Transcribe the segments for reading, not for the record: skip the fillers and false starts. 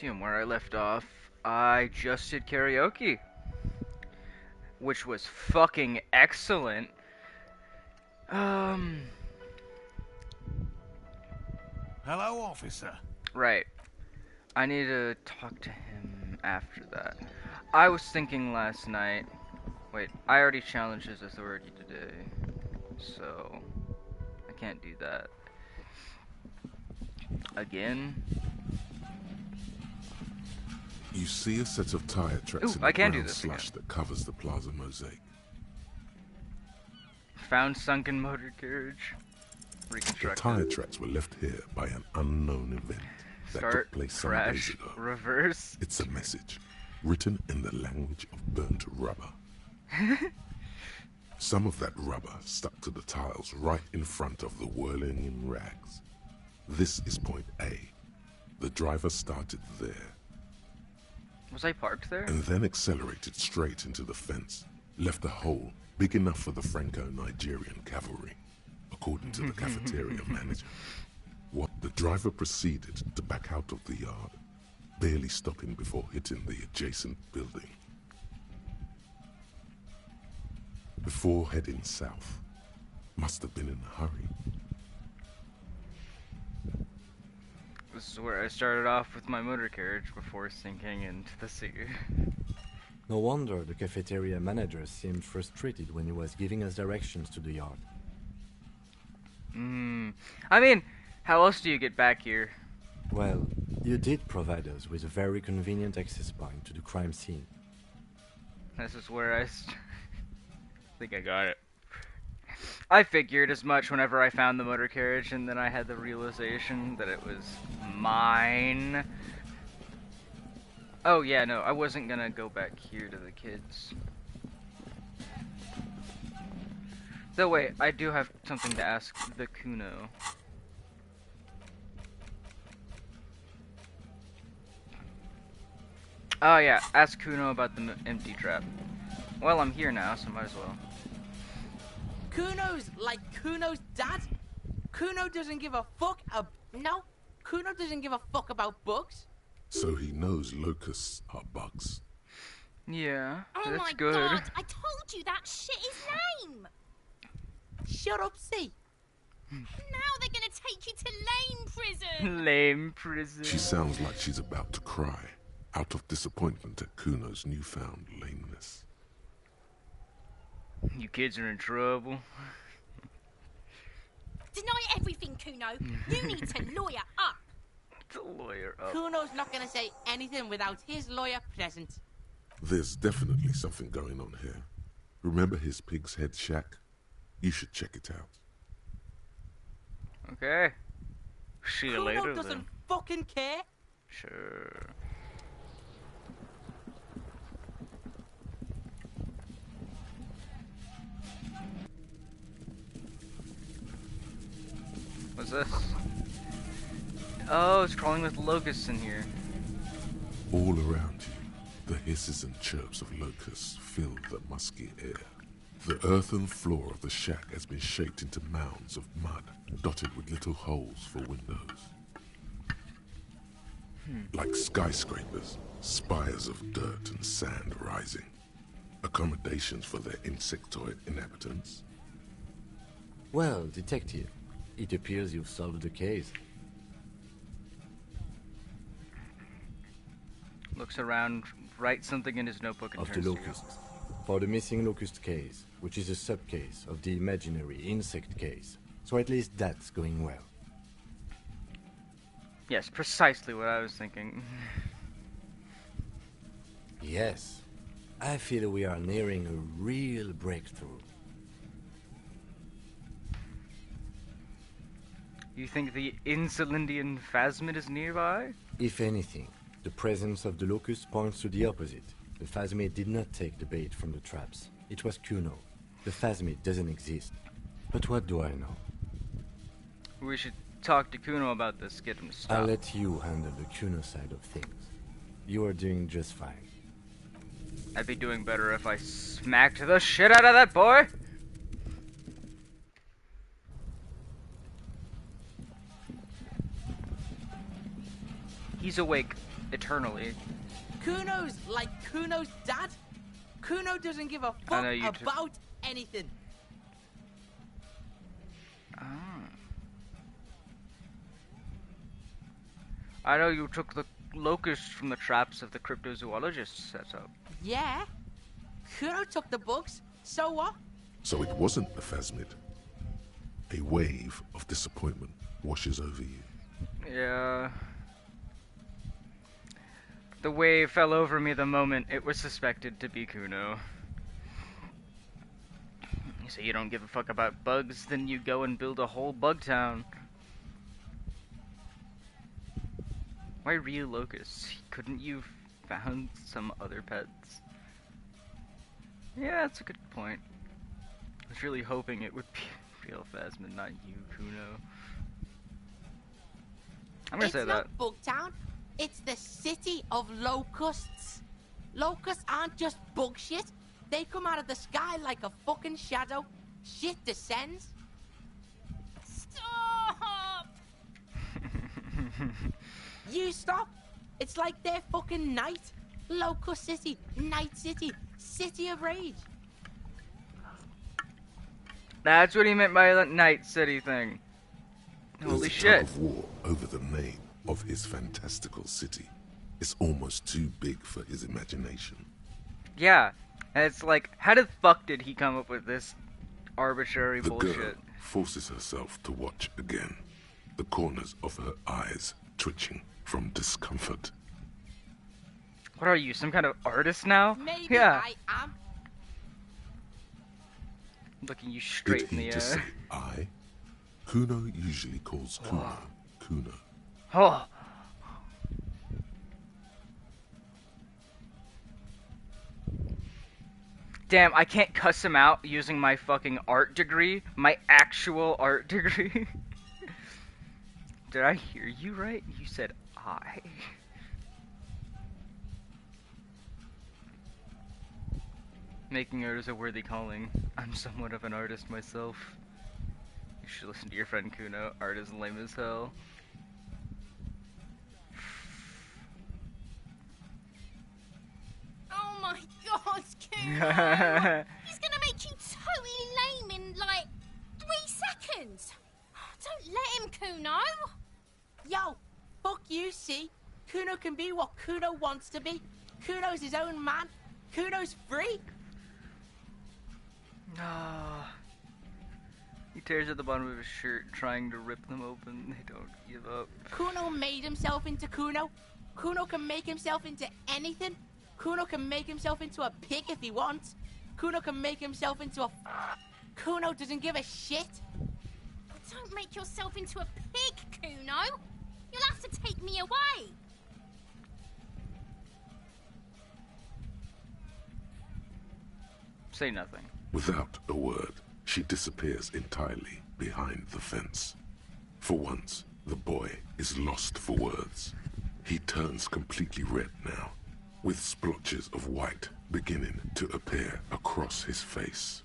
Where I left off, I just did karaoke, which was fucking excellent. Um, Hello, officer. right. I need to talk to him after that. I was thinking last night. Wait, I already challenged his authority today, so I can't do that again. You see a set of tire tracks Ooh, in I the can do brown this slush again. that covers the plaza mosaic. Found sunken motor carriage. The Reconstructed. tire tracks were left here by an unknown event that Start, took place some days crash, ago. reverse. It's a message, written in the language of burnt rubber. Some of that rubber stuck to the tiles right in front of the whirling in rags. This is point A. The driver started there. Was I parked there? And then accelerated straight into the fence, left a hole big enough for the Franco-Nigerian cavalry, according to the cafeteria manager. What the driver proceeded to back out of the yard, barely stopping before hitting the adjacent building. Before heading south, must have been in a hurry. This is where I started off with my motor carriage before sinking into the sea. No wonder the cafeteria manager seemed frustrated when he was giving us directions to the yard. I mean, how else do you get back here? Well, you did provide us with a very convenient access point to the crime scene. This is where I think I got it. I figured as much whenever I found the motor carriage, and then I had the realization that it was mine. Oh yeah, no, I wasn't gonna go back here to the kids. Though wait, I do have something to ask the Kuno. Oh yeah, ask Kuno about the empty trap. Well, I'm here now, so might as well. Kuno's like Kuno's dad? Kuno doesn't give a fuck no, Kuno doesn't give a fuck about bugs. So he knows locusts are bugs. Yeah, Oh that's my good. god, I told you that shit is lame! Shut up, see. Now they're gonna take you to lame prison! Lame prison. She sounds like she's about to cry, out of disappointment at Kuno's newfound lameness. You kids are in trouble. Deny everything, Kuno. You need to lawyer up. The lawyer up. Kuno's not gonna say anything without his lawyer present. There's definitely something going on here. Remember his pig's head shack? You should check it out. Okay. See you Kuno later doesn't then. fucking care. Sure. What's this? Oh, it's crawling with locusts in here. All around you, the hisses and chirps of locusts fill the musky air. The earthen floor of the shack has been shaped into mounds of mud, dotted with little holes for windows. Like skyscrapers, spires of dirt and sand rising. Accommodations for their insectoid inhabitants. Well, detective, it appears you've solved the case. Looks around, writes something in his notebook and Of the turns to you. locusts. For the missing locust case, which is a sub-case of the imaginary insect case. So at least that's going well. Yes, precisely what I was thinking. Yes, I feel we are nearing a real breakthrough. You think the Insulindian phasmid is nearby? If anything, the presence of the locust points to the opposite. The phasmid did not take the bait from the traps. It was Kuno. The phasmid doesn't exist. But what do I know? We should talk to Kuno about this, get him to stop. I'll let you handle the Kuno side of things. You are doing just fine. I'd be doing better if I smacked the shit out of that boy! He's awake. eternally. Kuno's like Kuno's dad. Kuno doesn't give a I know fuck you took- about anything. Ah. I know you took the locusts from the traps of the cryptozoologists set up. Yeah. Kuno took the bugs. So what? So it wasn't the phasmid. A wave of disappointment washes over you. Yeah. The wave fell over me the moment it was suspected to be Kuno. So you don't give a fuck about bugs, then you go and build a whole bug town. Why real locusts? Couldn't you found some other pets? Yeah, that's a good point. I was really hoping it would be real Phasmid, not you, Kuno. I'm gonna say It's that. not Bugtown. It's the city of locusts. Locusts aren't just bug shit. They come out of the sky like a fucking shadow. Shit descends. Stop! You stop. It's like their fucking night. Locust City, Night City, City of Rage. That's what he meant by the Night City thing. Holy This shit. tug of war over the name of his fantastical city is almost too big for his imagination. Yeah, and it's like, how the fuck did he come up with this arbitrary The bullshit? girl forces herself to watch again, the corners of her eyes twitching from discomfort. What are you, some kind of artist now? Maybe Yeah, I am. looking you Did straight in he the just eye. say I? Kuno usually calls Kuno Kuno. Oh. Damn, I can't cuss him out using my fucking art degree. My actual art degree. Did I hear you right? You said I. Making art is a worthy calling. I'm somewhat of an artist myself. You should listen to your friend Kuno. Art is lame as hell. Oh my god, Kuno! He's gonna make you totally lame in like 3 seconds. Don't let him, Kuno. Yo, fuck you, see? Kuno can be what Kuno wants to be. Kuno's his own man. Kuno's free. Ah. He tears at the bottom of his shirt, trying to rip them open. They don't give up. Kuno made himself into Kuno. Kuno can make himself into anything. Kuno can make himself into a pig if he wants. Kuno can make himself into a... Kuno doesn't give a shit. Don't make yourself into a pig, Kuno. You'll have to take me away. Say nothing. Without a word, she disappears entirely behind the fence. For once, the boy is lost for words. He turns completely red now, with splotches of white beginning to appear across his face.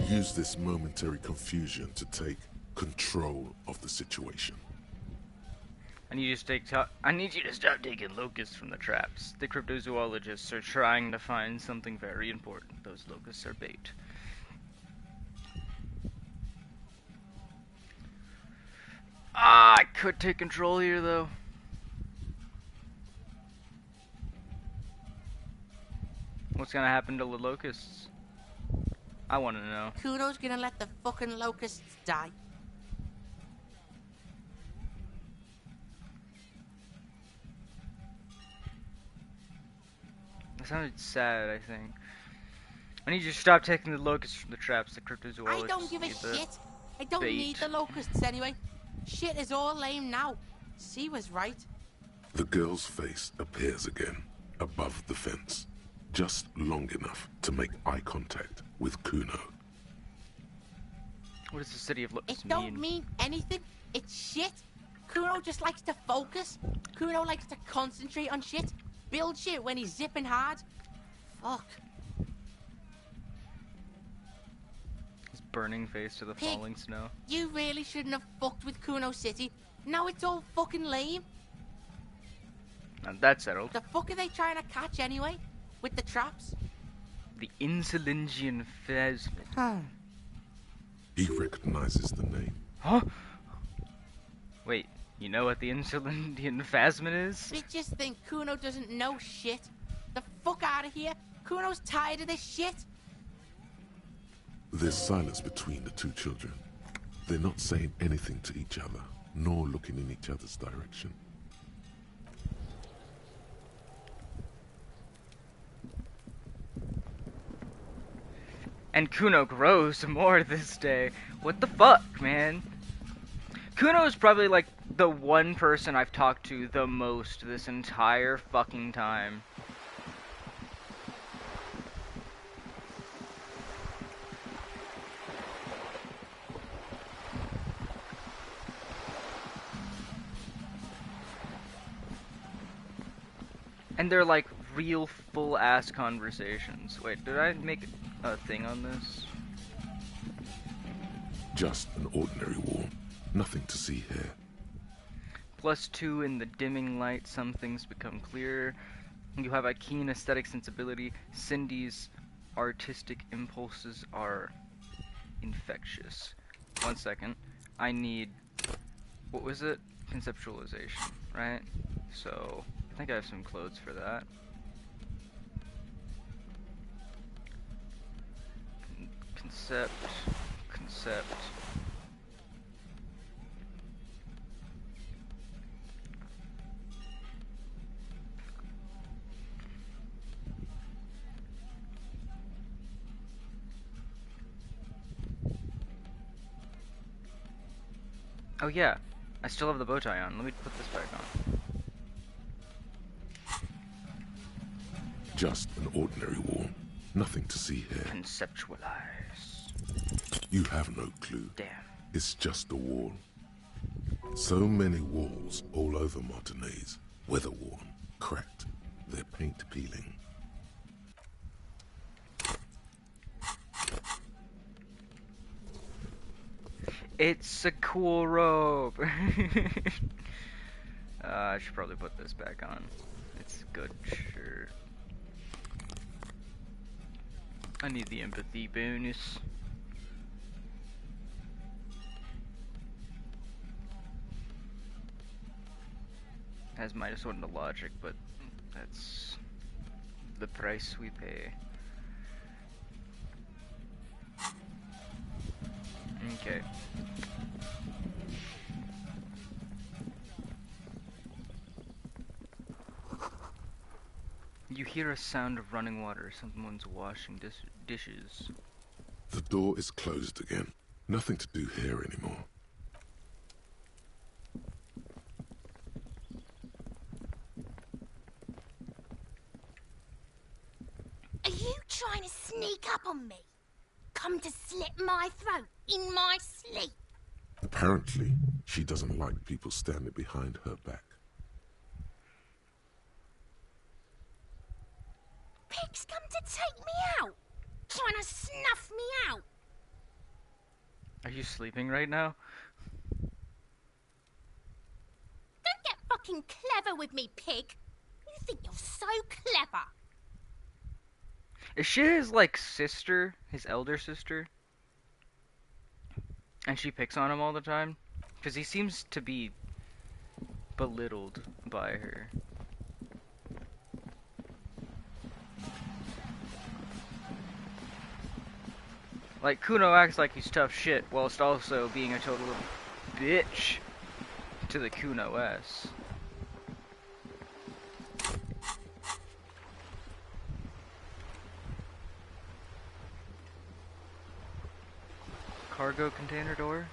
Use this momentary confusion to take control of the situation. I need you to stop taking locusts from the traps. The cryptozoologists are trying to find something very important. Those locusts are bait. Ah, I could take control here though. What's gonna happen to the locusts? I wanna know. Kuno's gonna let the fucking locusts die. That sounded sad, I think. I need you to stop taking the locusts from the traps. The cryptozoologists I don't give a need the shit. I don't bait. need the locusts anyway. Shit is all lame now. C was right. The girl's face appears again, above the fence, just long enough to make eye contact with Kuno. What does the city of It locusts don't mean anything. It's shit. Kuno just likes to focus. Kuno likes to concentrate on shit. Build shit when he's zipping hard. Fuck. His burning face to the Pig. falling snow. You really shouldn't have fucked with Kuno City. Now it's all fucking lame. And that's settled. The fuck are they trying to catch anyway? With the traps? The Insulingian phasmid. He recognizes the name. Huh? Wait, you know what the Insulingian phasmid is? Bitches think Kuno doesn't know shit. The fuck out of here. Kuno's tired of this shit. There's silence between the two children. They're not saying anything to each other, nor looking in each other's direction. And Kuno grows more this day. What the fuck, man? Kuno is probably like the one person I've talked to the most this entire fucking time. And they're like real full ass conversations. Wait, did I make a thing on this? Just an ordinary wall. Nothing to see here. +2 in the dimming light, some things become clearer. You have a keen aesthetic sensibility. Cindy's artistic impulses are infectious. 1 second. I need... what was it? Conceptualization, right? So, I think I have some clothes for that. Concept. Oh yeah, I still have the bow tie on. Let me put this back on. Just an ordinary wall. Nothing to see here. Conceptualize. You have no clue. Damn. It's just a wall. So many walls all over Martinez. Weather-worn, cracked, their paint peeling. It's a cool robe. I should probably put this back on. It's a good shirt. I need the empathy bonus. As minus 1 to logic, but that's the price we pay. Okay. You hear a sound of running water. Someone's washing dishes. The door is closed again. Nothing to do here anymore. Are you trying to sneak up on me? Come to slit my throat in my sleep? Apparently, she doesn't like people standing behind her back. Pig's come to take me out. Trying to snuff me out. Are you sleeping right now? Don't get fucking clever with me, pig. You think you're so clever. Is she his, like, sister? His elder sister? And she picks on him all the time? Because he seems to be belittled by her. Like, Kuno acts like he's tough shit, whilst also being a total bitch to the Kuno-S. Cargo container door?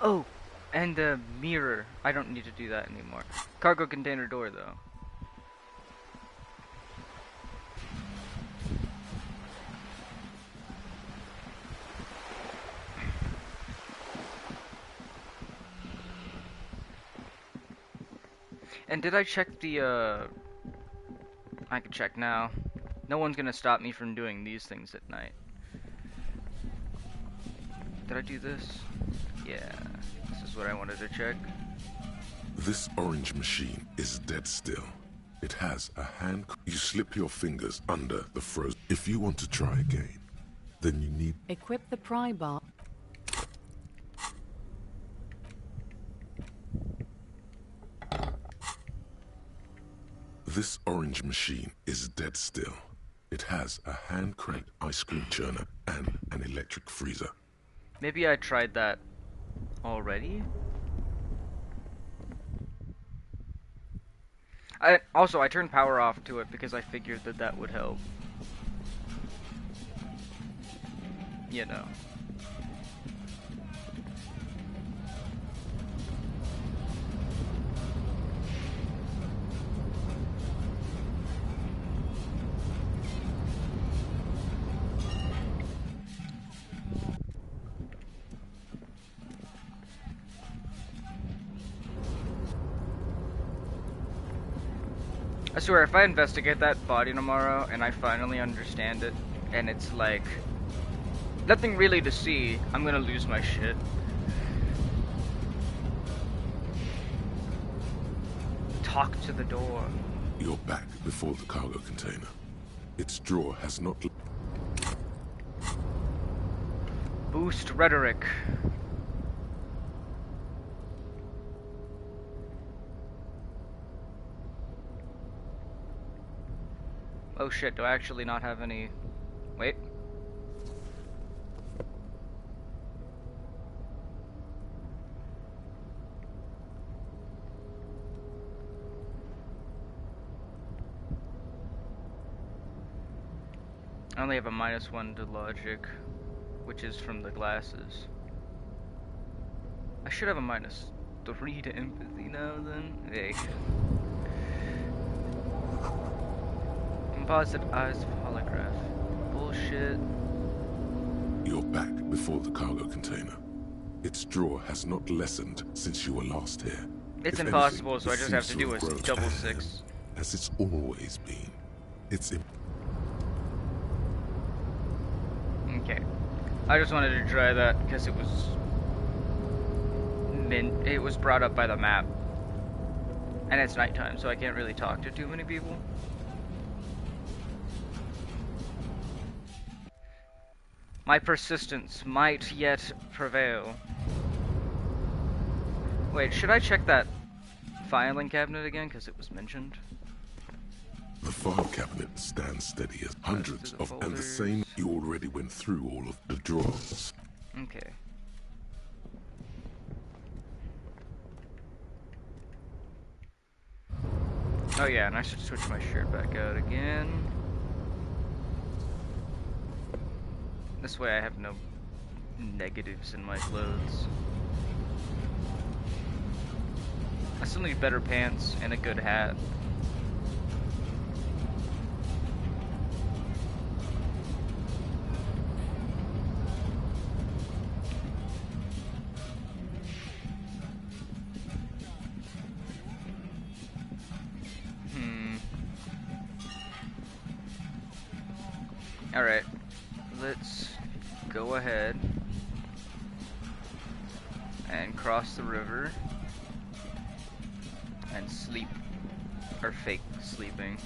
Oh, and the mirror. I don't need to do that anymore. Cargo container door, though. And did I check the, I can check now. No one's gonna stop me from doing these things at night. Did I do this? Yeah, this is what I wanted to check. This orange machine is dead still. It has a hand. You slip your fingers under the frozen. If you want to try again, then you need. Equip the pry bar. This orange machine is dead still. It has a hand-cranked ice cream churner and an electric freezer. Maybe I tried that already? I turned power off to it because I figured that that would help. You know. I swear, if I investigate that body tomorrow and I finally understand it, and it's like nothing really to see, I'm gonna lose my shit. Talk to the door. You're back before the cargo container. Its drawer has not. Boost rhetoric. Oh shit, do I actually not have any... Wait. I only have a -1 to logic, which is from the glasses. I should have a -3 to empathy now then. Hey. Composite eyes holograph. Bullshit. You're back before the cargo container. Its drawer has not lessened since you were last here. It's If impossible, anything, so I it just have seems to do a grown double to hand, 6. as it's always been. It's Okay. I just wanted to try that because it was brought up by the map. And it's nighttime, so I can't really talk to too many people. My persistence might yet prevail. Wait, should I check that filing cabinet again? Because it was mentioned. The file cabinet stands steady as hundreds of, and the same. You already went through all of the drawers. Okay. Oh yeah, and I should switch my shirt back out again. This way I have no negatives in my clothes. I still need better pants and a good hat. Alright, let's go ahead and cross the river and sleep, or fake sleeping.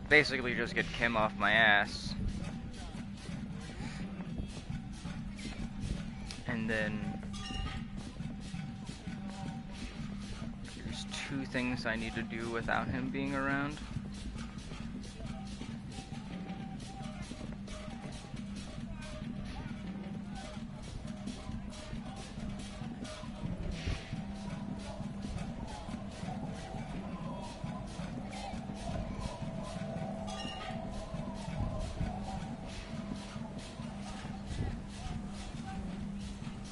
Basically just get Kim off my ass. And then there's 2 things I need to do without him being around.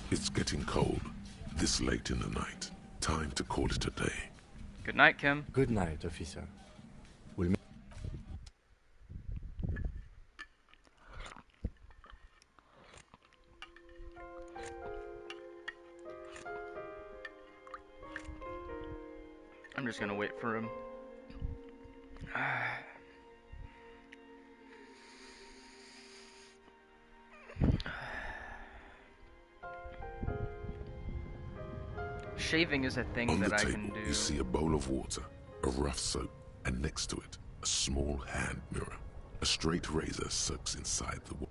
It's getting cold, this late in the night. Time to call it a day. Good night, Kim. Good night, officer. We'll meet. I'm just gonna wait for him. Shaving is a thing On the that I table, can do. you see a bowl of water, a rough soap, and next to it, a small hand mirror. A straight razor sucks inside the wall.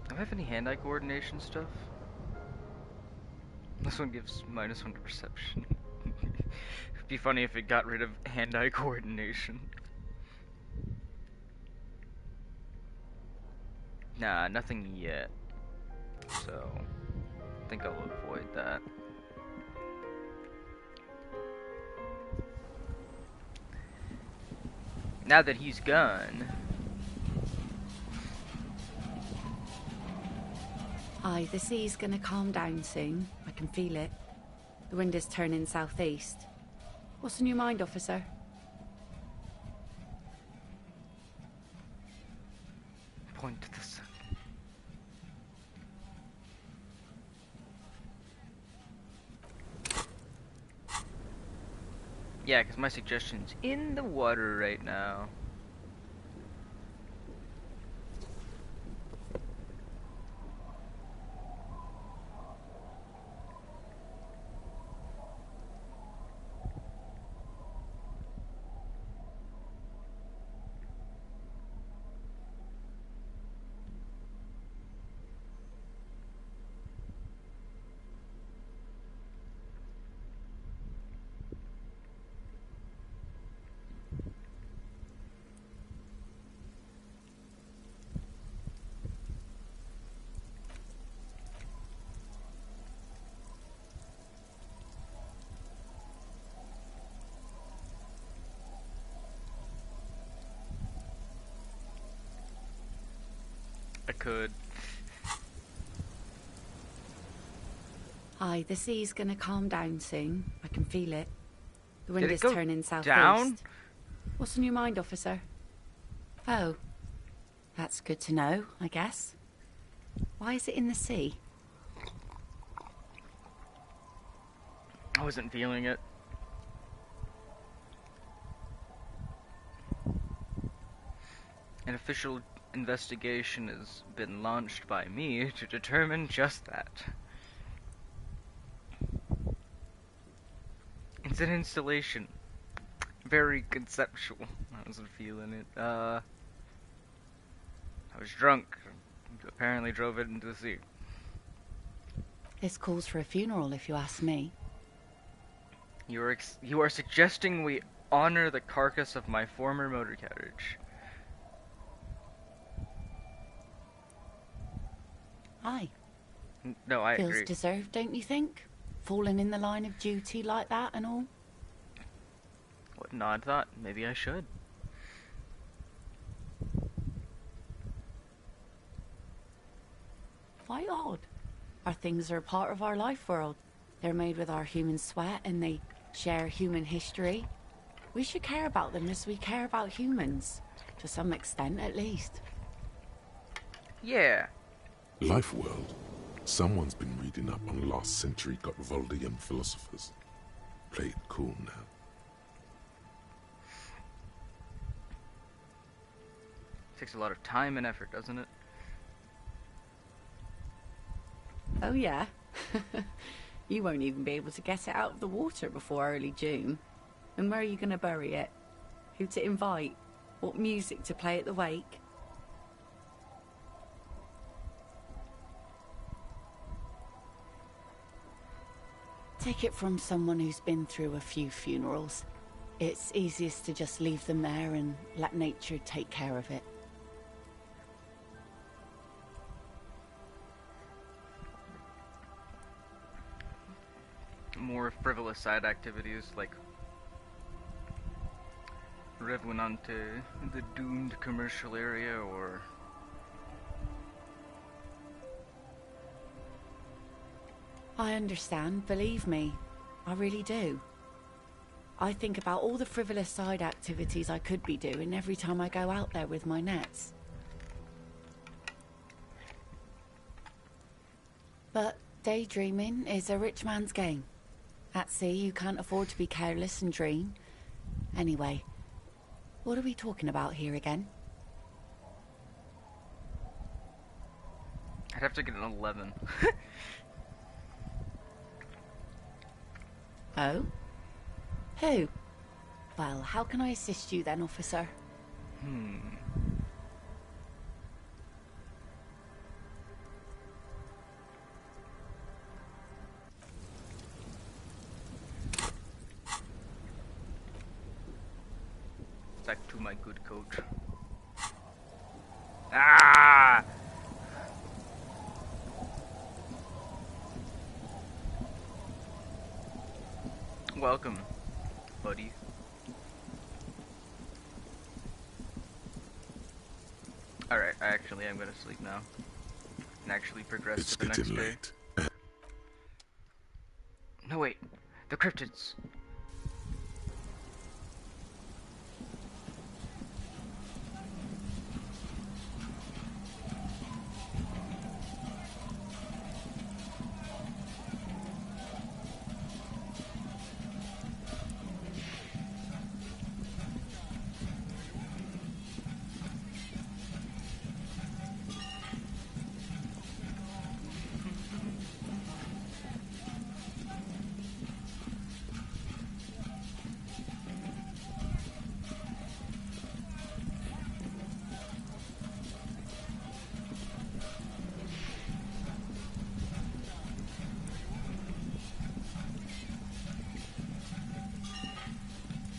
Do I have any hand-eye coordination stuff? This one gives -1 to perception. It'd be funny if it got rid of hand-eye coordination. Nah, nothing yet. So, I think I'll avoid that. Now that he's gone. Aye, the sea's gonna calm down soon. I can feel it. The wind is turning southeast. What's on your mind, officer? Point to the sun. Yeah, because my suggestion's in the water right now. I could. Aye, the sea's gonna calm down soon. I can feel it. The wind Did it is go turning southeast. down? What's on your mind, officer? Oh, that's good to know, I guess. Why is it in the sea? I wasn't feeling it. An official investigation has been launched by me to determine just that. It's an installation. Very conceptual. I wasn't feeling it. I was drunk. Apparently drove it into the sea. This calls for a funeral, if you ask me. You are suggesting we honor the carcass of my former motor carriage. Aye. No, I Feels agree. deserved, don't you think? Falling in the line of duty like that and all. What an odd thought. Maybe I should. Why odd? Our things are a part of our life world. They're made with our human sweat and they share human history. We should care about them as we care about humans. To some extent, at least. Yeah. Life world. Someone's been reading up on last century Gotwaldian philosophers. Play it cool now. Takes a lot of time and effort, doesn't it? Oh yeah? You won't even be able to get it out of the water before early June. And where are you going to bury it? Who to invite? What music to play at the wake? Take it from someone who's been through a few funerals. It's easiest to just leave them there and let nature take care of it. More frivolous side activities like Revenante, the doomed commercial area, or I understand, believe me. I really do. I think about all the frivolous side activities I could be doing every time I go out there with my nets. But daydreaming is a rich man's game. At sea, you can't afford to be careless and dream. Anyway, what are we talking about here again? I'd have to get an 11. Oh? Who? Well, how can I assist you then, officer? Back to my good coach. Ah! Welcome, buddy. Alright, I actually am gonna sleep now. And actually progress It's to the next getting day. late. No, wait. The cryptids.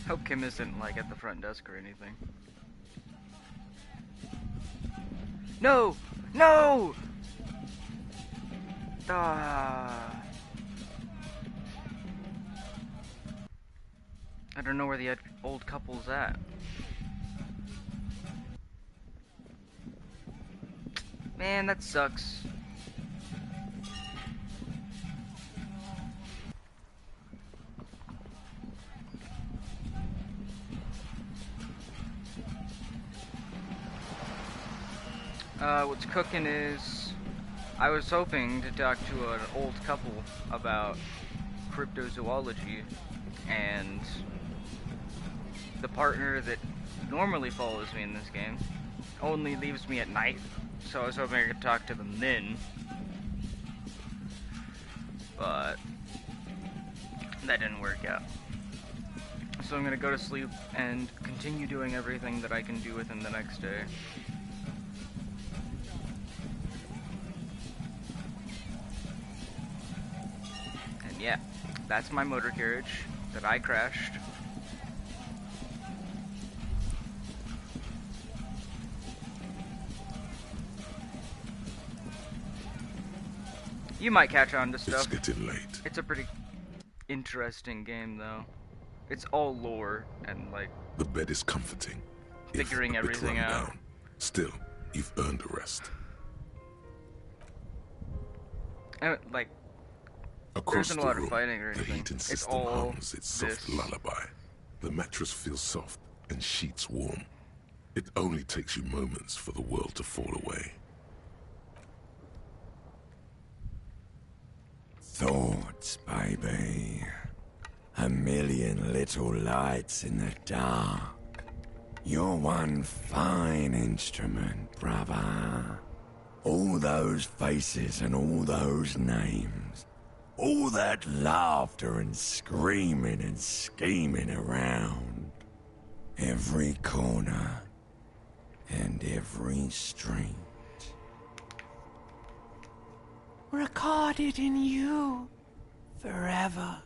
Hope Kim isn't like at the front desk or anything. No! No! Ah. I don't know where the old couple's at. Man, that sucks. What's cooking is, I was hoping to talk to an old couple about cryptozoology, and the partner that normally follows me in this game only leaves me at night, so I was hoping I could talk to them then, but that didn't work out. So I'm gonna go to sleep and continue doing everything that I can do within the next day. And yeah, that's my motor carriage that I crashed. You might catch on to It's stuff. getting late. It's a pretty interesting game, though. It's all lore and, like, The bed is comforting. figuring if a bit everything run out. down. Still, you've earned a rest. And, like, Across isn't a the lot of room, fighting or the anything. heating It's system all hums its soft this. lullaby. The mattress feels soft and sheets warm. It only takes you moments for the world to fall away. Thoughts, baby. A million little lights in the dark. You're one fine instrument, brother. All those faces and all those names. All that laughter and screaming and scheming around. Every corner and every street. Recorded in you forever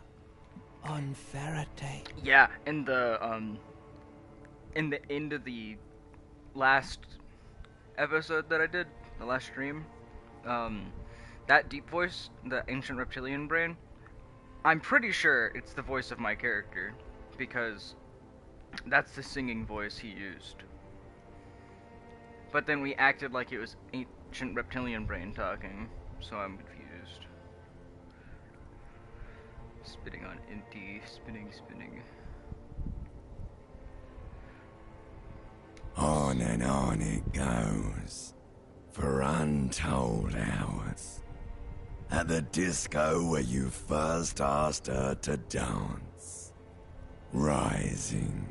on Faraday. Yeah, in the end of the last episode that I did, the last stream, that deep voice, the ancient reptilian brain, I'm pretty sure it's the voice of my character, because that's the singing voice he used. But then we acted like it was ancient reptilian brain talking, so I'm confused. Spitting on empty, spinning. On and on it goes, for untold hours. At the disco where you first asked her to dance. Rising,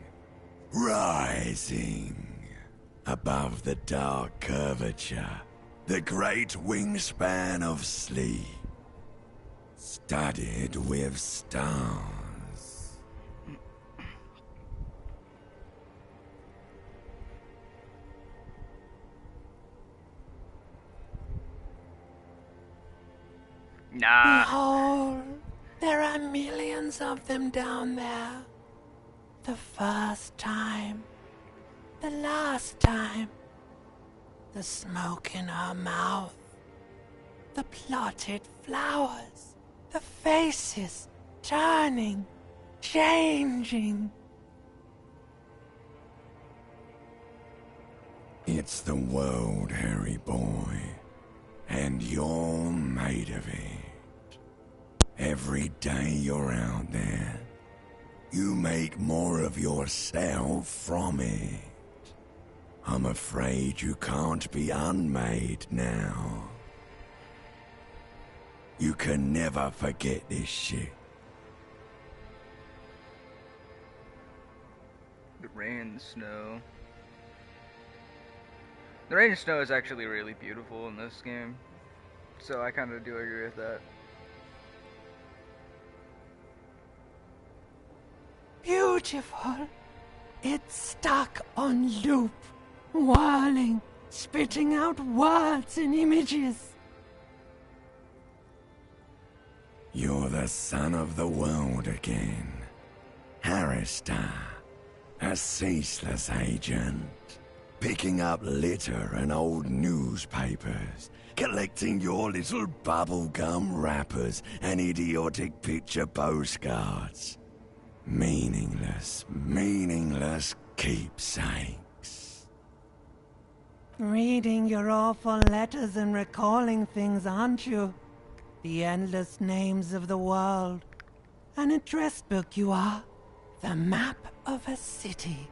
above the dark curvature, the great wingspan of sleep, studded with stars. Nah. Behold, there are millions of them down there. The first time, the last time, the smoke in her mouth, the plotted flowers, the faces turning, changing. It's the world, Harry boy, and you're made of it. Every day you're out there, you make more of yourself from it. I'm afraid you can't be unmade now. You can never forget this shit. The rain and the snow. The rain and snow is actually really beautiful in this game. So I kind of do agree with that. Beautiful. It's stuck on loop, whirling, spitting out words and images. You're the son of the world again. Harrister, a ceaseless agent. Picking up litter and old newspapers. Collecting your little bubblegum wrappers and idiotic picture postcards. Meaningless, meaningless keepsakes. Reading your awful letters and recalling things, aren't you? The endless names of the world. An address book you are. The map of a city.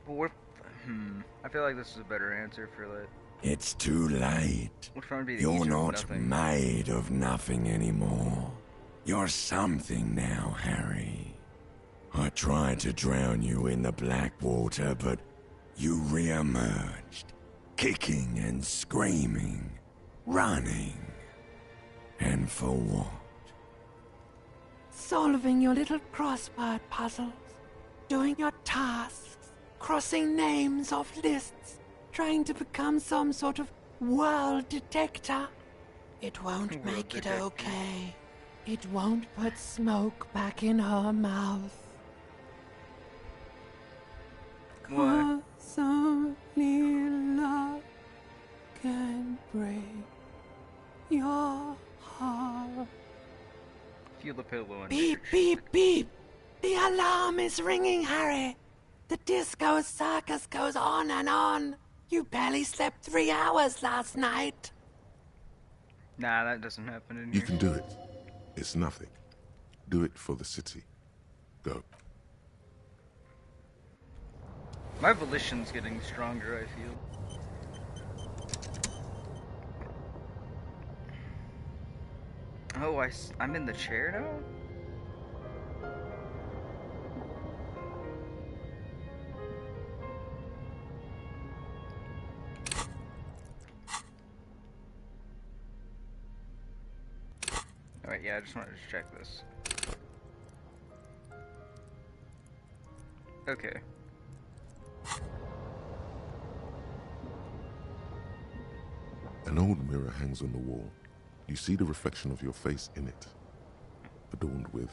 But what? I feel like this is a better answer for like. It's too late. Which one would be the You're easier of not nothing? made of nothing anymore. You're something now, Harry. I tried to drown you in the black water, but you re-emerged, kicking and screaming, running. And for what? Solving your little crossword puzzles. Doing your tasks. Crossing names off lists. Trying to become some sort of world detector. It won't World make it detector. okay. It won't put smoke back in her mouth. Why? Cause only love can break your heart. Feel the pillow and Beep, beep, beep. The alarm is ringing, Harry. The disco circus goes on and on. You barely slept 3 hours last night. Nah, that doesn't happen in You here. can do it. It's nothing. Do it for the city. Go. My volition's getting stronger, I feel. Oh, I'm in the chair now? Alright, yeah, I just wanted to check this. Okay. An old mirror hangs on the wall. You see the reflection of your face in it, adorned with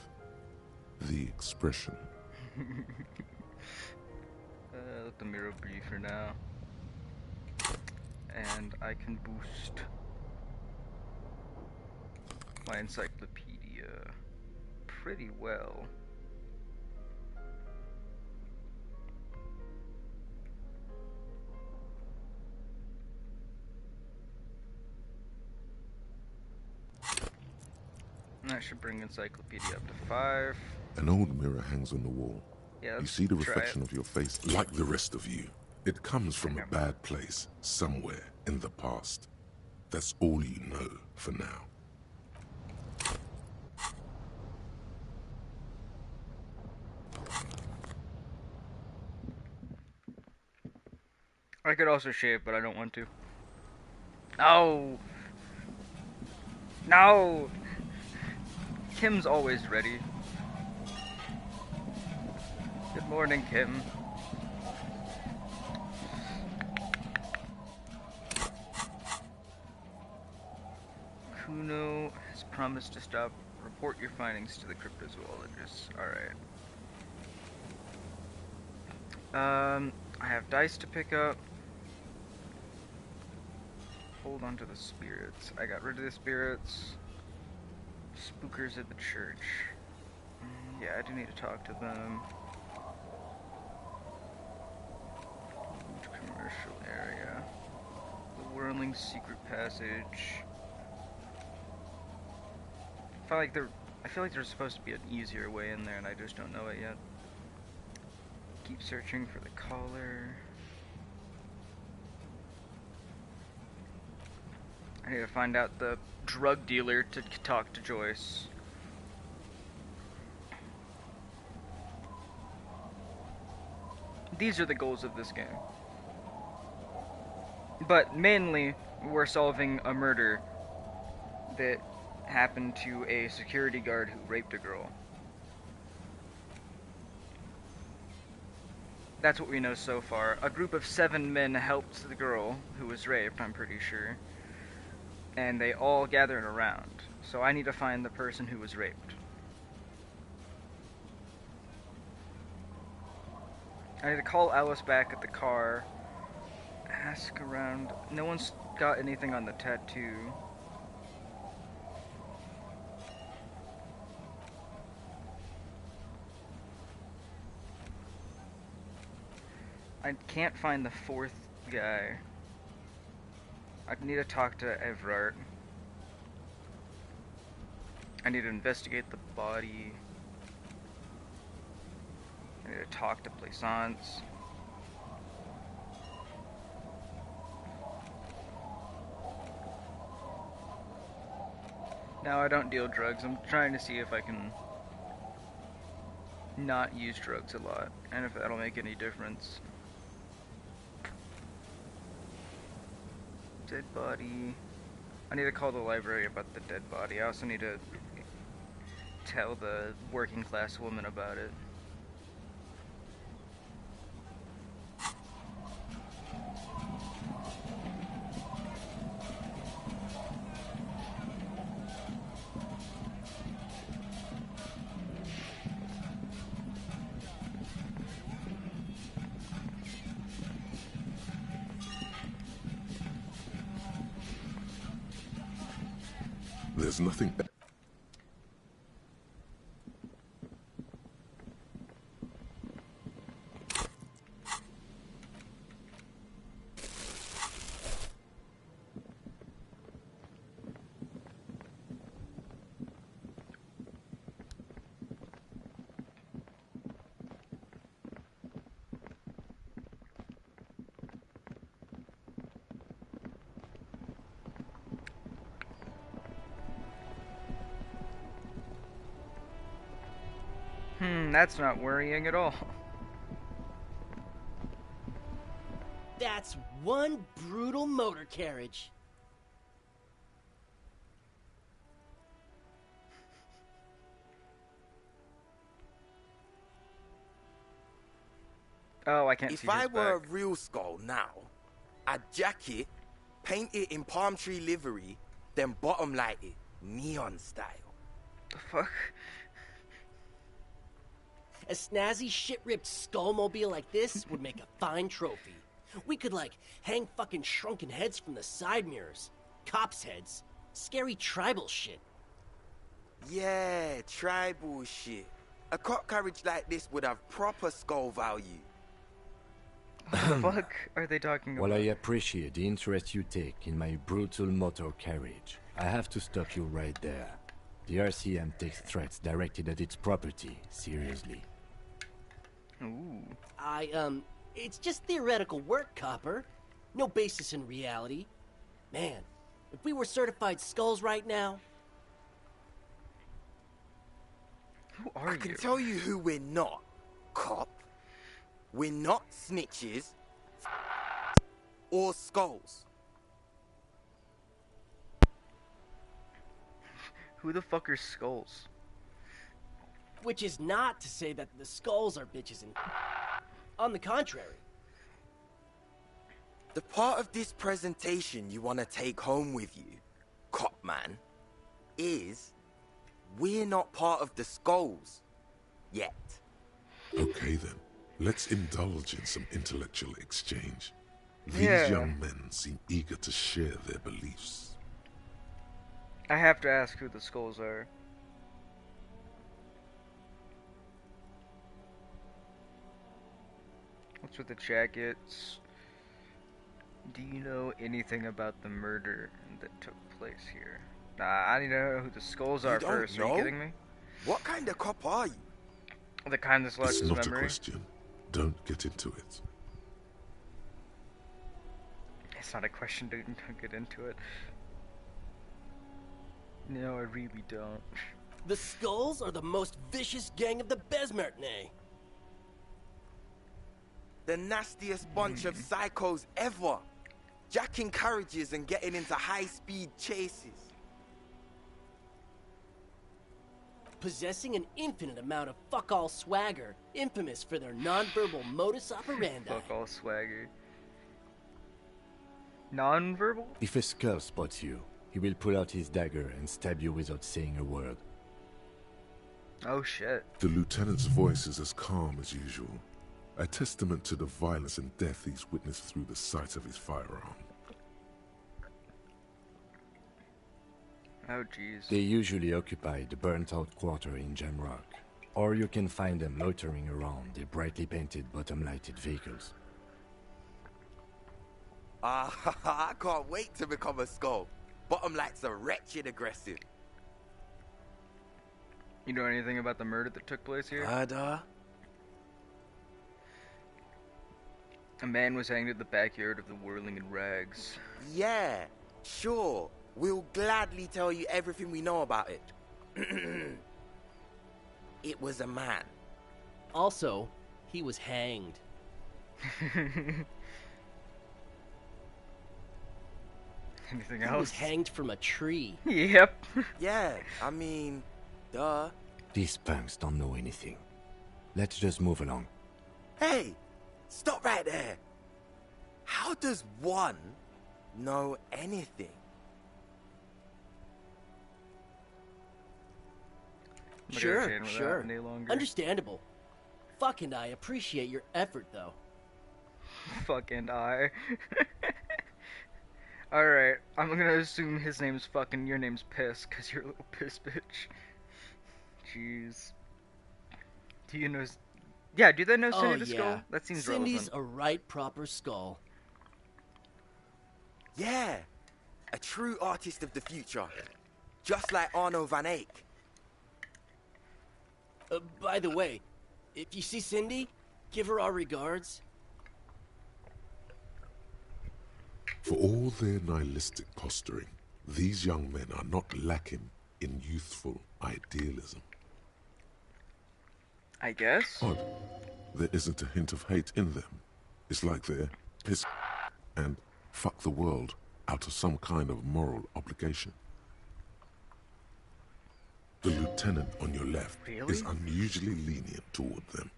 the expression. Let the mirror be for now. And I can boost my encyclopedia pretty well. And that should bring encyclopedia up to 5. An old mirror hangs on the wall. Yeah, You let's see the try reflection it. of your face like the rest of you. It comes from a bad place, somewhere in the past. That's all you know for now. I could also shave, but I don't want to. No! No! Kim's always ready. Good morning, Kim. Kuno has promised to stop. Report your findings to the cryptozoologist. Alright. I have dice to pick up. Hold on to the spirits. I got rid of the spirits. Spookers at the church. Yeah, I do need to talk to them. Commercial area. The Whirling Secret Passage. I feel like there's supposed to be an easier way in there, and I just don't know it yet. Keep searching for the collar. I need to find out the drug dealer to talk to Joyce. These are the goals of this game. But mainly, we're solving a murder that happened to a security guard who raped a girl. That's what we know so far. A group of 7 men helped the girl who was raped, I'm pretty sure. And they all gathered around. So I need to find the person who was raped. I need to call Alice back at the car. Ask around. No one's got anything on the tattoo. I can't find the 4th guy. I need to talk to Everard. I need to investigate the body. I need to talk to Plaisance. Now I don't deal drugs. I'm trying to see if I can not use drugs a lot, and if that'll make any difference. Dead body. I need to call the library about the dead body. I also need to tell the working class woman about it. There's nothing. That's not worrying at all. That's one brutal motor carriage. Oh, I can't see If I his were back. a real skull now, I'd jack it, paint it in palm tree livery, then bottom light it, neon style. The fuck? A snazzy shit-ripped skullmobile like this would make a fine trophy. We could, like, hang fucking shrunken heads from the side mirrors. Cops' heads. Scary tribal shit. Yeah, tribal shit. A cop carriage like this would have proper skull value. What the fuck are they talking about? While I appreciate the interest you take in my brutal motor carriage, I have to stop you right there. The RCM takes threats directed at its property seriously. Ooh. It's just theoretical work, Copper. No basis in reality. Man, if we were certified skulls right now... Who are I you? can tell you who we're not, cop. We're not snitches or skulls. Who the fuck are skulls? Which is not to say that the skulls are bitches and... On the contrary. The part of this presentation you want to take home with you, cop man, is, we're not part of the Skulls. Yet. Okay then, let's indulge in some intellectual exchange. These Yeah. young men seem eager to share their beliefs. I have to ask who the Skulls are. What's with the jackets? Do you know anything about the murder that took place here? Nah, I need to know who the Skulls You are don't first. Are know? you kidding me? What kind of cop are you? The kind that's lost It's his not a memory. question. Don't get into it. It's not a question. Don't get into it. No, I really don't. The Skulls are the most vicious gang of the Besmertnay. The nastiest bunch of psychos ever. Jacking carriages and getting into high-speed chases. Possessing an infinite amount of fuck-all swagger, infamous for their non-verbal modus operandi. Fuck all swagger. Non-verbal? If a skull spots you, he will pull out his dagger and stab you without saying a word. Oh shit. The lieutenant's voice is as calm as usual, a testament to the violence and death he's witnessed through the sight of his firearm. Oh jeez. They usually occupy the burnt-out quarter in Jamrock, or you can find them loitering around their brightly painted bottom-lighted vehicles. I can't wait to become a Skull. Bottom lights are wretched aggressive. You know anything about the murder that took place here? Murder? A man was hanged in the backyard of the Whirling in Rags. Yeah, sure. We'll gladly tell you everything we know about it. It was a man. Also, he was hanged. Anything He else? was hanged from a tree. Yep. Yeah, I mean, duh. These punks don't know anything. Let's just move along. Hey, stop right there. How does one know anything? I'm not gonna Sure, chain with that sure. any longer. Understandable. Fuck and I appreciate your effort, though. Fucking I. Alright, I'm gonna assume his name's fucking, your name's Piss, cause you're a little piss bitch. Jeez. Do you know... Yeah, do they know Cindy Oh, the yeah. Skull? That seems Cindy's relevant. a right proper skull. Yeah, a true artist of the future. Just like Arno van Eyck. By the way, if you see Cindy, give her our regards. For all their nihilistic posturing, these young men are not lacking in youthful idealism. I guess? Odd. There isn't a hint of hate in them. It's like they're piss and fuck the world out of some kind of moral obligation. The lieutenant on your left Really? is unusually lenient toward them.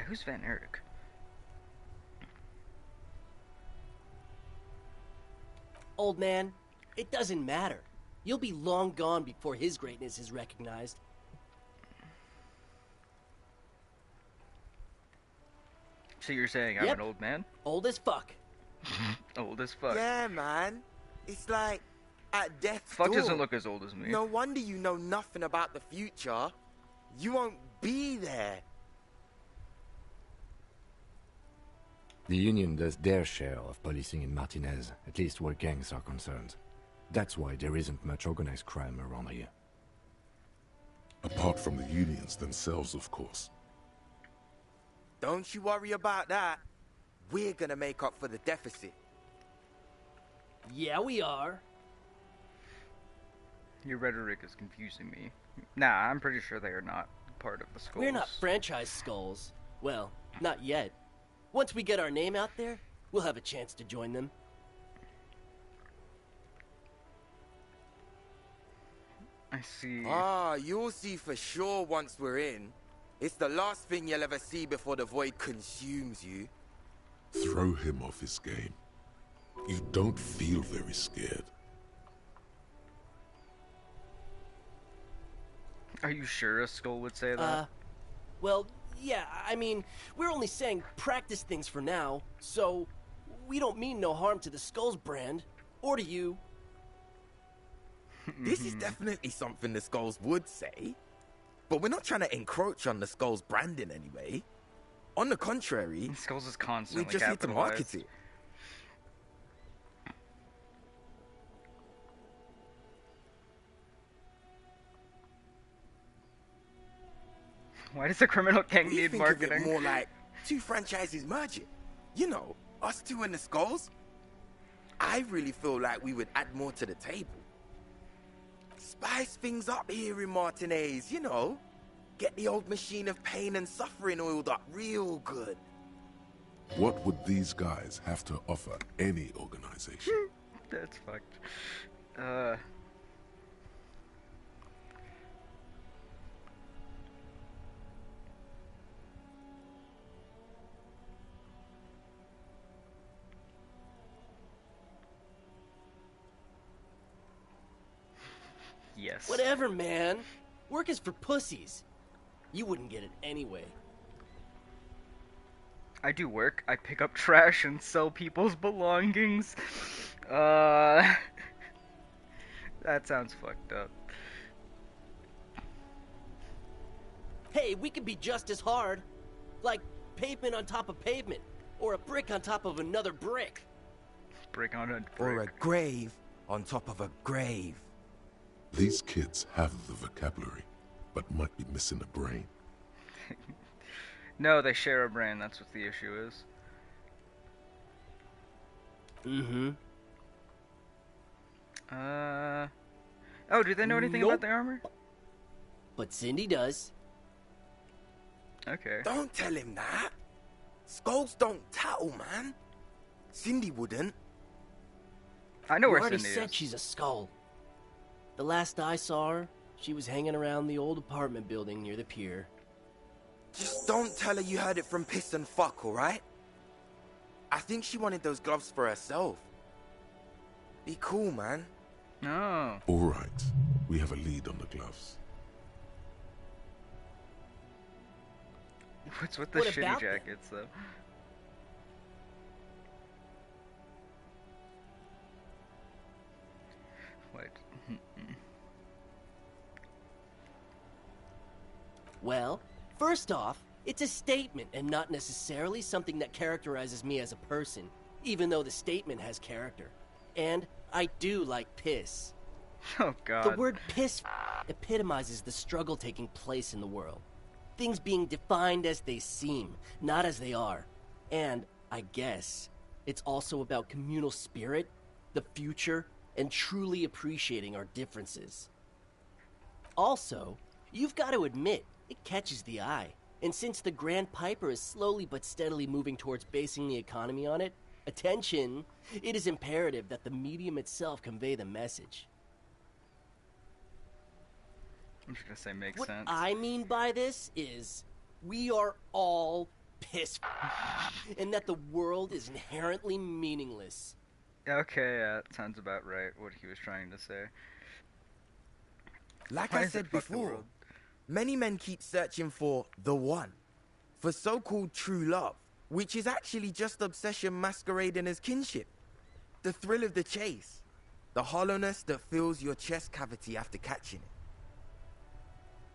Who's Van Eric? Old man, it doesn't matter. You'll be long gone before his greatness is recognized. So you're saying I'm Yep. an old man? Old as fuck. Old as fuck. Yeah, man. It's like at death's Fuck door. doesn't look as old as me. No wonder you know nothing about the future. You won't be there. The Union does their share of policing in Martinez, at least where gangs are concerned. That's why there isn't much organized crime around here. Apart from the unions themselves, of course. Don't you worry about that. We're gonna make up for the deficit. Yeah, we are. Your rhetoric is confusing me. Nah, I'm pretty sure they are not part of the Skulls. We're not franchise skulls. Well, not yet. Once we get our name out there, we'll have a chance to join them. I see. Ah, you'll see for sure once we're in. It's the last thing you'll ever see before the void consumes you. Throw him off his game. You don't feel very scared. Are you sure a skull would say that? Well, yeah, I mean, we're only saying practice things for now, so we don't mean no harm to the Skulls brand, or to you. This is definitely something the Skulls would say, but we're not trying to encroach on the Skulls brand in any way. On the contrary, Skulls is we constantly just need to market capitalized. it. Why does the criminal gang We need think marketing? of it more like two franchises merging. You know, us two and the Skulls. I really feel like we would add more to the table. Spice things up here in Martinez, you know. Get the old machine of pain and suffering oiled up real good. What would these guys have to offer any organization? That's fucked. Yes. Whatever, man. Work is for pussies. You wouldn't get it anyway. I do work. I pick up trash and sell people's belongings. That sounds fucked up. Hey, we could be just as hard. Like pavement on top of pavement, or a brick on top of another brick. Brick on a brick. Or a grave on top of a grave. These kids have the vocabulary, but might be missing a brain. No, they share a brain. That's what the issue is. Mm-hmm. Oh, do they know anything about the armor? But Cindy does. Okay. Don't tell him that. Skulls don't tattle, man. Cindy wouldn't. I know You where already Cindy said is. she's a skull. The last I saw her, she was hanging around the old apartment building near the pier. Just don't tell her you heard it from Piss and Fuck, alright? I think she wanted those gloves for herself. Be cool, man. No. All right, we have a lead on the gloves. What's with the What shitty about them? jackets, though? What? Well, first off, it's a statement and not necessarily something that characterizes me as a person, even though the statement has character. And I do like piss. Oh, God. The word piss epitomizes the struggle taking place in the world. Things being defined as they seem, not as they are. And, I guess, it's also about communal spirit, the future, and truly appreciating our differences. Also, you've got to admit, it catches the eye. And since the Grand Piper is slowly but steadily moving towards basing the economy on it, attention, it is imperative that the medium itself convey the message. I'm just gonna say makes What sense. I mean by this is, we are all piss and that the world is inherently meaningless. Okay, yeah, that sounds about right, what he was trying to say. Like Why I is it said fuck the before, world? many men keep searching for the one, for so-called true love, which is actually just obsession masquerading as kinship. The thrill of the chase, the hollowness that fills your chest cavity after catching it.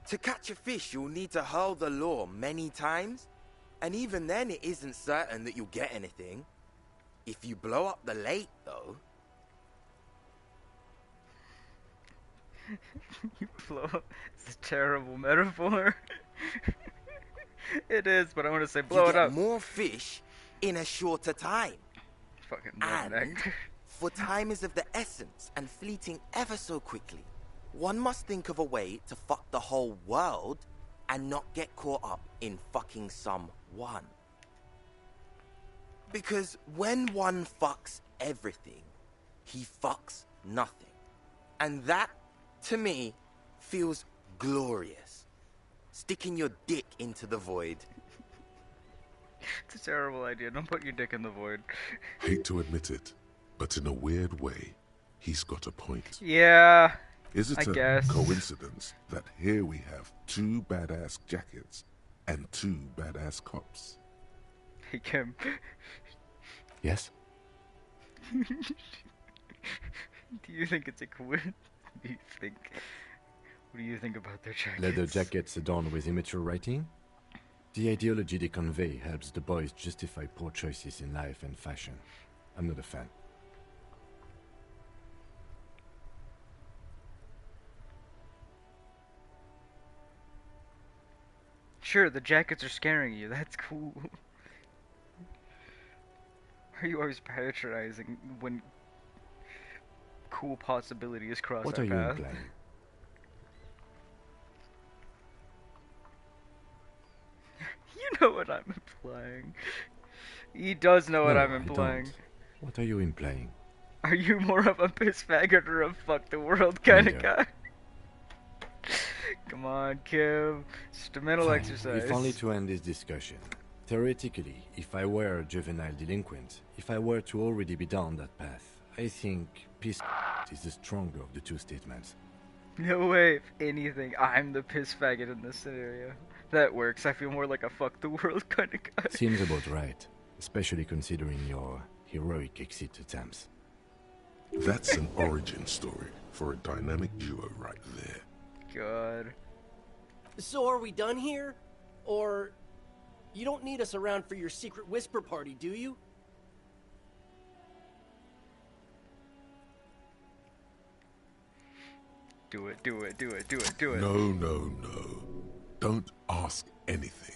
To catch a fish, you'll need to hurl the lure many times, and even then it isn't certain that you'll get anything. If you blow up the lake, though... You blow up. It's a terrible metaphor. It is, but I want to say blow you it get up. more fish in a shorter time. Fucking And redneck. for time is of the essence and fleeting ever so quickly, one must think of a way to fuck the whole world and not get caught up in fucking someone. Because when one fucks everything, he fucks nothing. And that, to me, feels glorious. Sticking your dick into the void. It's a terrible idea. Don't put your dick in the void. Hate to admit it, But in a weird way, he's got a point. Yeah, Is I it a guess. coincidence that here we have 2 badass jackets and 2 badass cops? Hey, Kim. Yes? Do you think it's a coincidence? Do you think? What do you think about their jackets? Leather jackets adorned with immature writing? The ideology they convey helps the boys justify poor choices in life and fashion. I'm not a fan. Sure, the jackets are scaring you. That's cool. Are you always patronizing when cool possibilities cross What our are you path? implying? You know what I'm implying. He does know what No, I'm I implying. don't. What are you implying? Are you more of a piss faggot or a fuck the world kind of Neither. guy? Come on, Kim. Just a mental Fine, exercise. if only to end this discussion. Theoretically, if I were a juvenile delinquent, if I were to already be down that path, I think piss is the stronger of the two statements. No way, if anything, I'm the piss faggot in this scenario. That works. I feel more like a fuck the world kind of guy. Seems about right, especially considering your heroic exit attempts. That's an origin story for a dynamic duo right there. God. So are we done here? Or you don't need us around for your secret whisper party, do you? Do it, do it, do it, do it, do it. No, no, no. Don't ask anything.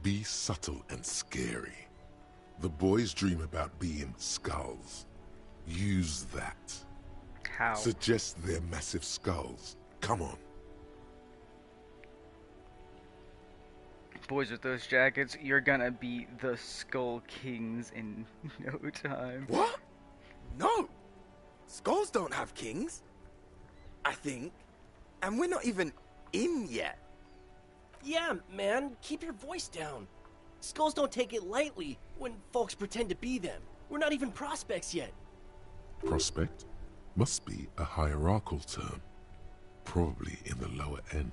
Be subtle and scary. The boys dream about being skulls. Use that. How? Suggest they're massive skulls. Come on. Boys with those jackets, you're gonna be the Skull Kings in no time. What? No. Skulls don't have kings. I think. And we're not even in yet. Yeah, man, keep your voice down. Skulls don't take it lightly when folks pretend to be them. We're not even prospects yet. Prospect must be a hierarchical term. Probably in the lower end.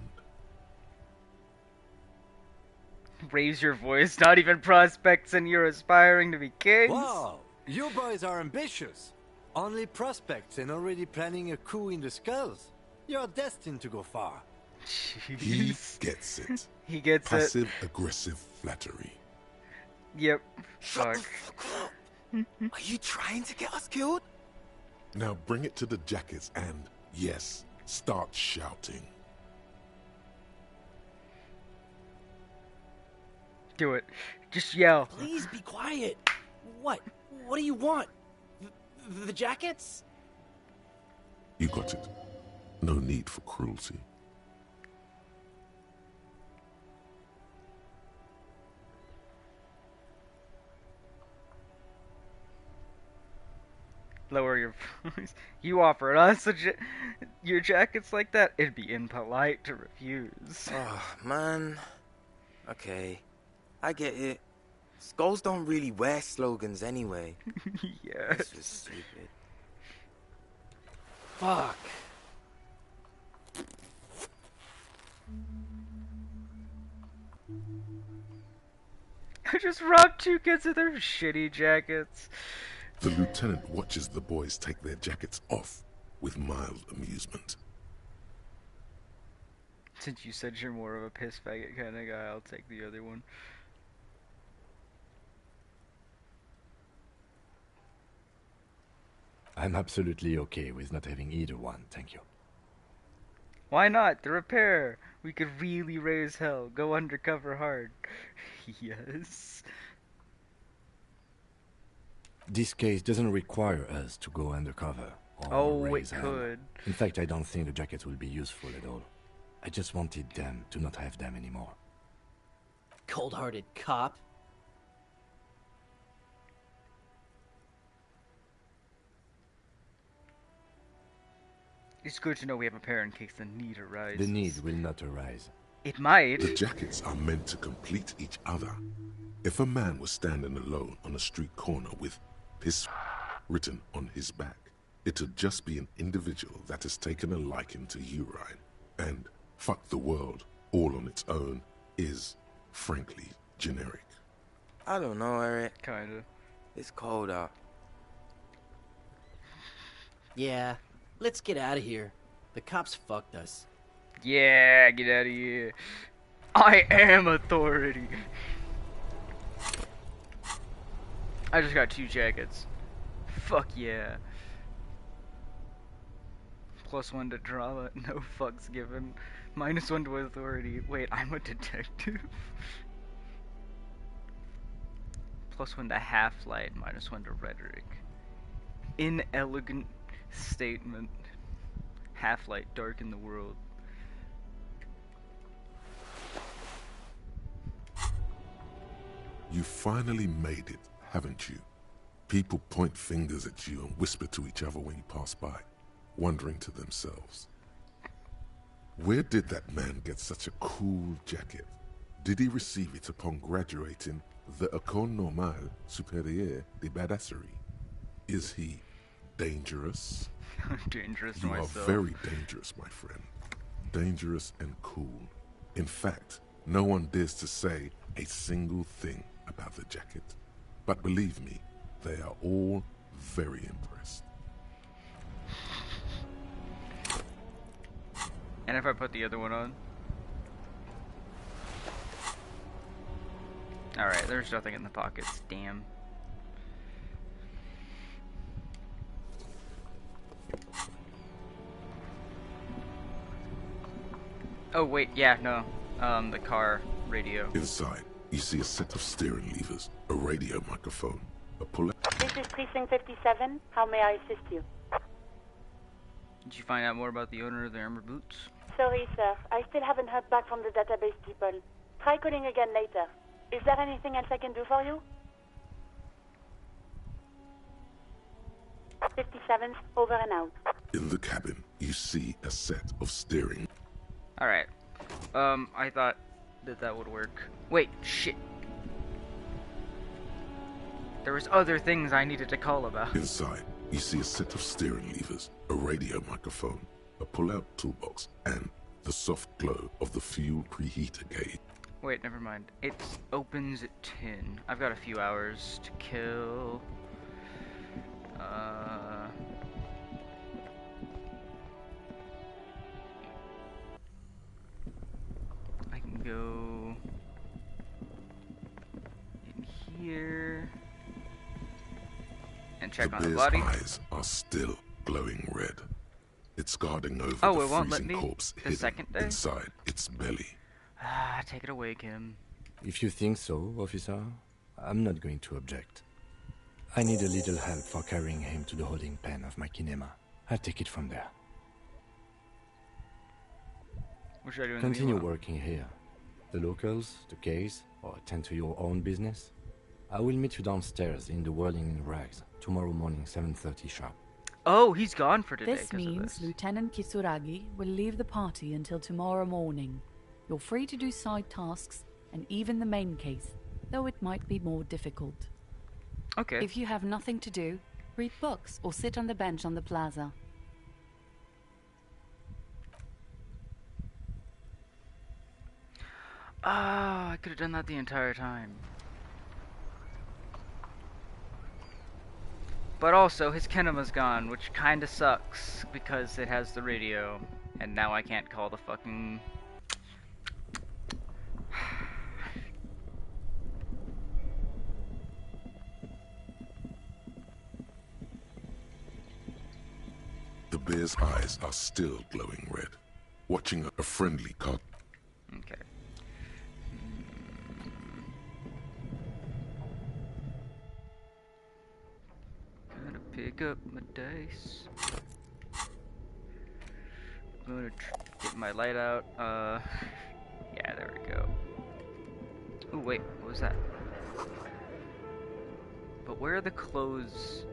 Raise your voice, not even prospects, and you're aspiring to be kings? Wow, you boys are ambitious. Only prospects and already planning a coup in the skulls. You're destined to go far. He Jeez. gets it. He gets it. Passive aggressive flattery. Yep. Shut the Fuck. fuck up. Are you trying to get us killed? Now bring it to the jackets and, yes, start shouting. Do it. Just yell. Please be quiet. What? What do you want? The jackets? You got it. No need for cruelty. Lower your voice. You offered us your jackets like that? It'd be impolite to refuse. Oh, man. Okay. I get it. Skulls don't really wear slogans anyway. Yeah. This was stupid. Fuck. I just robbed 2 kids of their shitty jackets. The lieutenant watches the boys take their jackets off with mild amusement. Since you said you're more of a piss faggot kind of guy, I'll take the other one. I'm absolutely okay with not having either one, thank you. Why not? The repair. We could really raise hell. Go undercover hard. Yes. This case doesn't require us to go undercover or Oh, raise it hell. could. In fact, I don't think the jackets will be useful at all. I just wanted them to not have them anymore. Cold-hearted cop. It's good to know we have a pair in case the need arises. The need will not arise. It might. The jackets are meant to complete each other. If a man was standing alone on a street corner with piss written on his back. It'd just be an individual that has taken a liking to urine. And fuck the world, all on its own, is, frankly, generic. I don't know, Eric. Kinda. It's cold out. Yeah, let's get out of here. The cops fucked us. Yeah, get out of here. I am authority. I just got 2 jackets. Fuck yeah. +1 to drama, no fucks given. -1 to authority. Wait, I'm a detective. +1 to half-light, -1 to rhetoric. Inelegant statement. Half-light, darken the world. You finally made it, haven't you? People point fingers at you and whisper to each other when you pass by, wondering to themselves, where did that man get such a cool jacket? Did he receive it upon graduating the École Normale Supérieure de Badasserie? Is he dangerous? Dangerous You myself. are very dangerous, my friend. Dangerous and cool. In fact, no one dares to say a single thing about the jacket. But believe me, they are all very impressed. And if I put the other one on? Alright, there's nothing in the pockets, damn. Oh wait, yeah, no. The car radio. Inside, you see a set of steering levers, a radio microphone, a pull-out. This is Precinct 57. How may I assist you? Did you find out more about the owner of the armored boots? Sorry, sir. I still haven't heard back from the database people. Try calling again later. Is there anything else I can do for you? 57th, over and out. In the cabin, you see a set of steering. Alright. I thought that would work. Wait, shit. There was other things I needed to call about. Inside, you see a set of steering levers, a radio microphone, a pull-out toolbox, and the soft glow of the fuel preheater gauge. Wait, never mind. It opens at 10. I've got a few hours to kill. I can go in here and check on the bear's body. eyes are still glowing red. It's guarding over Oh, the it won't let freezing me? corpse The hidden second day? inside its belly. Ah, take it away, Kim. If you think so, officer, I'm not going to object. I need a little help for carrying him to the holding pen of my kinema. I'll take it from there. What should I do in the Continue meanwhile? working here. The locals, the case, or attend to your own business. I will meet you downstairs in the Whirling in Rags tomorrow morning, 7:30 sharp. Oh, he's gone for today. This 'cause of means this. Lieutenant Kisuragi will leave the party until tomorrow morning. You're free to do side tasks and even the main case, though it might be more difficult. Okay. If you have nothing to do, read books or sit on the bench on the plaza. Ah, I could have done that the entire time. But also, his kinema's gone, which kinda sucks, because it has the radio, and now I can't call the fucking... The bear's eyes are still glowing red, watching a friendly cart. Okay. Gonna pick up my dice. Gonna get my light out. Yeah, there we go. Oh wait, what was that? But where are the clothes?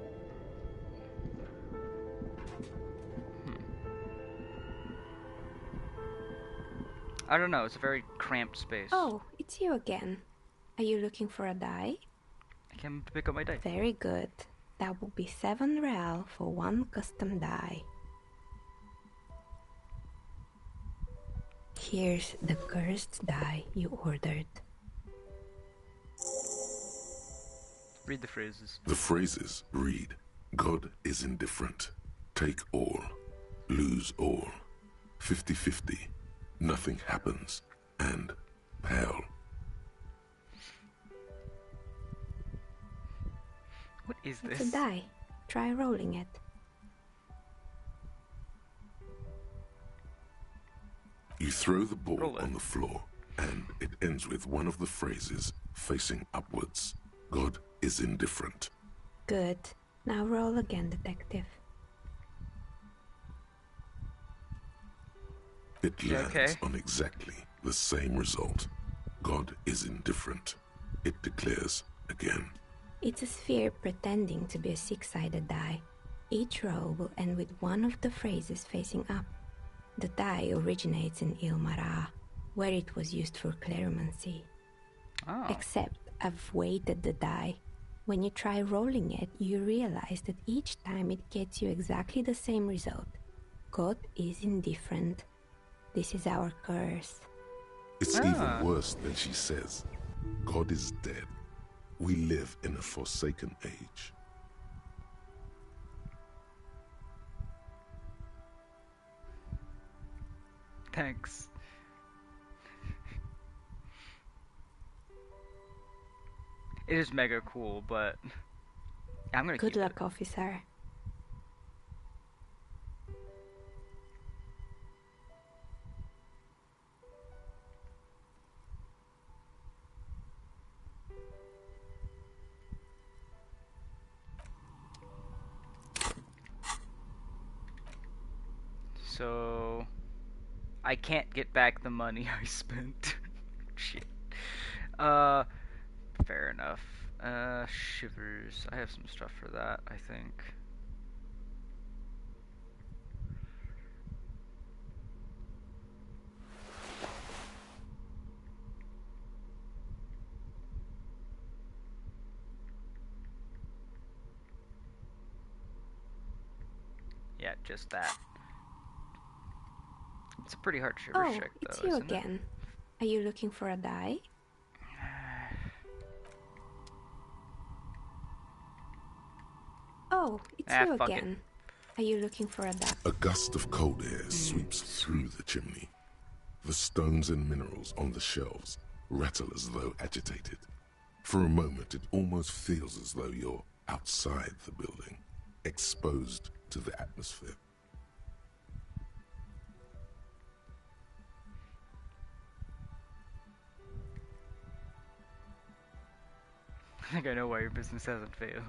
I don't know, it's a very cramped space. Oh, it's you again. Are you looking for a die? I can pick up my dice. Very good. That will be 7 real for one custom die. Here's the cursed die you ordered. Read the phrases. The phrases read, God is indifferent. Take all. Lose all. 50-50. Nothing happens. And pale. What is It's this? a die. Try rolling it. You throw the ball on the floor, and it ends with one of the phrases facing upwards. God is indifferent. Good. Now roll again, detective. It lands on exactly the same result. God is indifferent. It declares again. It's a sphere pretending to be a 6-sided die. Each row will end with one of the phrases facing up. The die originates in Ilmara, where it was used for cleromancy. Oh. Except I've weighted the die. When you try rolling it, you realize that each time it gets you exactly the same result. God is indifferent. This is our curse. It's even worse than she says. God is dead. We live in a forsaken age. Thanks. It is mega cool, but I'm gonna Good keep luck, officer. So I can't get back the money I spent. Shit. Fair enough. Shivers. I have some stuff for that, I think. Yeah, just that. It's a pretty hard shiver check, though, it's you isn't again. Are you looking for a die? Oh, it's you fuck again. Are you looking for a die? A gust of cold air sweeps through the chimney. The stones and minerals on the shelves rattle as though agitated. For a moment, it almost feels as though you're outside the building, exposed to the atmosphere. I think I know why your business hasn't failed.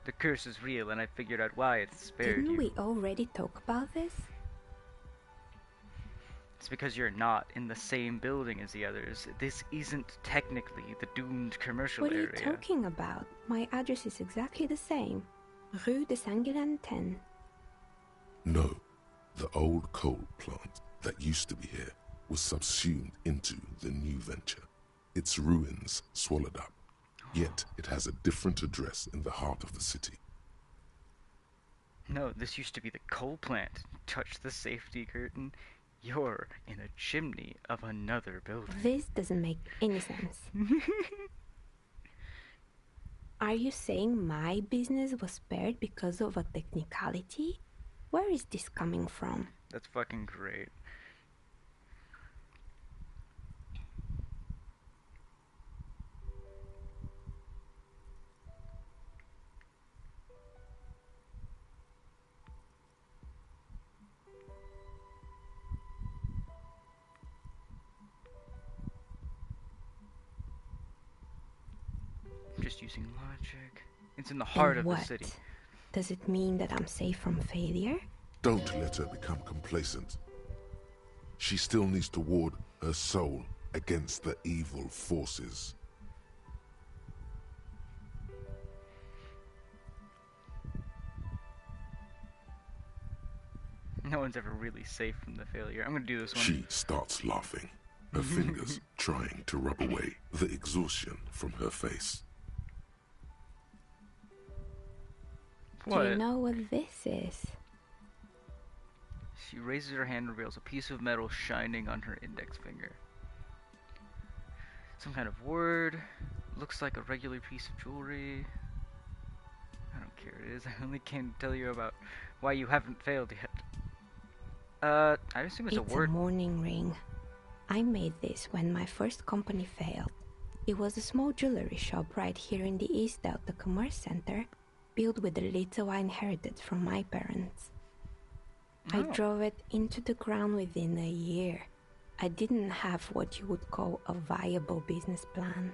The curse is real, and I figured out why it's spared Didn't you. we already talk about this? It's because you're not in the same building as the others. This isn't technically the doomed commercial What are area. you talking about? My address is exactly the same. Rue de Saint-Guilain 10. No, the old coal plant that used to be here was subsumed into the new venture. Its ruins swallowed up. Yet it has a different address in the heart of the city. No, this used to be the coal plant. Touch the safety curtain. You're in a chimney of another building. This doesn't make any sense. Are you saying my business was spared because of a technicality? Where is this coming from? That's fucking great. Just using logic. It's in the heart And of what? the city. Does it mean that I'm safe from failure? Don't let her become complacent. She still needs to ward her soul against the evil forces. No one's ever really safe from the failure. I'm gonna do this one. She starts laughing, her fingers trying to rub away the exhaustion from her face. Do you What? know what this is? She raises her hand and reveals a piece of metal shining on her index finger. Some kind of word. Looks like a regular piece of jewelry. I don't care what it is. I only came to tell you about why you haven't failed yet. I assume it's a word. It's a mourning ring. I made this when my first company failed. It was a small jewelry shop right here in the East Delta Commerce Center, built with the little I inherited from my parents. I drove it into the ground within a year. I didn't have what you would call a viable business plan.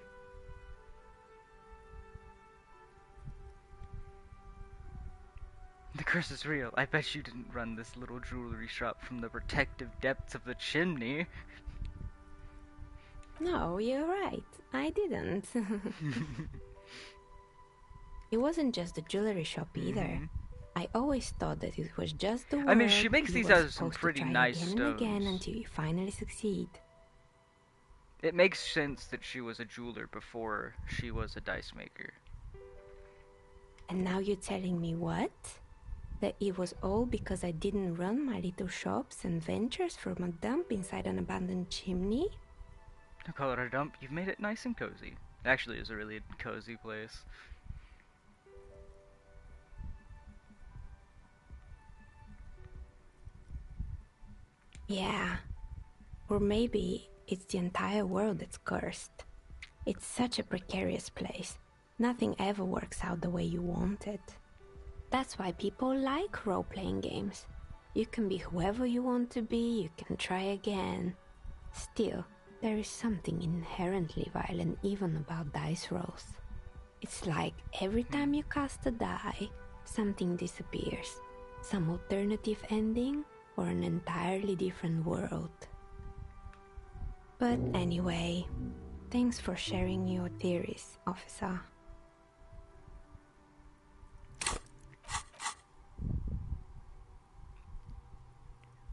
The curse is real. I bet you didn't run this little jewelry shop from the protective depths of the chimney. No, you're right. I didn't. It wasn't just a jewelry shop either. I always thought that it was just the work. I mean, she makes you these were out of some supposed to pretty try nice again stones. and again until you finally succeed. It makes sense that she was a jeweler before she was a dice maker. And now you're telling me what? That it was all because I didn't run my little shops and ventures from a dump inside an abandoned chimney? Don't call it a dump. You've made it nice and cozy. Actually, it's a really cozy place. Yeah. Or maybe it's the entire world that's cursed. It's such a precarious place. Nothing ever works out the way you want it. That's why people like role-playing games. You can be whoever you want to be, you can try again. Still, there is something inherently violent even about dice rolls. It's like every time you cast a die, something disappears. Some alternative ending, or an entirely different world. But anyway, thanks for sharing your theories, officer.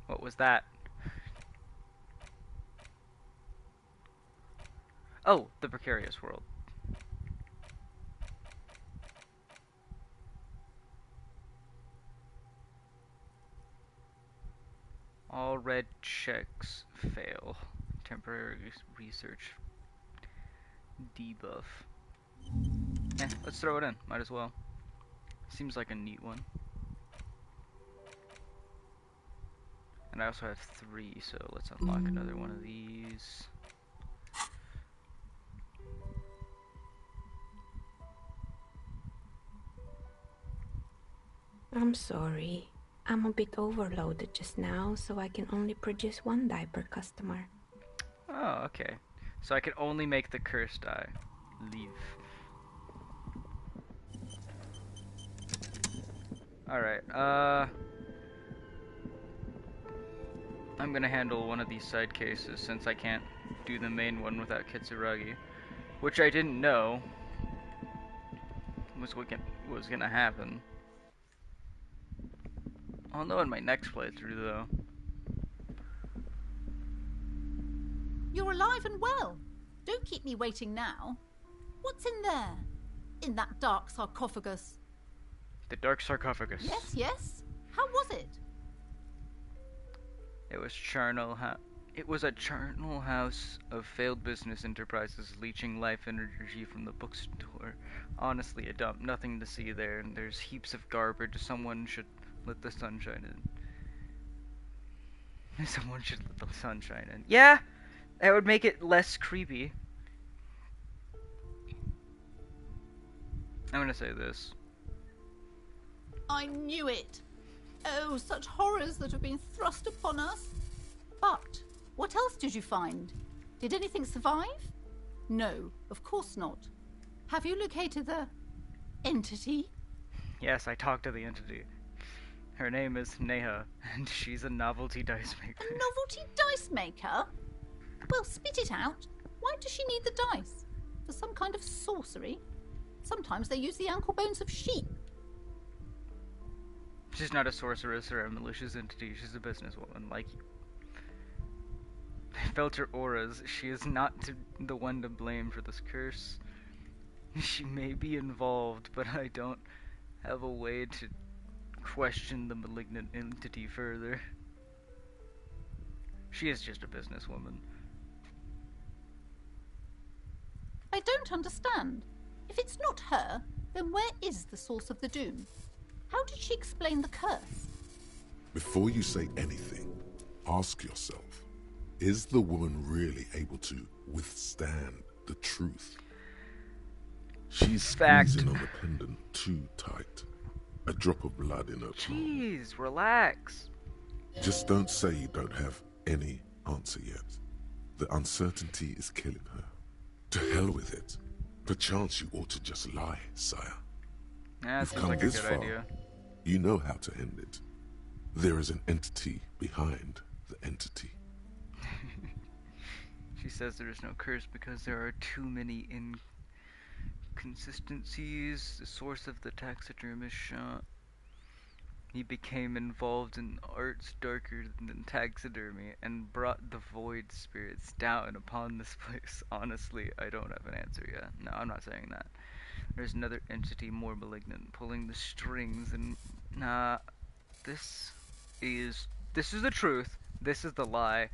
What was that? Oh, the precarious world. All red checks fail. Temporary research debuff. Let's throw it in. Might as well. Seems like a neat one. And I also have 3, so let's unlock another one of these. I'm sorry. I'm a bit overloaded just now, so I can only produce 1 die per customer. Oh, okay. So I can only make the curse die. Leave. Alright, I'm gonna handle one of these side cases since I can't do the main one without Kitsuragi. Which I didn't know was was gonna happen. I'll know in my next playthrough though. You're alive and well. Don't keep me waiting now. What's in there? In that dark sarcophagus? The dark sarcophagus. Yes, yes. How was it? It was a charnel house of failed business enterprises leeching life energy from the bookstore. Honestly, a dump. Nothing to see there, and there's heaps of garbage. Someone should let the sunshine in. Someone should let the sunshine in. Yeah! That would make it less creepy. I'm gonna say this. I knew it. Oh, such horrors that have been thrust upon us. But what else did you find? Did anything survive? No, of course not. Have you located the entity? Yes, I talked to the entity. Her name is Neha, and she's a novelty dice maker. A novelty dice maker? Well, spit it out. Why does she need the dice? For some kind of sorcery? Sometimes they use the ankle bones of sheep. She's not a sorceress or a malicious entity. She's a businesswoman like you. I felt her auras. She is not the one to blame for this curse. She may be involved, but I don't have a way to question the malignant entity further. She is just a businesswoman. I don't understand. If it's not her, then where is the source of the doom? How did she explain the curse? Before you say anything, ask yourself, is the woman really able to withstand the truth? She's squeezing on the pendant too tight. A drop of blood in her palm. Jeez, relax. Just don't say you don't have any answer yet. The uncertainty is killing her. To hell with it. Perchance you ought to just lie, sire. That You've seems come like a this good far. idea. You know how to end it. There is an entity behind the entity. She says there is no curse because there are too many inconsistencies. The source of the taxidermist shot. He became involved in arts darker than taxidermy and brought the void spirits down upon this place. Honestly, I don't have an answer yet. No, I'm not saying that. There's another entity more malignant pulling the strings and... Nah, this is the truth. This is the lie.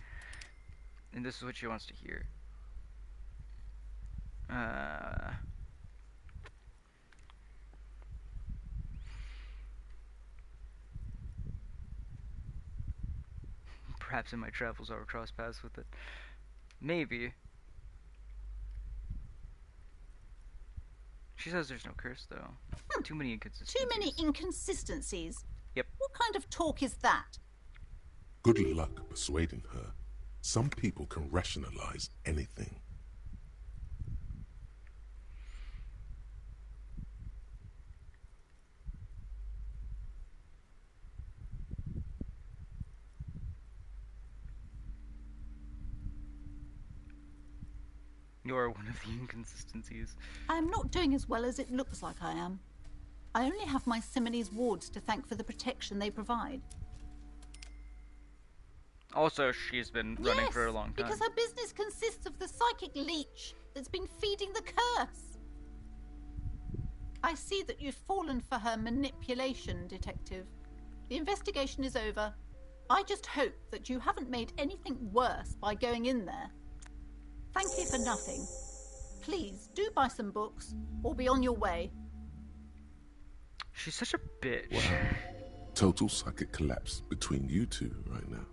And this is what she wants to hear. Perhaps in my travels I'll cross paths with it. Maybe. She says there's no curse, though. Too many inconsistencies. Too many inconsistencies? Yep. What kind of talk is that? Good luck persuading her. Some people can rationalize anything. You're one of the inconsistencies. I am not doing as well as it looks like I am. I only have my Simonese wards to thank for the protection they provide. Also, she's been running for a long time. Because her business consists of the psychic leech that's been feeding the curse. I see that you've fallen for her manipulation, Detective. The investigation is over. I just hope that you haven't made anything worse by going in there. Thank you for nothing. Please, do buy some books, or be on your way. She's such a bitch. Wow. Total psychic collapse between you two right now.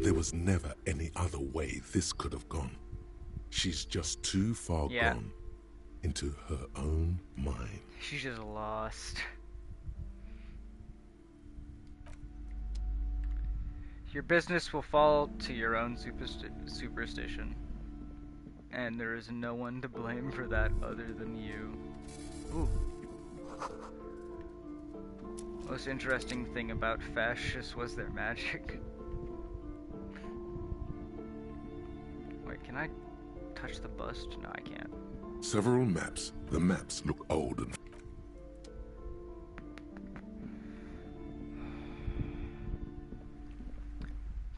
There was never any other way this could have gone. She's just too far gone into her own mind. She's just lost. Your business will fall to your own superstition. And there is no one to blame for that other than you. Ooh. Most interesting thing about fascists was their magic. Wait, can I touch the bust? No, I can't. Several maps. The maps look old and...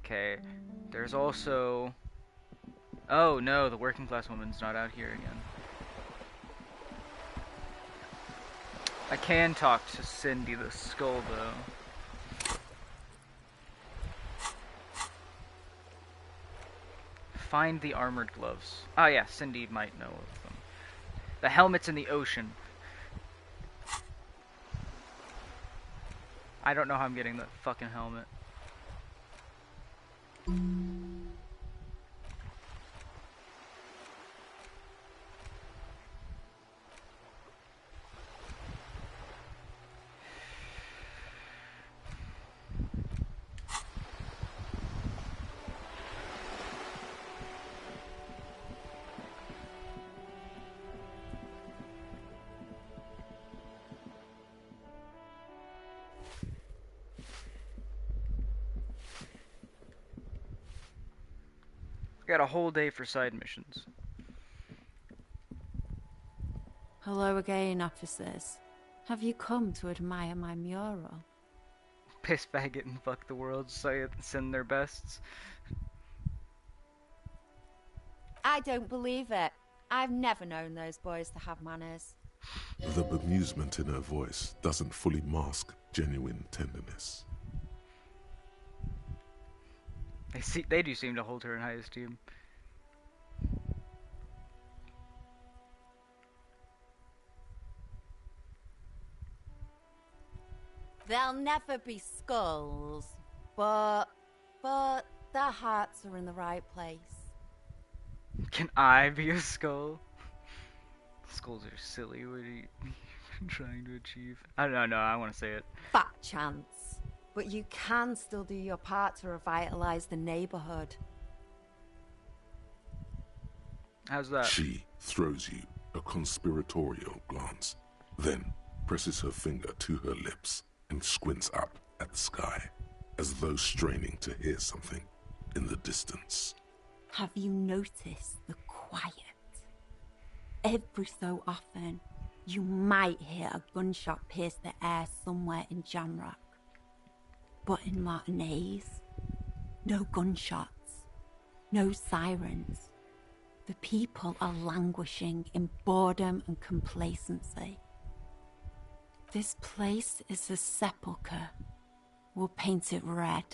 Okay, there's also... Oh no, the working class woman's not out here again. I can talk to Cindy the Skull though. Find the armored gloves. Oh yeah, Cindy might know of them. The helmet's in the ocean. I don't know how I'm getting that fucking helmet. Got a whole day for side missions. Hello again, officers. Have you come to admire my mural? Piss faggot and fuck the world send their bests. I don't believe it. I've never known those boys to have manners. The bemusement in her voice doesn't fully mask genuine tenderness. They do seem to hold her in high esteem. There'll never be skulls, but their hearts are in the right place. Can I be a skull? Skulls are silly. What are you trying to achieve? I don't know. I want to say it. Fat chance. But you can still do your part to revitalize the neighborhood. How's that? She throws you a conspiratorial glance, then presses her finger to her lips and squints up at the sky, as though straining to hear something in the distance. Have you noticed the quiet? Every so often, you might hear a gunshot pierce the air somewhere in Jamrock. But in Martinez, no gunshots, no sirens. The people are languishing in boredom and complacency. This place is a sepulchre. We'll paint it red.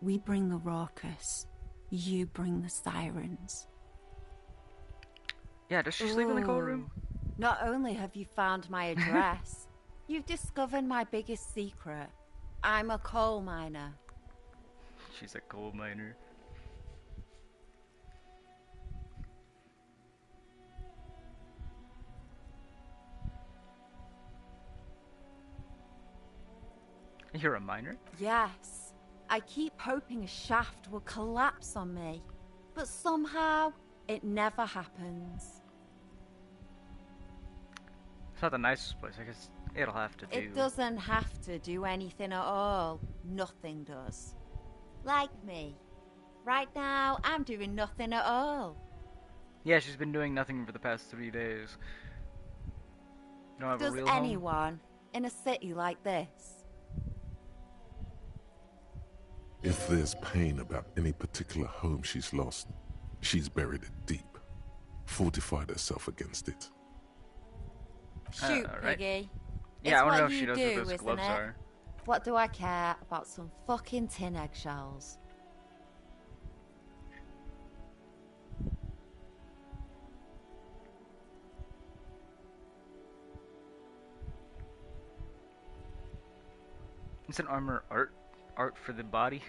We bring the raucous. You bring the sirens. Yeah, does she sleep in the cold room? Not only have you found my address, you've discovered my biggest secret. I'm a coal miner. She's a coal miner. You're a miner? Yes. I keep hoping a shaft will collapse on me, but somehow it never happens. It's not the nicest place. I guess it'll have to do. It doesn't have to do anything at all. Nothing does. Like me. Right now, I'm doing nothing at all. Yeah, she's been doing nothing for the past 3 days. You don't have Does a real home? anyone in a city like this? If there's pain about any particular home she's lost, she's buried it deep, fortified herself against it. Shoot, right. Piggy. Yeah, It's I want to know what if she you knows do, what those isn't gloves it? are. What do I care about some fucking tin eggshells? It's an armor art for the body.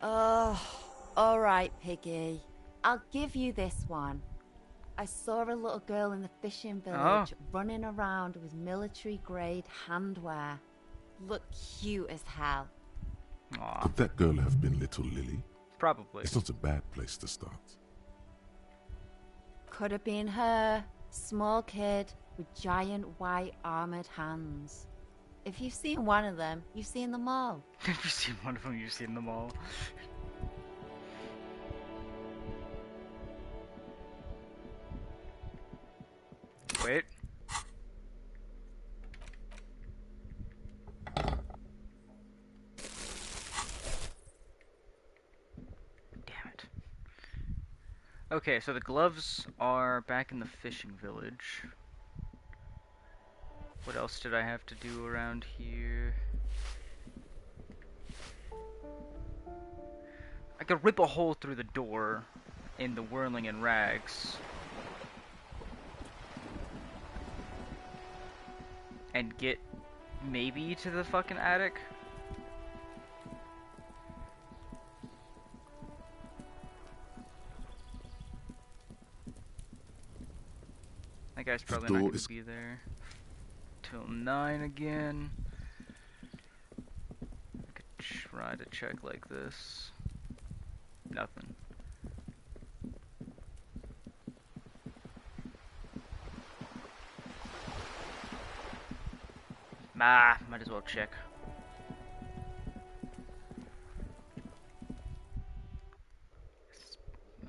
Oh, alright, Piggy. I'll give you this one. I saw a little girl in the fishing village running around with military-grade handwear. Looked cute as hell. Aw, Could that girl have been little Lily? probably. It's not a bad place to start. Could have been her. Small kid with giant white armored hands. If you've seen one of them, you've seen them all. If you've seen one of them, you've seen them all. Wait. Damn it. Okay, so the gloves are back in the fishing village. What else did I have to do around here? I could rip a hole through the door in the whirling and rags. And get maybe to the fucking attic. That guy's probably not going to be there till 9 again. I could try to check like this. Nothing. Ah, might as well check.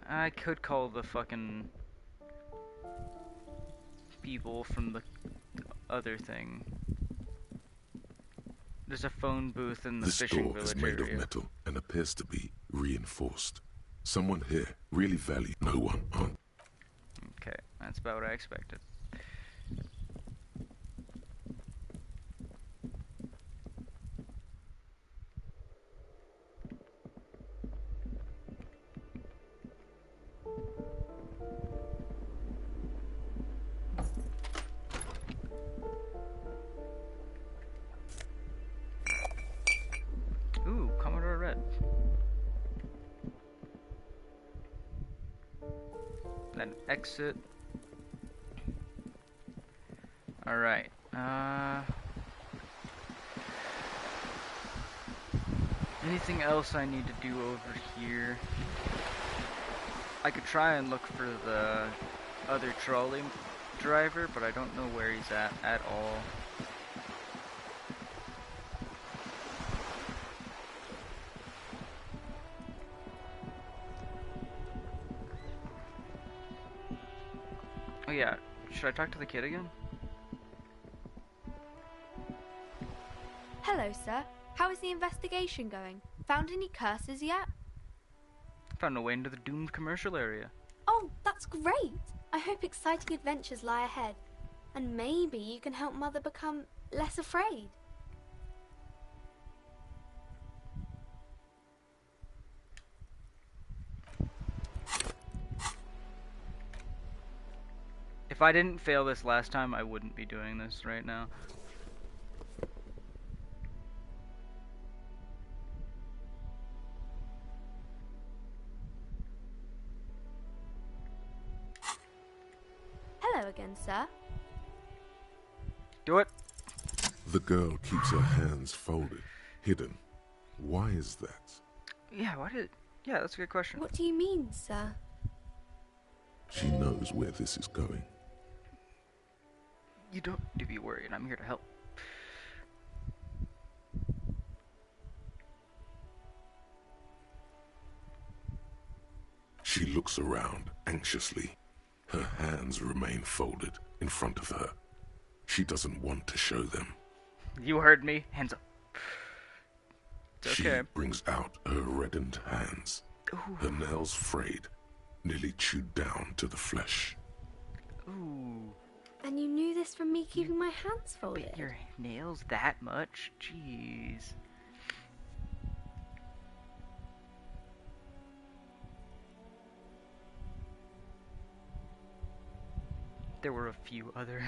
I could call the fucking people from the other thing. There's a phone booth in the This fishing door is village made area. of metal and appears to be reinforced. Someone here really values no one on. Okay, That's about what I expected. Ooh, Commodore Red. Then exit. Alright. Anything else I need to do over here? I could try and look for the other trolley driver, but I don't know where he's at all. Oh yeah, should I talk to the kid again? Hello, sir. How is the investigation going? Found any curses yet? Found a way into the doomed commercial area. Oh, that's great! I hope exciting adventures lie ahead. And maybe you can help Mother become less afraid. If I didn't fail this last time, I wouldn't be doing this right now. Hello again, sir. Do it. The girl keeps her hands folded, hidden. Why is that? Yeah, yeah, that's a good question. What do you mean, sir? She knows where this is going. You don't need to be worried. I'm here to help. She looks around anxiously. Her hands remain folded in front of her. She doesn't want to show them. You heard me. Hands up. It's okay. She brings out her reddened hands. Ooh. Her nails frayed, nearly chewed down to the flesh. Ooh. And you knew this from me keeping my hands folded? Bit your nails that much? Jeez. There were a few other.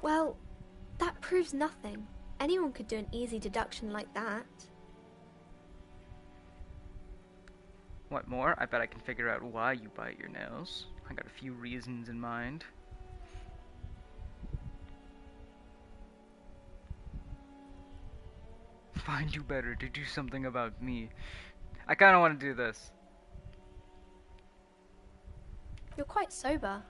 Well, that proves nothing. Anyone could do an easy deduction like that. What more? I bet I can figure out why you bite your nails. I got a few reasons in mind. Find you better to do something about me. I kinda wanna do this. You're quite sober.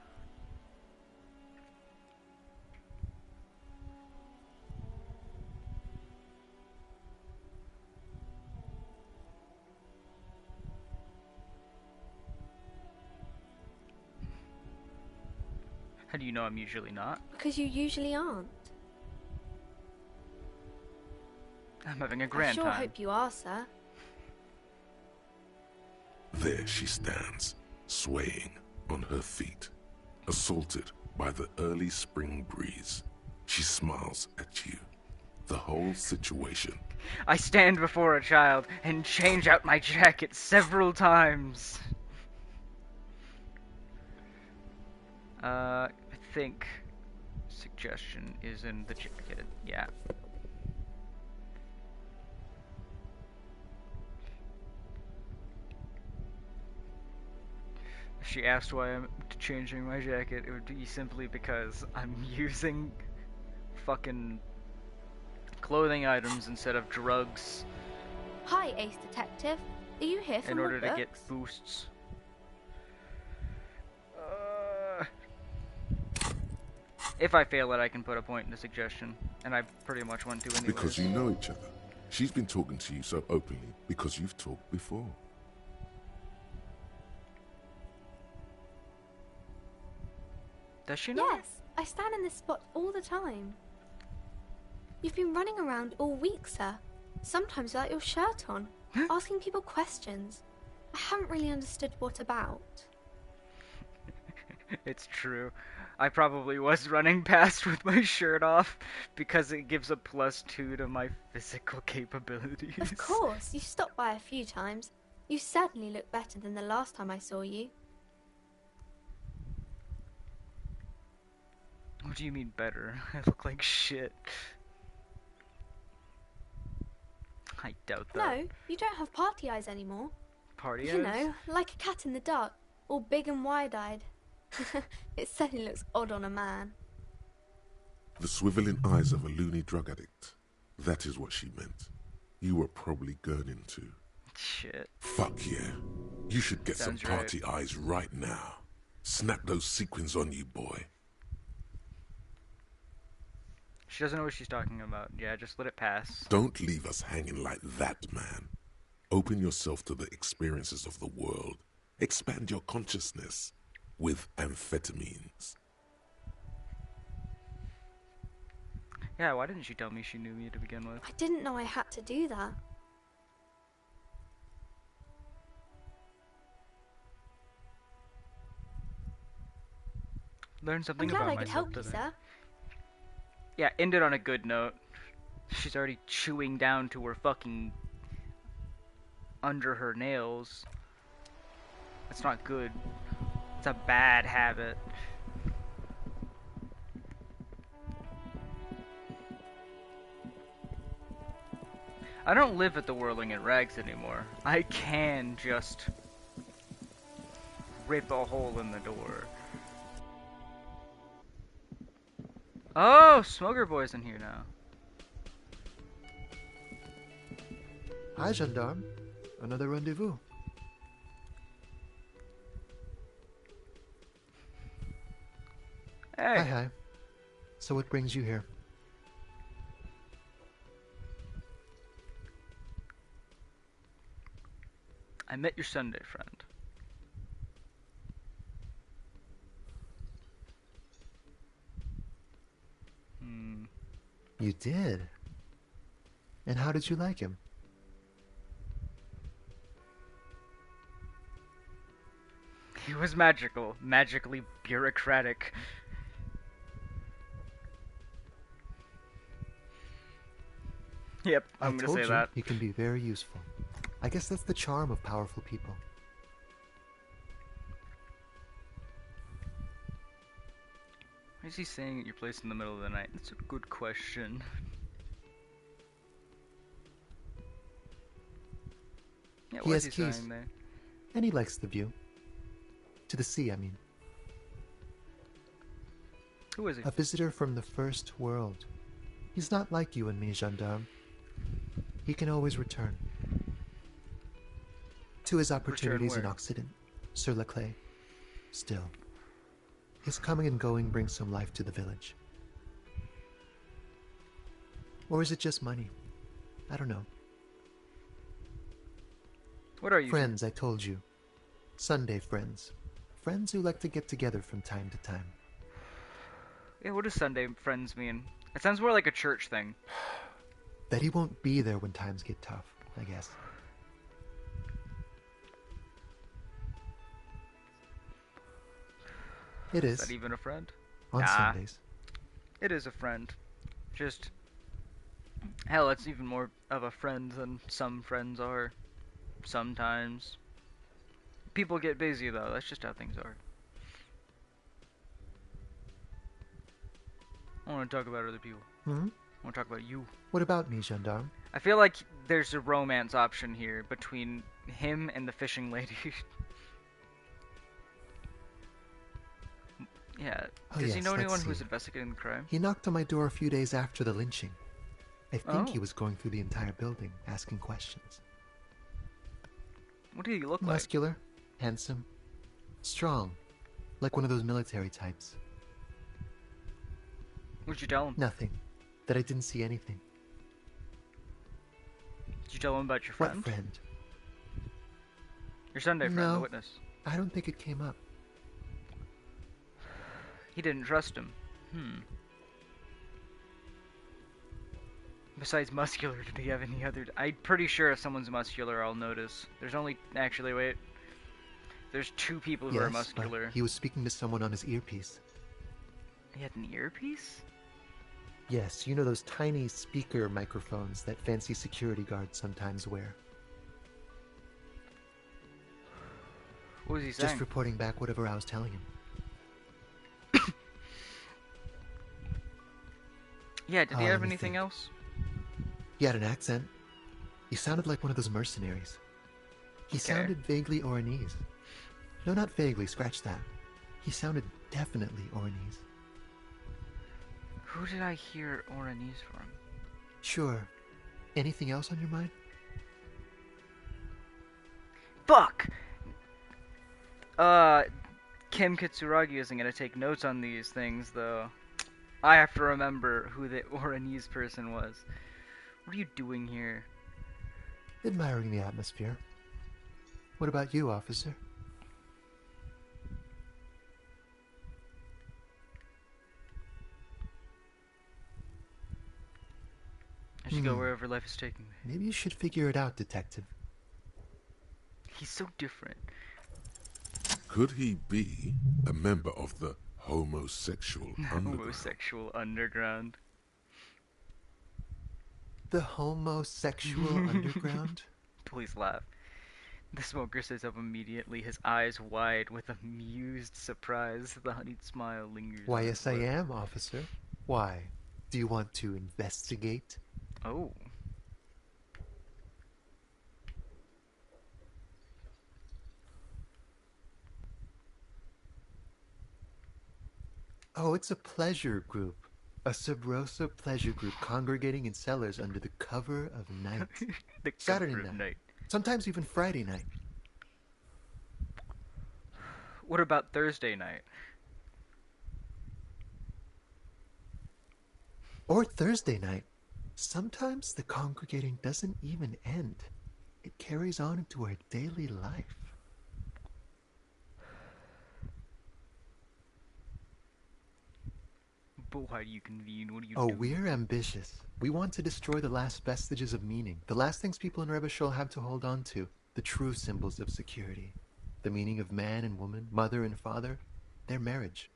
How do you know I'm usually not? Because you usually aren't. I'm having a grand I sure time. hope you are, sir. There she stands, swaying on her feet, assaulted by the early spring breeze. She smiles at you. The whole situation. I stand before a child and change out my jacket several times. I think suggestion is in the jacket. Yeah. If she asked why I'm changing my jacket, it would be simply because I'm using fucking clothing items instead of drugs Hi, Ace Detective. Are you here for in more order to books? get boosts. If I fail it, I can put a point in the suggestion, and I pretty much want to anyways. Because you know each other. She's been talking to you so openly because you've talked before. Does she know? Yes, I stand in this spot all the time. You've been running around all week, sir. Sometimes without your shirt on, asking people questions. I haven't really understood what about. It's true. I probably was running past with my shirt off because it gives a +2 to my physical capabilities. Of course, you stopped by a few times. You certainly look better than the last time I saw you. What do you mean better? I look like shit. I doubt that. No, you don't have party eyes anymore. Party You eyes? know, like a cat in the dark, all big and wide-eyed. It certainly looks odd on a man. The swiveling eyes of a loony drug addict. That is what she meant. You were probably gurning too. Shit. Fuck yeah. You should get Sounds some party eyes right now. Snap those sequins on you, boy. She doesn't know what she's talking about. Yeah, just let it pass. Don't leave us hanging like that, man. Open yourself to the experiences of the world. Expand your consciousness with amphetamines. Yeah, why didn't she tell me she knew me to begin with? I didn't know I had to do that. Learn something I'm glad about I could myself help you, today. sir. Yeah, ended on a good note. She's already chewing down to her fucking under her nails. That's not good. It's a bad habit. I don't live at the Whirling in Rags anymore. I can just rip a hole in the door. Oh, Smoker Boy's in here now. Hi, gendarme. Another rendezvous. Hey. Hi, hi. So what brings you here? I met your Sunday friend. You did? And how did you like him? He was magical, magically bureaucratic. Yep, I'm I gonna told say you, that. he can be very useful. I guess that's the charm of powerful people. Why is he saying at your place in the middle of the night? That's a good question. Yeah, He what has is he keys. saying there? And he likes the view. To the sea, I mean. Who is he? A visitor from the first world. He's not like you and me, gendarme. He can always return. To his opportunities in where? Occident, sur la clé. Still, his coming and going brings some life to the village. Or is it just money? I don't know. What are you? Friends, I told you. Sunday friends. Friends who like to get together from time to time. Yeah, what does Sunday friends mean? It sounds more like a church thing. That he won't be there when times get tough, I guess. It is. Is that even a friend? On Sundays. It is a friend. Just... Hell, it's even more of a friend than some friends are. Sometimes. People get busy, though. That's just how things are. I want to talk about other people. Hmm? I want to talk about you. What about me, gendarme? I feel like there's a romance option here between him and the fishing lady. Yeah. Oh, Does he yes, know let's anyone who's see. investigating the crime? He knocked on my door a few days after the lynching. I think Oh. he was going through the entire building, asking questions. What do you look like? Muscular, handsome, strong, like one of those military types. What'd you tell him? Nothing. That I didn't see anything. Did you tell him about your friend? What friend? Your Sunday friend, No. the witness. I don't think it came up. He didn't trust him. Besides muscular, do they have any other? I'm pretty sure if someone's muscular, I'll notice. There's only actually wait. There's 2 people who are Yes, but muscular. he was speaking to someone on his earpiece. He had an earpiece? Yes, you know those tiny speaker microphones that fancy security guards sometimes wear. What was he saying? Just reporting back whatever I was telling him. Yeah, did he let have me anything think. else? He had an accent. He sounded like one of those mercenaries. He Okay. sounded vaguely Oranese. No, not vaguely, scratch that. He sounded definitely Oranese. Who did I hear Oranese from? Sure. Anything else on your mind? Fuck! Kim Kitsuragi isn't gonna take notes on these things, though. I have to remember who the Oranese person was. What are you doing here? Admiring the atmosphere. What about you, officer? I should go wherever life is taking me. Maybe you should figure it out, detective. He's so different. Could he be a member of the homosexual underground? Homosexual underground. The homosexual underground? Please laugh. The smoker sits up immediately, his eyes wide with amused surprise. The honeyed smile lingers. Why, on yes, his I lip. am, officer. Why? Do you want to investigate? Oh. Oh, it's a pleasure group. A Sub Rosa pleasure group congregating in cellars under the cover of night. The Saturday cover of night. night. Sometimes even Friday night. What about Thursday night? Or Thursday night. Sometimes the congregating doesn't even end. It carries on into our daily life. But why do you convene? What do you Oh, do? we're ambitious. We want to destroy the last vestiges of meaning, the last things people in Rebishol have to hold on to, the true symbols of security. The meaning of man and woman, mother and father, their marriage.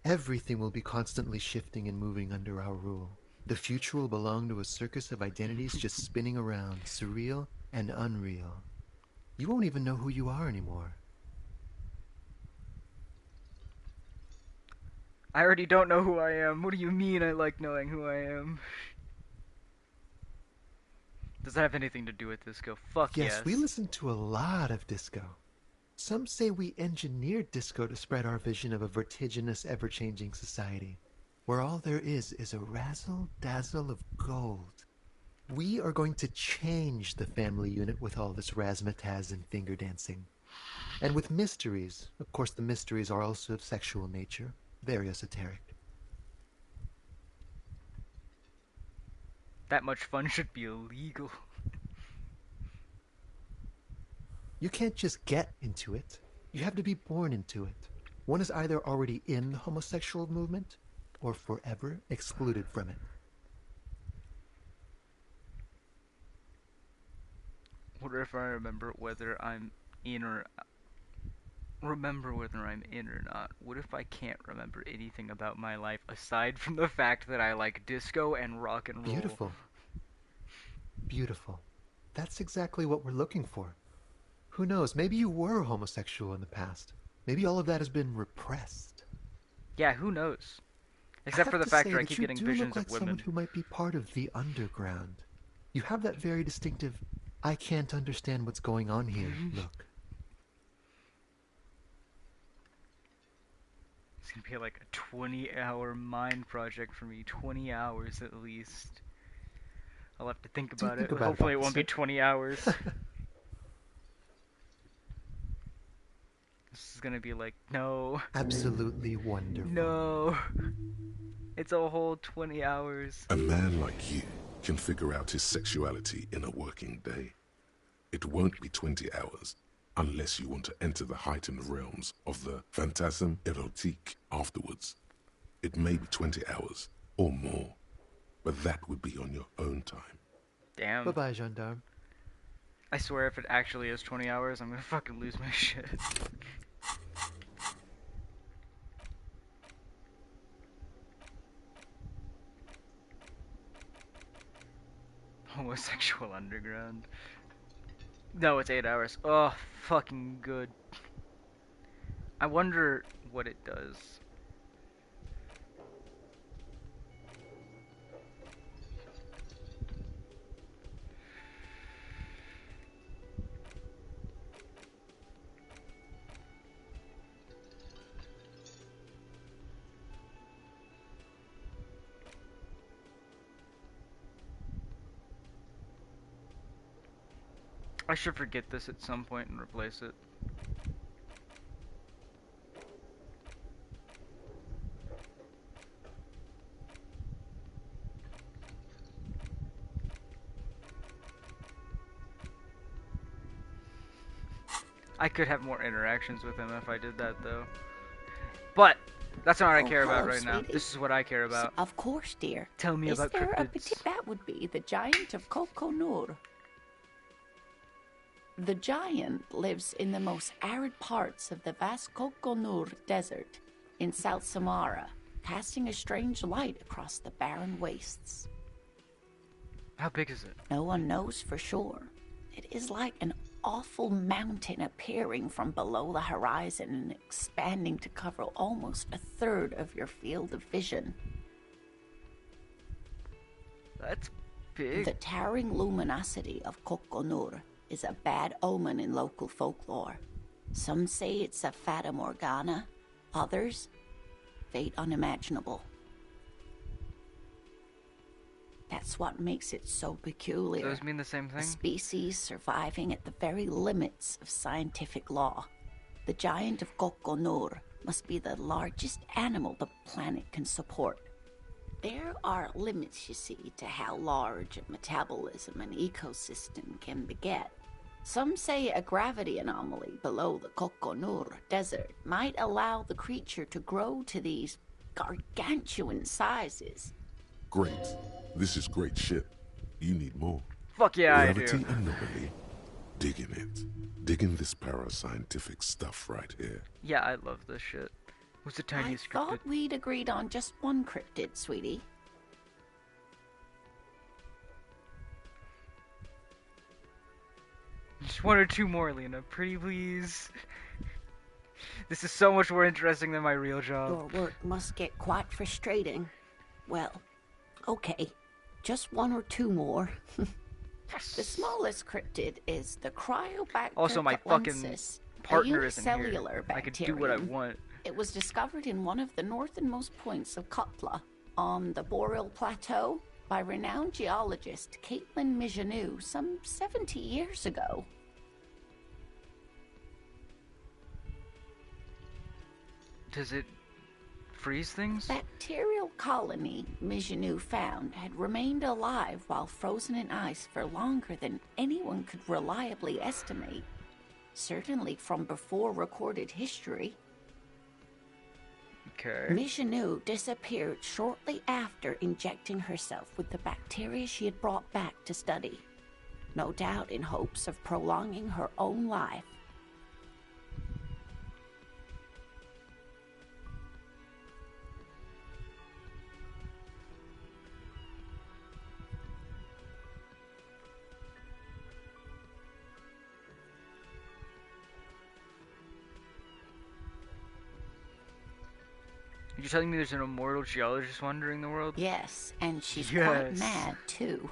Everything will be constantly shifting and moving under our rule. The future will belong to a circus of identities just spinning around, surreal and unreal. You won't even know who you are anymore. I already don't know who I am. What do you mean I like knowing who I am? Does that have anything to do with disco? Fuck yes. We listen to a lot of disco. Some say we engineered disco to spread our vision of a vertiginous, ever-changing society, where all there is a razzle-dazzle of gold. We are going to change the family unit with all this razzmatazz and finger dancing. And with mysteries. Of course, the mysteries are also of sexual nature. Very esoteric. That much fun should be illegal. You can't just get into it. You have to be born into it. One is either already in the homosexual movement or forever excluded from it. What if I remember whether I'm in or not? What if I can't remember anything about my life aside from the fact that I like disco and rock and roll? Beautiful. Beautiful. That's exactly what we're looking for. Who knows? Maybe you were homosexual in the past. Maybe all of that has been repressed. Yeah, who knows? Except for the fact that I keep getting visions look like of women. someone who might be part of the underground. You have that very distinctive, I can't understand what's going on here look. It's gonna be like a 20-hour mind project for me. 20 hours at least. I'll have to think about it. Hopefully it won't be 20 hours. This is gonna be like, no. Absolutely wonderful. No. It's a whole 20 hours. A man like you can figure out his sexuality in a working day. It won't be 20 hours unless you want to enter the heightened realms of the phantasme erotique afterwards. It may be 20 hours or more. but that would be on your own time. Damn. Bye-bye, gendarme. I swear if it actually is 20 hours, I'm gonna fucking lose my shit. Homosexual underground. No, it's 8 hours. Oh, fucking good. I wonder what it does. I should forget this at some point and replace it. I could have more interactions with him if I did that, though. But that's not what I care about right now. This is what I care about. Of course, dear. Tell me about cryptids. That would be the giant of Kokonur. The giant lives in the most arid parts of the vast Kokonur Desert in South Samara, casting a strange light across the barren wastes. How big is it? No one knows for sure. It is like an awful mountain appearing from below the horizon and expanding to cover almost a third of your field of vision. That's big. The towering luminosity of Kokonur is a bad omen in local folklore. Some say it's a fata morgana, others, fate unimaginable. That's what makes it so peculiar. Those mean the same thing? A species surviving at the very limits of scientific law. The giant of Kokonur must be the largest animal the planet can support. There are limits, you see, to how large a metabolism an ecosystem can beget. Some say a gravity anomaly below the Kokonur Desert might allow the creature to grow to these gargantuan sizes. Great. This is great shit. You need more. Fuck yeah, I Gravity do. anomaly. Digging it. Digging this parascientific stuff right here. Yeah, I love this shit. What's the tiniest I thought we'd agreed on just one cryptid, sweetie. Just one or two more, Lena. Pretty please. This is so much more interesting than my real job. Your work must get quite frustrating. Well, okay. Just one or two more. The smallest cryptid is the Cryobacter Also, my fucking cutlensis, partner a isn't here. unicellular I can do what I bacterium. want. It was discovered in one of the northernmost points of Kutla, on the Boreal Plateau, by renowned geologist Caitlin Mijanou some 70 years ago. Does it freeze things? Bacterial colony Mijanou found had remained alive while frozen in ice for longer than anyone could reliably estimate. Certainly from before recorded history. Okay. Mijanou disappeared shortly after injecting herself with the bacteria she had brought back to study. No doubt in hopes of prolonging her own life. You're telling me there's an immortal geologist wandering the world? Yes, and she's Yes. quite mad, too.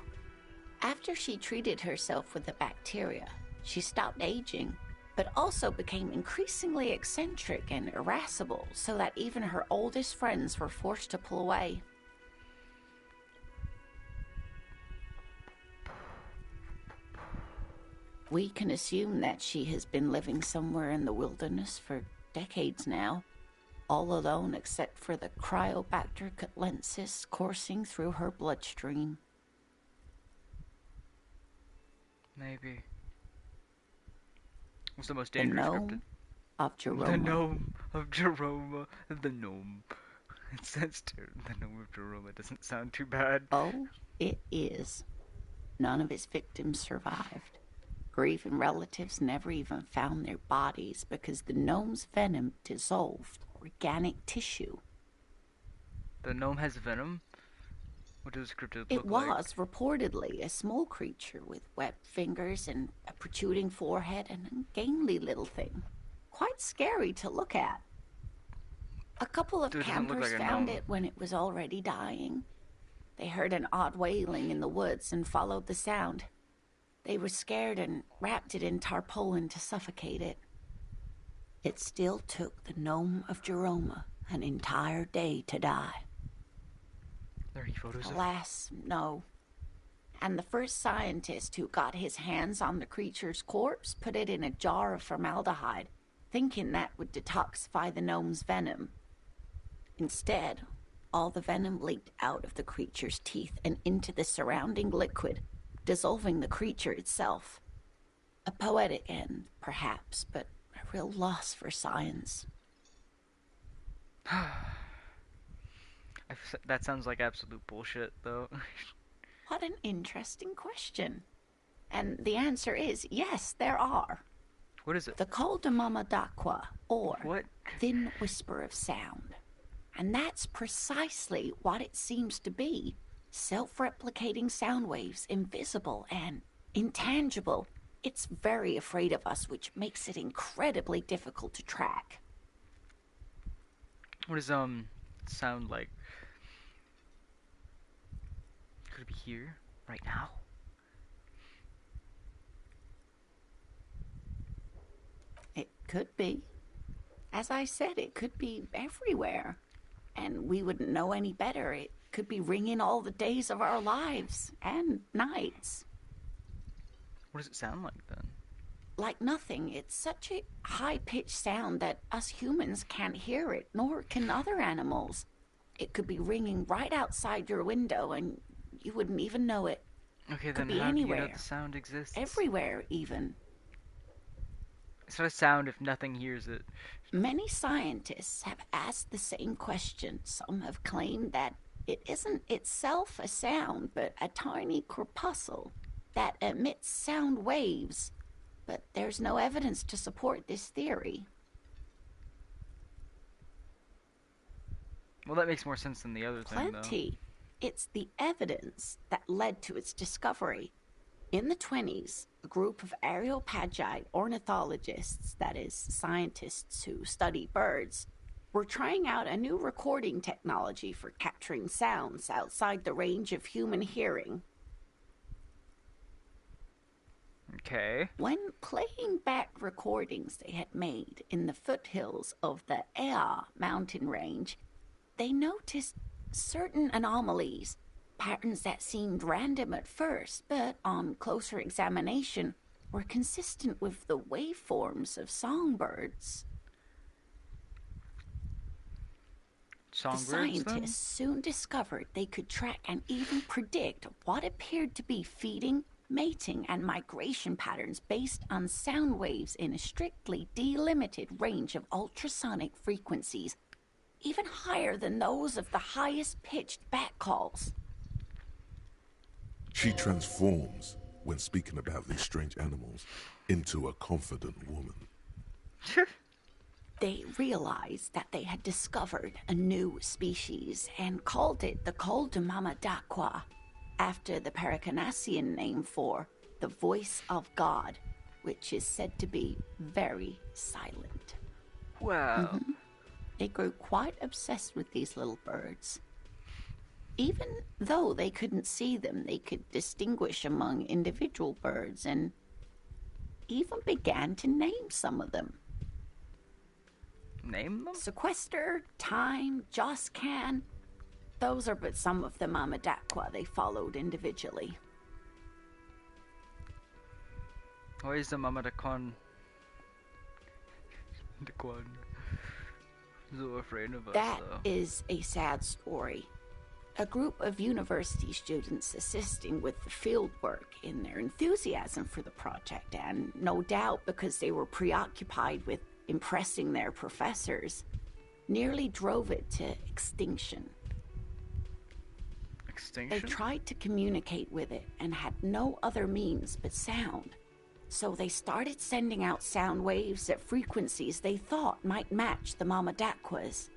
After she treated herself with the bacteria, she stopped aging, but also became increasingly eccentric and irascible, so that even her oldest friends were forced to pull away. We can assume that she has been living somewhere in the wilderness for decades now, all alone except for the Cryobacter cutlensis coursing through her bloodstream. Maybe. What's the most The dangerous gnome cryptid? of Jerome. The gnome of Jerome. The gnome. It says the name of Jerome. It doesn't sound too bad. Oh, it is. None of his victims survived. Grieving relatives never even found their bodies because the gnome's venom dissolved organic tissue. The gnome has venom? What does cryptid It look like? was reportedly a small creature with webbed fingers and a protruding forehead and a gangly little thing. Quite scary to look at. A couple of Dude, it doesn't look campers like a found gnome. it when it was already dying. They heard an odd wailing in the woods and followed the sound. They were scared and wrapped it in tarpaulin to suffocate it. It still took the gnome of Jeroma an entire day to die. Are there any photos of it? Alas, no. And the first scientist who got his hands on the creature's corpse put it in a jar of formaldehyde, thinking that would detoxify the gnome's venom. Instead, all the venom leaked out of the creature's teeth and into the surrounding liquid, dissolving the creature itself. A poetic end, perhaps, but a real loss for science. That sounds like absolute bullshit, though. What an interesting question. And the answer is yes, there are. What is it? The col de Mama d'Aqua, or What? thin whisper of sound. And that's precisely what it seems to be. Self-replicating sound waves, invisible and intangible. It's very afraid of us, which makes it incredibly difficult to track. What does sound like? Could it be here right now? It could be. As I said, it could be everywhere. And we wouldn't know any better. It could be ringing all the days of our lives and nights. What does it sound like then? Like nothing. It's such a high-pitched sound that us humans can't hear it, nor can other animals. It could be ringing right outside your window and you wouldn't even know it. Okay, Could then be how do you anywhere. know the sound exists? Everywhere, even. It's not a sound if nothing hears it. Many scientists have asked the same question. Some have claimed that it isn't itself a sound, but a tiny corpuscle that emits sound waves. But there's no evidence to support this theory. Well, that makes more sense than the other thing, though. Plenty. It's the evidence that led to its discovery. In the 20s, a group of Areopagite ornithologists, that is, scientists who study birds, were trying out a new recording technology for capturing sounds outside the range of human hearing. Okay. When playing back recordings they had made in the foothills of the Ea mountain range, they noticed certain anomalies, patterns that seemed random at first, but on closer examination were consistent with the waveforms of songbirds. Songbirds, The scientists soon discovered they could track and even predict what appeared to be feeding, mating, and migration patterns based on sound waves in a strictly delimited range of ultrasonic frequencies, even higher than those of the highest pitched bat calls. She transforms, when speaking about these strange animals, into a confident woman. They realized that they had discovered a new species and called it the col de Mama d'Aqua, after the Paracanassian name for the voice of God, which is said to be very silent. Wow. They grew quite obsessed with these little birds. Even though they couldn't see them, they could distinguish among individual birds and even began to name some of them. Name them? Sequester, Time, Joscan. Those are but some of the Mama d'Aqua they followed individually. Why is the Mama Daquan so afraid of us, That though? is a sad story. A group of university students assisting with the field work in their enthusiasm for the project, and no doubt because they were preoccupied with impressing their professors, nearly drove it to extinction. They Extinction? tried to communicate with it and had no other means but sound. So they started sending out sound waves at frequencies they thought might match the Mama Dakwas.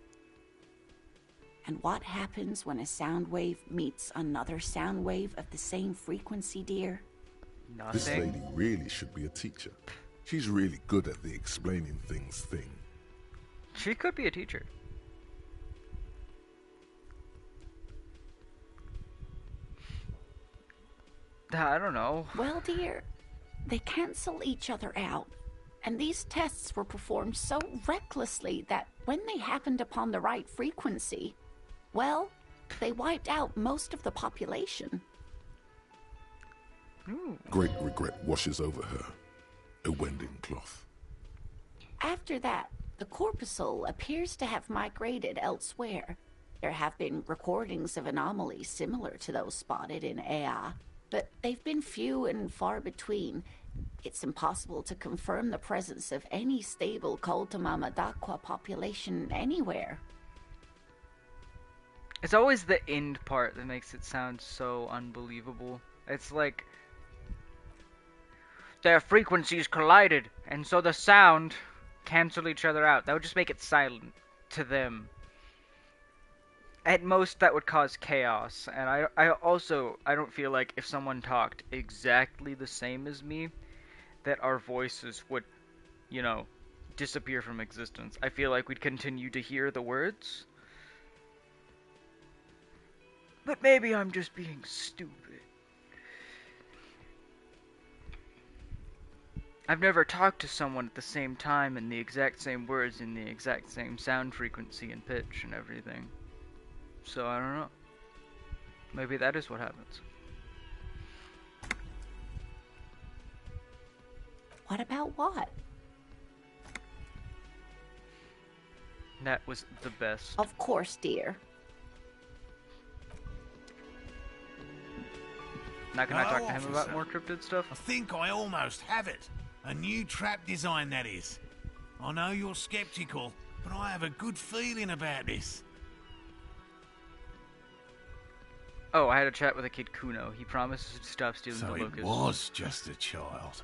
And what happens when a sound wave meets another sound wave of the same frequency, dear? This Nothing. lady really should be a teacher. She's really good at the explaining things thing. She could be a teacher. I don't know. Well, dear, they cancel each other out. And these tests were performed so recklessly that when they happened upon the right frequency, well, they wiped out most of the population. Great regret washes over her. A wending cloth. After that, the corpuscle appears to have migrated elsewhere. There have been recordings of anomalies similar to those spotted in Ea, but they've been few and far between. It's impossible to confirm the presence of any stable Koltamama Dakwa population anywhere. It's always the end part that makes it sound so unbelievable. It's like their frequencies collided, and so the sound canceled each other out. That would just make it silent to them. At most, that would cause chaos. And I don't feel like if someone talked exactly the same as me, that our voices would, you know, disappear from existence. I feel like we'd continue to hear the words. But maybe I'm just being stupid. I've never talked to someone at the same time in the exact same words, in the exact same sound frequency and pitch and everything. So I don't know. Maybe that is what happens. What about what? That was the best. Of course, dear. Not gonna Hello, talk to him about officer. more cryptid stuff? I think I almost have it. A new trap design, that is. I know you're skeptical, but I have a good feeling about this. Oh, I had a chat with a kid Kuno. He promises to stop stealing So the it locusts. was just a child.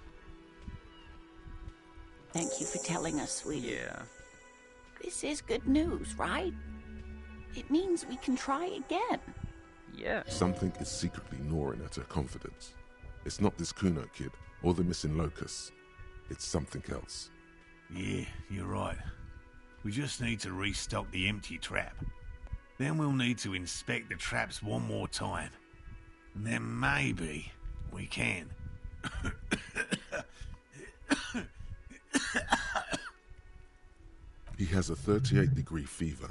Thank you for telling us, sweetie. Yeah. This is good news, right? It means we can try again. Yeah. Something is secretly gnawing at her confidence. It's not this Kuno kid or the missing locusts. It's something else. Yeah, you're right. We just need to restock the empty trap. Then we'll need to inspect the traps one more time. And then maybe we can. He has a 38-degree fever.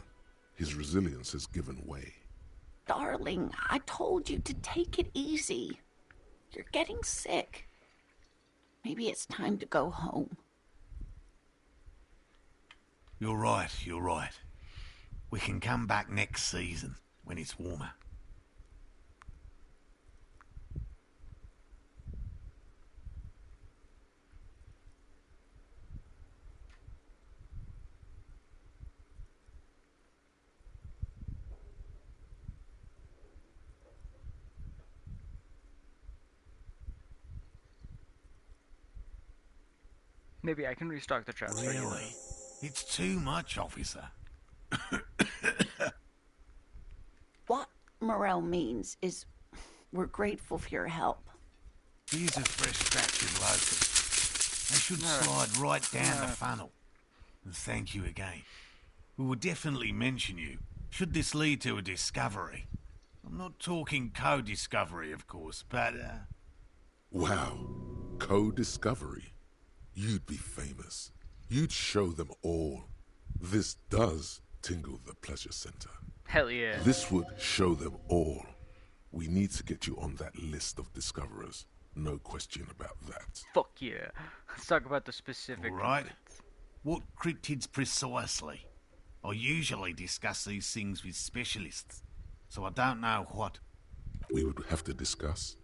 His resilience has given way. Darling, I told you to take it easy. You're getting sick. Maybe it's time to go home. You're right, you're right. We can come back next season, when it's warmer. Maybe I can restock the traps for you. Really? It's too much, officer. What Morel means is we're grateful for your help. Here's a fresh batch of locusts. They should slide right down the funnel. And thank you again. We will definitely mention you, should this lead to a discovery. I'm not talking co-discovery, of course, but, Wow. Co-discovery. You'd be famous. You'd show them all. This does tingle the pleasure center. Hell yeah. This would show them all. We need to get you on that list of discoverers. No question about that. Fuck yeah. Let's talk about the specific. Right. What cryptids precisely? I usually discuss these things with specialists, so I don't know what. We would have to discuss.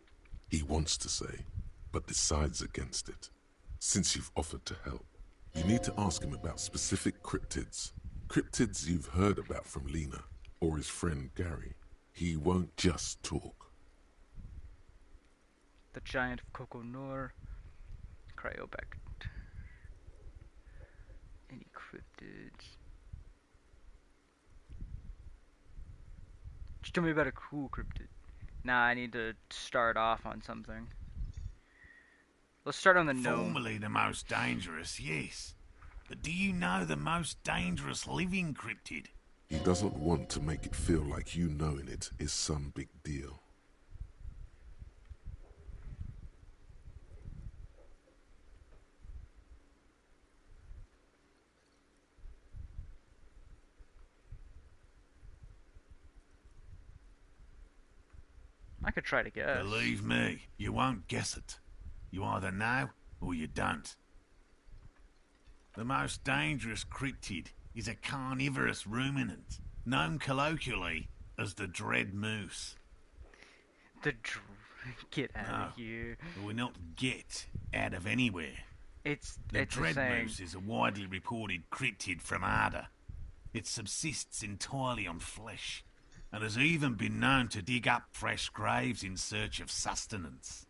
He wants to say, but decides against it. Since you've offered to help, you need to ask him about specific cryptids. Cryptids you've heard about from Lena, or his friend Gary. He won't just talk. The giant of Kokonur. Cryobact. Any cryptids? Just tell me about a cool cryptid. Nah, I need to start off on something. Let's start on the gnome. Formerly the most dangerous, yes. But do you know the most dangerous living cryptid? He doesn't want to make it feel like you knowing it is some big deal. I could try to guess. Believe me, you won't guess it. You either know or you don't. The most dangerous cryptid is a carnivorous ruminant, known colloquially as the dread moose. Get out of here. But we're not get out of anywhere. The dread moose is a widely reported cryptid from Arda. It subsists entirely on flesh, and has even been known to dig up fresh graves in search of sustenance.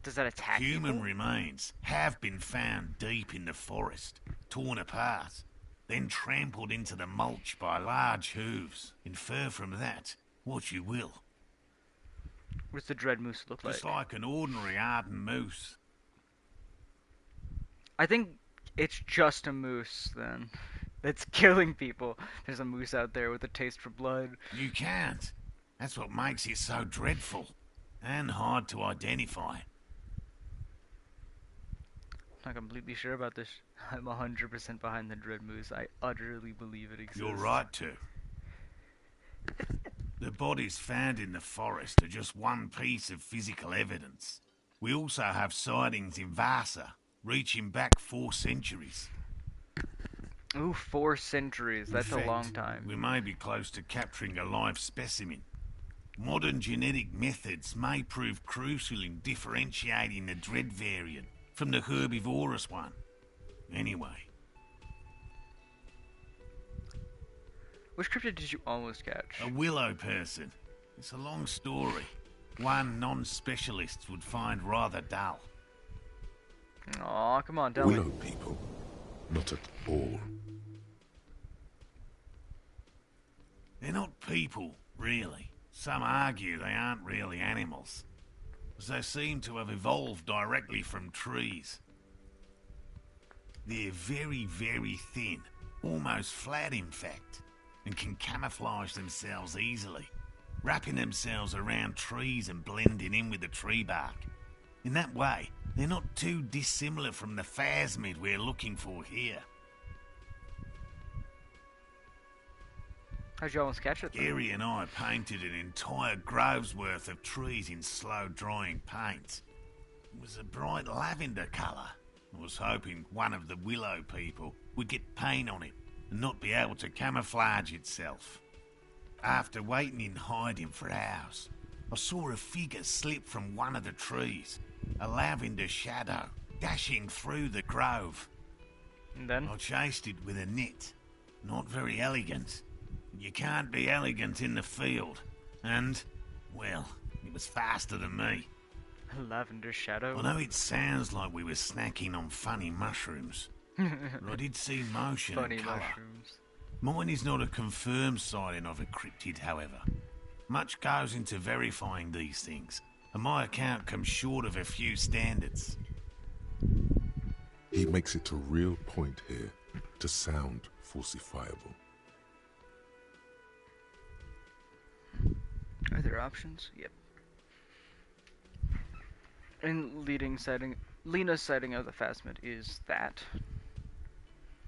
Does that attack Human people? remains have been found deep in the forest, torn apart, then trampled into the mulch by large hooves. Infer from that what you will. What's the dread moose look like? Just like an ordinary Arden moose. I think it's just a moose, then. That's killing people. There's a moose out there with a taste for blood. You can't. That's what makes it so dreadful. And hard to identify. I'm not completely sure about this. I'm 100% behind the dread moose. I utterly believe it exists. You're right to. The bodies found in the forest are just one piece of physical evidence. We also have sightings in Vasa, reaching back 4 centuries. Ooh, 4 centuries. That's a long time. We may be close to capturing a live specimen. Modern genetic methods may prove crucial in differentiating the dread variant from the herbivorous one. Anyway. Which cryptid did you almost catch? A willow person. It's a long story. One non-specialist would find rather dull. Aw, come on, tell me. Willow people. Not at all. They're not people, really. Some argue they aren't really animals, as they seem to have evolved directly from trees. They're very, very thin, almost flat in fact, and can camouflage themselves easily, wrapping themselves around trees and blending in with the tree bark. In that way, they're not too dissimilar from the phasmid we're looking for here. How'd you almost catch it, though? Gary and I painted an entire grove's worth of trees in slow-drying paint. It was a bright lavender colour. I was hoping one of the willow people would get paint on it and not be able to camouflage itself. After waiting in hiding for hours, I saw a figure slip from one of the trees, a lavender shadow dashing through the grove. And then? I chased it with a net. Not very elegant. You can't be elegant in the field. And, well, it was faster than me. A lavender shadow? I know it sounds like we were snacking on funny mushrooms, but I did see motion Funny and colour. mushrooms. Mine is not a confirmed sighting of a cryptid, however. Much goes into verifying these things, and my account comes short of a few standards. He makes it a real point here to sound falsifiable. Are there options? Yep. And Lena's sighting of the phasmid is that.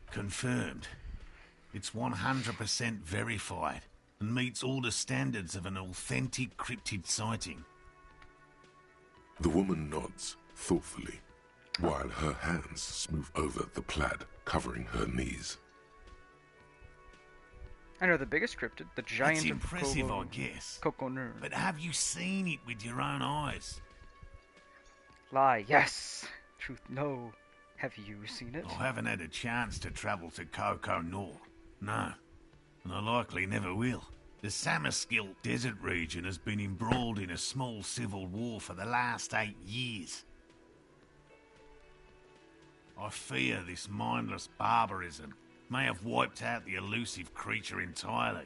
Confirmed. It's 100% verified and meets all the standards of an authentic cryptid sighting. The woman nods thoughtfully, while her hands smooth over the plaid covering her knees. I know the biggest cryptid, the giant It's of impressive, I guess. Kokonur. But have you seen it with your own eyes? Lie, yes. Truth, no. Have you seen it? I haven't had a chance to travel to Coco Nor. No. And I likely never will. The Samaskill desert region has been embroiled in a small civil war for the last 8 years. I fear this mindless barbarism may have wiped out the elusive creature entirely.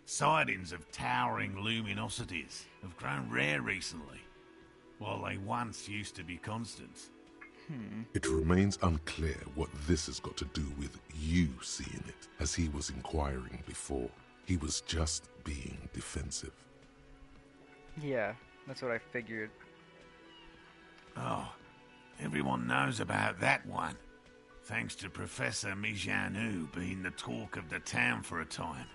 Sightings of towering luminosities have grown rare recently, while they once used to be constant. It remains unclear what this has got to do with you seeing it, as he was inquiring before. He was just being defensive. Yeah, that's what I figured. Oh, everyone knows about that one, thanks to Professor Mijanu being the talk of the town for a time.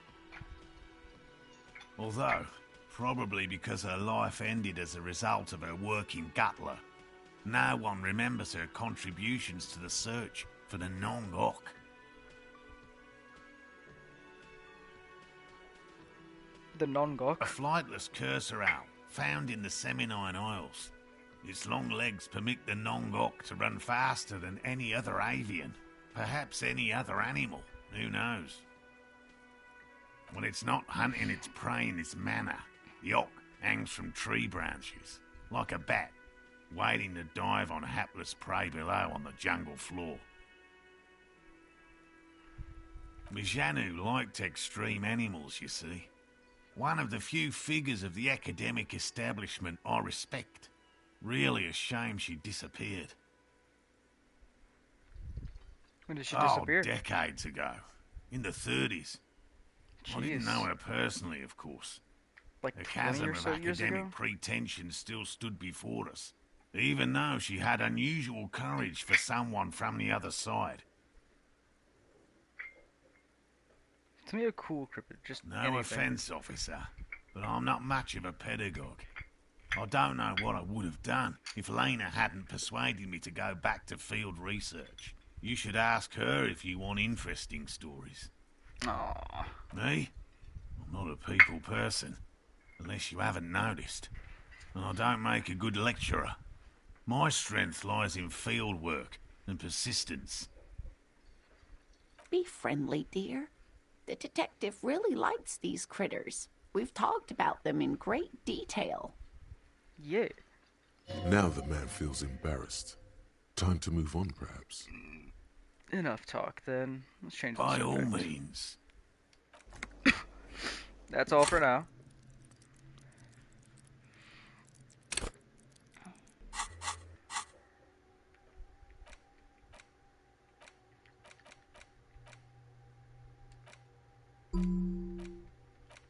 Although, probably because her life ended as a result of her work in Gutler, no one remembers her contributions to the search for the Nong-Ok. The Nong-Ok? A flightless cursor owl found in the Seminine Isles. Its long legs permit the Nong-Ok to run faster than any other avian, perhaps any other animal, who knows. When it's not hunting its prey in this manner, the Ock hangs from tree branches, like a bat, waiting to dive on hapless prey below on the jungle floor. Mijanu liked extreme animals, you see. One of the few figures of the academic establishment I respect. Really a shame she disappeared. When did she disappear? Decades ago. In the 30s. I didn't Jeez. know her personally, of course. Like The 20 chasm or of so years ago? academic pretension still stood before us, even though she had unusual courage for someone from the other side. To me, a cool cryptid, just No anything. offense, officer, but I'm not much of a pedagogue. I don't know what I would have done if Lena hadn't persuaded me to go back to field research. You should ask her if you want interesting stories. Aww. Me? I'm not a people person, unless you haven't noticed. And I don't make a good lecturer. My strength lies in field work and persistence. Be friendly, dear. The detective really likes these critters. We've talked about them in great detail. Yeah. Now the man feels embarrassed. Time to move on, perhaps. Enough talk, then. Let's change the By all subject. means. That's all for now.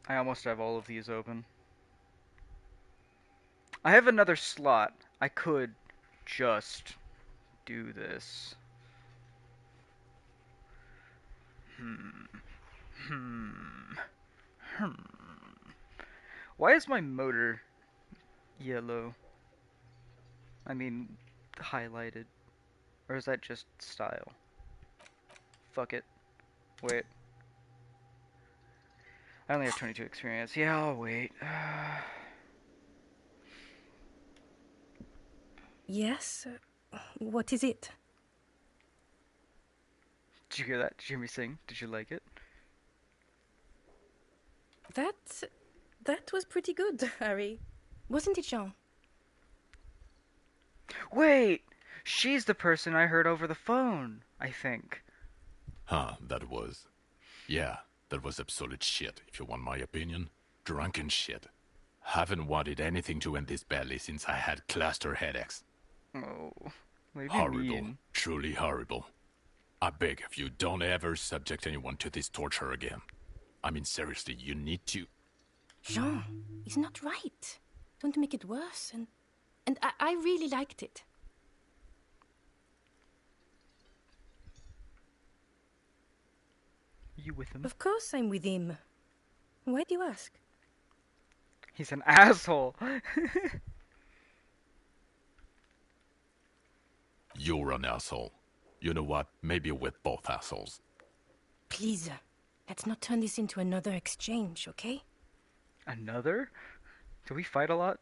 I almost have all of these open. I have another slot. I could just do this. Why is my motor yellow? I mean, highlighted. Or is that just style? Fuck it. Wait. I only have 22 experience. Yeah, I'll wait. Yes? What is it? Did you hear that? Did you hear me sing? Did you like it? That was pretty good, Harry. Wasn't it, Jean? Wait! She's the person I heard over the phone, I think. Huh, that was... Yeah, that was absolute shit, if you want my opinion. Drunken shit. Haven't wanted anything to end this badly since I had cluster headaches. Oh, what do you Horrible. mean? Truly horrible. I beg of you, don't ever subject anyone to this torture again. I mean, seriously, you need to... Jean, it's not right. Don't make it worse. And I really liked it. You with him? Of course I'm with him. Why do you ask? He's an asshole. You're an asshole. You know what? Maybe we're both assholes. Please, let's not turn this into another exchange, okay? Another? Do we fight a lot?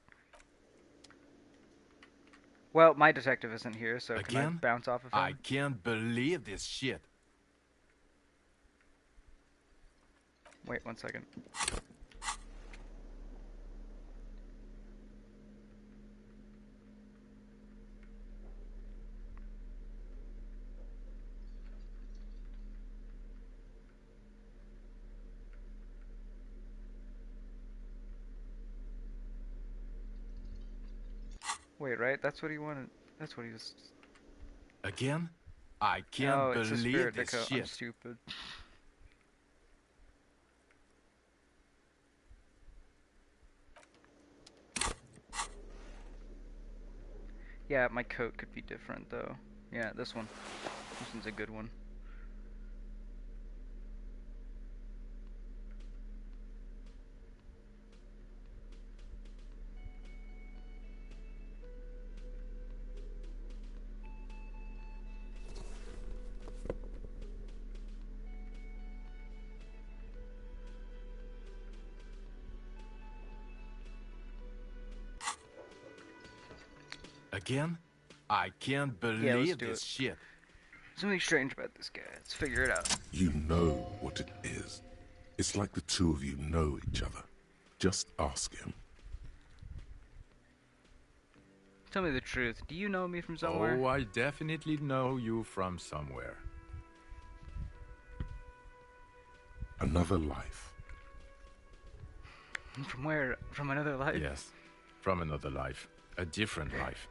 Well, my detective isn't here, so can I Again? bounce off of him? I can't believe this shit. Wait 1 second. Wait, right? That's what he wanted. That's what he was. Again? I can't Oh, it's a believe spirit this Deco. I'm shit. stupid. Yeah, my coat could be different though. Yeah, this one. This one's a good one. Again? I can't Yeah, let's believe do this it. shit. Something strange about this guy. Let's figure it out. You know what it is. It's like the two of you know each other. Just ask him. Tell me the truth. Do you know me from somewhere? Oh, I definitely know you from somewhere. Another life. From where? From another life? Yes, from another life. A different life.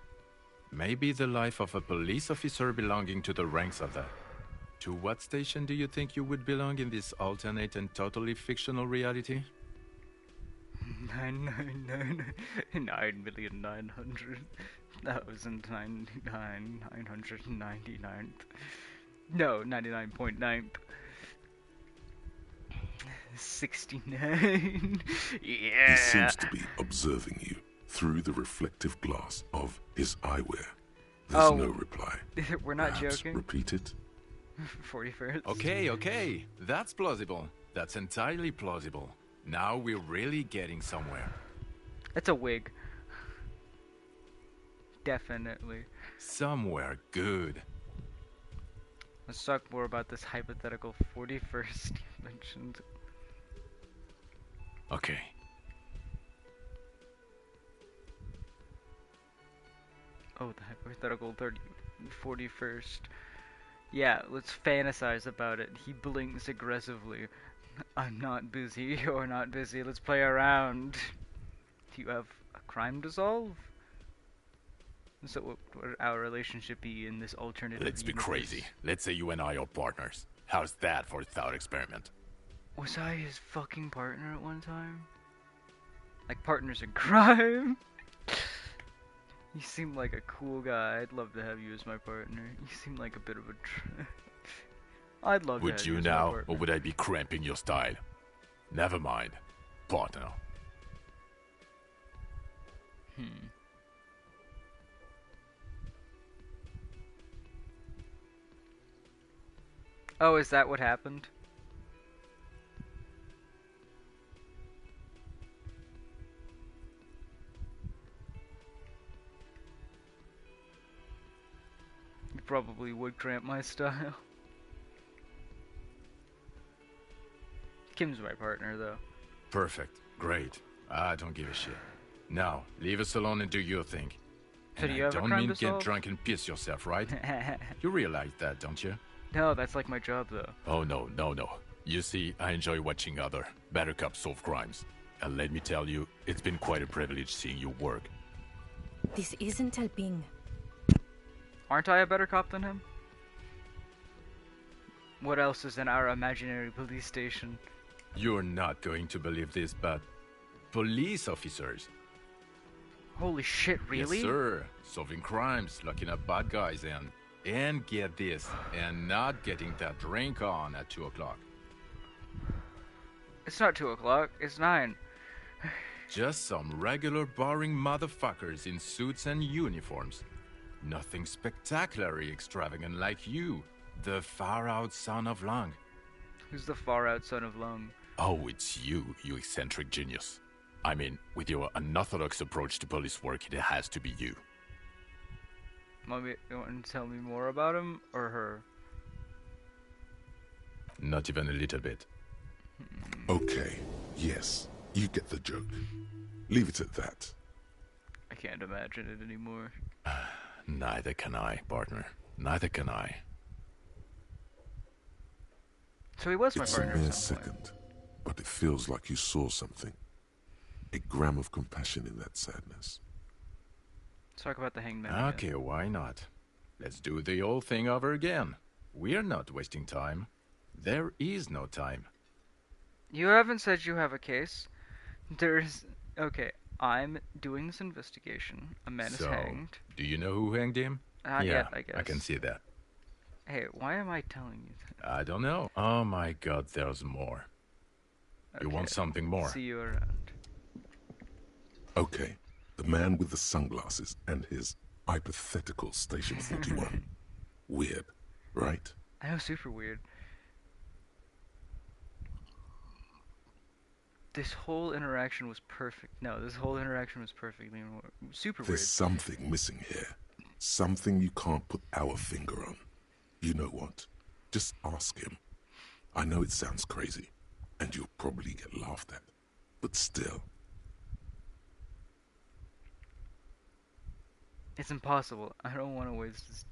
Maybe the life of a police officer belonging to the ranks of that. To what station do you think you would belong in this alternate and totally fictional reality? 9,999,999. No, 99.9. 69. Yeah. He seems to be observing you through the reflective glass of his eyewear. There's no reply. We're not Perhaps joking. repeat it. 41st. Okay. That's plausible. That's entirely plausible. Now we're really getting somewhere. That's a wig. Definitely. Somewhere good. Let's talk more about this hypothetical 41st you mentioned. Okay. Oh, the hypothetical 41st. Yeah, let's fantasize about it. He blinks aggressively. I'm not busy, you're not busy, let's play around. Do you have a crime to solve? So what would our relationship be in this alternative Let's be universe? crazy. Let's say you and I are partners. How's that for a thought experiment? Was I his fucking partner at one time? Like partners in crime? You seem like a cool guy. I'd love to have you as my partner. You seem like a bit of a I'd love to Would have you as my now, partner. or would I be cramping your style? Never mind. Partner. Oh, is that what happened? You probably would cramp my style. Kim's my partner, though. Perfect. Great. I don't give a shit. Now, leave us alone and do your thing. So And do you I have a don't crime mean to get solve? drunk and piss yourself, right? You realize that, don't you? No, that's like my job, though. Oh, no. You see, I enjoy watching other better cops solve crimes. And let me tell you, it's been quite a privilege seeing you work. This isn't helping. Aren't I a better cop than him? What else is in our imaginary police station? You're not going to believe this, but police officers. Holy shit, really? Yes, sir. Solving crimes, locking up bad guys, and get this, and not getting that drink on at 2 o'clock. It's not 2 o'clock, it's 9. Just some regular boring motherfuckers in suits and uniforms. Nothing spectacularly extravagant like you, the far-out son of Lung. Who's the far-out son of Lung? Oh, it's you eccentric genius. I mean, with your unorthodox approach to police work, it has to be you. You want to tell me more about him or her? Not even a little bit. Okay, yes, you get the joke. Leave it at that. I can't imagine it anymore. Neither can I, partner. Neither can I. So he was my It's partner. a mere second, but it feels like you saw something. A gram of compassion in that sadness. Let's talk about the hangman. Again. Okay, why not? Let's do the old thing over again. We're not wasting time. There is no time. You haven't said you have a case. There's... Okay, I'm doing this investigation. A man is hanged. Do you know who hanged him? Not yeah, yet, I guess. I can see that. Hey, why am I telling you that? I don't know. Oh my god, there's more. Okay. You want something more? See you around. Okay, the man with the sunglasses and his hypothetical Station 41. Weird, right? I know, super weird. This whole interaction was perfect. No, this whole interaction was perfectly super weird. There's something missing here. Something you can't put our finger on. You know what? Just ask him. I know it sounds crazy, and you'll probably get laughed at. But still. It's impossible. I don't want to waste this.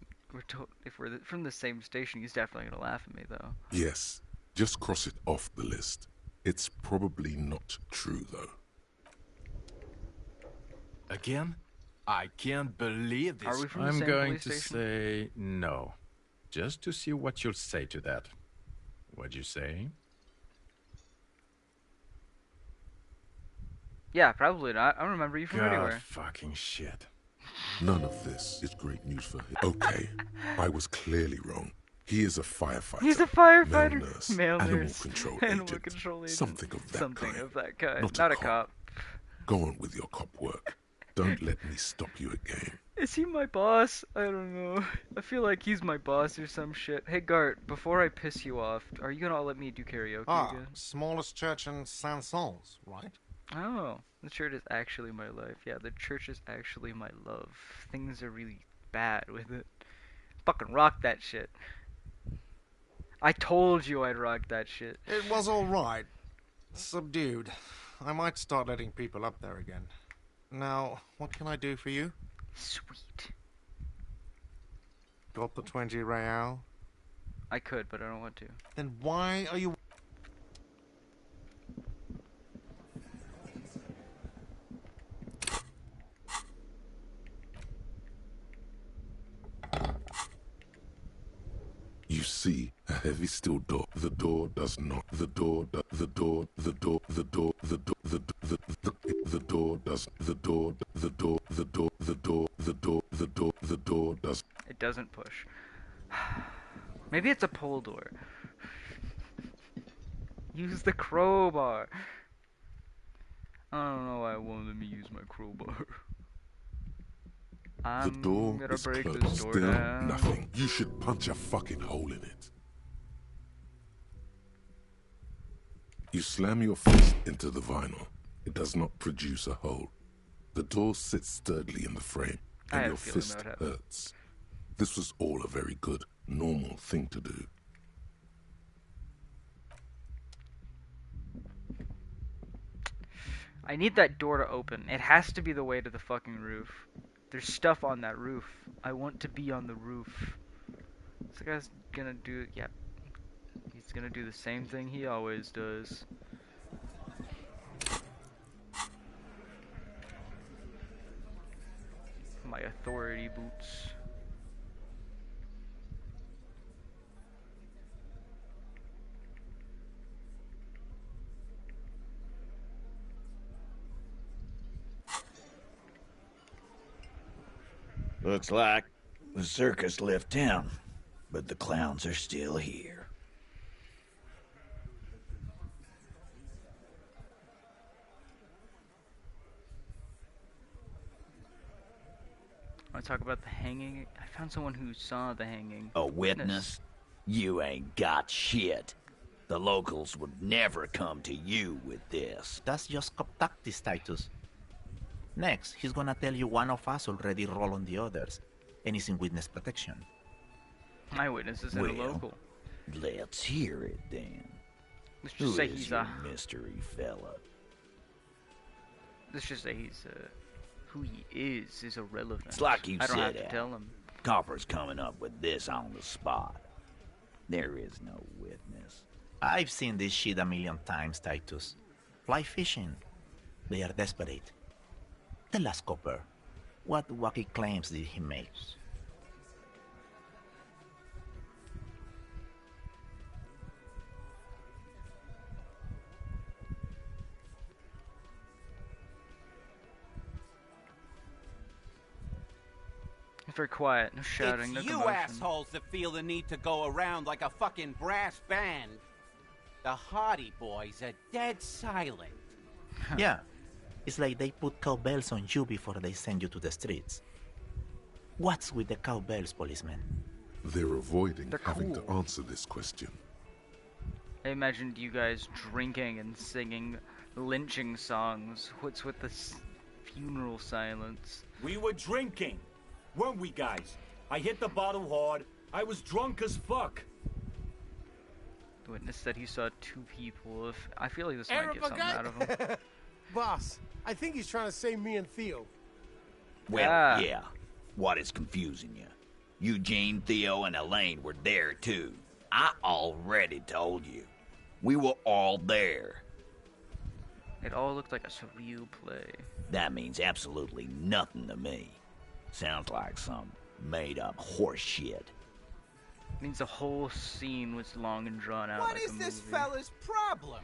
If we're from the same station, he's definitely going to laugh at me, though. Yes, just cross it off the list. It's probably not true, though. Again? I can't believe this. Are we from the I'm same going police to station? say no. Just to see what you'll say to that. What'd you say? Yeah, probably not. I don't remember you from God anywhere. Fucking shit. None of this is great news for him. Okay, I was clearly wrong. He is a firefighter. He's a firefighter. Male nurse. Male Animal nurse. control Animal agent. control agent. Something of that Something kind. of that kind. Not a cop. Go on with your cop work. Don't let me stop you again. Is he my boss? I don't know. I feel like he's my boss or some shit. Hey Gart, before I piss you off, are you gonna let me do karaoke again? Smallest church in Saint-Saëns, right? Oh, the church is actually my life. Yeah, the church is actually my love. Things are really bad with it. Fucking rock that shit. I told you I'd rock that shit. It was alright. Subdued. I might start letting people up there again. Now, what can I do for you? Sweet. Got the 20 real? I could, but I don't want to. Then why are you... You see a heavy steel door. The door does not. The door. The door. The door. The door. The door. The door does. The door. The door. The door. The door. The door. The door. The door does. It doesn't push. Maybe it's a pole door. Use the crowbar. I don't know why it won't let me use my crowbar. The door gonna is break closed. this door Still down. nothing. You should punch a fucking hole in it. You slam your fist into the vinyl. It does not produce a hole. The door sits sturdily in the frame, I and had your a feeling fist that would happen. hurts. This was all a very good, normal thing to do. I need that door to open. It has to be the way to the fucking roof. There's stuff on that roof. I want to be on the roof. This guy's gonna do... Yep. He's gonna do the same thing he always does. My authority boots. Looks like the circus left town, but the clowns are still here. Want to talk about the hanging? I found someone who saw the hanging. A witness? You ain't got shit. The locals would never come to you with this. That's just contactist status. Next, he's gonna tell you one of us already rolled on the others. Anything witness protection? Eyewitness isn't a local. Let's hear it then. Let's just say he's your a mystery fella? Let's just say he's who he is irrelevant. It's like you I don't said, have to Al. tell him. Copper's coming up with this on the spot. There is no witness. I've seen this shit a million times, Titus. Fly fishing. They are desperate. Tell us, Copper, what wacky claims did he make? Very quiet, no shouting, no It's you commotion. assholes that feel the need to go around like a fucking brass band. The Hardy Boys are dead silent. Yeah, it's like they put cowbells on you before they send you to the streets. What's with the cowbells, policeman? They're avoiding having to answer this question. I imagined you guys drinking and singing lynching songs. What's with this funeral silence? We were drinking, weren't we, guys? I hit the bottle hard. I was drunk as fuck. The witness said he saw two people. I feel like this might get something out of him. Boss, I think he's trying to say me and Theo. Well, yeah. What is confusing you? Eugene, Theo, and Elaine were there too. I already told you. We were all there. It all looked like a surreal play. That means absolutely nothing to me. Sounds like some made-up horse shit. Means the whole scene was long and drawn out. What like is a this movie. fella's problem?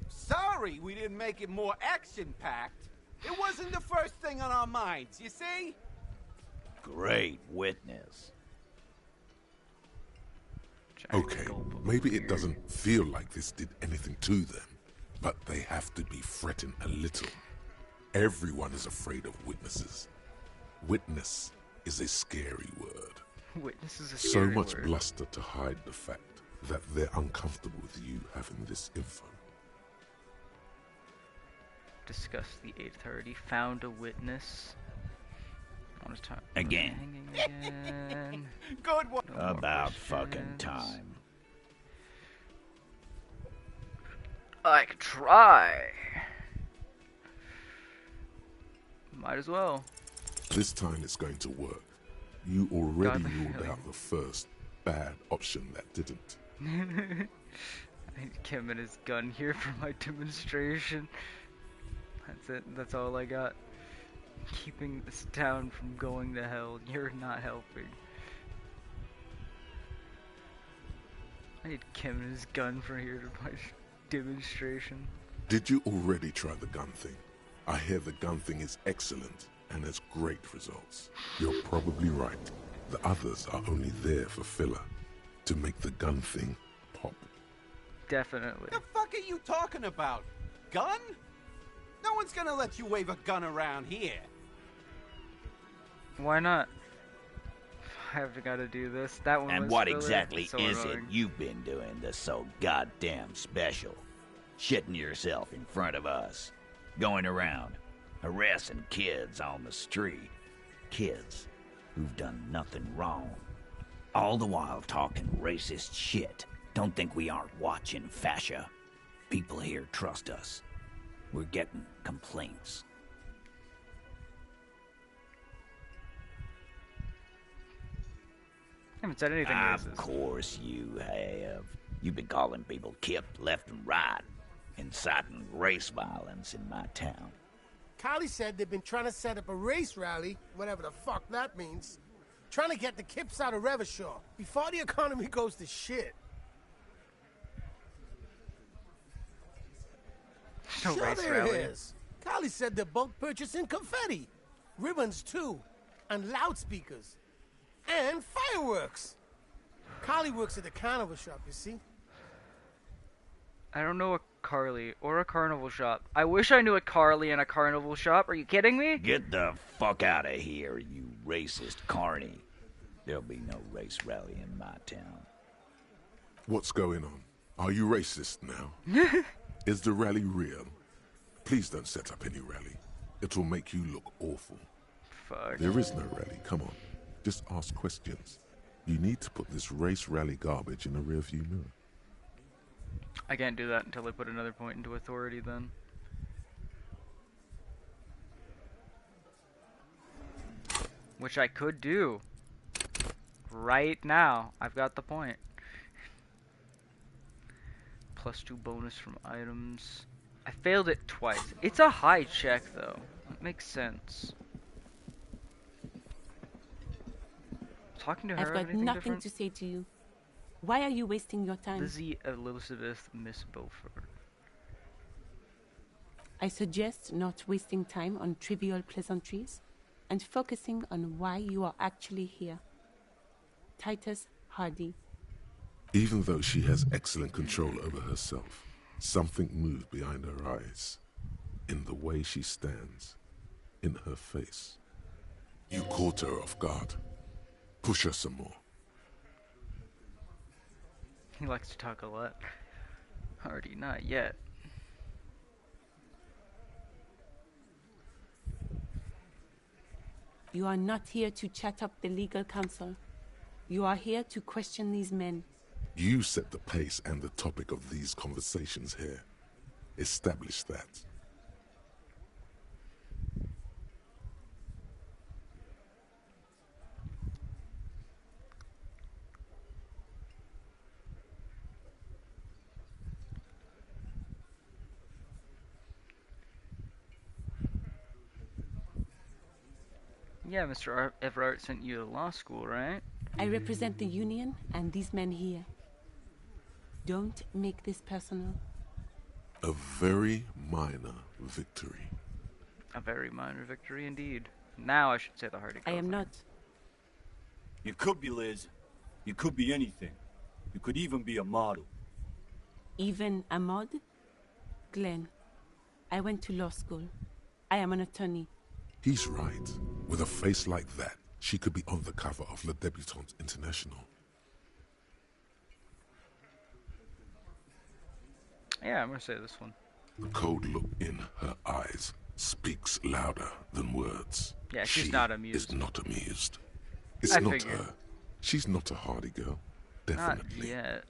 Sorry we didn't make it more action-packed. It wasn't the first thing on our minds, you see? Great witness. Okay, maybe it doesn't feel like this did anything to them, but they have to be fretting a little. Everyone is afraid of witnesses. Witness is a scary word. Witness is a So scary much word. bluster to hide the fact that they're uncomfortable with you having this info. Discuss the 8:30. Found a witness. On his time. Again. Hanging again. Good one. No more About fucking questions. time. I could try. Might as well. This time it's going to work. You already God, ruled really? out the first bad option that didn't. I need Kim and his gun here for my demonstration. That's it. That's all I got. Keeping this town from going to hell. You're not helping. I need Kim and his gun for here to my demonstration. Did you already try the gun thing? I hear the gun thing is excellent and has great results. You're probably right. The others are only there for filler, to make the gun thing pop. Definitely. The fuck are you talking about? Gun? No one's gonna let you wave a gun around here. Why not? I've got to do this. That one And was what filler. exactly So is it annoying. you've been doing that's so goddamn special? Shitting yourself in front of us. Going around, harassing kids on the street. Kids who've done nothing wrong. All the while talking racist shit. Don't think we aren't watching, fascia. People here trust us. We're getting complaints. I haven't said anything Of racist. course you have. You've been calling people Kip left and right, inciting race violence in my town. Kylie said they've been trying to set up a race rally, whatever the fuck that means. Trying to get the Kips out of Revachol before the economy goes to shit. No Sure race there rally. is. Kylie said they're bulk purchasing confetti, ribbons too, and loudspeakers, and fireworks. Kylie works at the carnival shop, you see. I don't know a Carly or a carnival shop. I wish I knew a Carly and a carnival shop. Are you kidding me? Get the fuck out of here, you racist carny. There'll be no race rally in my town. What's going on? Are you racist now? Is the rally real? Please don't set up any rally. It'll make you look awful. Fuck. There is no rally. Come on. Just ask questions. You need to put this race rally garbage in a rearview mirror. I can't do that until I put another point into authority then. Which I could do. Right now. I've got the point. +2 bonus from items. I failed it twice. It's a high check though. It makes sense. Talking to her, I've got anything nothing different? to say to you. Why are you wasting your time? Lizzie Elizabeth Miss Beaufort. I suggest not wasting time on trivial pleasantries and focusing on why you are actually here. Titus Hardy. Even though she has excellent control over herself, something moved behind her eyes. In the way she stands. In her face. You caught her off guard. Push her some more. He likes to talk a lot. Hardy, not yet. You are not here to chat up the legal counsel. You are here to question these men. You set the pace and the topic of these conversations here. Establish that. Yeah, Mr. Everard sent you to law school, right? I represent the Union and these men here. Don't make this personal. A very minor victory. A very minor victory indeed. Now I should say the Hardy I am not. You could be Liz. You could be anything. You could even be a model. Even a mod? Glenn, I went to law school. I am an attorney. He's right. With a face like that, she could be on the cover of Le Debutante International. Yeah, I'm gonna say this one. The cold look in her eyes speaks louder than words. Yeah, she's she not amused. Is not amused. It's I not figured. her. She's not a Hardy girl. Definitely. Not yet.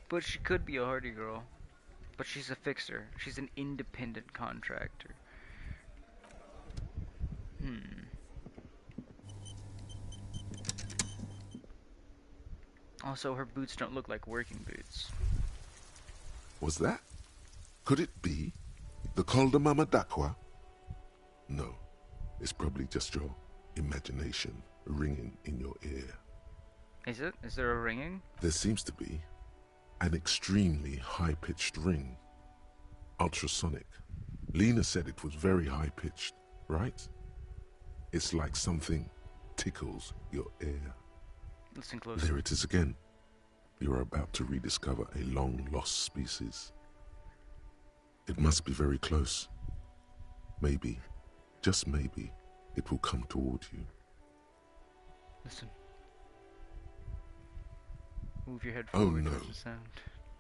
But she could be a Hardy girl. But she's a fixer. She's an independent contractor. Also, her boots don't look like working boots. Was that? Could it be? The Col de Mama d'Aqua? No. It's probably just your imagination ringing in your ear. Is it? Is there a ringing? There seems to be. An extremely high-pitched ring. Ultrasonic. Lena said it was very high-pitched, right? It's like something tickles your ear. Listen closely. There it is again. You're about to rediscover a long-lost species. It must be very close. Maybe, just maybe, it will come toward you. Listen. Move your head Oh forward no. towards the sound.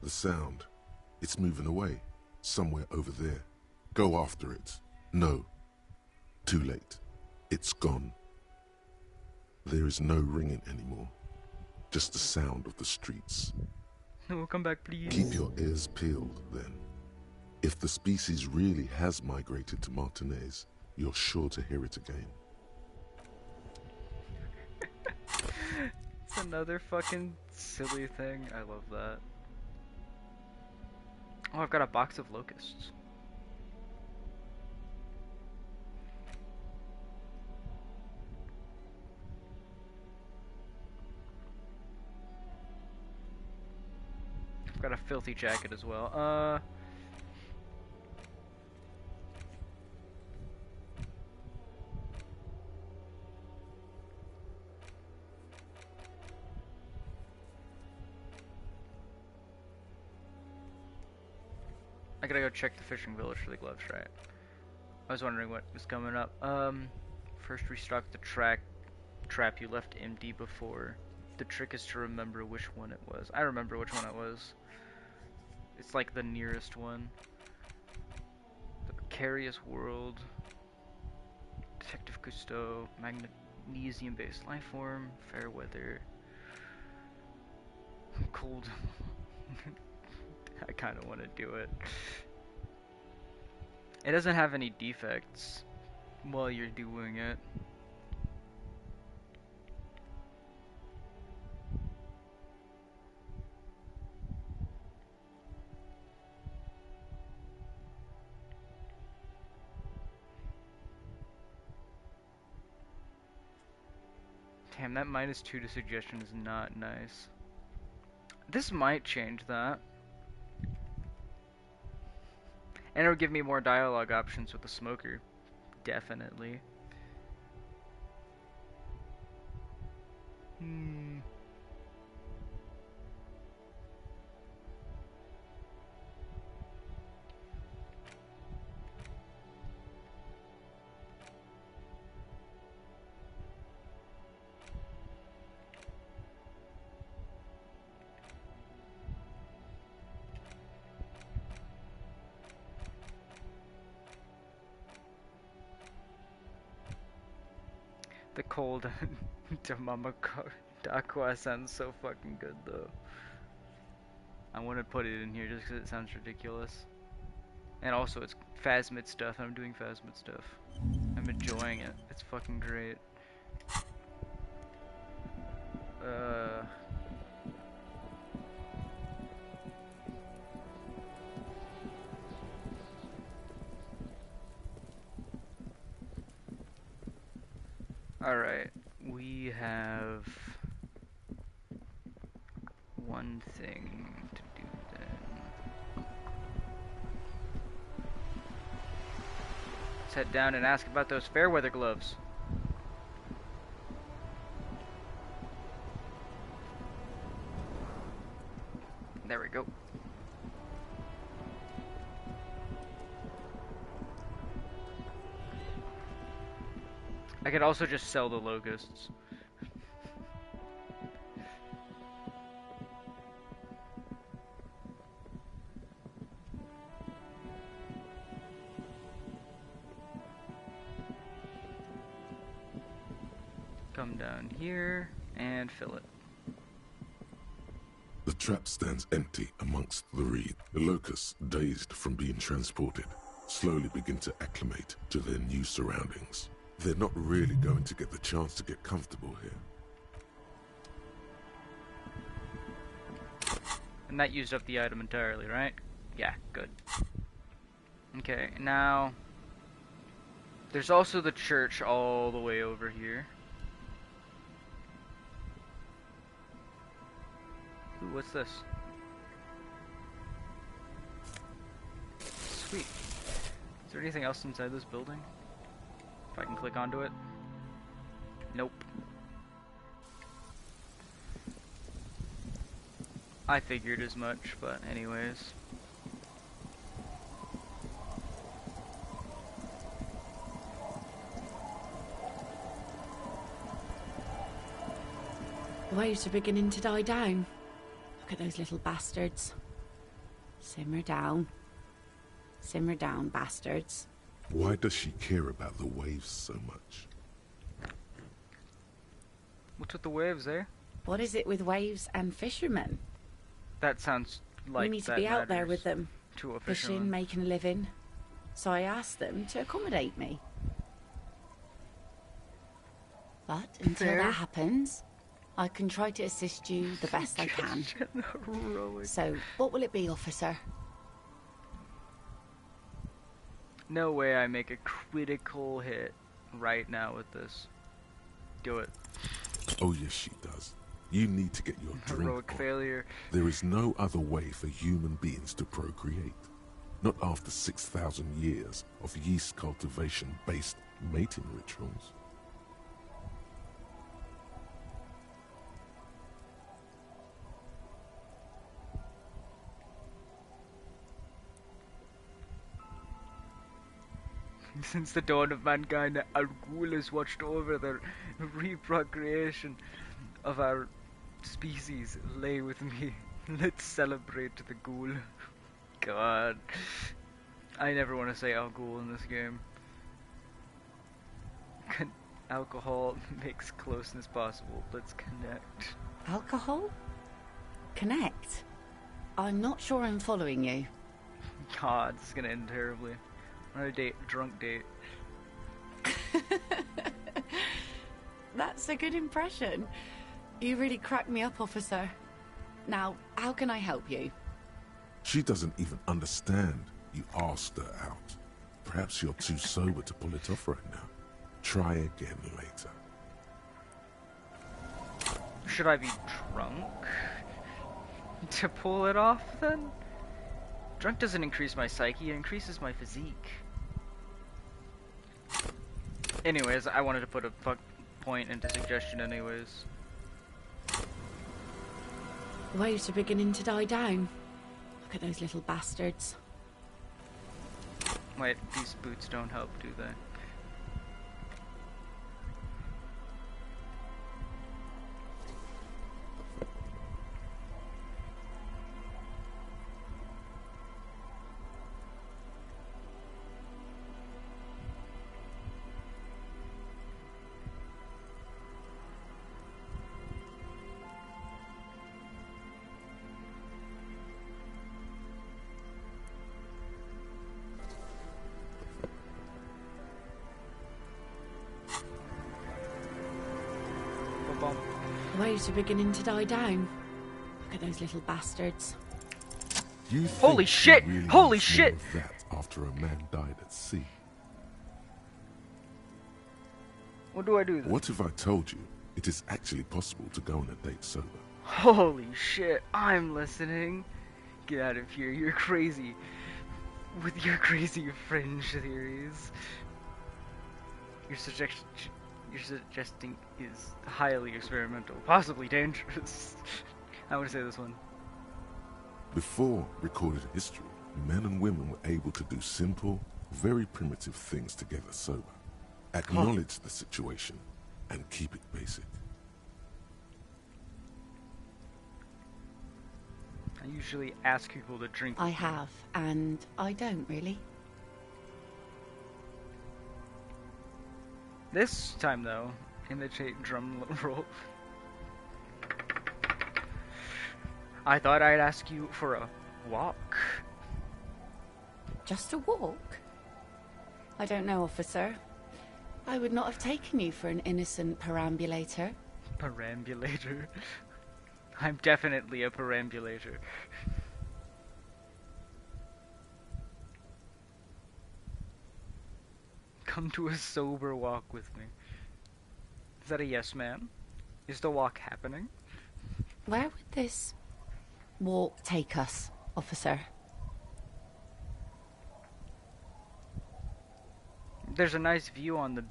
The sound. It's moving away. Somewhere over there. Go after it. No. Too late. It's gone. There is no ringing anymore. Just the sound of the streets. No, come back, please. Keep your ears peeled, then. If the species really has migrated to Martinez, you're sure to hear it again. It's another fucking silly thing. I love that. Oh, I've got a box of locusts. I've got a filthy jacket as well. I gotta go check the fishing village for the gloves, right? I was wondering what was coming up. First restock the trap you left empty before. The trick is to remember which one it was. I remember which one it was. It's like the nearest one. The Precarious World. Detective Cousteau. Elysium-based life form, fair weather, cold. I kind of want to do it. It doesn't have any defects while you're doing it. Damn, that -2 to suggestion is not nice. This might change that. And it'll give me more dialogue options with the smoker. Definitely. The cold Tamamako Dakwa sounds so fucking good though. I want to put it in here just because it sounds ridiculous. And also it's Phasmid stuff. I'm doing Phasmid stuff. I'm enjoying it. It's fucking great. Alright, we have one thing to do then. Let's head down and ask about those fair weather gloves. There we go. I could also just sell the locusts. Come down here and fill it. The trap stands empty amongst the reed. The locusts, dazed from being transported, slowly begin to acclimate to their new surroundings. They're not really going to get the chance to get comfortable here. And that used up the item entirely, right? Yeah, good. Okay, now there's also the church all the way over here. Ooh, what's this? Sweet. Is there anything else inside this building? If I can click onto it? Nope. I figured as much, but anyways. The waves are beginning to die down. Look at those little bastards. Simmer down. Simmer down, bastards. Why does she care about the waves so much? What's with the waves, eh? What is it with waves and fishermen? That sounds like we need to that be out there matters with them. to a Fishing, fisherman. making a living. So I asked them to accommodate me. But until Fair. that happens, I can try to assist you the best I can. So, what will it be, officer? No way I make a critical hit right now with this. Do it. Oh yes, she does. You need to get your drink Heroic on. failure. There is no other way for human beings to procreate. Not after 6,000 years of yeast cultivation-based mating rituals. Since the dawn of mankind, our ghoul has watched over the reprocreation of our species. Lay with me. Let's celebrate the ghoul. God. I never want to say al ghoul in this game. Alcohol makes closeness possible. Let's connect. Alcohol? Connect? I'm not sure I'm following you. God, this is gonna end terribly. Another date, drunk date. That's a good impression. You really cracked me up, officer. Now, how can I help you? She doesn't even understand you asked her out. Perhaps you're too sober to pull it off right now. Try again later. Should I be drunk to pull it off then? Drunk doesn't increase my psyche, it increases my physique. Anyways, I wanted to put a point into suggestion anyways. The waves are beginning to die down. Look at those little bastards. Wait, these boots don't help, do they? The waves are beginning to die down. Look at those little bastards. You Holy think shit! you really Holy need shit! more of that after a man died at sea? What do I do then? What if I told you it is actually possible to go on a date sober? Holy shit, I'm listening. Get out of here, you're crazy. With your crazy fringe theories. Your suggesting is highly experimental, possibly dangerous. I would say this one. Before recorded history, men and women were able to do simple, very primitive things together sober. Acknowledge the situation and keep it basic. I usually ask people to drink. I have, and I don't really. This time, though, imitate drum roll. I thought I'd ask you for a walk. Just a walk? I don't know, officer. I would not have taken you for an innocent perambulator. Perambulator? I'm definitely a perambulator. Come to a sober walk with me. Is that a yes, ma'am? Is the walk happening? Where would this walk take us, officer? There's a nice view on the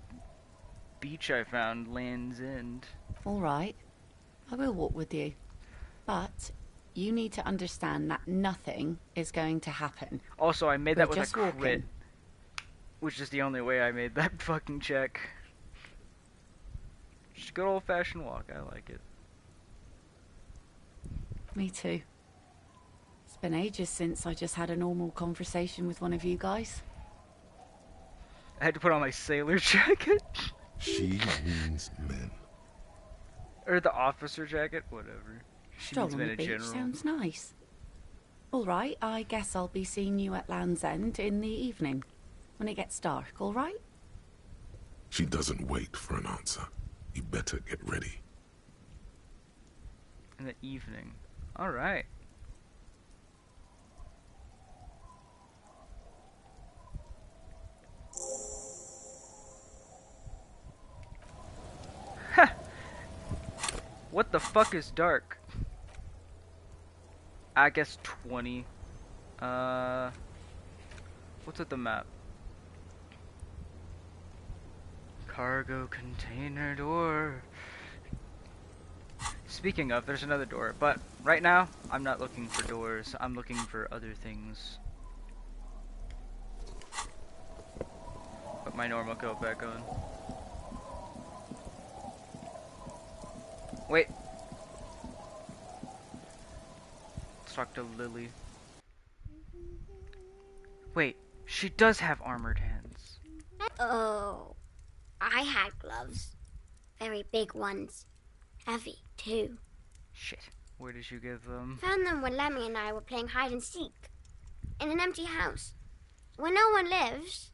beach I found, Land's End. All right. I will walk with you. But you need to understand that nothing is going to happen. Also, I made that with a crit. Walking. Which is the only way I made that fucking check. Just a good old-fashioned walk. I like it. Me too. It's been ages since I just had a normal conversation with one of you guys. I had to put on my sailor jacket. She means men. Or the officer jacket, whatever. She Stroll means on men the in beach general. sounds nice. All right, I guess I'll be seeing you at Land's End in the evening, when it gets dark, all right? She doesn't wait for an answer. You better get ready. In the evening. Alright. Ha! What the fuck is dark? I guess 20. What's at the map? Cargo container door. Speaking of, there's another door, but right now, I'm not looking for doors. I'm looking for other things. Put my normal coat back on. Wait. Let's talk to Lily. Wait, she does have armored hands. Oh. I had gloves. Very big ones. Heavy, too. Shit. Where did you get them? Found them when Lemmy and I were playing hide and seek. In an empty house. Where no one lives.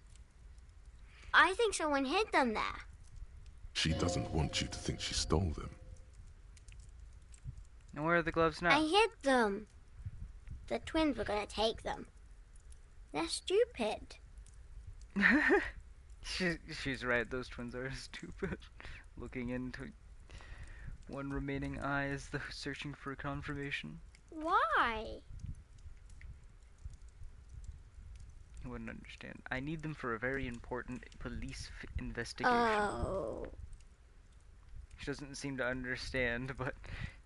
I think someone hid them there. She doesn't want you to think she stole them. And where are the gloves now? I hid them. The twins were gonna take them. They're stupid. She's right, those twins are stupid. Looking into one remaining eye as though searching for confirmation. Why? You wouldn't understand. I need them for a very important police investigation. Oh. She doesn't seem to understand, but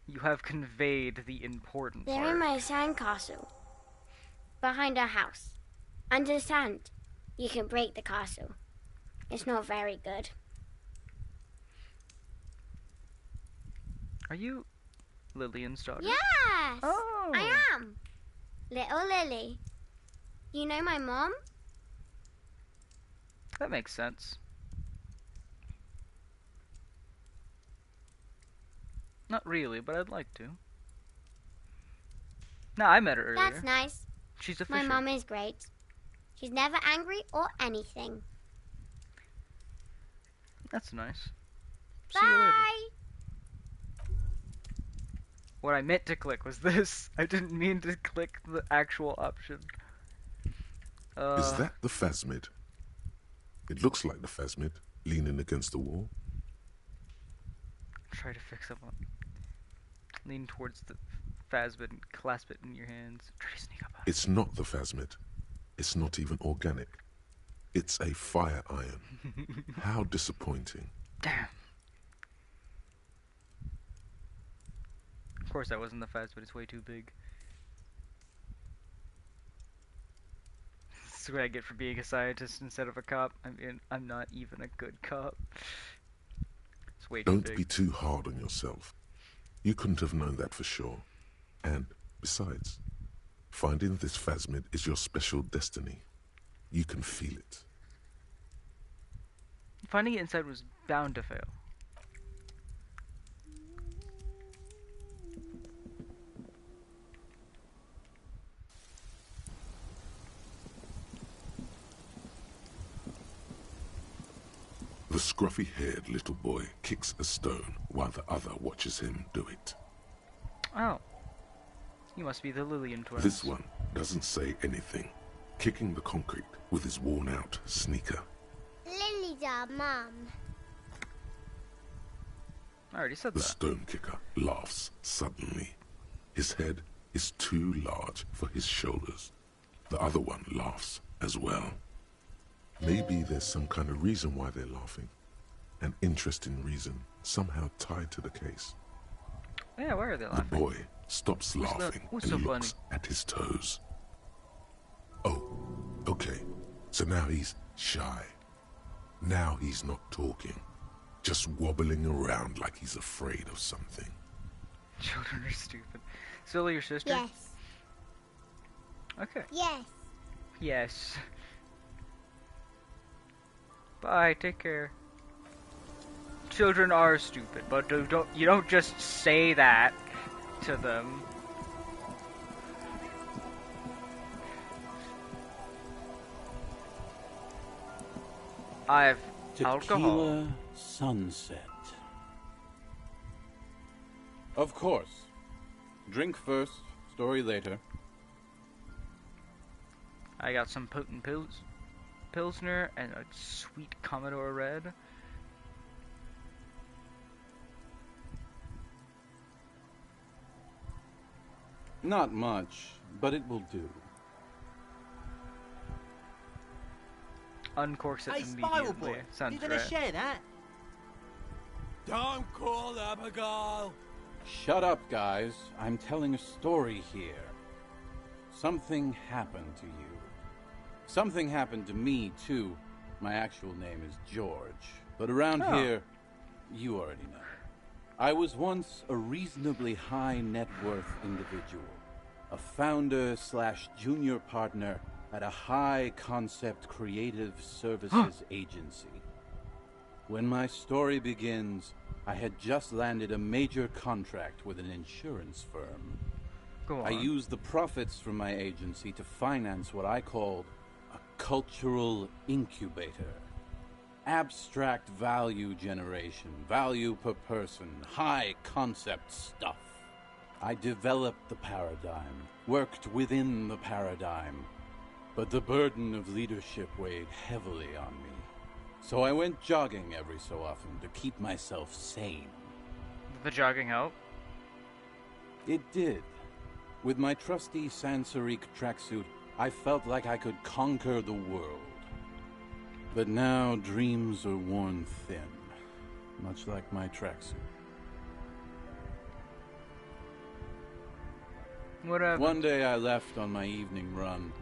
you have conveyed the important They're part. in my sandcastle. Behind our house. Under sand. You can break the castle. It's not very good. Are you Lillian's daughter? Yes! Oh. I am. Little Lily. You know my mom? That makes sense. Not really, but I'd like to. No, I met her earlier. That's nice. She's a My fisher. mom is great. She's never angry or anything. That's nice. See you later. Bye! What I meant to click was this. I didn't mean to click the actual option. Is that the phasmid? It looks like the phasmid, leaning against the wall. Try to fix up on. Lean towards the phasmid and clasp it in your hands. Try to sneak up on it. It's not the phasmid. It's not even organic. It's a fire iron. How disappointing. Damn. Of course that wasn't the phasmid, it's way too big. This is what I get for being a scientist instead of a cop. I mean, I'm not even a good cop. It's way too Don't big. be too hard on yourself. You couldn't have known that for sure. And, besides, finding this phasmid is your special destiny. You can feel it. Finding it inside was bound to fail. The scruffy-haired little boy kicks a stone while the other watches him do it. Oh. You must be the Lillian twins. This one doesn't say anything, kicking the concrete with his worn-out sneaker. Lily's our mum. I already said The that. stone kicker laughs suddenly. His head is too large for his shoulders. The other one laughs as well. Maybe there's some kind of reason why they're laughing. An interesting reason, somehow tied to the case. Yeah, why are they The laughing? boy stops laughing what's and so looks at his toes. Oh, okay. So now he's shy. Now he's not talking. Just wobbling around like he's afraid of something. Children are stupid. Silly, your sister? Yes. Okay. Yes. Yes. Bye, take care. Children are stupid, but you don't just say that to them. I've alcohol. Tequila sunset. Of course. Drink first, story later. I got some potent Pilsner and a sweet Commodore Red. Not much, but it will do. Uncorks it Hey, immediately. Spiral Boy, Sounds you gonna right. share that? Don't call Abigail. Shut up, guys. I'm telling a story here. Something happened to you. Something happened to me, too. My actual name is George. But around Oh. here, you already know. I was once a reasonably high net worth individual. A founder / junior partner at a high concept creative services agency. When my story begins, I had just landed a major contract with an insurance firm. Go on. I used the profits from my agency to finance what I called a cultural incubator. Abstract value generation, value per person, high concept stuff. I developed the paradigm, worked within the paradigm, but the burden of leadership weighed heavily on me. So I went jogging every so often to keep myself sane. Did the jogging help? It did. With my trusty Sansarique tracksuit, I felt like I could conquer the world. But now dreams are worn thin, much like my tracksuit. What happened? One day I left on my evening run.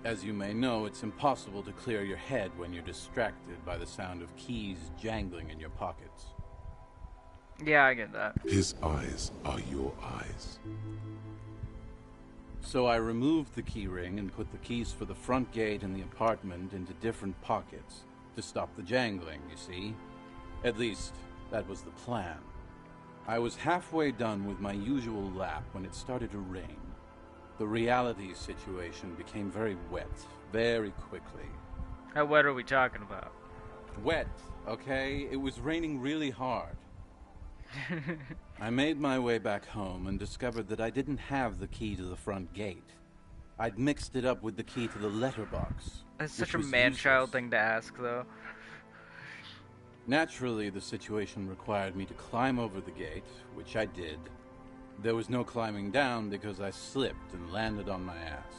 As you may know, it's impossible to clear your head when you're distracted by the sound of keys jangling in your pockets. Yeah, I get that. His eyes are your eyes. So I removed the key ring and put the keys for the front gate and the apartment into different pockets to stop the jangling, you see. At least, that was the plan. I was halfway done with my usual lap when it started to rain. The reality situation became very wet, very quickly. How wet are we talking about? Wet, okay? It was raining really hard. I made my way back home and discovered that I didn't have the key to the front gate. I'd mixed it up with the key to the letterbox. That's such a man-child thing to ask, though. Naturally, the situation required me to climb over the gate, which I did. There was no climbing down because I slipped and landed on my ass.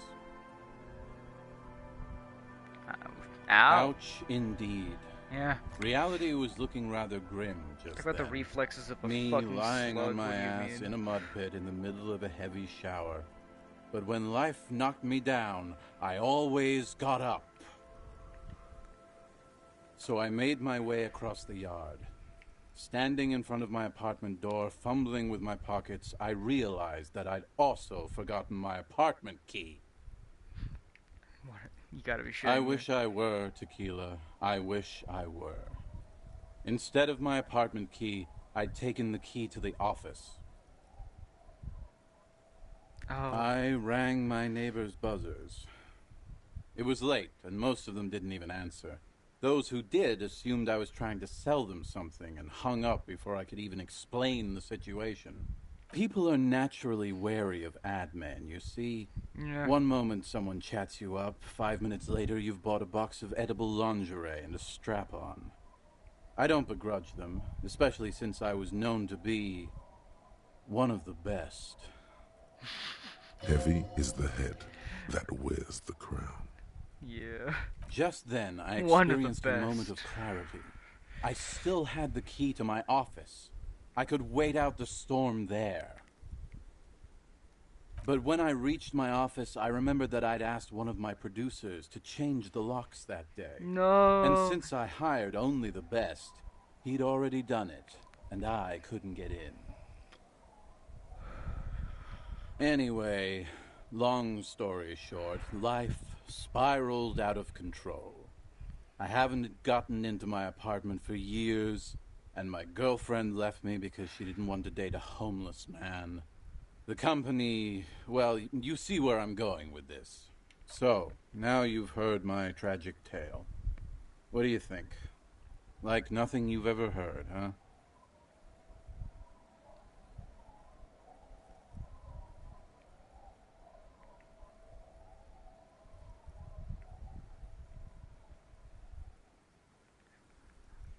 Ow. Ouch, indeed. Yeah. Reality was looking rather grim just Talk about then. the reflexes of a Me fucking lying slug, on my what do you ass mean? in a mud pit in the middle of a heavy shower. But when life knocked me down, I always got up. So I made my way across the yard. Standing in front of my apartment door, fumbling with my pockets, I realized that I'd also forgotten my apartment key. What? You gotta be shitting I me. wish I were, Tequila. I wish I were. Instead of my apartment key, I'd taken the key to the office. Oh. I rang my neighbors' buzzers. It was late, and most of them didn't even answer. Those who did assumed I was trying to sell them something and hung up before I could even explain the situation. People are naturally wary of ad men, you see. Yeah. One moment someone chats you up, 5 minutes later you've bought a box of edible lingerie and a strap-on. I don't begrudge them, especially since I was known to be one of the best. Heavy is the head that wears the crown. Yeah. Just then, I One of the experienced a moment of clarity. I still had the key to my office. I could wait out the storm there. But when I reached my office, I remembered that I'd asked one of my producers to change the locks that day. No. And since I hired only the best, he'd already done it, and I couldn't get in. Anyway, long story short, life spiraled out of control. I haven't gotten into my apartment for years, and my girlfriend left me because she didn't want to date a homeless man. The company, well, you see where I'm going with this. So, now you've heard my tragic tale. What do you think? Like nothing you've ever heard, huh?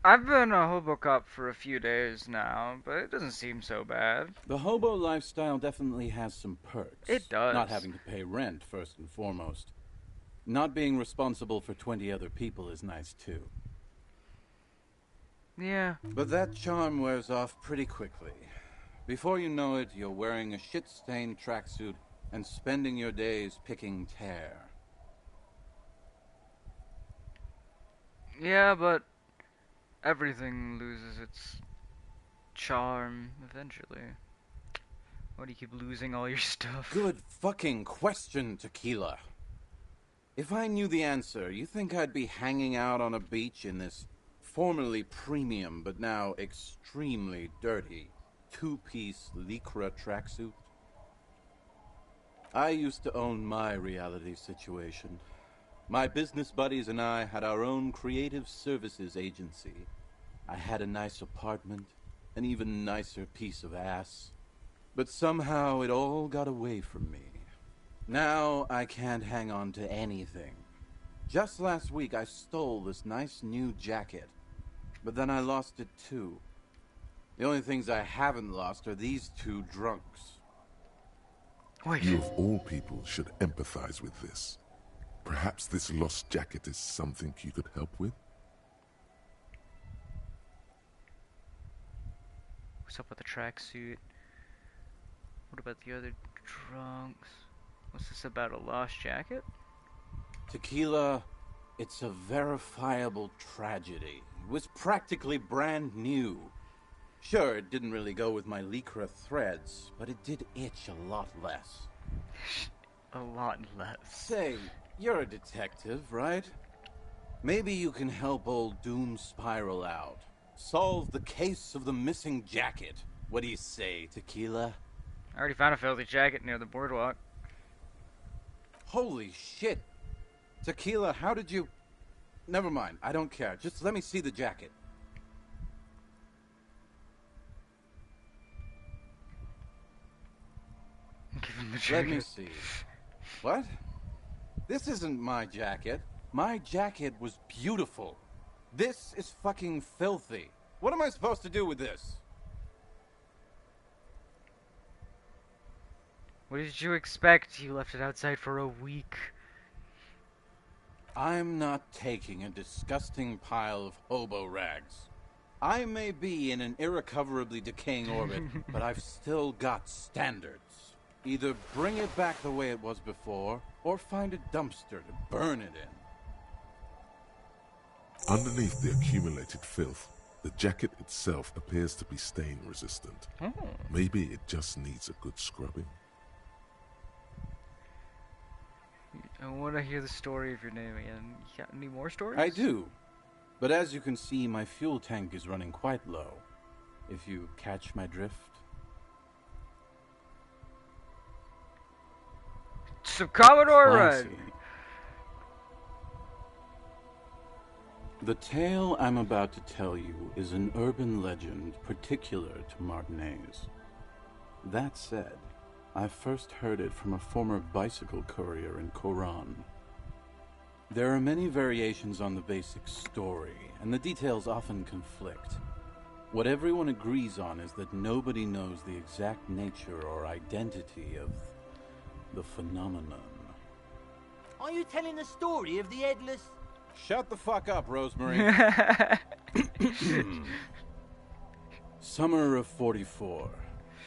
I've been a hobo cop for a few days now, but it doesn't seem so bad. The hobo lifestyle definitely has some perks. It does. Not having to pay rent, first and foremost. Not being responsible for 20 other people is nice, too. Yeah. But that charm wears off pretty quickly. Before you know it, you're wearing a shit-stained tracksuit and spending your days picking tear. Yeah, but everything loses its charm eventually. Why do you keep losing all your stuff? Good fucking question, Tequila. If I knew the answer, you think I'd be hanging out on a beach in this formerly premium, but now extremely dirty, two-piece Lycra tracksuit? I used to own my reality situation. My business buddies and I had our own creative services agency. I had a nice apartment, an even nicer piece of ass. But somehow it all got away from me. Now I can't hang on to anything. Just last week I stole this nice new jacket, but then I lost it too. The only things I haven't lost are these two drunks. You of all people should empathize with this. Perhaps this lost jacket is something you could help with? What's up with the tracksuit? What about the other drunks? What's this about, a lost jacket? Tequila, it's a verifiable tragedy. It was practically brand new. Sure, it didn't really go with my Lycra threads, but it did itch a lot less. A lot less. Say, you're a detective, right? Maybe you can help old Doom Spiral out. Solve the case of the missing jacket. What do you say, Tequila? I already found a filthy jacket near the boardwalk. Holy shit! Tequila, how did you... Never mind, I don't care. Just let me see the jacket. Give him the jacket. Let me see. What? This isn't my jacket. My jacket was beautiful. This is fucking filthy. What am I supposed to do with this? What did you expect? You left it outside for a week. I'm not taking a disgusting pile of hobo rags. I may be in an irrecoverably decaying orbit, but I've still got standards. Either bring it back the way it was before, or find a dumpster to burn it in. Underneath the accumulated filth, the jacket itself appears to be stain resistant. Oh. Maybe it just needs a good scrubbing. I want to hear the story of your name again. You got any more stories? I do. But as you can see, my fuel tank is running quite low. If you catch my drift. So Commodore Classy. Red. The tale I'm about to tell you is an urban legend particular to Martinez. That said, I first heard it from a former bicycle courier in Coran. There are many variations on the basic story, and the details often conflict. What everyone agrees on is that nobody knows the exact nature or identity of the phenomenon. Are you telling the story of the headless... Shut the fuck up, Rosemary. Summer of 44.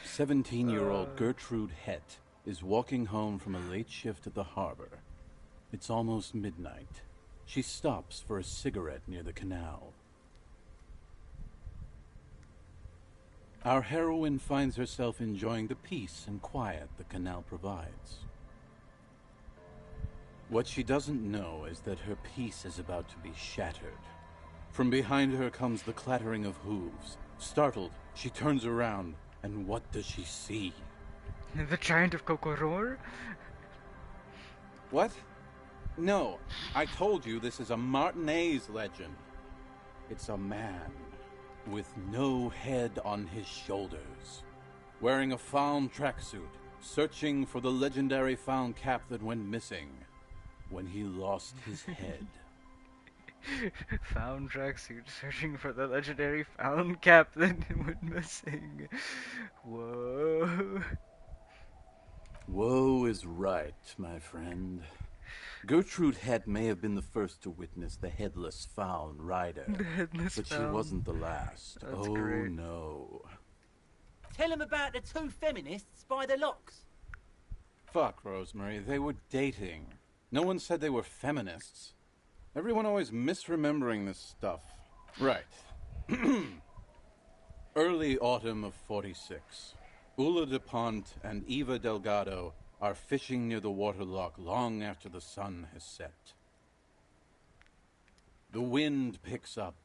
17-year-old Gertrude Hett is walking home from a late shift at the harbor. It's almost midnight. She stops for a cigarette near the canal. Our heroine finds herself enjoying the peace and quiet the canal provides. What she doesn't know is that her peace is about to be shattered. From behind her comes the clattering of hooves. Startled, she turns around, and what does she see? The giant of Kokoror? What? No, I told you this is a Martinez legend. It's a man with no head on his shoulders, wearing a found tracksuit, searching for the legendary found cap that went missing when he lost his head. Found tracksuit, searching for the legendary found cap that went missing. Whoa. Woe is right, my friend. Gertrude Hett may have been the first to witness the headless found rider, The headless but she found. wasn't the last. That's oh great. no. Tell him about the two feminists by the locks. Fuck, Rosemary, they were dating. No one said they were feminists. Everyone always misremembering this stuff. Right. Early autumn of 46. Ula DuPont and Eva Delgado are fishing near the waterlock long after the sun has set. The wind picks up.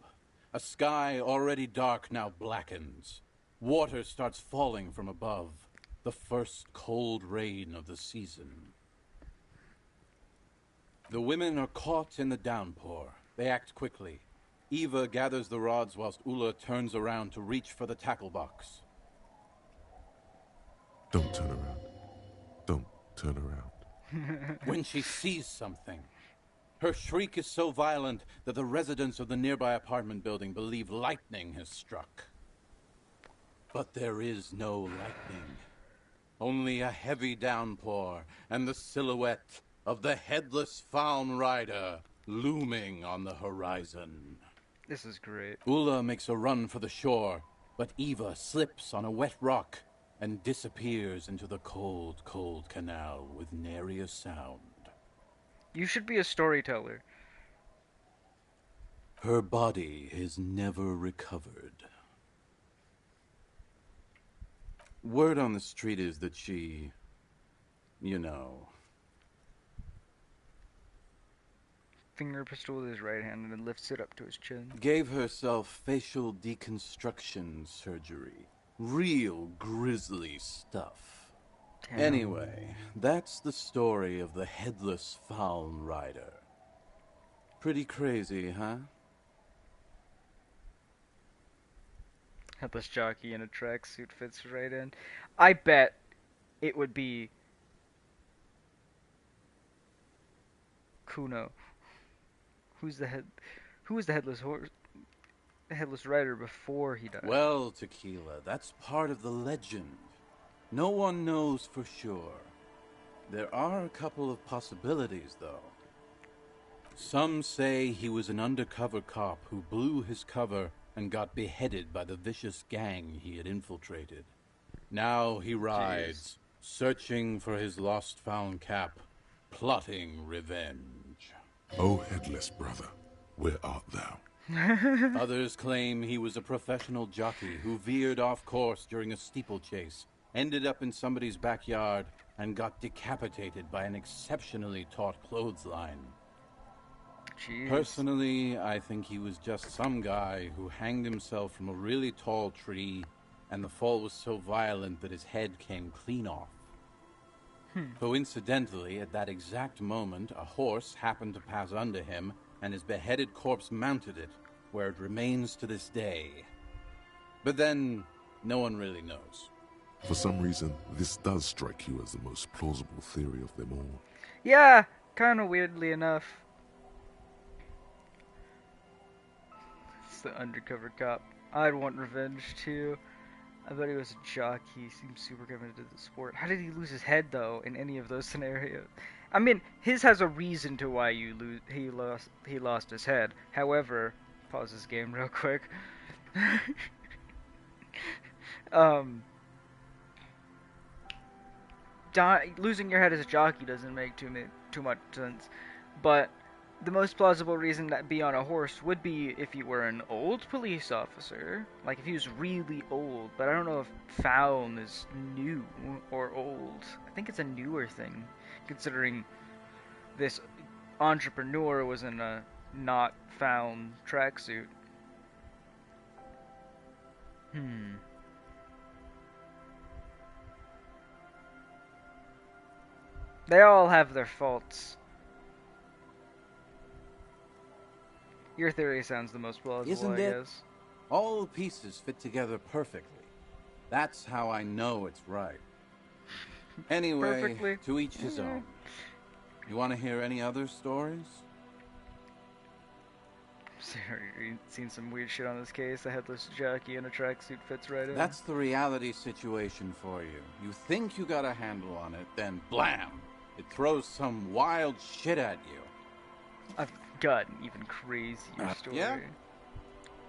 A sky already dark now blackens. Water starts falling from above. The first cold rain of the season. The women are caught in the downpour. They act quickly. Eva gathers the rods whilst Ula turns around to reach for the tackle box. Don't turn around. Don't turn around. When she sees something, her shriek is so violent that the residents of the nearby apartment building believe lightning has struck. But there is no lightning. Only a heavy downpour and the silhouette of the headless Faun Rider looming on the horizon. This is great. Ula makes a run for the shore, but Eva slips on a wet rock and disappears into the cold, cold canal with nary a sound. You should be a storyteller. Her body is never recovered. Word on the street is that she, you know... Finger pistol with his right hand and then lifts it up to his chin. Gave herself facial deconstruction surgery. Real grisly stuff. Damn. Anyway, that's the story of the headless Faun Rider. Pretty crazy, huh? Headless jockey in a tracksuit fits right in. I bet it would be Kuno. Who was the headless horse? The headless rider before he died. Well, Tequila, that's part of the legend. No one knows for sure. There are a couple of possibilities, though. Some say he was an undercover cop who blew his cover and got beheaded by the vicious gang he had infiltrated. Now he rides, searching for his lost found cap, plotting revenge. O headless brother, where art thou? Others claim he was a professional jockey who veered off course during a steeplechase, ended up in somebody's backyard, and got decapitated by an exceptionally taut clothesline. Jeez. Personally, I think he was just some guy who hanged himself from a really tall tree, and the fall was so violent that his head came clean off. Coincidentally, at that exact moment, a horse happened to pass under him, and his beheaded corpse mounted it, where it remains to this day. But then, no one really knows. For some reason, this does strike you as the most plausible theory of them all. Yeah, kind of weirdly enough. It's the undercover cop. I'd want revenge too. I bet he was a jockey. He seems super committed to the sport. How did he lose his head though in any of those scenarios? I mean, his has a reason to why he lost his head. However, pause this game real quick. Losing your head as a jockey doesn't make too much sense, but the most plausible reason that be on a horse would be if you were an old police officer, like if he was really old, but I don't know if Faun is new or old. I think it's a newer thing, considering this entrepreneur was in a not Faun tracksuit. They all have their faults. Your theory sounds the most plausible, Isn't I it? guess. All the pieces fit together perfectly. That's how I know it's right. Anyway, Perfectly. to each his own. You want to hear any other stories? You've seen some weird shit on this case. A headless jockey in a tracksuit fits right in. That's the reality situation for you. You think you got a handle on it, then blam! It throws some wild shit at you. I've got an even crazier story. Yeah?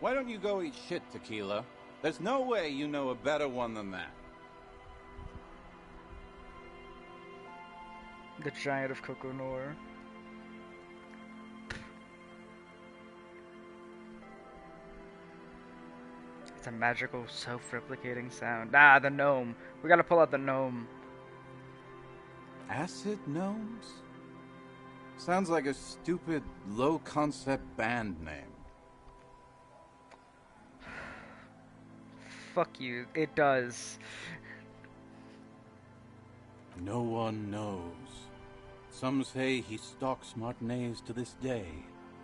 Why don't you go eat shit, Tequila? There's no way you know a better one than that. The Giant of Coconor. It's a magical, self-replicating sound. Ah, the gnome. We gotta pull out the gnome. Acid Gnomes? Sounds like a stupid, low-concept band name. Fuck you. It does. No one knows. Some say he stalks Martinez to this day,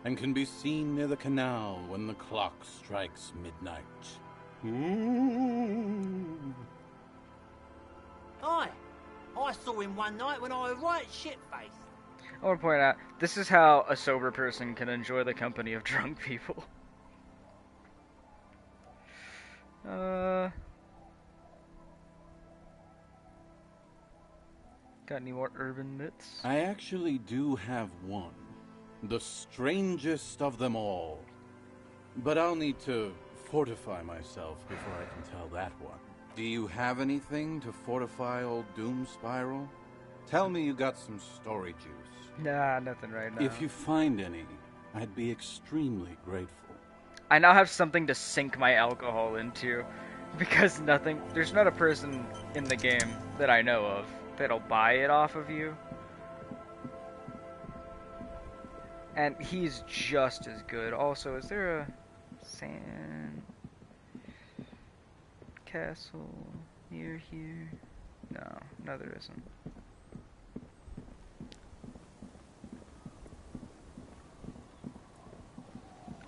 and can be seen near the canal when the clock strikes midnight. Aye, I saw him one night when I was right shit-faced. I want to point out, this is how a sober person can enjoy the company of drunk people. Got any more urban myths? I actually do have one. The strangest of them all. But I'll need to fortify myself before I can tell that one. Do you have anything to fortify old Doom Spiral? Tell me you got some story juice. Nah, nothing right now. If you find any, I'd be extremely grateful. I now have something to sink my alcohol into. Because there's not a person in the game that I know of that'll buy it off of you. And he's just as good. Also, is there a sand castle near here? No, there isn't.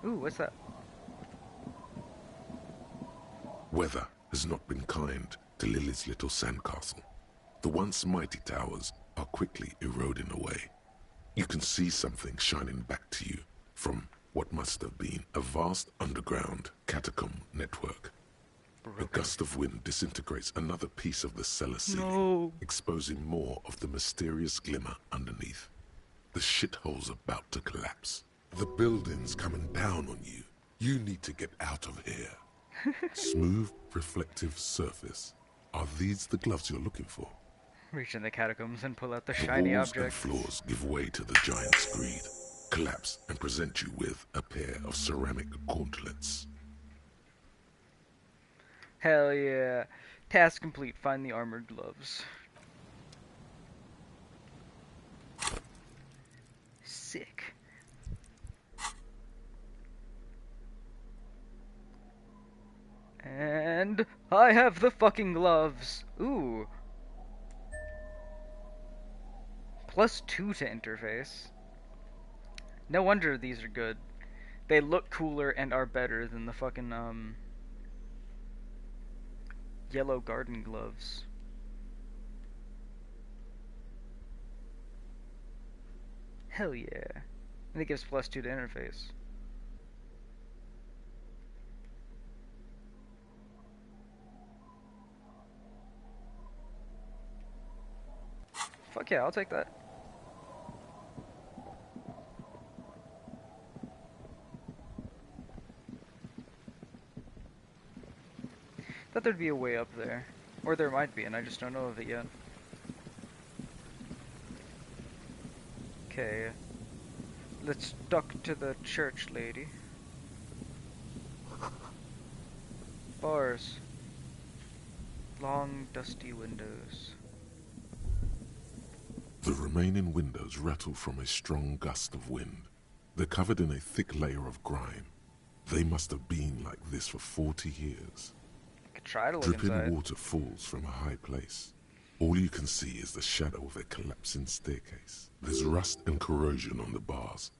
Ooh, what's that? Weather has not been kind to Lily's little sandcastle. The once mighty towers are quickly eroding away. You can see something shining back to you from what must have been a vast underground catacomb network. A gust of wind disintegrates another piece of the cellar ceiling, exposing more of the mysterious glimmer underneath. The shithole's about to collapse. The building's coming down on you. You need to get out of here. Smooth, reflective surface. Are these the gloves you're looking for? Reach in the catacombs and pull out the shiny walls object. and floors give way to the giant's greed, collapse and present you with a pair of ceramic gauntlets. Hell yeah. Task complete. Find the armored gloves. Sick. And I have the fucking gloves. Ooh. +2 to interface. No wonder these are good. They look cooler and are better than the fucking yellow garden gloves. Hell yeah. And it gives +2 to interface. Fuck yeah, I'll take that. Thought there'd be a way up there. Or there might be, and I just don't know of it yet. Okay. Let's duck to the church, lady. Bars. Long, dusty windows. The remaining windows rattle from a strong gust of wind. They're covered in a thick layer of grime. They must have been like this for 40 years. I could try to look Dripping inside. water falls from a high place. All you can see is the shadow of a collapsing staircase. There's rust and corrosion on the bars.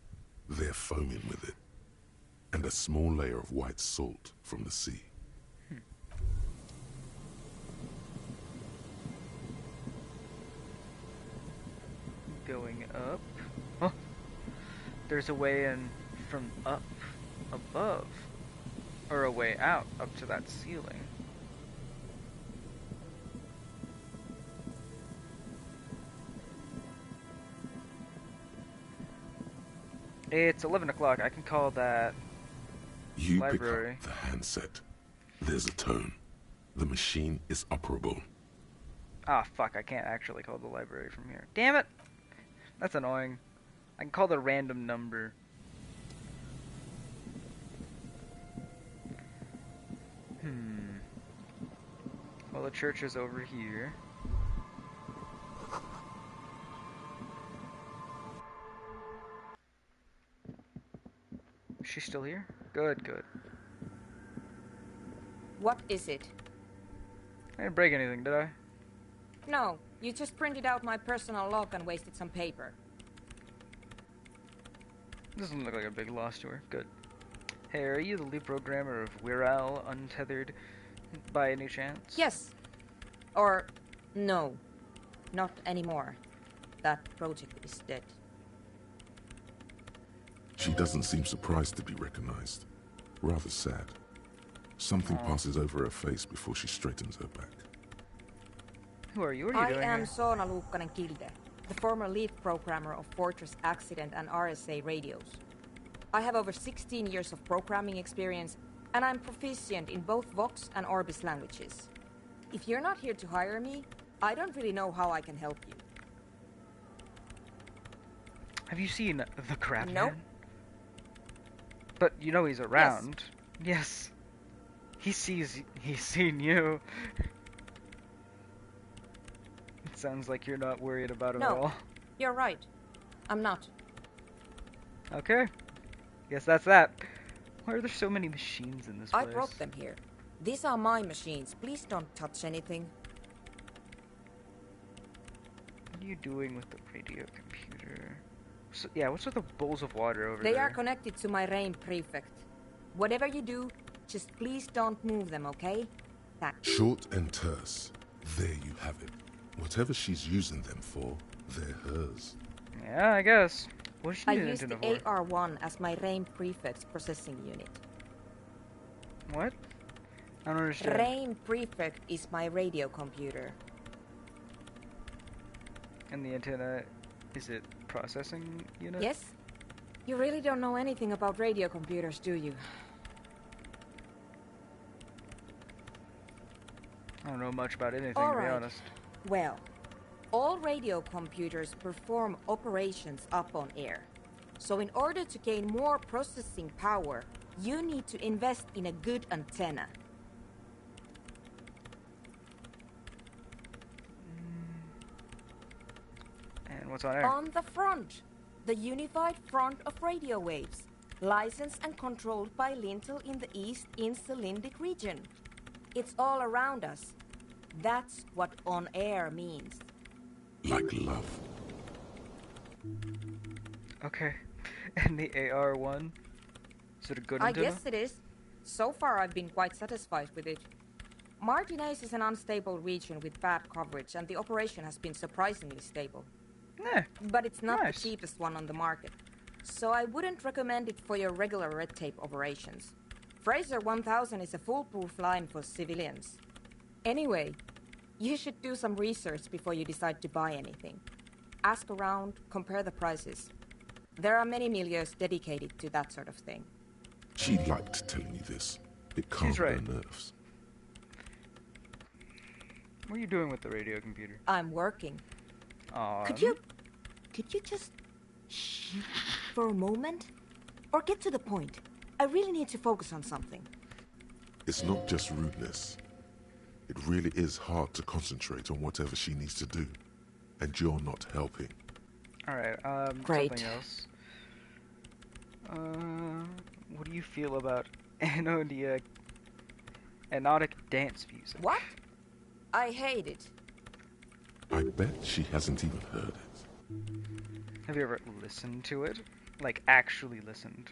They're foaming with it. And a small layer of white salt from the sea. Going up. Huh. There's a way in from up above. Or a way out up to that ceiling. It's 11 o'clock. I can call that You library. pick up the handset. There's a tone. The machine is operable. Ah, fuck. I can't actually call the library from here. Damn it! That's annoying. I can call the random number. Well, the church is over here. Is she still here? Good, good. What is it? I didn't break anything, did I? No, you just printed out my personal log and wasted some paper. Doesn't look like a big loss to her. Good. Hey, are you the lead programmer of Wirral Untethered by any chance? Yes. Or, no. Not anymore. That project is dead. She doesn't seem surprised to be recognized. Rather sad. Something passes over her face before she straightens her back. Who are you? What are you doing I am here? Soona Luukkanen-Kilde, the former lead programmer of Fortress Accident and RSA radios. I have over 16 years of programming experience, and I'm proficient in both Vox and Orbis languages. If you're not here to hire me, I don't really know how I can help you. Have you seen the Crab Nope. Man? But you know he's around. Yes. He's seen you. It sounds like you're not worried about him at No, all. you're right. I'm not. Okay. Guess that's that. Why are there so many machines in this place? I brought them here. These are my machines. Please don't touch anything. What are you doing with the radio computer? So, yeah, what's with the bowls of water over They there? are connected to my RAIN prefect. Whatever you do, just please don't move them, okay? Thanks. Short and terse. There you have it. Whatever she's using them for, they're hers. Yeah, I guess. What does she I need use antenna the for? AR-1 as my RAIN prefect's processing unit. What? I don't understand. RAIN prefect is my radio computer. And the antenna, is it processing unit? Yes? You really don't know anything about radio computers, do you? I don't know much about anything, All to be right. honest. Well, all radio computers perform operations up on air. So in order to gain more processing power, you need to invest in a good antenna. And what's on air? On the front, the unified front of radio waves, licensed and controlled by Lintel in the East Insulindic region. It's all around us. That's what on air means. Like love. Okay. And the AR-1? Is it a good I antenna? guess it is. So far, I've been quite satisfied with it. Martinez is an unstable region with bad coverage, and the operation has been surprisingly stable. But it's not nice. the cheapest one on the market, so I wouldn't recommend it for your regular red tape operations. Fraser 1000 is a foolproof line for civilians. Anyway, you should do some research before you decide to buy anything. Ask around, compare the prices. There are many milieus dedicated to that sort of thing. She liked telling you this. It calmed her nerves. What are you doing with the radio computer? I'm working. Could you just shh for a moment? Or get to the point? I really need to focus on something. It's not just rudeness. It really is hard to concentrate on whatever she needs to do. And you're not helping. Alright, Great. something else. What do you feel about anodic dance music? What? I hate it. I bet she hasn't even heard it. Have you ever listened to it? Like, actually listened?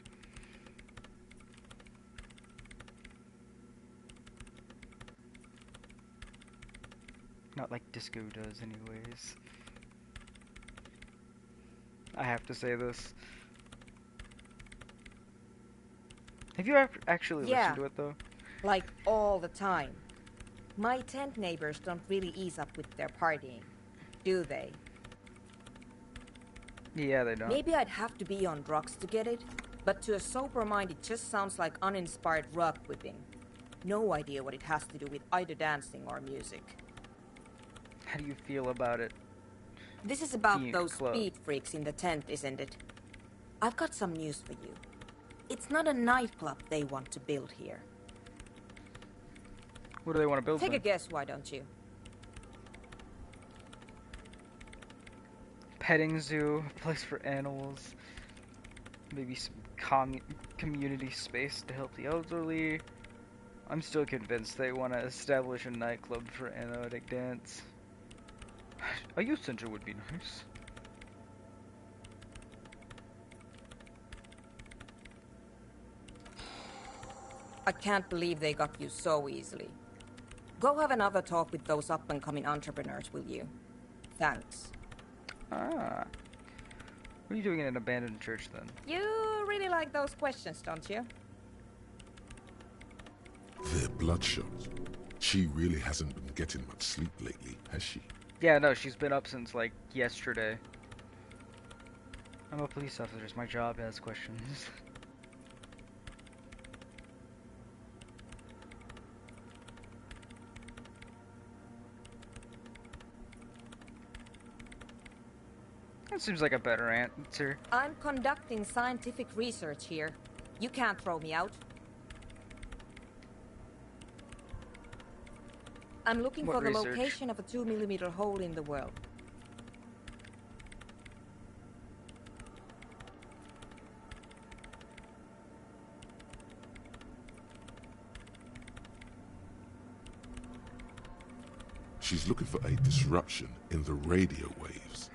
Not like disco does, anyways. I have to say this. Have you actually listened to it, though? Like all the time. My tent neighbors don't really ease up with their partying, do they? Yeah, they don't. Maybe I'd have to be on drugs to get it, but to a sober mind it just sounds like uninspired rug whipping. No idea what it has to do with either dancing or music. How do you feel about it? This is about being a those club? speed freaks in the tent, isn't it? I've got some news for you. It's not a nightclub they want to build here. What do they want to build Take a then? guess, why don't you? Petting zoo, a place for animals, maybe some community space to help the elderly, I'm still convinced they want to establish a nightclub for anoetic dance. A youth center would be nice. I can't believe they got you so easily. Go have another talk with those up-and-coming entrepreneurs, will you? Thanks. Ah. What are you doing in an abandoned church, then? You really like those questions, don't you? They're bloodshot. She really hasn't been getting much sleep lately, has she? Yeah, no, she's been up since, like, yesterday. I'm a police officer. It's my job to ask questions. That seems like a better answer. I'm conducting scientific research here. You can't throw me out. I'm looking What for the research? location of a 2-millimeter hole in the world. She's looking for a disruption in the radio waves.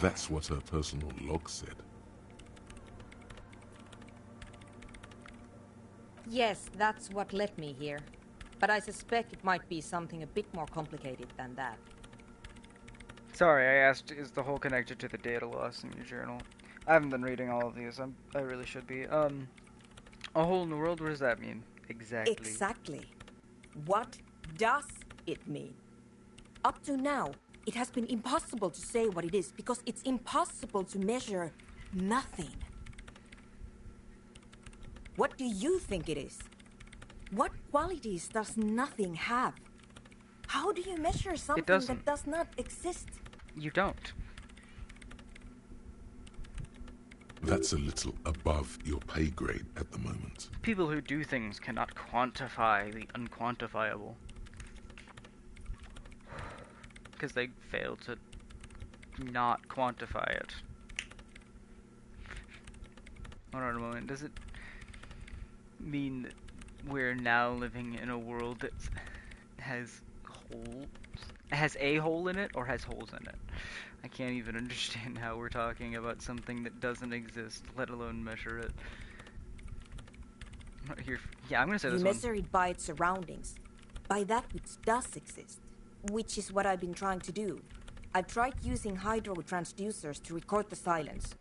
That's what her personal log said. Yes, that's what led me here. But I suspect it might be something a bit more complicated than that. Sorry, I asked, is the hole connected to the data loss in your journal? I haven't been reading all of these. I really should be. A hole in the world, what does that mean? Exactly. Exactly. What does it mean? Up to now, it has been impossible to say what it is because it's impossible to measure nothing. What do you think it is? What qualities does nothing have? How do you measure something that does not exist? You don't. That's a little above your pay grade at the moment. People who do things cannot quantify the unquantifiable. Because they fail to not quantify it. Hold on a moment. Does it mean that we're now living in a world that has holes? Has a hole in it or has holes in it? I can't even understand how we're talking about something that doesn't exist, let alone measure it. I'm not here. Yeah, I'm gonna say this You one. measure it by its surroundings, by that which does exist, which is what I've been trying to do. I've tried using hydro transducers to record the silence,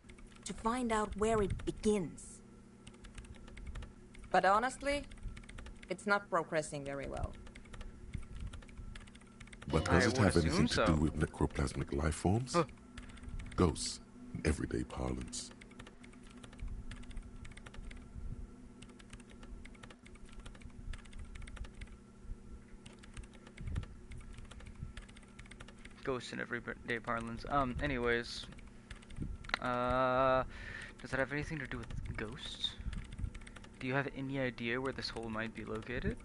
to find out where it begins. But honestly, it's not progressing very well. But does I it would have anything assume to so. do with necroplasmic life forms? Ghosts, in everyday parlance. Ghosts in everyday parlance. Anyways. Does that have anything to do with ghosts? Do you have any idea where this hole might be located?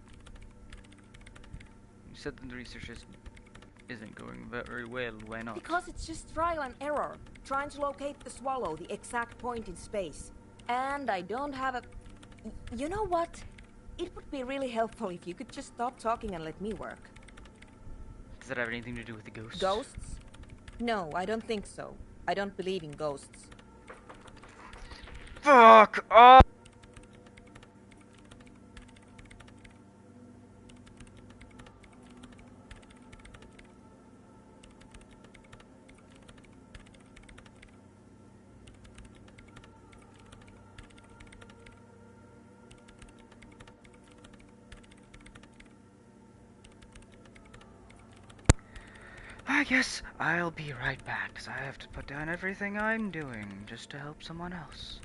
You said that the research isn't going very well. Why not? Because it's just trial and error, trying to locate the swallow, the exact point in space. And I don't have a... You know what? It would be really helpful if you could just stop talking and let me work. Does that have anything to do with the ghosts? Ghosts? No, I don't think so. I don't believe in ghosts. Fuck off! I guess I'll be right back, because I have to put down everything I'm doing just to help someone else.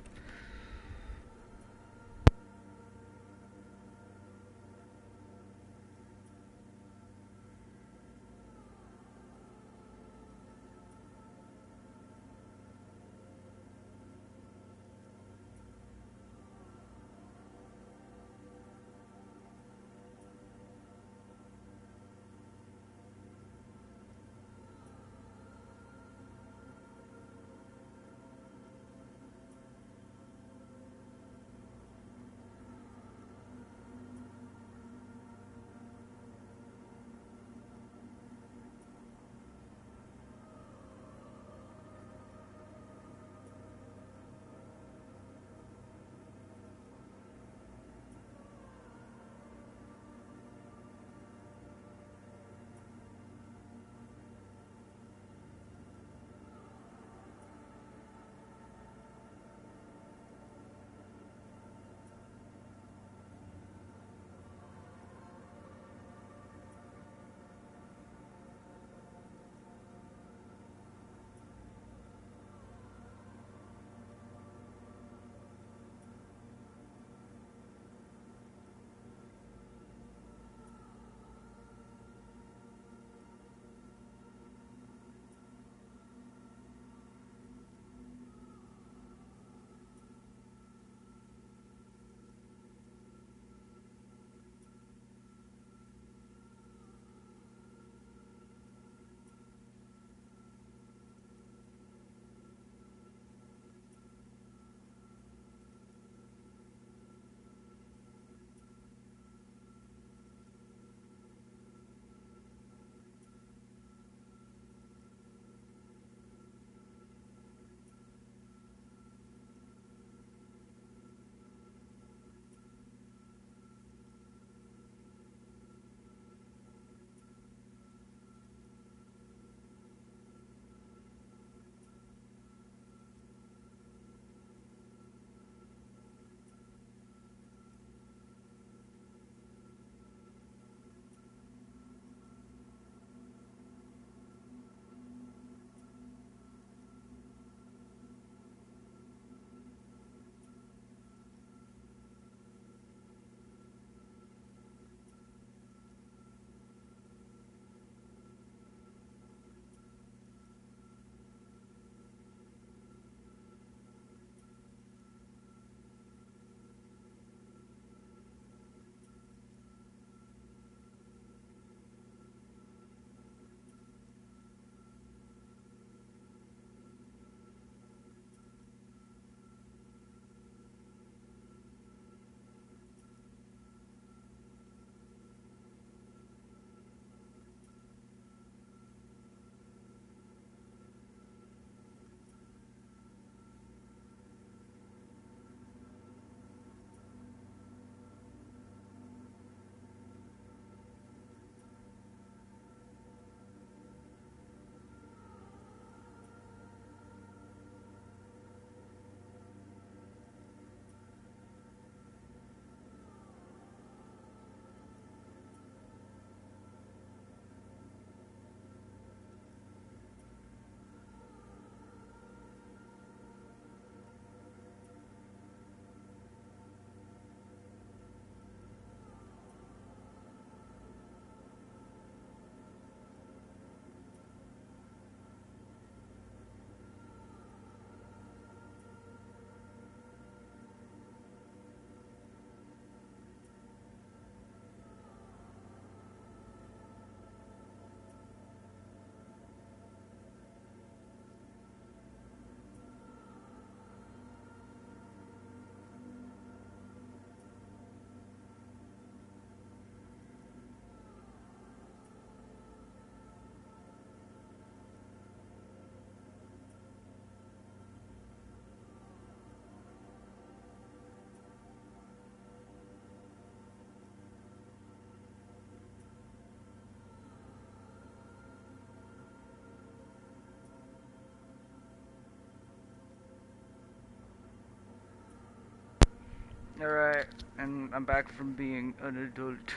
Alright, and I'm back from being an adult.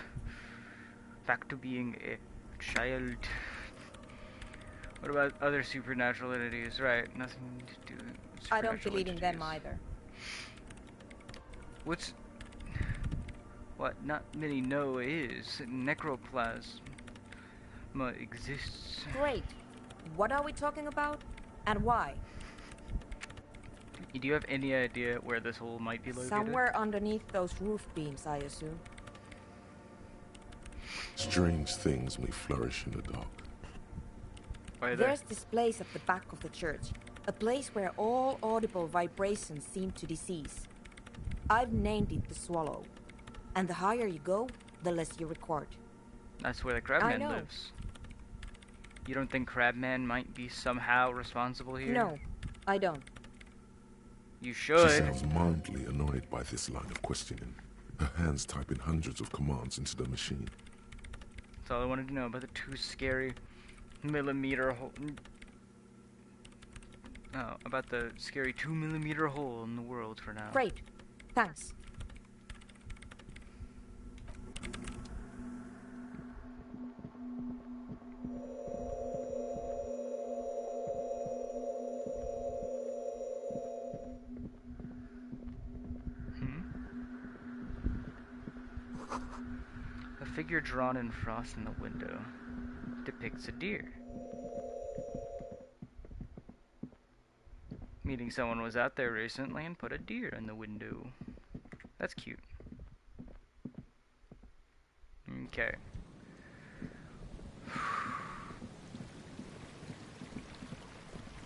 Back to being a child. What about other supernatural entities? Right, nothing to do with I don't supernatural believe in them entities. either. What not many know is necroplasma exists. Great. What are we talking about? And why? Do you have any idea where this hole might be located? Somewhere underneath those roof beams, I assume. Strange things may flourish in the dark. There's this place at the back of the church. A place where all audible vibrations seem to decease. I've named it the Swallow. And the higher you go, the less you record. That's where the Crabman lives. You don't think Crabman might be somehow responsible here? No, I don't. You should. She sounds mildly annoyed by this line of questioning. Her hands typing hundreds of commands into the machine. That's all I wanted to know about the 2 scary millimeter hole. Oh, about the scary 2mm hole in the world for now. Great. Thanks. A figure drawn in frost in the window depicts a deer. Meaning someone was out there recently and put a deer in the window. That's cute. Okay.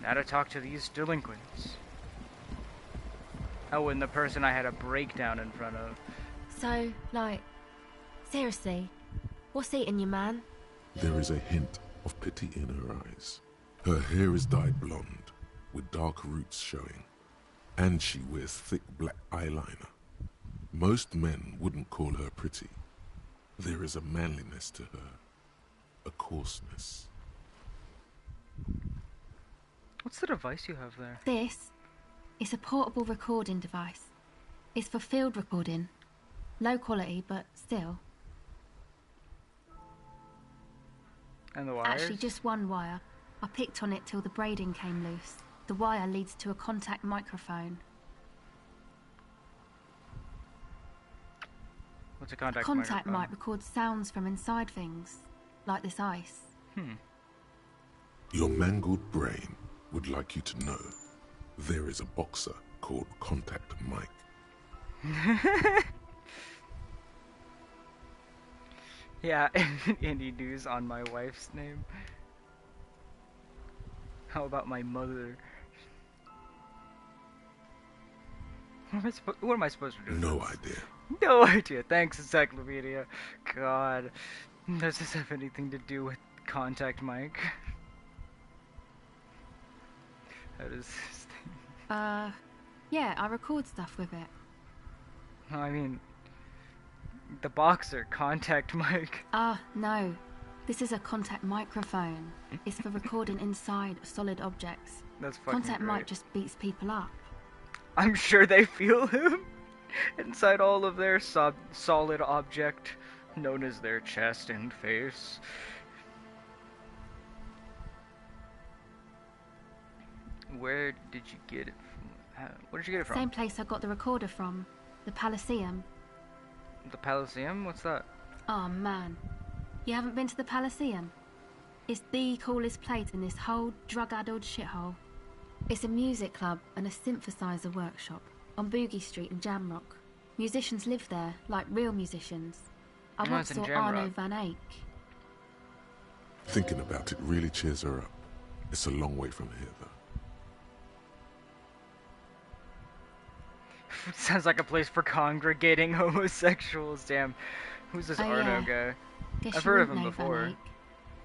Now to talk to these delinquents. Oh, and the person I had a breakdown in front of. So, like, seriously, what's eating you, man? There is a hint of pity in her eyes. Her hair is dyed blonde, with dark roots showing, and she wears thick black eyeliner. Most men wouldn't call her pretty. There is a manliness to her, a coarseness. What's the device you have there? This is a portable recording device. It's for field recording. Low quality, but still. And the wires? Actually, just one wire. I picked on it till the braiding came loose. The wire leads to a contact microphone. What's a contact Contact microphone? mic records sounds from inside things, like this ice. Your mangled brain would like you to know there is a boxer called Contact Mike. Yeah, indie news on my wife's name. How about my mother? What am I supposed to do? No idea. No idea. Thanks, Encyclopedia. God. Does this have anything to do with Contact Mike? How does this thing... Yeah, I record stuff with it. I mean... The boxer, Contact Mike. No. This is a contact microphone. It's for recording inside solid objects. That's fucking Contact great. mic just beats people up. I'm sure they feel him inside all of their solid object known as their chest and face. Where did you get it from? Where did you get it from? Same place I got the recorder from. The Palaceum. The Palaceum? What's that? Oh man. You haven't been to the Palaceum? It's the coolest place in this whole drug-addled shithole. It's a music club and a synthesizer workshop on Boogie Street in Jamrock. Musicians live there, like real musicians. I once it's in saw Arno Jamrock. van Eyck. Thinking about it really cheers her up. It's a long way from here, though. Sounds like a place for congregating homosexuals. Damn. Who's this Oh, Arno yeah. guy? Guess I've you heard of wouldn't him know Van before. Eyck,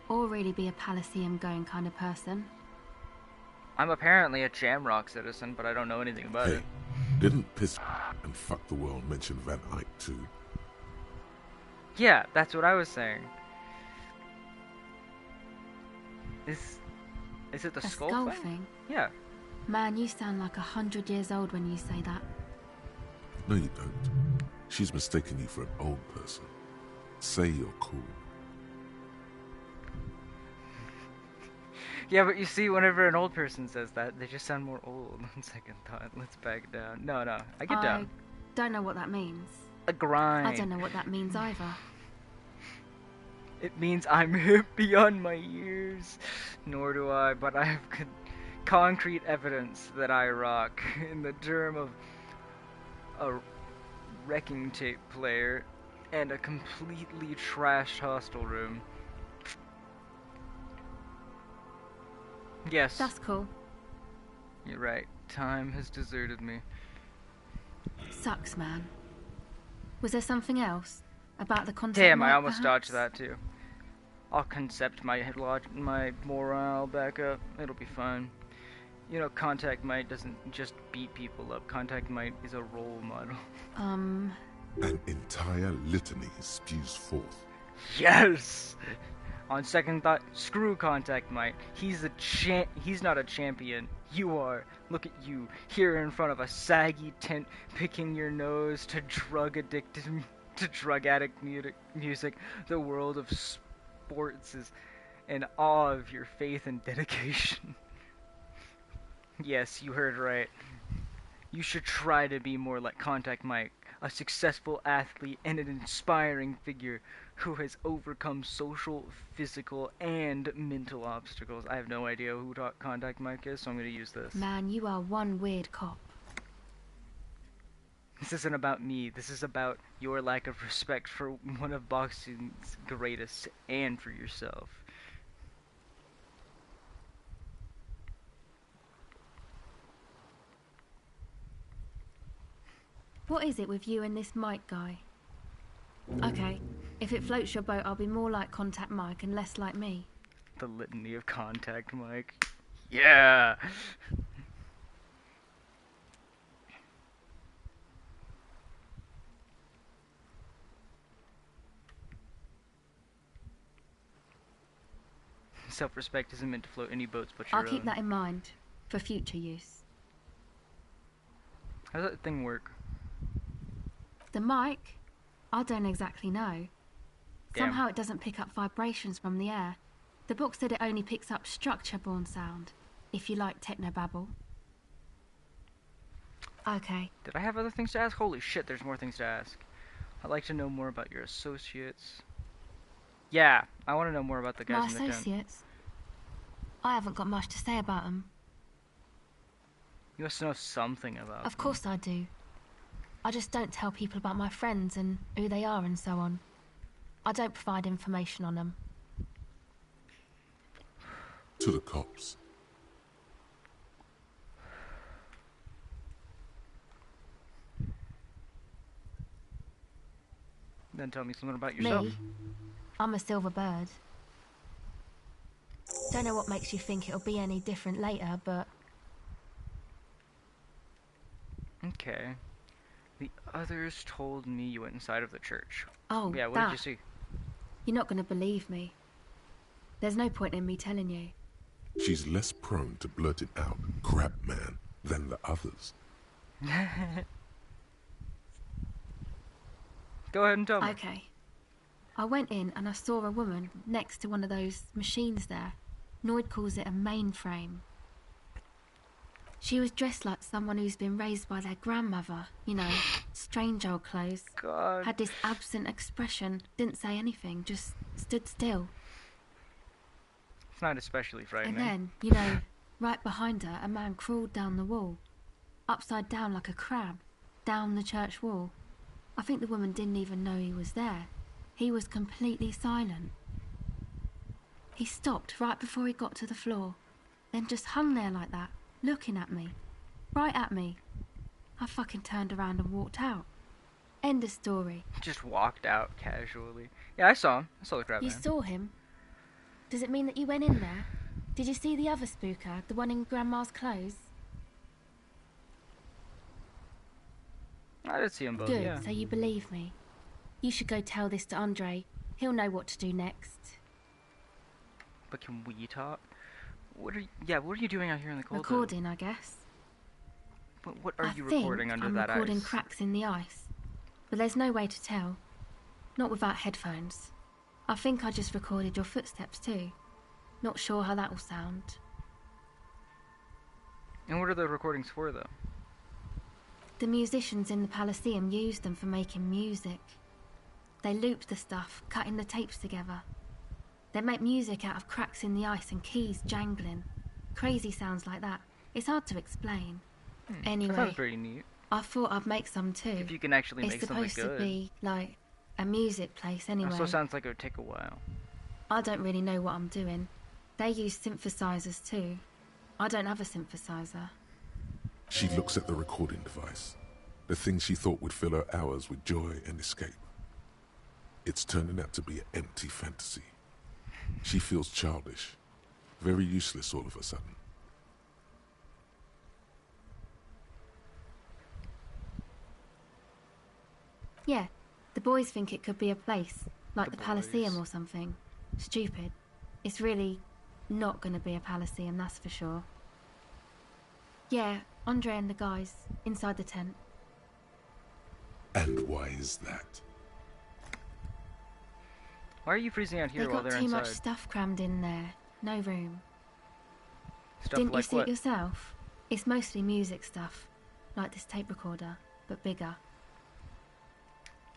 or really be a Palaceum going kind of person. I'm apparently a Jamrock citizen, but I don't know anything about it. Didn't Piss and Fuck the World mention Van Eyck too? Yeah, that's what I was saying. Is it the skull, thing? Yeah. Man, you sound like 100 years old when you say that. No, you don't. She's mistaken you for an old person. Say you're cool. Yeah, but you see, whenever an old person says that, they just sound more old. On second thought, let's back down. No, I get down. Don't know what that means. A grind. I don't know what that means either. It means I'm hip beyond my years. Nor do I, but I have concrete evidence that I rock in the term of a wrecking tape player and a completely trashed hostel room. Yes. That's cool. You're right. Time has deserted me. Sucks, man. Was there something else about the concept? Damn, I mic, almost perhaps? dodged that too. I'll concept my morale back up. It'll be fine. You know, Contact Might doesn't just beat people up. Contact Might is a role model. An entire litany spews forth. Yes! On second thought, screw Contact Might. He's not a champion. You are. Look at you, here in front of a saggy tent, picking your nose to drug addict music. The world of sports is in awe of your faith and dedication. Yes, you heard right. You should try to be more like Contact Mike, a successful athlete and an inspiring figure who has overcome social, physical, and mental obstacles. I have no idea who Contact Mike is, so I'm going to use this. Man, you are one weird cop. This isn't about me. This is about your lack of respect for one of boxing's greatest and for yourself. What is it with you and this Mike guy? Okay, if it floats your boat, I'll be more like Contact Mike and less like me. The litany of Contact Mike. Yeah! Self-respect isn't meant to float any boats but your I'll keep that in mind for future use. How does that thing work? The mic? I don't exactly know. Damn. Somehow it doesn't pick up vibrations from the air. The book said it only picks up structure-born sound, if you like technobabble. Okay. Did I have other things to ask? Holy shit, there's more things to ask. I'd like to know more about your associates. Yeah, I want to know more about the guys My in the tent. associates? I haven't got much to say about them. You must know something about Of course I do. I just don't tell people about my friends and who they are and so on. I don't provide information on them. To the cops. Then tell me something about yourself. Me? I'm a silver bird. Don't know what makes you think it'll be any different later, but... Okay. The others told me you went inside of the church. Oh, yeah, what that. did you see? You're not going to believe me. There's no point in me telling you. She's less prone to blurting out crap man than the others. Go ahead and tell me. Okay. I went in and I saw a woman next to one of those machines there. Noid calls it a mainframe. She was dressed like someone who's been raised by their grandmother. You know, strange old clothes. God. Had this absent expression, didn't say anything, just stood still. It's not especially frightening. And then, you know, right behind her, a man crawled down the wall. Upside down like a crab. Down the church wall. I think the woman didn't even know he was there. He was completely silent. He stopped right before he got to the floor. Then just hung there like that, looking at me. Right at me. I fucking turned around and walked out. End of story. Just walked out casually. Yeah, I saw him. I saw the crab You man. saw him? Does it mean that you went in there? Did you see the other spooker, the one in Grandma's clothes? I did see them both, Good, yeah. so you believe me. You should go tell this to Andre. He'll know what to do next. But can we talk? What are you doing out here in the cold? Recording, I guess. But what are I you think recording under I'm that recording ice? cracks in the ice, but there's no way to tell. Not without headphones. I think I just recorded your footsteps too. Not sure how that will sound. And what are the recordings for, though? The musicians in the Palaceum used them for making music. They looped the stuff, cutting the tapes together. They make music out of cracks in the ice and keys jangling. Crazy sounds like that. It's hard to explain. That Anyway, sounds pretty neat. I thought I'd make some too. If you can actually make It's something supposed good. to be like a music place anyway. Also sounds like it would take a while. I don't really know what I'm doing. They use synthesizers too. I don't have a synthesizer. She looks at the recording device, the thing she thought would fill her hours with joy and escape. It's turning out to be an empty fantasy. She feels childish, very useless all of a sudden. Yeah, the boys think it could be a place, like the boys. Palaceum or something. Stupid. It's really not gonna be a Palaceum, that's for sure. Yeah, Andre and the guys, inside the tent. And why is that? Why are you freezing out here They've while got they're too inside? much stuff crammed in there. No room. Stuff Didn't like you see what? it yourself? It's mostly music stuff, like this tape recorder, but bigger.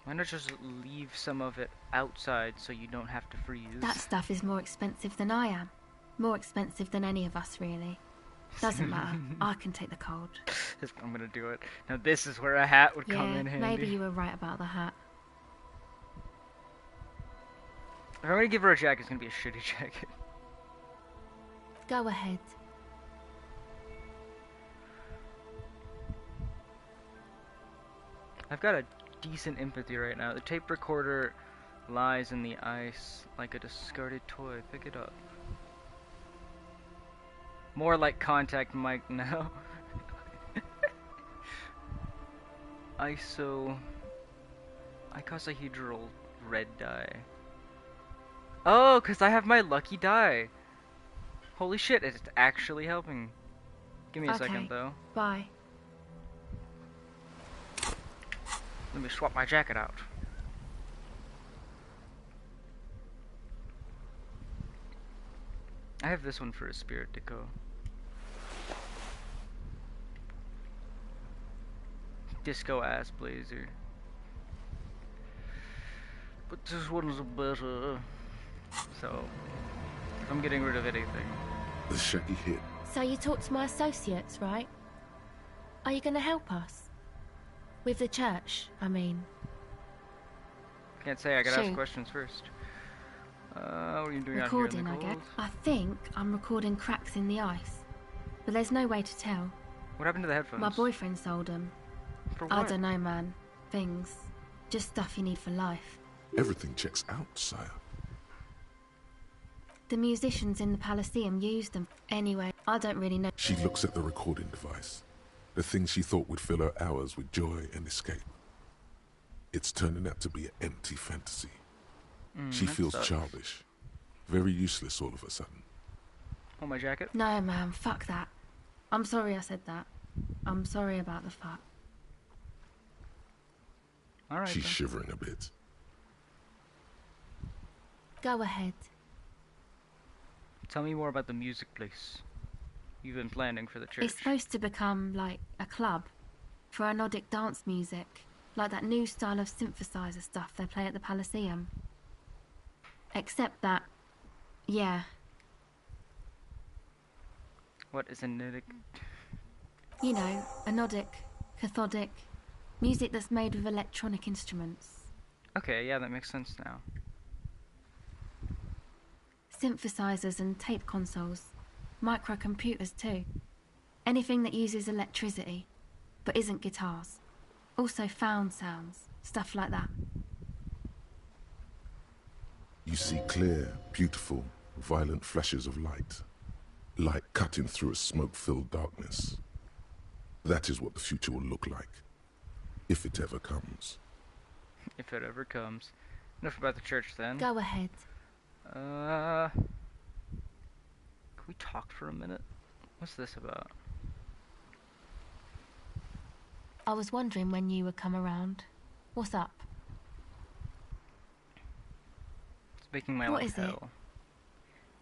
Why not just leave some of it outside so you don't have to freeze? That stuff is more expensive than I am. More expensive than any of us, really. Doesn't matter. I can take the cold. I'm gonna do it. Now this is where a hat would Yeah, come in handy. maybe you were right about the hat. If I'm gonna give her a jacket, it's gonna be a shitty jacket. Go ahead. I've got a decent empathy right now. The tape recorder lies in the ice like a discarded toy. Pick it up. More like contact mic now. Icosahedral red dye. Oh, because I have my lucky dye. Holy shit, it's actually helping. Give me a second, though. Bye. Let me swap my jacket out. I have this one for a spirit deco. Disco ass blazer. But this one's better. So, I'm getting rid of anything. The shaggy hit. So you talked to my associates, right? Are you going to help us? With the church, I mean. Can't say, I gotta ask Shoot. questions first. What are you doing Recording, out I here in the guess. cold? I think I'm recording cracks in the ice. But there's no way to tell. What happened to the headphones? My boyfriend sold them. For I what? don't know, man. Things. Just stuff you need for life. Everything checks out, sire. The musicians in the Palaceum used them. Anyway, I don't really know. She looks at the recording device, the thing she thought would fill her hours with joy and escape. It's turning out to be an empty fantasy. She that feels sucks. childish, very useless all of a sudden. Oh, my jacket? No, man, fuck that. I'm sorry I said that. I'm sorry about the fuck. Alright. She's then. shivering a bit. Go ahead. Tell me more about the music place you've been planning for the church. It's supposed to become like a club for anodic dance music, like that new style of synthesizer stuff they play at the Palaceum. Except that, yeah, What is anodic? you know, anodic, cathodic, music that's made with electronic instruments. Okay, yeah, that makes sense now. Synthesizers and tape consoles, microcomputers too. Anything that uses electricity, but isn't guitars. Also found sounds, stuff like that. You see clear, beautiful, violent flashes of light. Light cutting through a smoke-filled darkness. That is what the future will look like. If it ever comes. If it ever comes. Enough about the church then. Go ahead. Can we talk for a minute? What's this about? I was wondering when you would come around. What's up? It's making my What life is it? hell.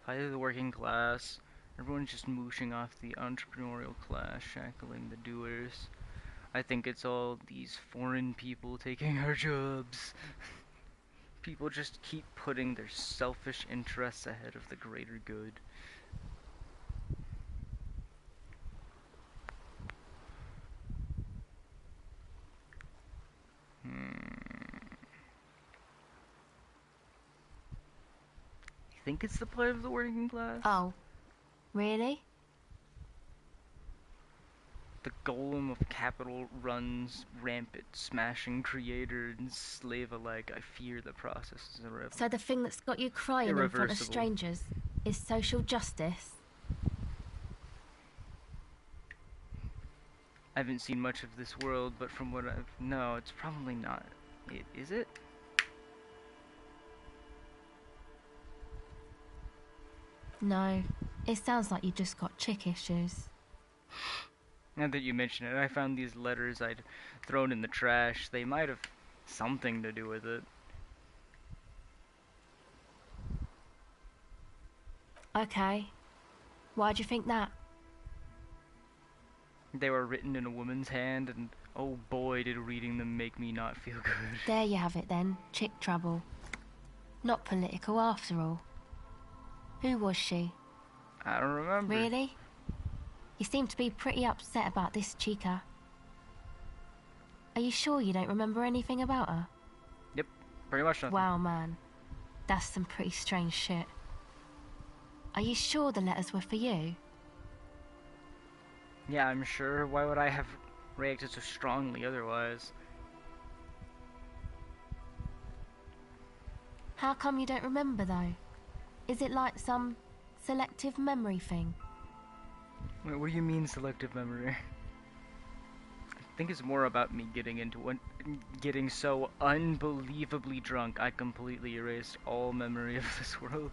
Height of the working class. Everyone's just mooshing off the entrepreneurial class, shackling the doers. I think it's all these foreign people taking our jobs. People just keep putting their selfish interests ahead of the greater good. You think it's the plight of the working class? Oh, really? The golem of capital runs rampant, smashing creator and slave alike. I fear the process is irreversible. So the thing that's got you crying in front of strangers is social justice? I haven't seen much of this world, but from what I've... No, it's probably not. Is it? No, it sounds like you just got chick issues. Now that you mention it, I found these letters I'd thrown in the trash. They might have something to do with it. Okay. Why'd you think that? They were written in a woman's hand, and oh boy, did reading them make me not feel good. There you have it then, chick trouble. Not political after all. Who was she? I don't remember. Really? You seem to be pretty upset about this chica. Are you sure you don't remember anything about her? Yep, pretty much nothing. Wow, man. That's some pretty strange shit. Are you sure the letters were for you? Yeah, I'm sure. Why would I have reacted so strongly otherwise? How come you don't remember, though? Is it like some selective memory thing? Wait, what do you mean selective memory? I think it's more about me getting so unbelievably drunk I completely erased all memory of this world.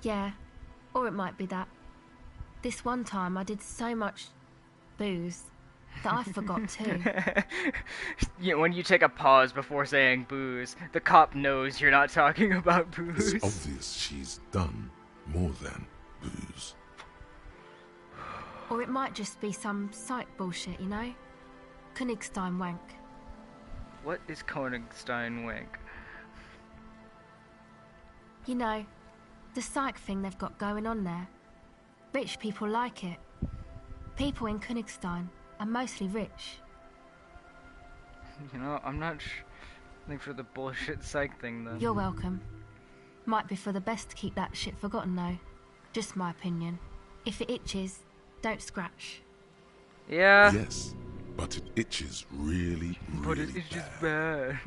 Yeah, or it might be that. This one time I did so much booze that I forgot too. Yeah, when you take a pause before saying booze, the cop knows you're not talking about booze. It's obvious she's done more than booze. Or it might just be some psych bullshit, you know? Königstein wank. What is Königstein wank? You know, the psych thing they've got going on there. Rich people like it. People in Königstein are mostly rich. You know, I'm not for the bullshit psych thing then. You're welcome. Might be for the best to keep that shit forgotten though. Just my opinion. If it itches, don't scratch. Yeah. Yes, but it itches really, But really it itches bad.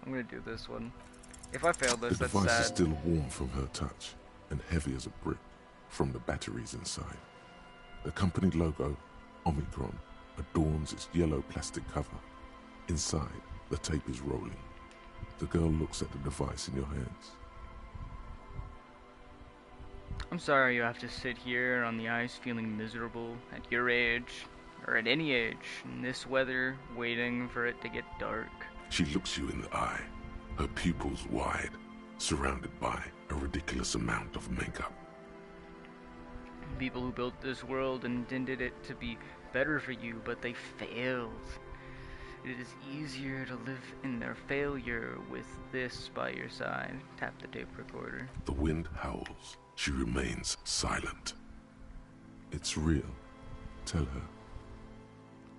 I'm gonna do this one. If I fail this, The that's device is sad. still warm from her touch and heavy as a brick from the batteries inside. The company logo, Omicron, adorns its yellow plastic cover. Inside, the tape is rolling. The girl looks at the device in your hands. I'm sorry you have to sit here on the ice feeling miserable at your age, or at any age, in this weather, waiting for it to get dark. She looks you in the eye, her pupils wide, surrounded by a ridiculous amount of makeup. People who built this world intended it to be better for you, but they failed. It is easier to live in their failure with this by your side. Tap the tape recorder. The wind howls. She remains silent. It's real. Tell her.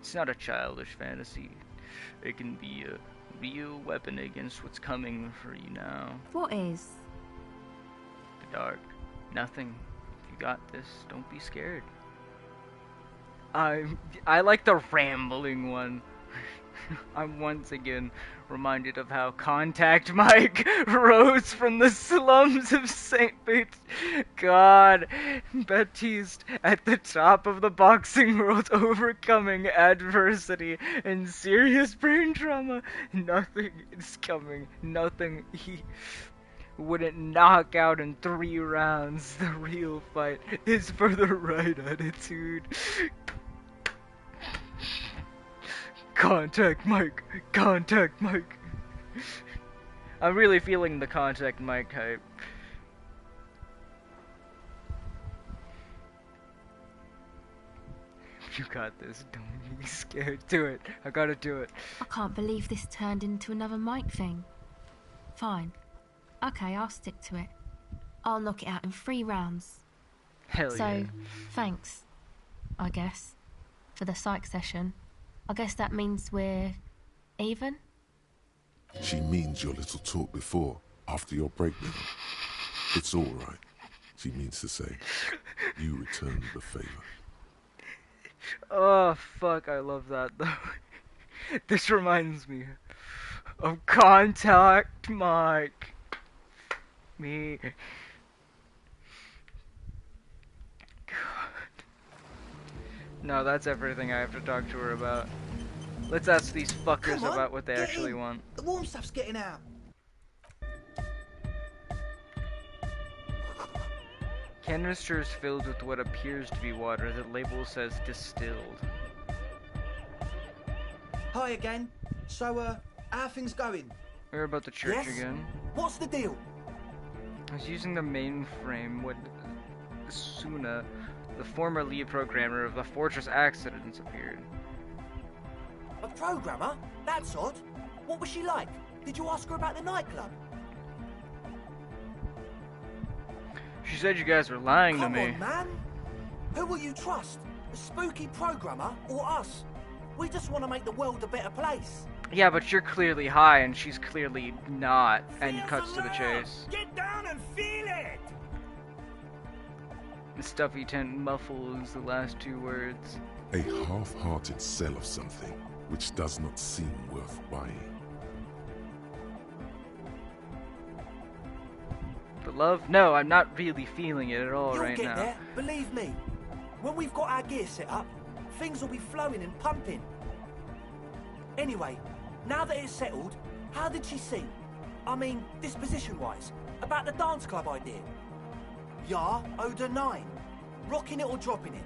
It's not a childish fantasy. It can be a real weapon against what's coming for you now. What is? The dark. Nothing. If you got this, don't be scared. I like the rambling one. I'm once again reminded of how Contact Mike rose from the slums of St. Pete. God, Baptiste at the top of the boxing world, overcoming adversity and serious brain trauma. Nothing is coming. Nothing he wouldn't knock out in 3 rounds. The real fight is for the right attitude. Contact Mike! Contact Mike! I'm really feeling the Contact Mike hype. You got this, don't be scared. Do it. I gotta do it. I can't believe this turned into another Mike thing. Fine. Okay, I'll stick to it. I'll knock it out in 3 rounds. Hell so, yeah. Thanks, I guess, for the psych session. I guess that means we're even? She means your little talk before, after your breakdown. It's all right, she means to say. You returned the favor. Oh, fuck, I love that, though. This reminds me of Contact Mike. Me. God. No, that's everything I have to talk to her about. Let's ask these fuckers about what they actually want. The warm stuff's getting out. Canisters filled with what appears to be water. The label says distilled. Hi again. So, how are things going? We're about the church again. What's the deal? I was using the mainframe when Suna, the former lead programmer of the Fortress Accidents, appeared. A programmer? That's odd. What was she like? Did you ask her about the nightclub? She said you guys were lying to me. Come on, man. Who will you trust? The spooky programmer or us? We just want to make the world a better place. Yeah, but you're clearly high and she's clearly not, and cuts to the chase. Get down and feel it! The stuffy tent muffles the last 2 words. A half-hearted sell of something which does not seem worth buying. But love? No, I'm not really feeling it at all You'll right get now. there, believe me. When we've got our gear set up, things will be flowing and pumping. Anyway, now that it's settled, how did she seem? I mean, disposition-wise, about the dance club idea. Ja oder nein? Rocking it or dropping it?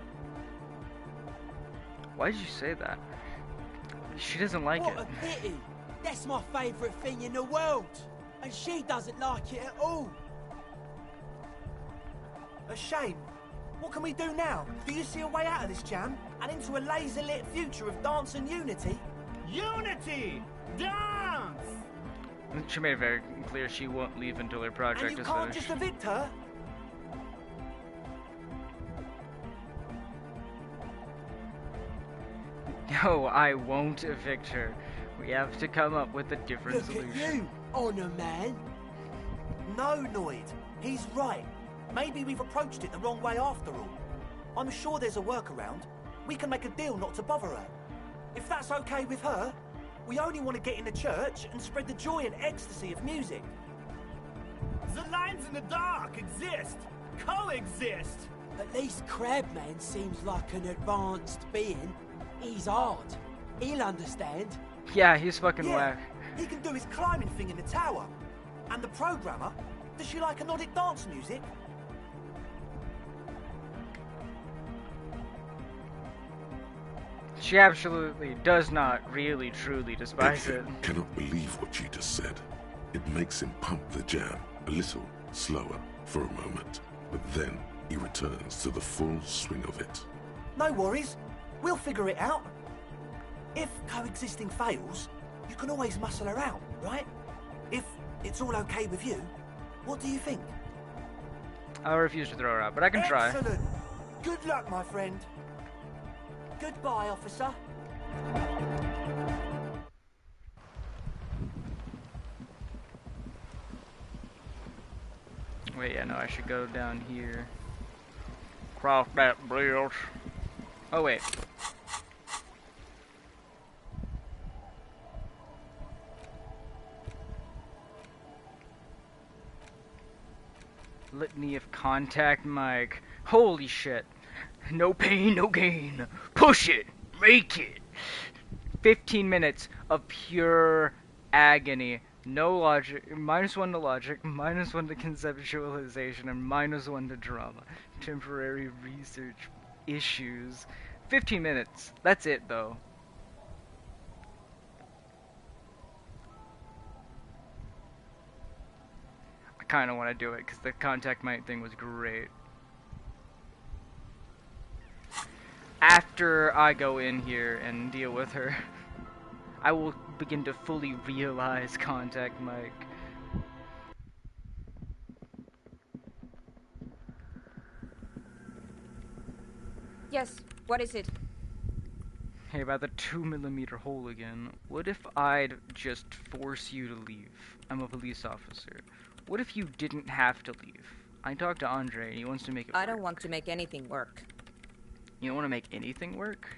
Why did you say that? She doesn't like What it. a pity. That's my favourite thing in the world. And she doesn't like it at all. A shame. What can we do now? Do you see a way out of this jam? And into a laser-lit future of dance and unity? Unity! Dance! She made it very clear she won't leave until her project And you is can't finished. just evict her? No, I won't evict her. We have to come up with a different Look solution. at you, Honor Man. No, Noid. He's right. Maybe we've approached it the wrong way after all. I'm sure there's a workaround. We can make a deal not to bother her. If that's okay with her, we only want to get in the church and spread the joy and ecstasy of music. The lines in the dark exist! Coexist! At least Crabman seems like an advanced being. He's hard. He'll understand. Yeah, he's fucking whack. He can do his climbing thing in the tower. And the programmer, does she like Nordic dance music? She absolutely does not really truly despise it. Edgar cannot believe what you just said. It makes him pump the jam a little slower for a moment, but then he returns to the full swing of it. No worries. We'll figure it out. If coexisting fails, you can always muscle her out, right? If it's all okay with you, what do you think? I refuse to throw her out, but I can try. Excellent. Good luck, my friend. Goodbye, officer. Wait, yeah, no, I should go down here. Cross that bridge. Oh, wait. Litany of Contact Mike. Holy shit. No pain, no gain. Push it. Make it. 15 minutes of pure agony. No logic. -1 to logic, -1 to conceptualization, and -1 to drama. Temporary research issues. 15 minutes. That's it, though. kind of want to do it because the contact might thing was great. After I go in here and deal with her, I will begin to fully realize contact Mike. Yes, what is it? Hey, about the 2mm hole again. What if I'd just force you to leave? I'm a police officer. What if you didn't have to leave? I talked to Andre and he wants to make it work. I don't want to make anything work. You don't want to make anything work?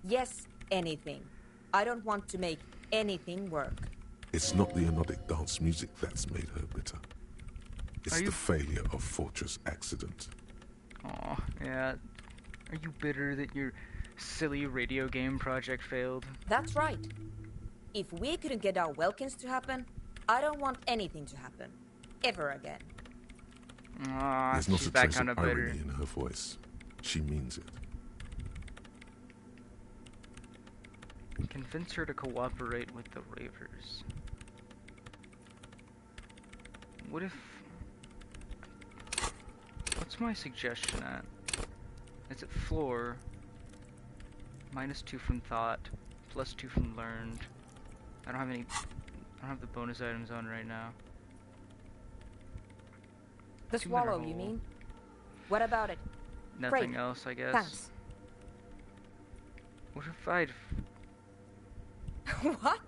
Yes, anything. I don't want to make anything work. It's not the anodic dance music that's made her bitter. It's the failure of Fortress Accident. Aw, yeah. Are you bitter that your silly radio game project failed? That's right. If we couldn't get our Welkins to happen, I don't want anything to happen. Ever again. Aw, There's not she's a that trace kind of of bitter. irony in her voice. She means it. Convince her to cooperate with the Ravers. What if... What's my suggestion at? Is it floor? -2 from thought, +2 from learned. I don't have the bonus items on right now. The swallow, you mean? What about it? Nothing Great. else, I guess. Thanks. What if I'd... What?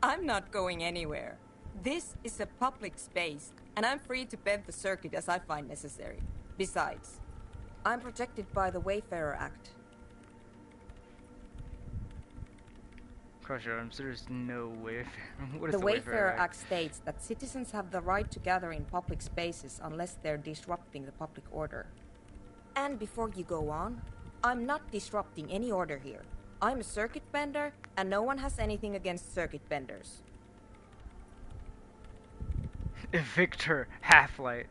I'm not going anywhere. This is a public space, and I'm free to bend the circuit as I find necessary. Besides, I'm protected by the Wayfarer Act. Cross your arms, there's no Wayfarer. What is The the Wayfarer Act? Act states that citizens have the right to gather in public spaces unless they're disrupting the public order. And before you go on, I'm not disrupting any order here. I'm a circuit bender, and no one has anything against circuit benders. Victor Half-Light.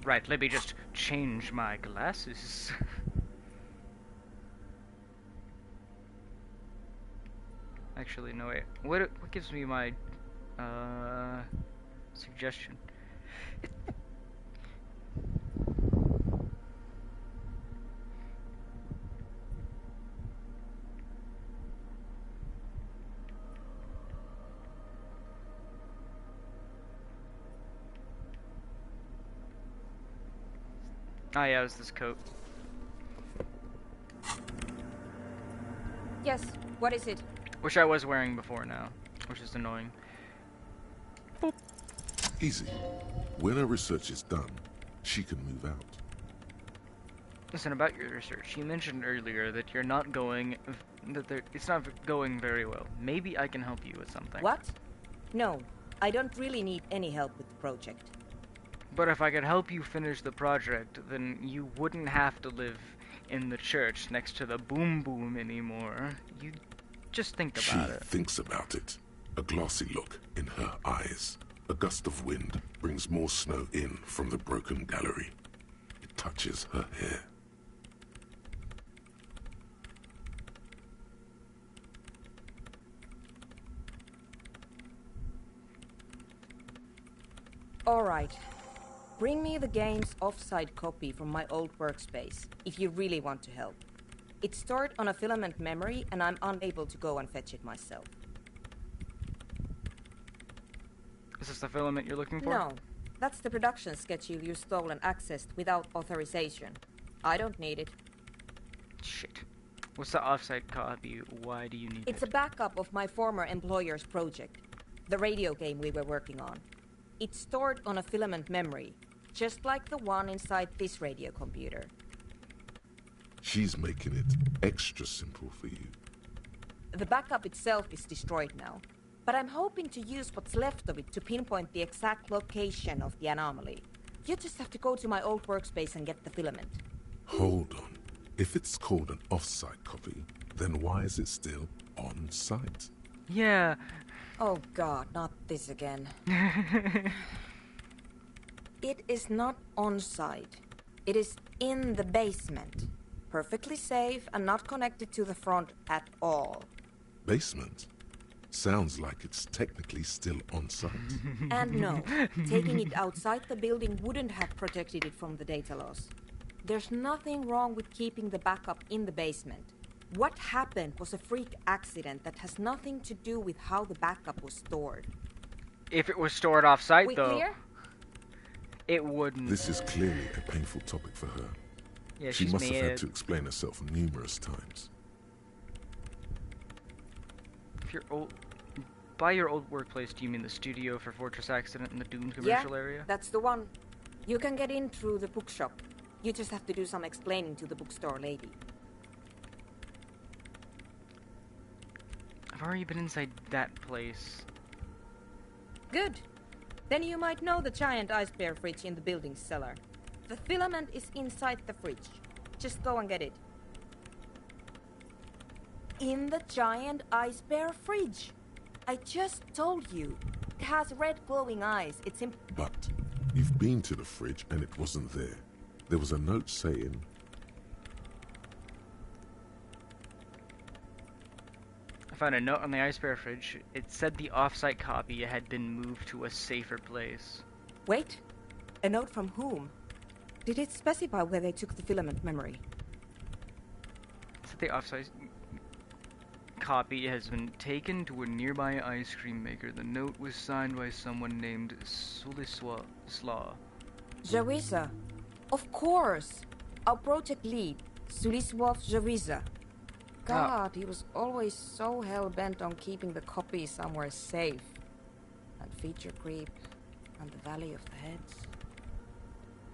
Right, let me just change my glasses. Actually, no wait. What gives me my suggestion? Ah, yeah, it was this coat. Yes, what is it? Which I was wearing before now, which is annoying. Boop. Easy. When her research is done, she can move out. Listen, about your research, you mentioned earlier that you're not going, it's not going very well. Maybe I can help you with something. What? No, I don't really need any help with the project. But if I could help you finish the project, then you wouldn't have to live in the church next to the boom boom anymore. You just think about it. She thinks about it. A glassy look in her eyes. A gust of wind brings more snow in from the broken gallery. It touches her hair. All right. Bring me the game's offsite copy from my old workspace, if you really want to help. It's stored on a filament memory, and I'm unable to go and fetch it myself. Is this the filament you're looking for? No, that's the production schedule you stole and accessed without authorization. I don't need it. Shit. What's the offsite copy? Why do you need it? It's a backup of my former employer's project, the radio game we were working on. It's stored on a filament memory, just like the one inside this radio computer. She's making it extra simple for you. The backup itself is destroyed now, but I'm hoping to use what's left of it to pinpoint the exact location of the anomaly. You just have to go to my old workspace and get the filament. Hold on. If it's called an off-site copy, then why is it still on-site? Yeah. Oh god, not this again. It is not on-site. It is in the basement. Perfectly safe and not connected to the front at all. Basement? Sounds like it's technically still on site. And no, taking it outside the building wouldn't have protected it from the data loss. There's nothing wrong with keeping the backup in the basement. What happened was a freak accident that has nothing to do with how the backup was stored. If it was stored off-site, We though, clear? it wouldn't. This is clearly a painful topic for her. Yeah, She she's must have made had it. to explain herself numerous times. If you're old, by your old workplace, do you mean the studio for Fortress Accident in the Dune commercial area? That's the one. You can get in through the bookshop. You just have to do some explaining to the bookstore lady. I've already been inside that place. Good. Then you might know the giant ice bear fridge in the building's cellar. The filament is inside the fridge. Just go and get it. In the giant ice bear fridge. I just told you. It has red glowing eyes. It's But you've been to the fridge and it wasn't there. There was a note saying, I found a note on the ice bear fridge. It said the off-site copy had been moved to a safer place. Wait. A note from whom? Did it specify where they took the filament memory? It said the off-site copy has been taken to a nearby ice cream maker. The note was signed by someone named Suliswa Slaw. Jawiza. Of course. Our project lead, Suliswaf Jawiza. God, he was always so hell-bent on keeping the copy somewhere safe. And feature creep, and the Valley of the Heads.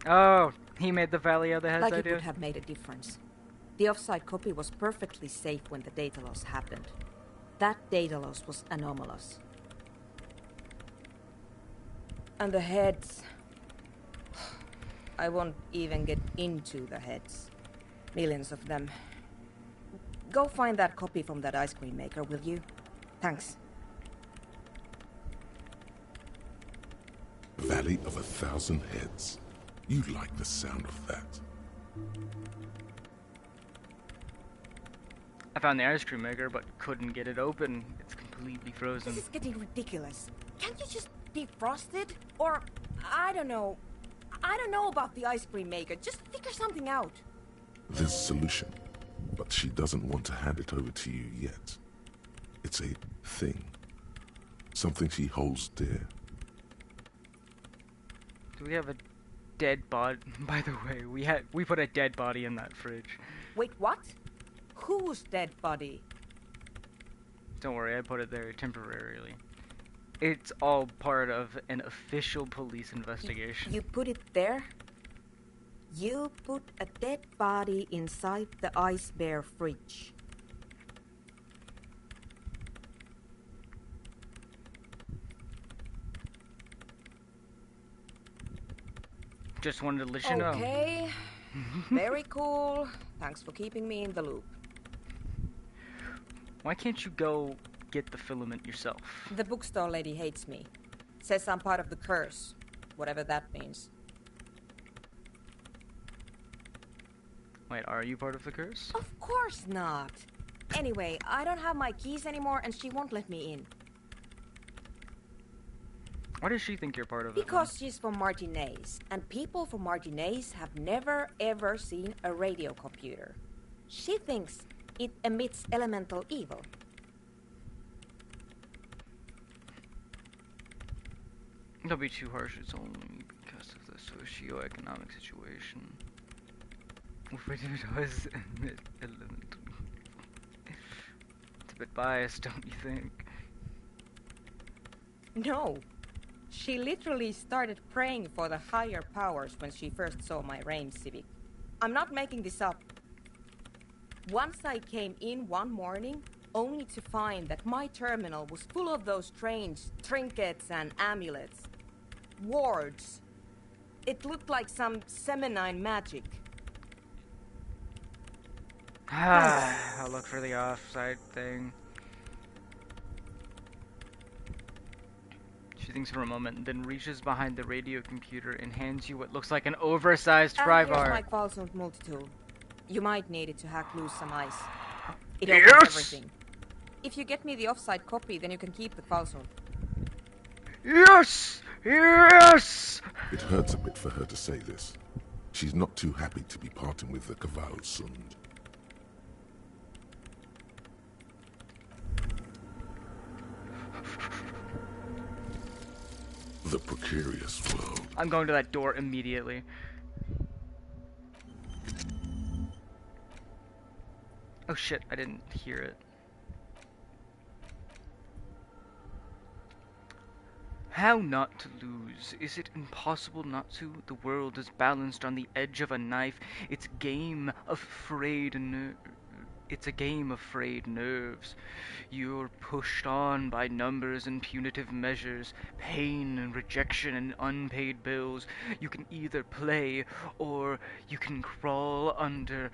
Oh, he made the Valley of the Heads Like it idea? would have made a difference. The offsite copy was perfectly safe when the data loss happened. That data loss was anomalous. And the heads... I won't even get into the heads. Millions of them. Go find that copy from that ice cream maker, will you? Thanks. Valley of 1,000 Heads. You like the sound of that. I found the ice cream maker, but couldn't get it open. It's completely frozen. This is getting ridiculous. Can't you just defrost it? Or, I don't know. I don't know about the ice cream maker. Just figure something out. There's a solution, but she doesn't want to hand it over to you yet. It's a thing. Something she holds dear. Do we have a dead body? By the way, we put a dead body in that fridge. Wait, what? Whose dead body? Don't worry, I put it there temporarily. It's all part of an official police investigation. You put it there? You put a dead body inside the ice bear fridge. Just wanted to let you know. Okay. Very cool. Thanks for keeping me in the loop. Why can't you go get the filament yourself? The bookstore lady hates me. Says I'm part of the curse. Whatever that means. Wait, are you part of the curse? Of course not. Anyway, I don't have my keys anymore and she won't let me in. Why does she think you're part of it? Because she's from Martinez, and people from Martinez have never ever seen a radio computer. She thinks it emits elemental evil. Don't be too harsh, it's only because of the socio-economic situation. What it does emit elemental. It's a bit biased, don't you think? No. She literally started praying for the higher powers when she first saw my Rain Civic. I'm not making this up. Once I came in one morning, only to find that my terminal was full of those strange trinkets and amulets. Wards. It looked like some Semenine magic. I'll look for the off-site thing. She thinks for a moment, then reaches behind the radio computer and hands you what looks like an oversized pry Here's bar. my Qualsund multi-tool. You might need it to hack loose some ice. It Yes! opens everything. If you get me the offside copy, then you can keep the Kvalsund. Yes! Yes! It hurts a bit for her to say this. She's not too happy to be parting with the Kvalsund. The precarious world. I'm going to that door immediately. Oh shit, I didn't hear it. How not to lose? Is it impossible not to? The world is balanced on the edge of a knife. It's a game of frayed nerves. You're pushed on by numbers and punitive measures, pain and rejection and unpaid bills. You can either play or you can crawl under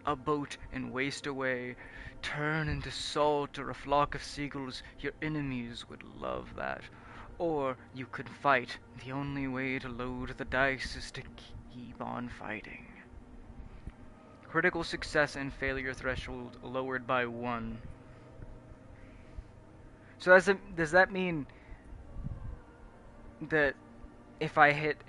a boat and waste away. Turn into salt or a flock of seagulls. Your enemies would love that. Or you could fight. The only way to load the dice is to keep on fighting. Critical success and failure threshold lowered by 1. So does that mean that if I get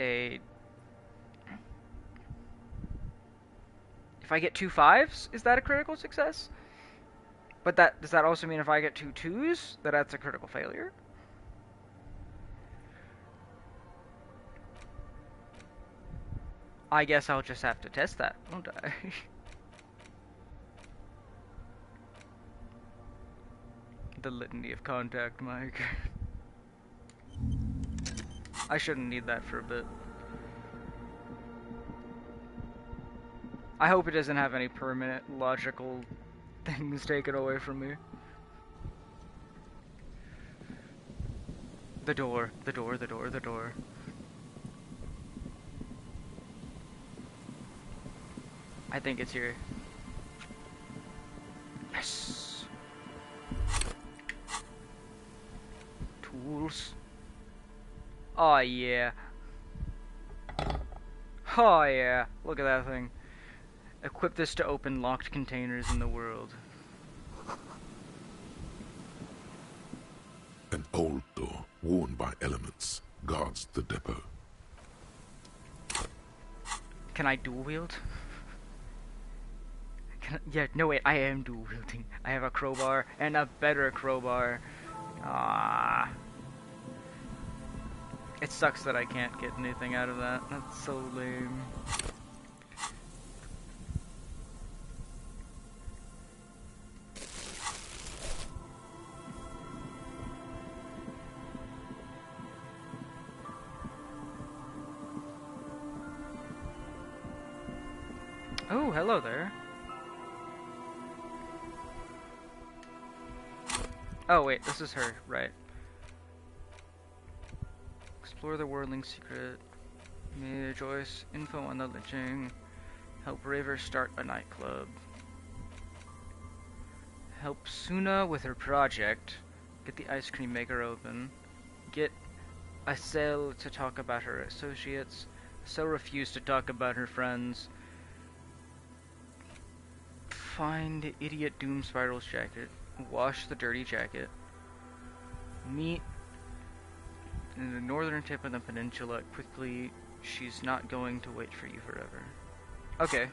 2 5s, is that a critical success? But does that also mean if I get 2 2s, that's a critical failure? I guess I'll just have to test that, won't I? The litany of contact, Mike. I shouldn't need that for a bit. I hope it doesn't have any permanent logical things taken away from me. The door. I think it's here. Yes! Tools. Oh yeah. Oh yeah. Look at that thing. Equip this to open locked containers in the world. An old door, worn by elements, guards the depot. Can I dual wield? Yeah, no wait, I am dual wielding. I have a crowbar and a better crowbar. Ah. It sucks that I can't get anything out of that. That's so lame. Oh, hello there. Oh wait, this is her, right. Explore the whirling secret. May Joyce, info on the lynching. Help Raver start a nightclub. Help Suna with her project. Get the ice cream maker open. Get Asel to talk about her associates. So refuse to talk about her friends. Find idiot Doom Spiral's jacket. Wash the dirty jacket. Meet in the northern tip of the peninsula quickly. She's not going to wait for you forever. Okay.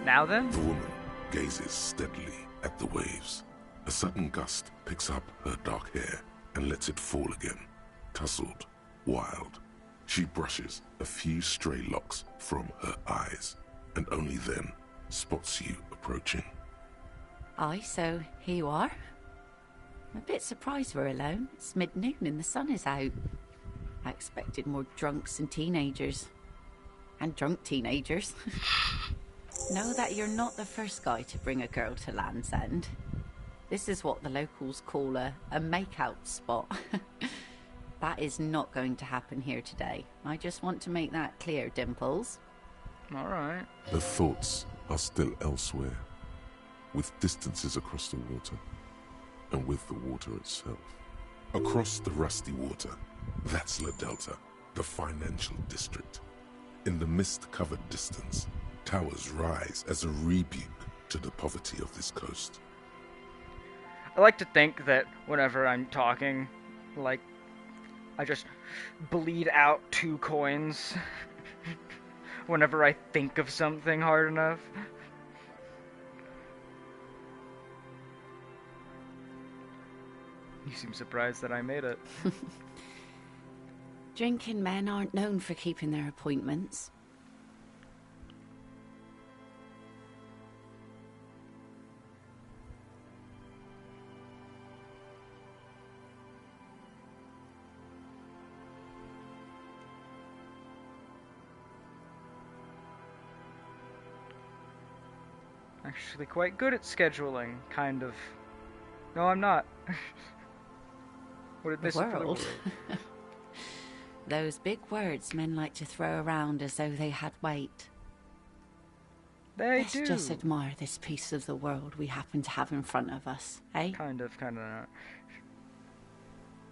Now then? The woman gazes steadily at the waves. A sudden gust picks up her dark hair and lets it fall again, tousled, wild. She brushes a few stray locks from her eyes, and only then spots you approaching. Aye, so here you are. I'm a bit surprised we're alone. It's mid-noon and the sun is out. I expected more drunks and teenagers. And drunk teenagers. Know that you're not the first guy to bring a girl to Land's End. This is what the locals call a make-out spot. That is not going to happen here today. I just want to make that clear, Dimples. Alright. Her thoughts are still elsewhere, with distances across the water, and with the water itself. Across the rusty water, that's La Delta, the financial district. In the mist-covered distance, towers rise as a rebuke to the poverty of this coast. I like to think that whenever I'm talking, like, I just bleed out 2 coins whenever I think of something hard enough. You seem surprised that I made it. Drinking men aren't known for keeping their appointments. Actually quite good at scheduling, kind of. No, I'm not. What did this The world. Those big words men like to throw around as though they had weight. Let's just admire this piece of the world we happen to have in front of us, eh? Kind of not.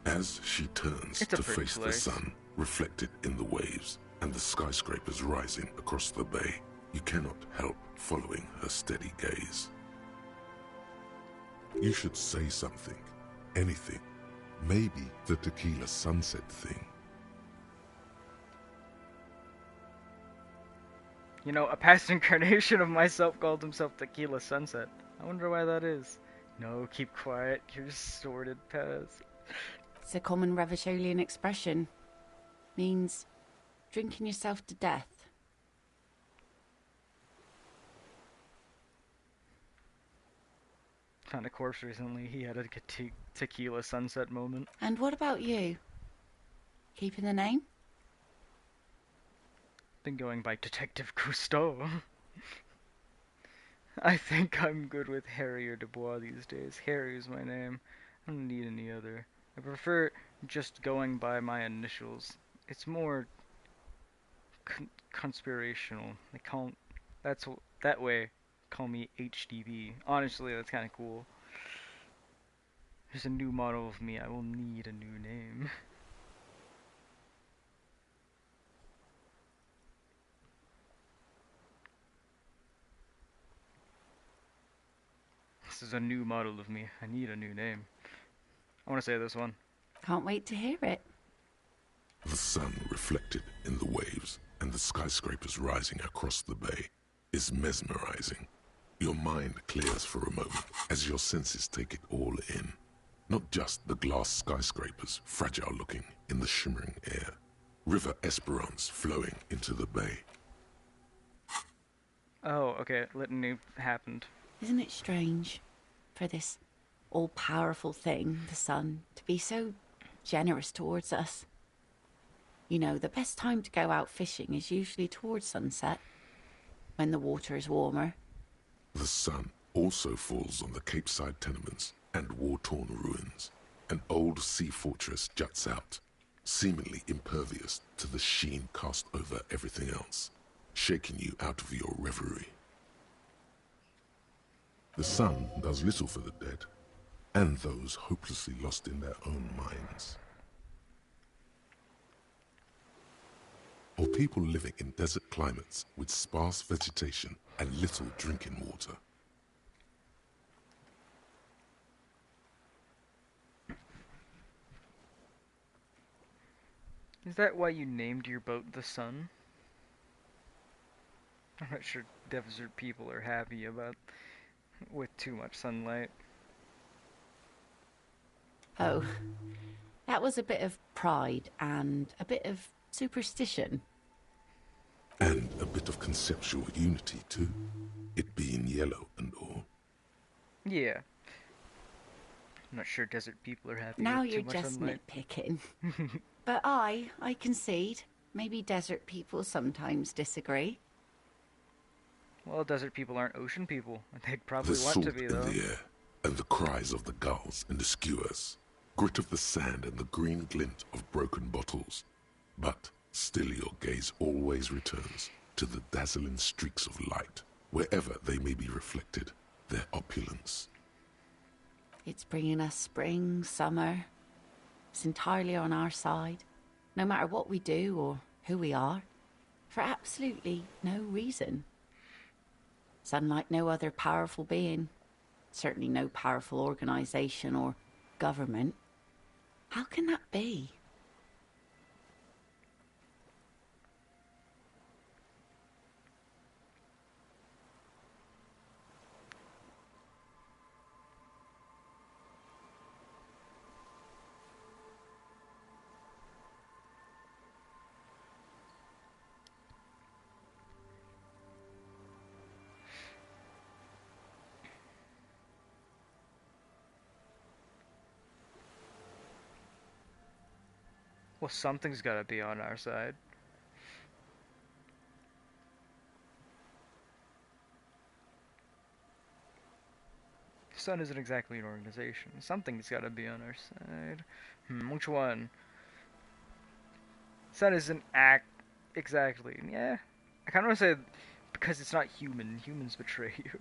As she turns to face the sun, reflected in the waves, and the skyscrapers rising across the bay, you cannot help following her steady gaze. You should say something, anything. Maybe the tequila sunset thing. You know, a past incarnation of myself called himself Tequila Sunset. I wonder why that is. No, keep quiet, your sordid past. It's a common Ravisholian expression. Means drinking yourself to death. Found a corpse recently. He had a tequila sunset moment. And what about you? Keeping the name? Been going by Detective Cousteau. I think I'm good with Harry or Dubois these days. Harry is my name. I don't need any other. I prefer just going by my initials. It's more conspirational. They call that way. Call me HDB. Honestly, that's kind of cool. There's a new model of me. I will need a new name. This is a new model of me. I need a new name. I want to say this one. Can't wait to hear it. The sun reflected in the waves and the skyscrapers rising across the bay is mesmerizing. Your mind clears for a moment as your senses take it all in. Not just the glass skyscrapers, fragile looking in the shimmering air. River Esperance flowing into the bay. Oh, okay. Litany happened. Isn't it strange for this all-powerful thing, the sun, to be so generous towards us? You know, the best time to go out fishing is usually towards sunset, when the water is warmer. The sun also falls on the Capeside tenements and war-torn ruins. An old sea fortress juts out, seemingly impervious to the sheen cast over everything else, shaking you out of your reverie. The sun does little for the dead, and those hopelessly lost in their own minds. Or people living in desert climates with sparse vegetation and little drinking water. Is that why you named your boat the Sun? I'm not sure desert people are happy about with too much sunlight. Oh, that was a bit of pride and a bit of superstition. And a bit of conceptual unity too, it being yellow and all. Yeah. I'm not sure desert people are happy Now with too you're much just sunlight. nitpicking. But I concede. Maybe desert people sometimes disagree. Well, desert people aren't ocean people. They'd The probably want salt to be, in though. the air, and the cries of the gulls and the skuas, grit of the sand and the green glint of broken bottles. But still your gaze always returns to the dazzling streaks of light, wherever they may be reflected, their opulence. It's bringing us spring, summer. It's entirely on our side, no matter what we do or who we are, for absolutely no reason. It's unlike no other powerful being. Certainly no powerful organization or government. How can that be? Well, something's gotta be on our side. The Sun isn't exactly an organization. Something's gotta be on our side. Which one? Sun isn't act exactly. Yeah. I kinda wanna say because it's not human. Humans betray you.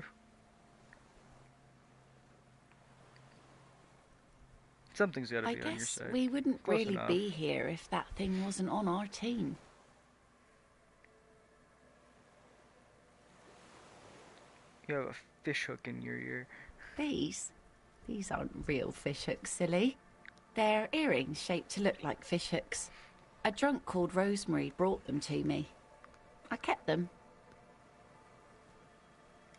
Something's gotta I be on your guess side. we wouldn't Close really enough. be here if that thing wasn't on our team. You have a fish hook in your ear. These aren't real fishhooks, silly. They're earrings shaped to look like fishhooks. A drunk called Rosemary brought them to me. I kept them.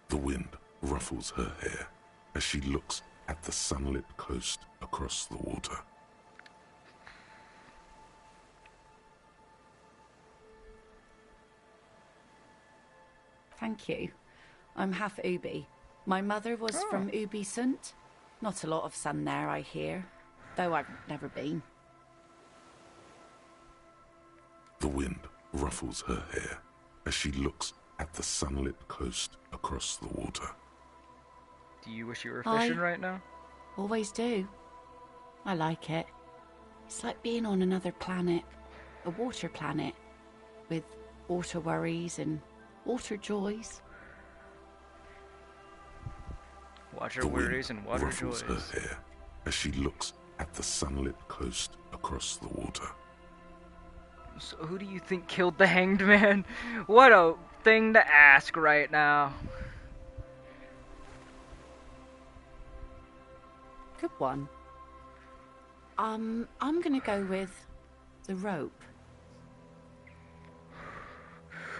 The wind ruffles her hair as she looks at the sunlit coast across the water. Thank you. I'm half Ubi. My mother was from Ubi Sunt. Not a lot of sun there, I hear, though I've never been. The wind ruffles her hair as she looks at the sunlit coast across the water. Do you wish you were fishing right now? Always do. I like it. It's like being on another planet, a water planet, with water worries and water joys. Water worries and water ruffles joys. her hair as she looks at the sunlit coast across the water. So who do you think killed the Hanged Man? What a thing to ask right now. Good one. I'm gonna go with the rope.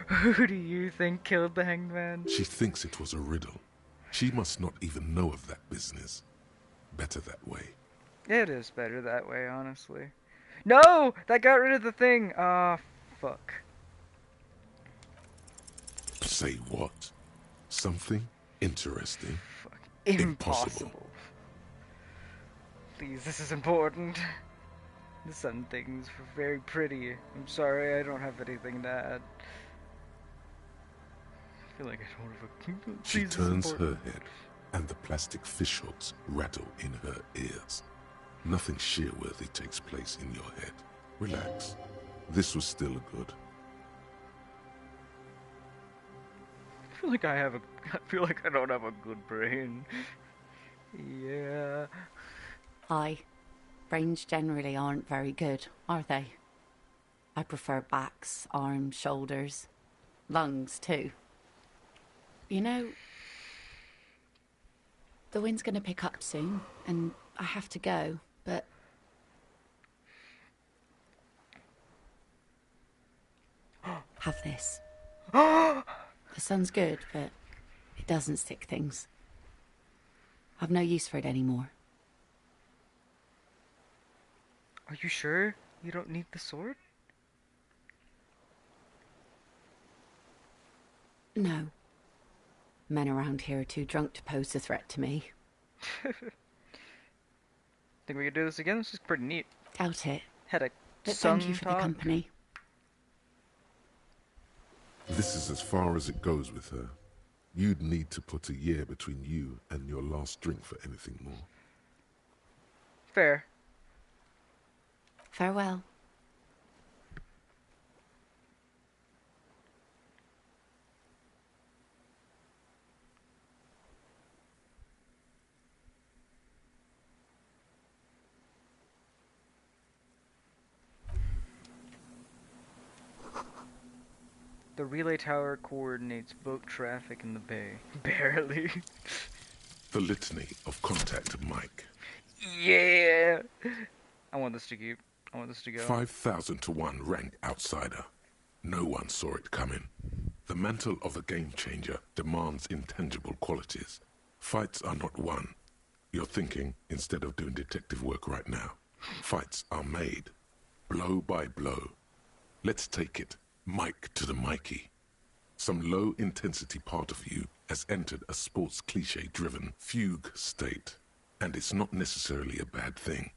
Who do you think killed the Hanged Man? She thinks it was a riddle. She must not even know of that business. Better that way. It is better that way, honestly. No! That got rid of the thing! Ah, fuck. Say what? Something interesting? Impossible. Please, this is important. The sun things were very pretty. I'm sorry, I don't have anything to add. I feel like I don't have a... She Please, this is turns important. her head, and the plastic fishhooks rattle in her ears. Nothing shear-worthy takes place in your head. Relax. This was still good. I feel like I feel like I don't have a good brain. Yeah. Hi. Brains generally aren't very good, are they? I prefer backs, arms, shoulders, lungs too. You know, the wind's gonna pick up soon, and I have to go, but... Have this. The sun's good, but it doesn't stick things. I've no use for it anymore. Are you sure you don't need the sword? No. Men around here are too drunk to pose a threat to me. Think we could do this again? This is pretty neat. Doubt it. Had a But sun thank you for talk. the company. This is as far as it goes with her. You'd need to put a year between you and your last drink for anything more. Fair. Farewell. The relay tower coordinates boat traffic in the bay. Barely. The litany of contact Mike. Yeah! I want this to keep. I want this to go. 5,000 to 1 ranked outsider. No one saw it coming. The mantle of a game changer demands intangible qualities. Fights are not won. You're thinking instead of doing detective work right now. Fights are made. Blow by blow. Let's take it. Mike to the Mikey. Some low-intensity part of you has entered a sports cliché-driven fugue state. And it's not necessarily a bad thing.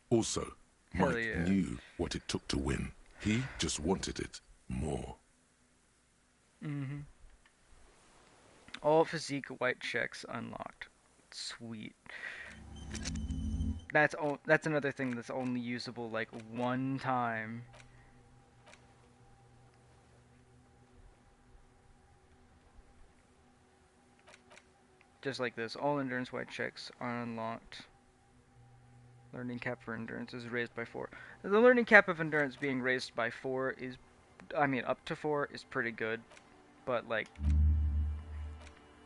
Also, Mike knew what it took to win. He just wanted it more. Mm-hmm. All physique white checks unlocked. Sweet. That's another thing that's only usable like one time. Just like this, all endurance white checks are unlocked. Learning cap for endurance is raised by 4. The learning cap of endurance being raised by 4 is, I mean, up to 4 is pretty good, but like,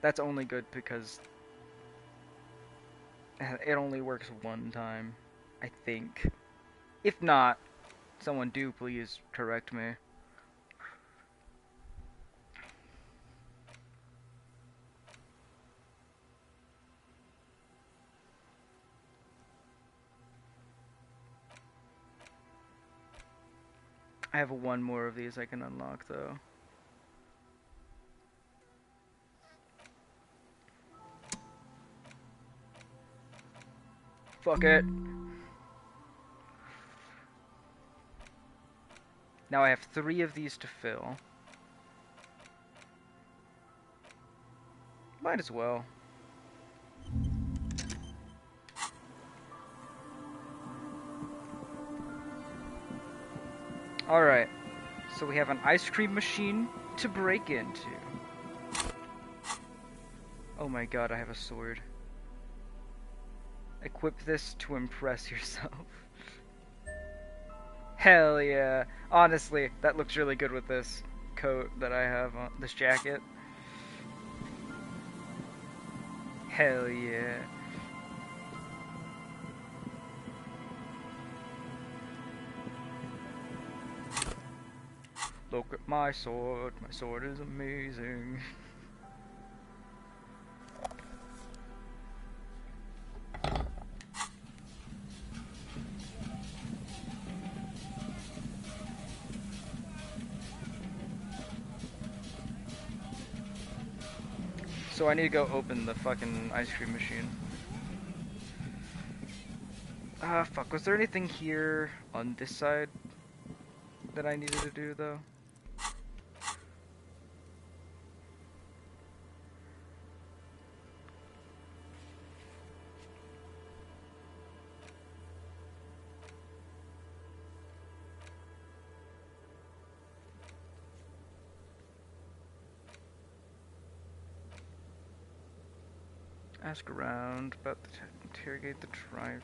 that's only good because it only works one time, I think. If not, someone do please correct me. I have one more of these I can unlock though. Fuck it. Now I have 3 of these to fill. Might as well. Alright, so we have an ice cream machine to break into. Oh my god, I have a sword. Equip this to impress yourself. Hell yeah. Honestly, that looks really good with this coat that I have on, this jacket. Hell yeah. Look at my sword is amazing. So I need to go open the fucking ice cream machine. Fuck, was there anything here on this side that I needed to do though? Ask around about the interrogate the drivers.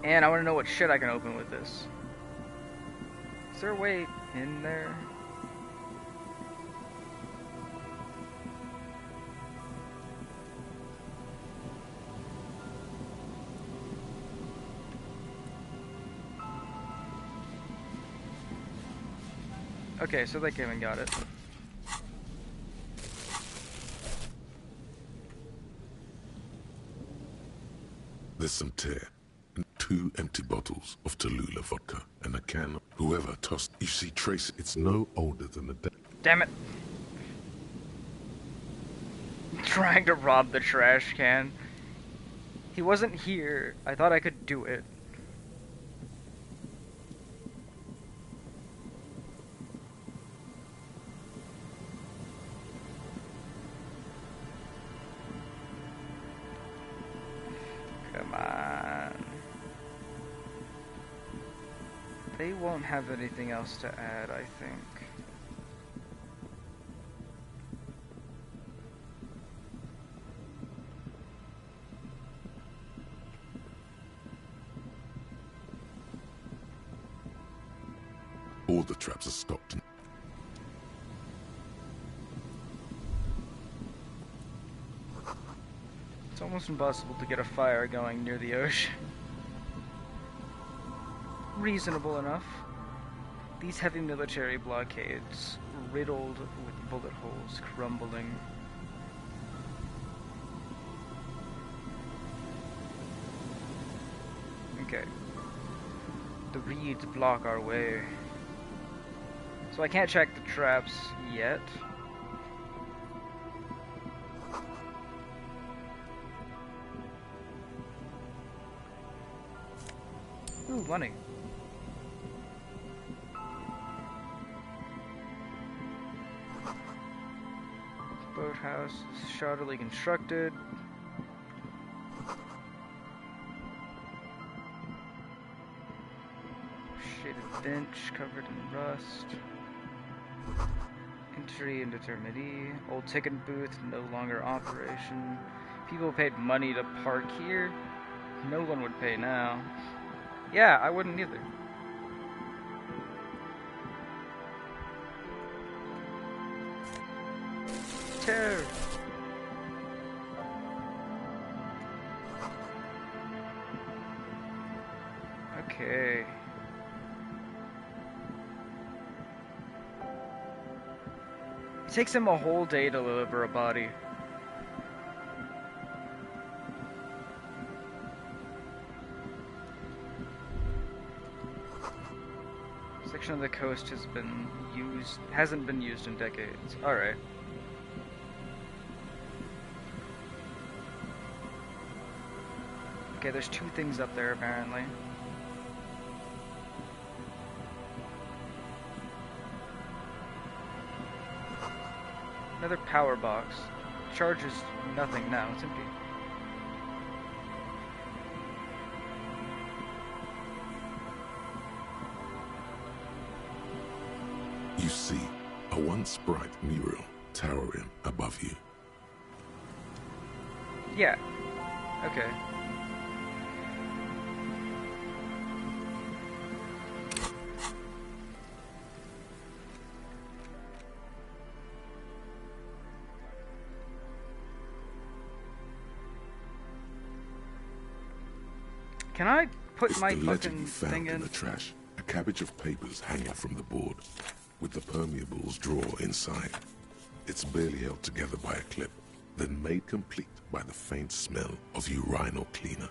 And I want to know what shit I can open with this. Is there a way in there? Okay, so they came and got it. There's some tear. And 2 empty bottles of Tallulah vodka and a can of whoever tossed. You see, Trace, it's no older than a day. Damn it. Trying to rob the trash can. He wasn't here. I thought I could do it. They won't have anything else to add, I think. All the traps are stocked. It's almost impossible to get a fire going near the ocean. Reasonable enough. These heavy military blockades, riddled with bullet holes, crumbling. Okay. The reeds block our way. So I can't check the traps yet. Ooh, money. Boathouse is shoddily constructed. Shaded bench covered in rust. Entry indeterminate. Old ticket booth no longer operation. People paid money to park here. No one would pay now. Yeah, I wouldn't either. Terror. Okay. It takes him a whole day to deliver a body. Section of the coast hasn't been used in decades. Alright. Okay, there's two things up there apparently. Another power box. Charges nothing now, it's empty. You see a once bright mural towering above you. Yeah. Okay. Can I put my the ledger fucking you found thing in in? the trash, a cabbage of papers hanging from the board, with the permeables drawer inside. It's barely held together by a clip, then made complete by the faint smell of urinal cleaner.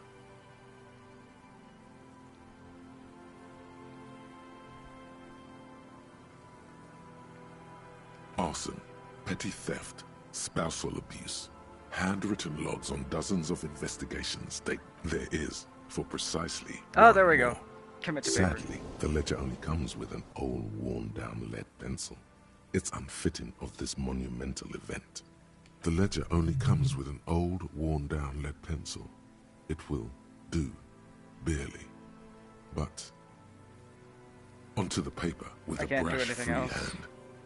Arson, petty theft, spousal abuse, handwritten logs on dozens of investigations state there is, for precisely Oh, there we go. Commit to paper. Sadly, the ledger only comes with an old, worn-down lead pencil. It's unfitting of this monumental event. The ledger only comes with an old, worn-down lead pencil. It will do, barely. But onto the paper with a brash, free hand,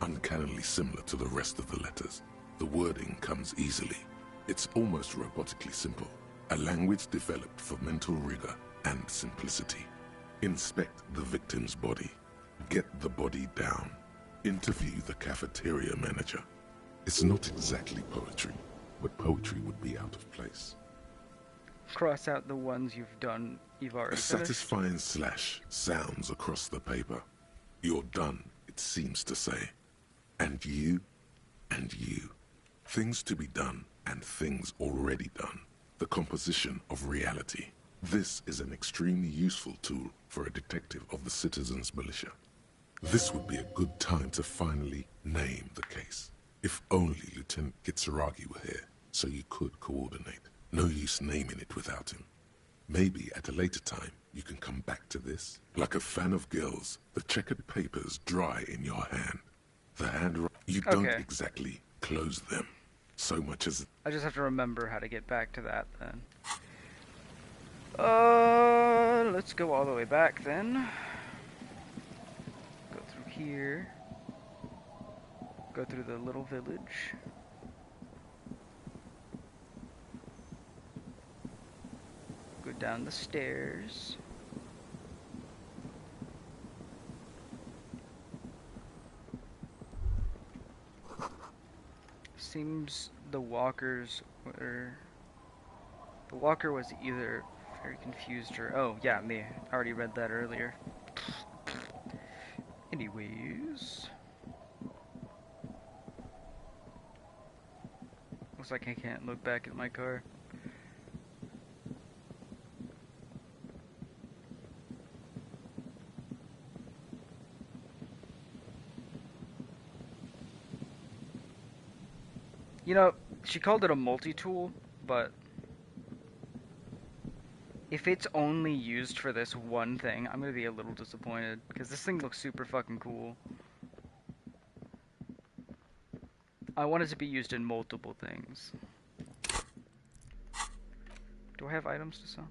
uncannily similar to the rest of the letters. The wording comes easily. It's almost robotically simple. A language developed for mental rigor and simplicity. Inspect the victim's body. Get the body down. Interview the cafeteria manager. It's not exactly poetry, but poetry would be out of place. Cross out the ones you've already A finished. satisfying slash sounds across the paper. You're done, it seems to say. And you, and you. Things to be done, and things already done. The composition of reality. This is an extremely useful tool for a detective of the Citizens Militia. This would be a good time to finally name the case. If only Lieutenant Kitsuragi were here, so you could coordinate. No use naming it without him. Maybe at a later time, you can come back to this. Like a fan of girls, the checkered papers dry in your hand. The hand, you don't exactly close them. So much as... I just have to remember how to get back to that then. Let's go all the way back then. here. Go through the little village. Go down the stairs. Seems the walkers were... The walker was either very confused or... Oh, yeah, me. I already read that earlier. Anyways... Looks like I can't look back at my car. You know, she called it a multi-tool, but if it's only used for this one thing, I'm gonna be a little disappointed, because this thing looks super fucking cool. I want it to be used in multiple things. Do I have items to sell?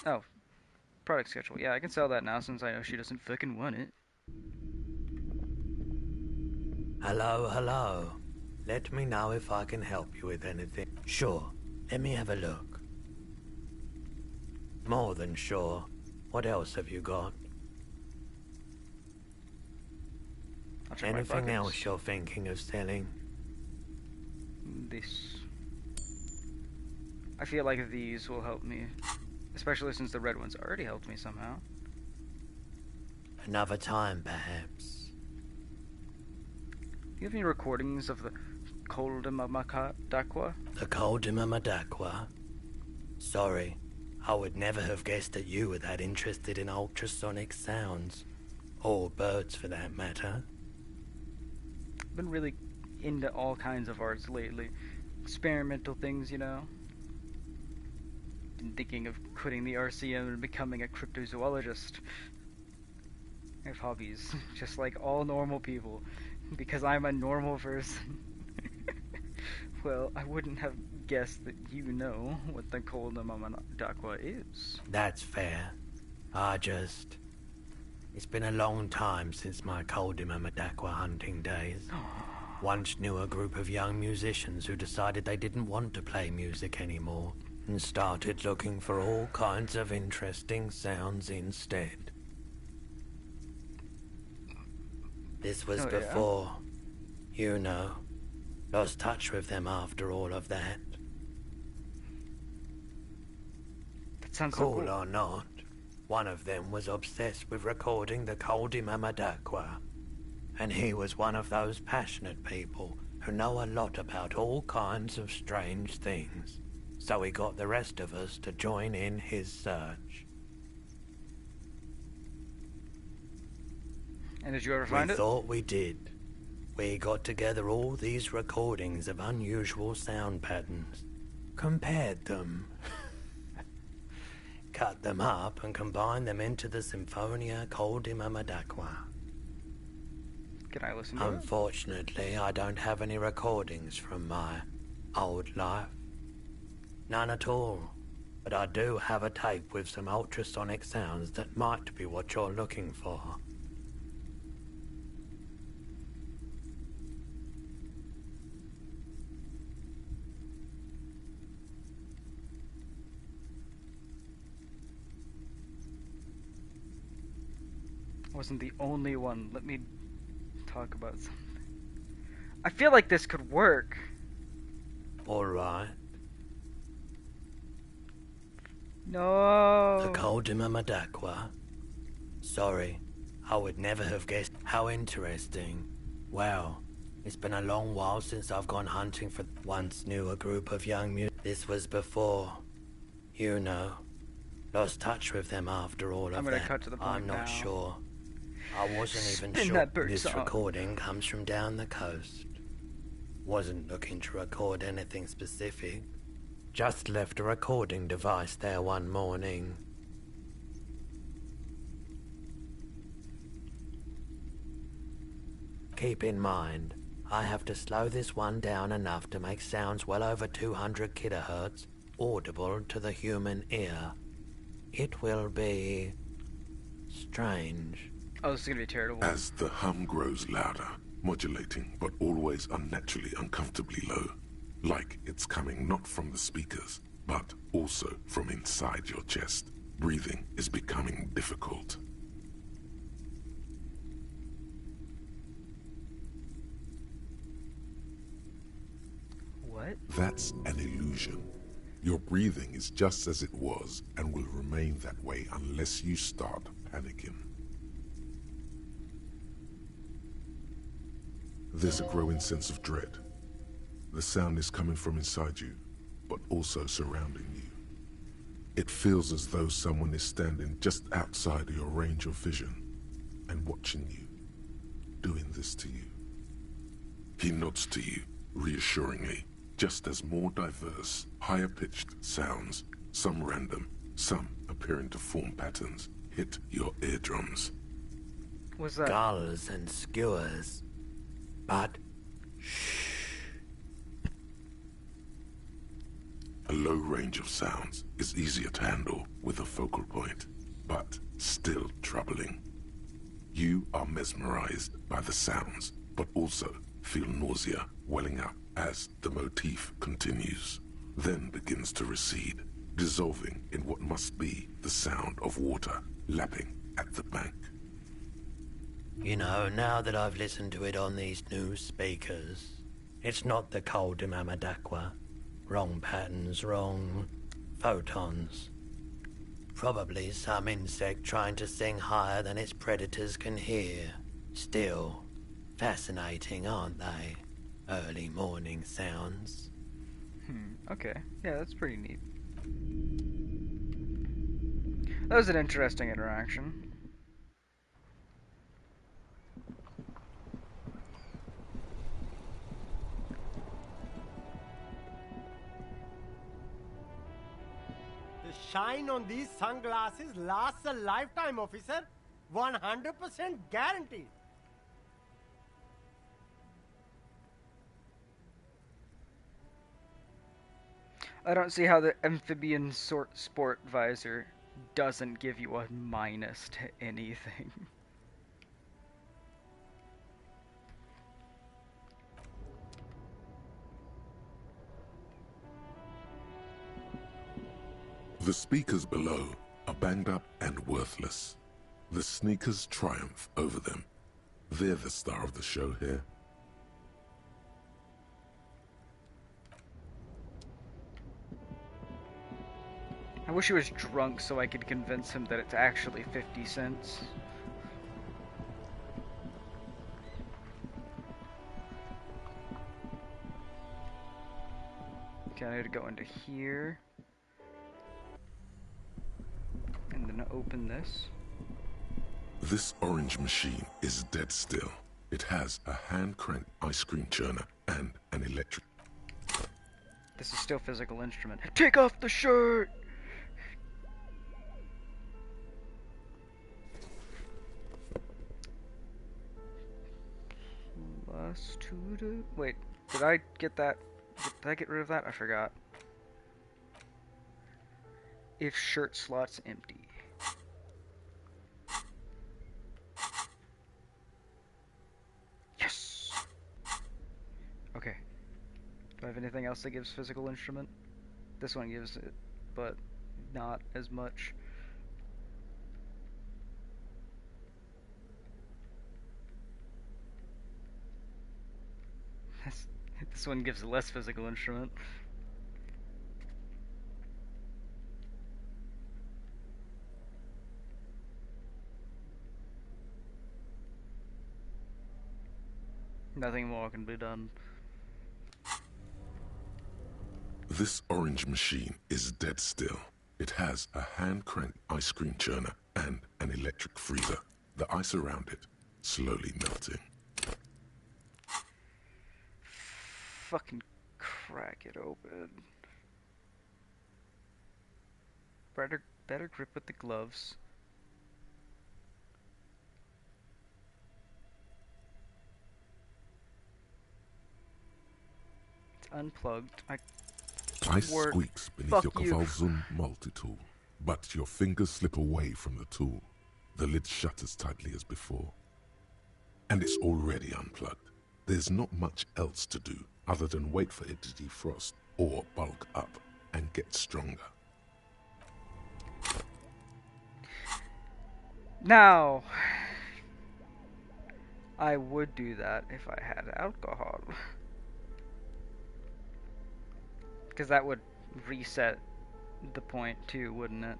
Oh, product schedule. Yeah, I can sell that now since I know she doesn't fucking want it. Hello, hello. Let me know if I can help you with anything. Sure, let me have a look. More than sure. What else have you got? Anything else you're thinking of selling? This. I feel like these will help me. Especially since the red ones already helped me somehow. Another time, perhaps. Do you have any recordings of the Koldimamadakwa? The Koldimamadakwa? Sorry, I would never have guessed that you were that interested in ultrasonic sounds. Or birds, for that matter. I've been really into all kinds of arts lately. Experimental things, you know. Been thinking of quitting the RCM and becoming a cryptozoologist. I have hobbies, just like all normal people, because I'm a normal person. Well, I wouldn't have guessed that you know what the Koldimamadakwa is. That's fair. It's been a long time since my Koldimamadakwa hunting days. Once knew a group of young musicians who decided they didn't want to play music anymore and started looking for all kinds of interesting sounds instead. This was before, you know, lost touch with them after all of that. That sounds cool. So cool Or not, one of them was obsessed with recording the Koldimamadakwa. And he was one of those passionate people who know a lot about all kinds of strange things. So he got the rest of us to join in his search. And did you ever find it? We thought we did. We got together all these recordings of unusual sound patterns, compared them, cut them up and combined them into the Symphonia Koldimamadakwa. Can I listen to it? Unfortunately, I don't have any recordings from my old life. None at all. But I do have a tape with some ultrasonic sounds that might be what you're looking for. I wasn't the only one. Let me talk about something. I feel like this could work. Alright. No. The Koldimamadakwa. Sorry, I would never have guessed. How interesting. Well, it's been a long while since I've gone hunting for... Once knew a group of young musicians. This was before, you know, lost touch with them after all of that. I'm gonna cut to the point I'm not now. sure. I wasn't even Spin sure. that bird This song. recording comes from down the coast. Wasn't looking to record anything specific. Just left a recording device there one morning. Keep in mind, I have to slow this one down enough to make sounds well over 200 kilohertz audible to the human ear. It will be strange. Oh, this is gonna be terrible. As the hum grows louder, modulating but always unnaturally uncomfortably low, like it's coming not from the speakers, but also from inside your chest. Breathing is becoming difficult. What? That's an illusion. Your breathing is just as it was and will remain that way unless you start panicking. There's a growing sense of dread. The sound is coming from inside you, but also surrounding you. It feels as though someone is standing just outside of your range of vision and watching you, doing this to you. He nods to you, reassuringly, just as more diverse, higher-pitched sounds, some random, some appearing to form patterns, hit your eardrums. What's that? Gulls and skewers. But a low range of sounds is easier to handle with a focal point, but still troubling. You are mesmerized by the sounds, but also feel nausea welling up as the motif continues, then begins to recede, dissolving in what must be the sound of water lapping at the bank. you know, now that I've listened to it on these new speakers, it's not the cold Mamadakwa. Wrong patterns, wrong photons. Probably some insect trying to sing higher than its predators can hear. Still, fascinating, aren't they? Early morning sounds. Okay. Yeah, that's pretty neat. That was an interesting interaction. The shine on these sunglasses lasts a lifetime, officer. 100% guaranteed. I don't see how the amphibian sport visor doesn't give you a minus to anything. The speakers below are banged up and worthless. The sneakers triumph over them. They're the star of the show here. I wish he was drunk so I could convince him that it's actually 50 cents. Okay, I need to go into here. And then open this. This orange machine is dead still. It has a hand-cranked ice cream churner and an electric... This is still physical instrument. Take off the shirt! Plus 2 to... Wait, did I get that? Did I get rid of that? I forgot. If shirt slot's empty. Yes! Okay. Do I have anything else that gives physical instrument? This one gives it, but not as much. This one gives less physical instrument. Nothing more can be done. This orange machine is dead still. It has a hand-cranked ice cream churner and an electric freezer. The ice around it slowly melting. Fucking crack it open. Better grip with the gloves. It's unplugged. Ice squeaks beneath your Kavalzun multi-tool, but your fingers slip away from the tool. The lid shut as tightly as before. And it's already unplugged. There's not much else to do other than wait for it to defrost or bulk up and get stronger. Now, I would do that if I had alcohol. Because that would reset the point too, wouldn't it?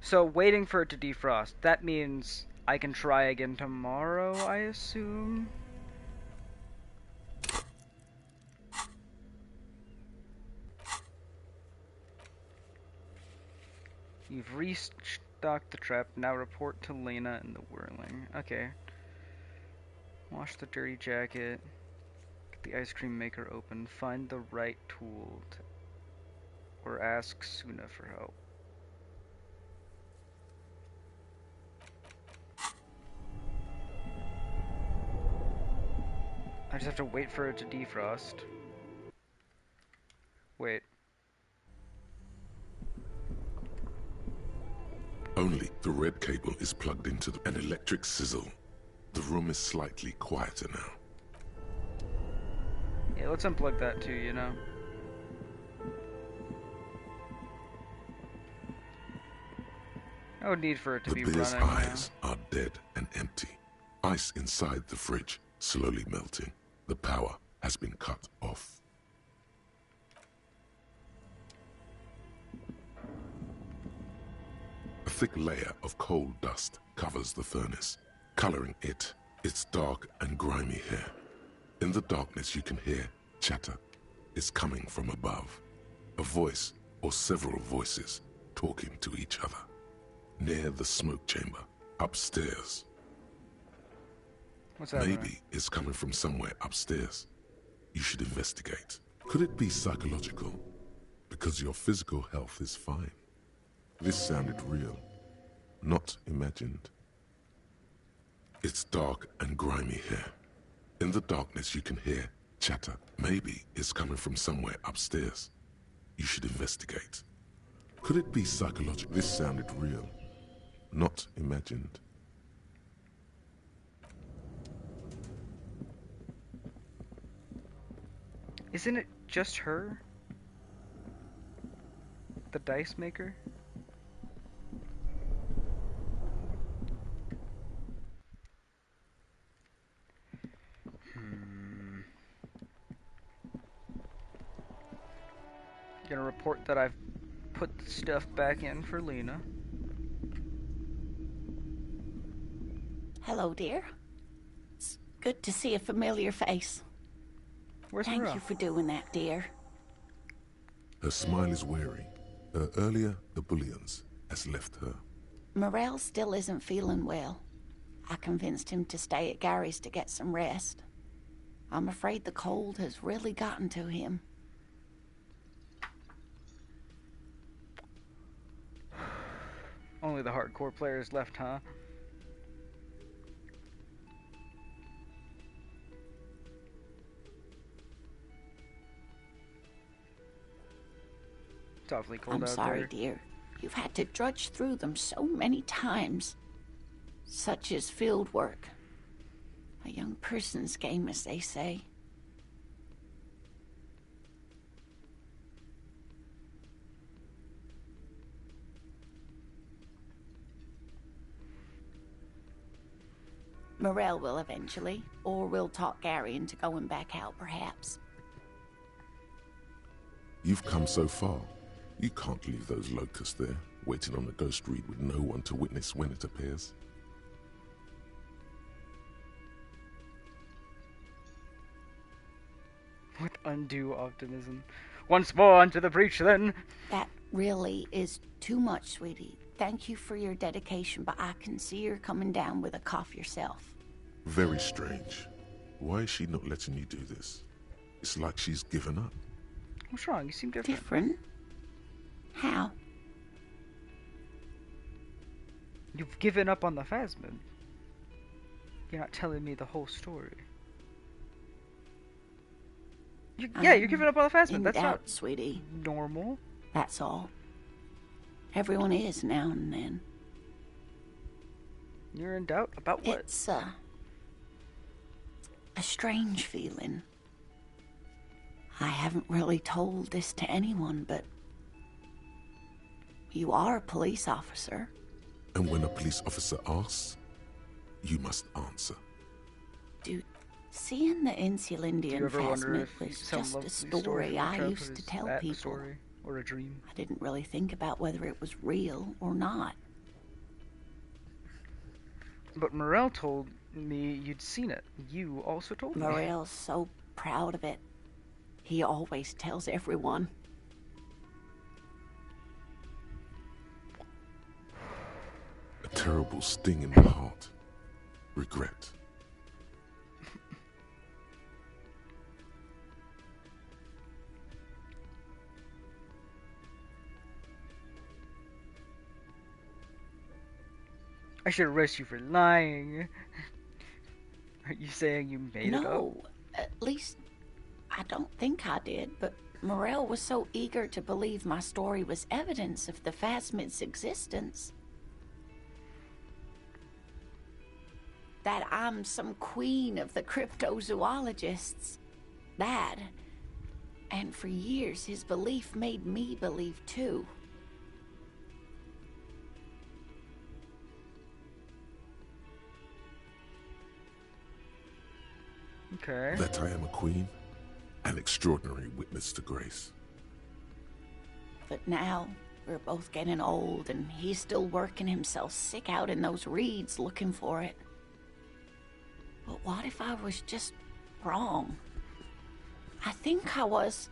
So waiting for it to defrost, that means I can try again tomorrow, I assume? You've restocked the trap, now report to Lena and the whirling. Okay. Wash the dirty jacket. Get the ice cream maker open. Find the right tool. Or ask Suna for help. I just have to wait for it to defrost. Wait. Only the red cable is plugged into an electric sizzle. The room is slightly quieter now. Yeah, let's unplug that too, you know? No need for it to be The bear's running eyes are dead and empty. Ice inside the fridge slowly melting. The power has been cut off. A thick layer of coal dust covers the furnace, coloring it. It's dark and grimy here. In the darkness you can hear chatter. It's coming from above. A voice or several voices talking to each other. Near the smoke chamber, upstairs. What's that? Maybe it's coming from somewhere upstairs. You should investigate. Could it be psychological? Because your physical health is fine. This sounded real, not imagined. It's dark and grimy here. In the darkness you can hear chatter. Maybe it's coming from somewhere upstairs. You should investigate. Could it be psychological? This sounded real, not imagined. Isn't it just her? The dice maker? Gonna report that I've put the stuff back in for Lena. Hello, dear. It's good to see a familiar face. Where's Thank Mira? you for doing that, dear. Her smile is weary. Earlier, the bullions has left her. Morel still isn't feeling well. I convinced him to stay at Gary's to get some rest. I'm afraid the cold has really gotten to him. Only the hardcore players left, huh? It's awfully cold I'm out sorry, there. dear. You've had to drudge through them so many times. Such is field work. A young person's game, as they say. Morel will eventually, or we'll talk Gary into going back out, perhaps. You've come so far. You can't leave those locusts there, waiting on the ghost reed with no one to witness when it appears. With undue optimism. Once more unto the breach, then. That really is too much, sweetie. Thank you for your dedication, but I can see you're coming down with a cough yourself. Very strange. Why is she not letting you do this? It's like she's given up. What's wrong? You seem different. Different? How? You've given up on the Phasmid. You're not telling me the whole story. You're giving up on the Phasmid. In That's doubt, not sweetie. normal. That's all. Everyone is now and then. You're in doubt about what? It's a strange feeling. I haven't really told this to anyone, but you are a police officer. And when a police officer asks, you must answer. Dude, seeing the Insulindian Phasmid was just a story I used to tell people. Story or a dream. I didn't really think about whether it was real or not. But Morel told me you'd seen it. You also told me. Morel's so proud of it. He always tells everyone. A terrible sting in the heart. Regret. I should arrest you for lying. Are you saying you made it up? No, at least I don't think I did, but Morel was so eager to believe my story was evidence of the Phasmid's existence that I'm some queen of the cryptozoologists. That, and for years his belief made me believe too. Okay. That I am a queen, an extraordinary witness to grace. But now, we're both getting old, and he's still working himself sick out in those reeds looking for it. But what if I was just wrong? I think I was.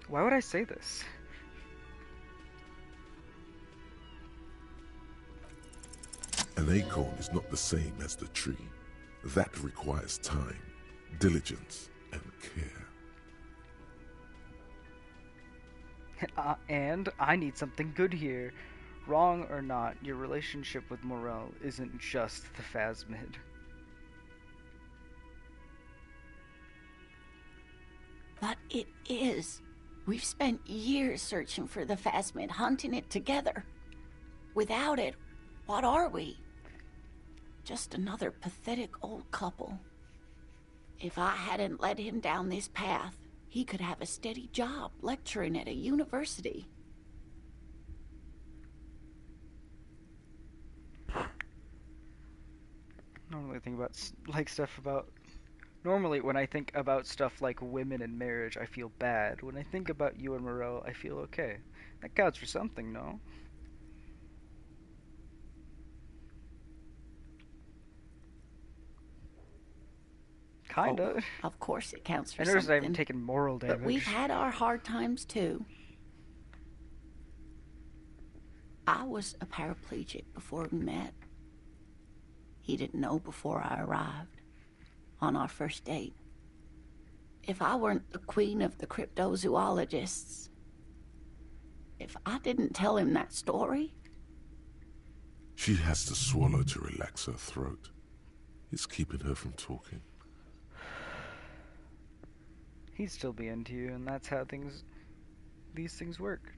Why would I say this? An acorn is not the same as the tree. That requires time, diligence, and care. And I need something good here. Wrong or not, your relationship with Morel isn't just the Phasmid. But it is. We've spent years searching for the Phasmid, hunting it together. Without it, what are we? Just another pathetic old couple. If I hadn't led him down this path, he could have a steady job lecturing at a university. Normally think about stuff about. Normally, when I think about stuff like women and marriage, I feel bad. When I think about you and Morel, I feel okay. That counts for something, no? Kinda. Oh, of course it counts for I noticed something. I haven't taken moral damage. But we've had our hard times too. I was a paraplegic before we met. He didn't know before I arrived. On our first date. If I weren't the queen of the cryptozoologists, if I didn't tell him that story... She has to swallow to relax her throat. It's keeping her from talking. He'd still be into you, and that's how these things work.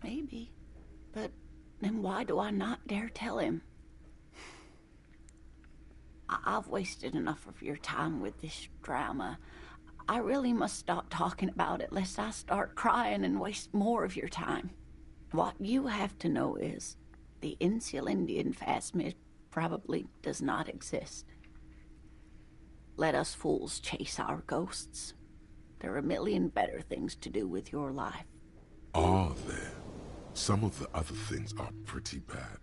Maybe. But then why do I not dare tell him? I've wasted enough of your time with this drama. I really must stop talking about it lest I start crying and waste more of your time. What you have to know is the Insulindian Phasmid probably does not exist. Let us fools chase our ghosts. There are a million better things to do with your life. Are there? Some of the other things are pretty bad.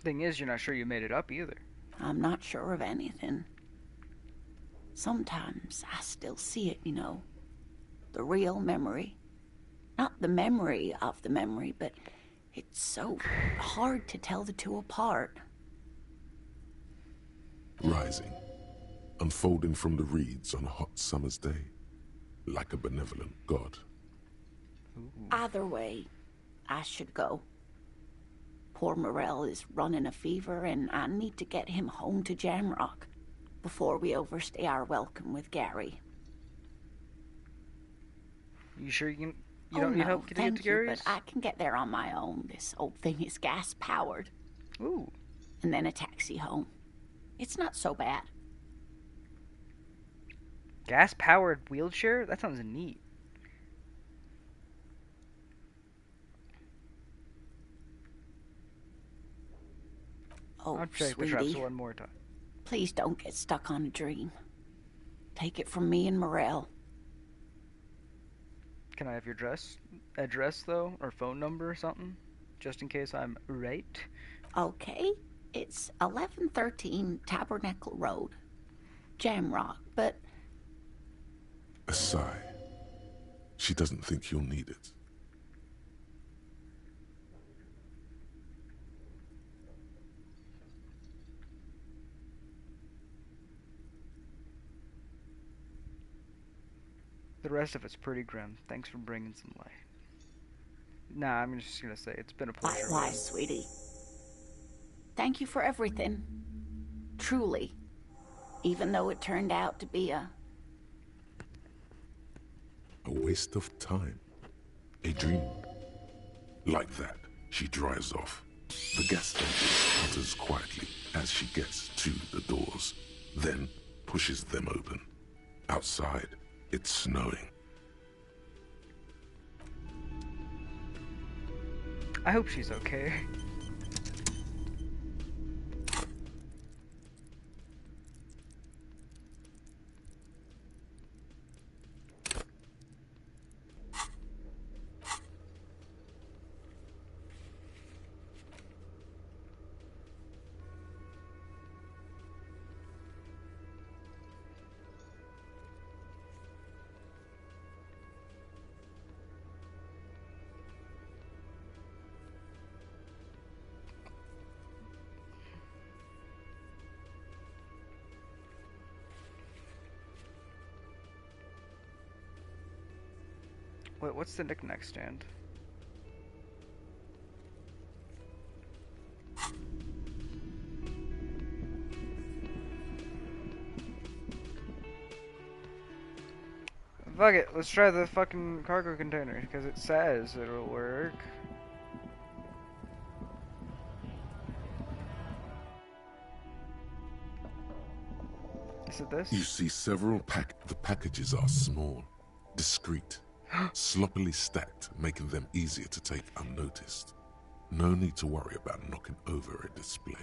Thing is, you're not sure you made it up either. I'm not sure of anything. Sometimes I still see it, you know. The real memory. Not the memory of the memory, but it's so hard to tell the two apart. Rising, unfolding from the reeds on a hot summer's day, like a benevolent god. Either way, I should go. Poor Morel is running a fever, and I need to get him home to Jamrock before we overstay our welcome with Gary. You sure you don't need help getting to Gary's? But I can get there on my own. This old thing is gas-powered. Ooh. And then a taxi home. It's not so bad. Gas-powered wheelchair? That sounds neat. Oh, I'll check the traps one more time. Please don't get stuck on a dream. Take it from me and Morel. Can I have your address though, or phone number or something, just in case I'm right? Okay, it's 1113 Tabernacle Road, Jamrock, but... A sigh. She doesn't think you'll need it. The rest of it's pretty grim. Thanks for bringing some light. Nah, I'm just gonna say it's been a pleasure. Likewise, sweetie. Thank you for everything. Truly. Even though it turned out to be a waste of time. A dream. Like that, she drives off. The gas engine sputters quietly as she gets to the doors, then pushes them open. Outside, it's snowing. I hope she's okay. Wait, what's the knick-knack stand? Fuck it, let's try the fucking cargo container, because it says it'll work. Is it this? You see several the packages are small, discreet, sloppily stacked, making them easier to take unnoticed. No need to worry about knocking over a display.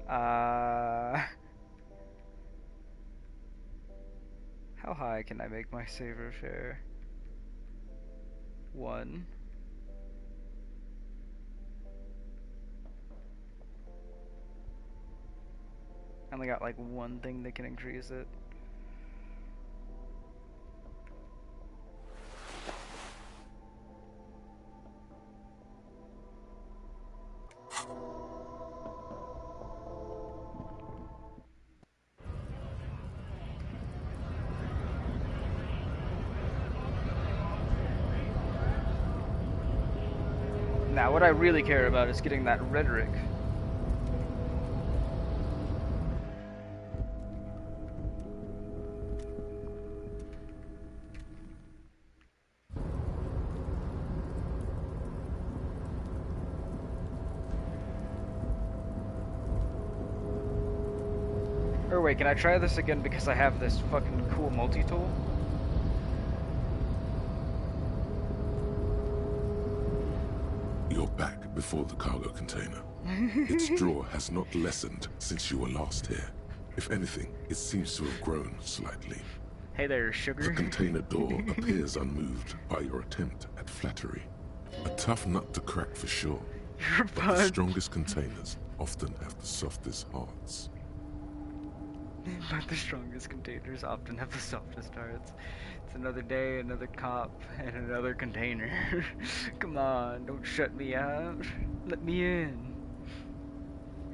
How high can I make my saver share? 1. I only got like one thing that can increase it. Now, what I really care about is getting that rhetoric. Or wait, can I try this again because I have this fucking cool multi-tool? You're back before the cargo container. Its drawer has not lessened since you were last here. If anything, it seems to have grown slightly. Hey there, The sugar. container door appears unmoved by your attempt at flattery. A tough nut to crack for sure, but the strongest containers often have the softest hearts. But the strongest containers often have the softest hearts. It's another day, another cop, and another container. Come on, don't shut me out. Let me in.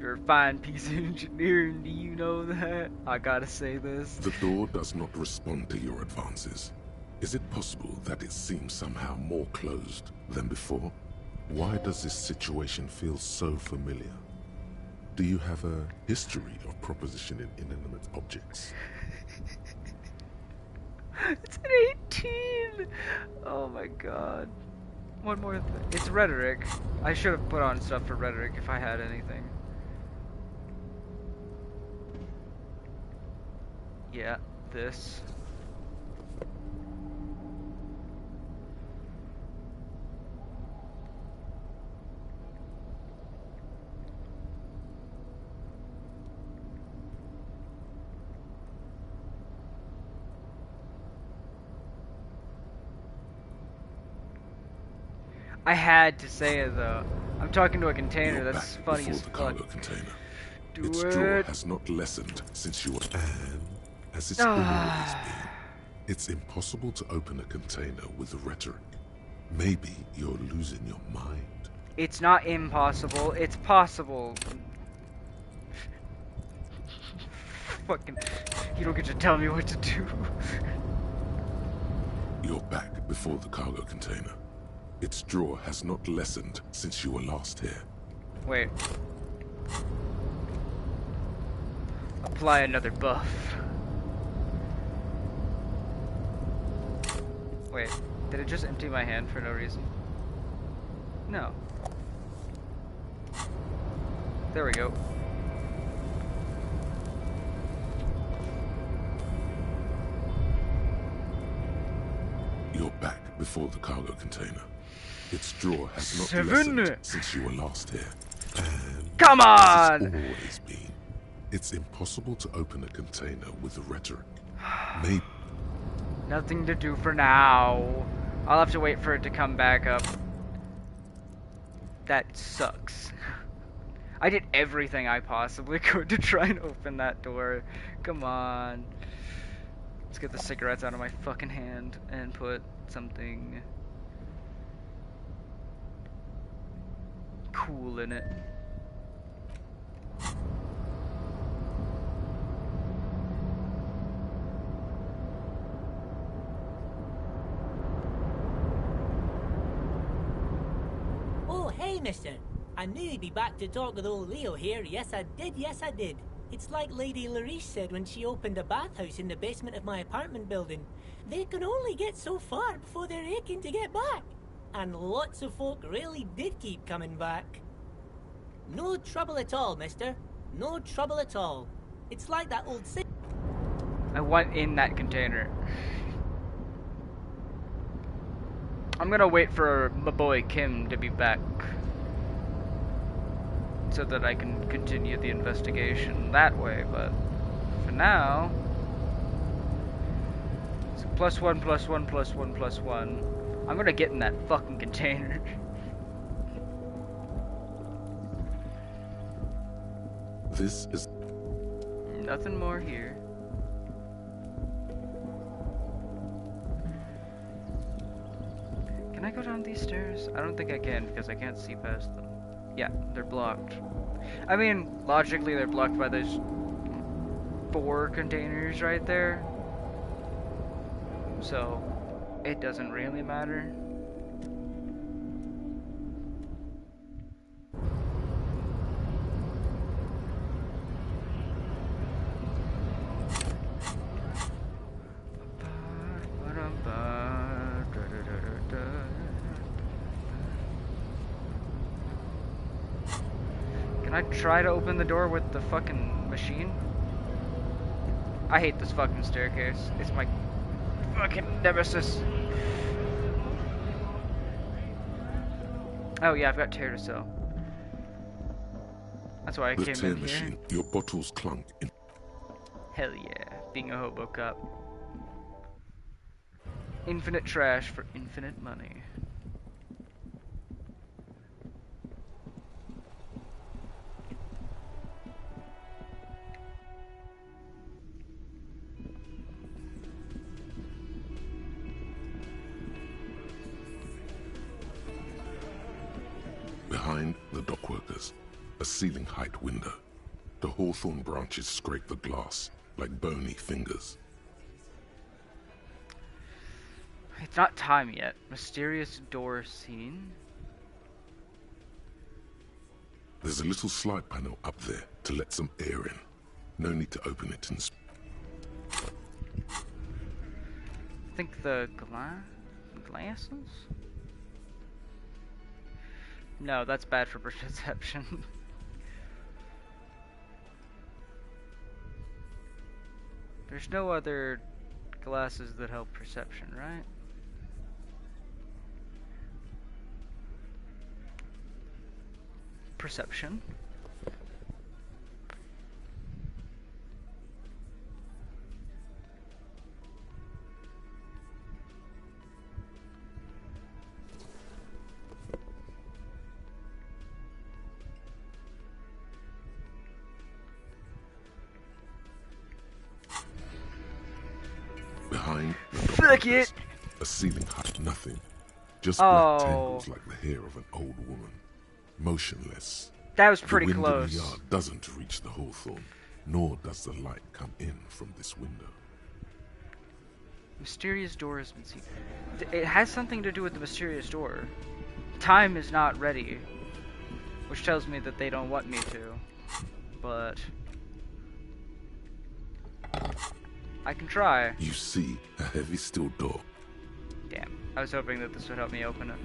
You're a fine piece of engineering, do you know that? I gotta say this. The door does not respond to your advances. Is it possible that it seems somehow more closed than before? Why does this situation feel so familiar? Do you have a history of propositioning inanimate objects? It's an 18! Oh my god. One more thing. It's rhetoric. I should have put on stuff for rhetoric if I had anything. Yeah, this. I had to say it though. I'm talking to a container. You're That's back funny before as the fuck. cargo container. Do Its it. draw has not lessened since you were, and as it's always been, it's impossible to open a container with rhetoric. Maybe you're losing your mind. It's not impossible. It's possible. Fucking, you don't get to tell me what to do. You're back before the cargo container. Its draw has not lessened since you were last here. Wait. Apply another buff. Wait, did it just empty my hand for no reason? No. There we go. You're back before the cargo container. Its draw has not 7. lessened since you were last here. And come on! as it's always been, it's impossible to open a container with rhetoric. Maybe Nothing to do for now. I'll have to wait for it to come back up. That sucks. I did everything I possibly could to try and open that door. Come on. Let's get the cigarettes out of my fucking hand and put something cool in it. Oh, hey, mister. I knew you'd be back to talk with old Leo here. Yes, I did. Yes, I did. It's like Lady Larice said when she opened a bathhouse in the basement of my apartment building. They can only get so far before they're aching to get back. And lots of folk really did keep coming back. No trouble at all, mister. No trouble at all. It's like that old saying. I want in that container. I'm gonna wait for my boy Kim to be back so that I can continue the investigation that way, but for now it's +1 +1 +1 +1. I'm gonna get in that fucking container. this is Nothing more here. Can I go down these stairs? I don't think I can because I can't see past them. Yeah, they're blocked. I mean, logically they're blocked by those 4 containers right there. So, it doesn't really matter. Can I try to open the door with the fucking machine? I hate this fucking staircase. It's my fucking nemesis. Oh yeah, I've got tear to sell. That's why I the came tear in machine. here. Your bottles clunk in. Hell yeah, being a hobo cop. Infinite trash for infinite money. Behind the dockworkers, a ceiling-height window. The hawthorn branches scrape the glass like bony fingers. It's not time yet. Mysterious door seen. There's a little slide panel up there to let some air in. No need to open it and... I think the glasses? No, that's bad for perception. There's no other glasses that help perception, right? Perception. Behind the Fuck it! A ceiling height, nothing. Just black tangles like the hair of an old woman. Motionless. That was pretty the wind close. In the yard doesn't reach the hawthorn, nor does the light come in from this window. Mysterious door has been seen. It has something to do with the mysterious door. Time is not ready, which tells me that they don't want me to. But I can try. You see a heavy steel door. Damn, I was hoping that this would help me open it.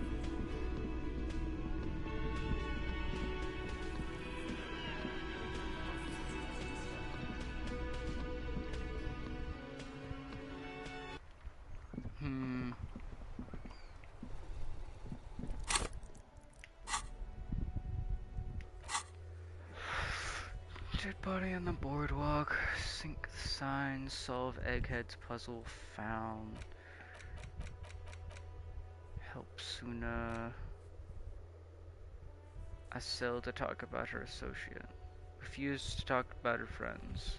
Dead body on the boardwalk. Sink sign. Solve Egghead's puzzle found. Help Suna. Acel to talk about her associate. Refuse to talk about her friends.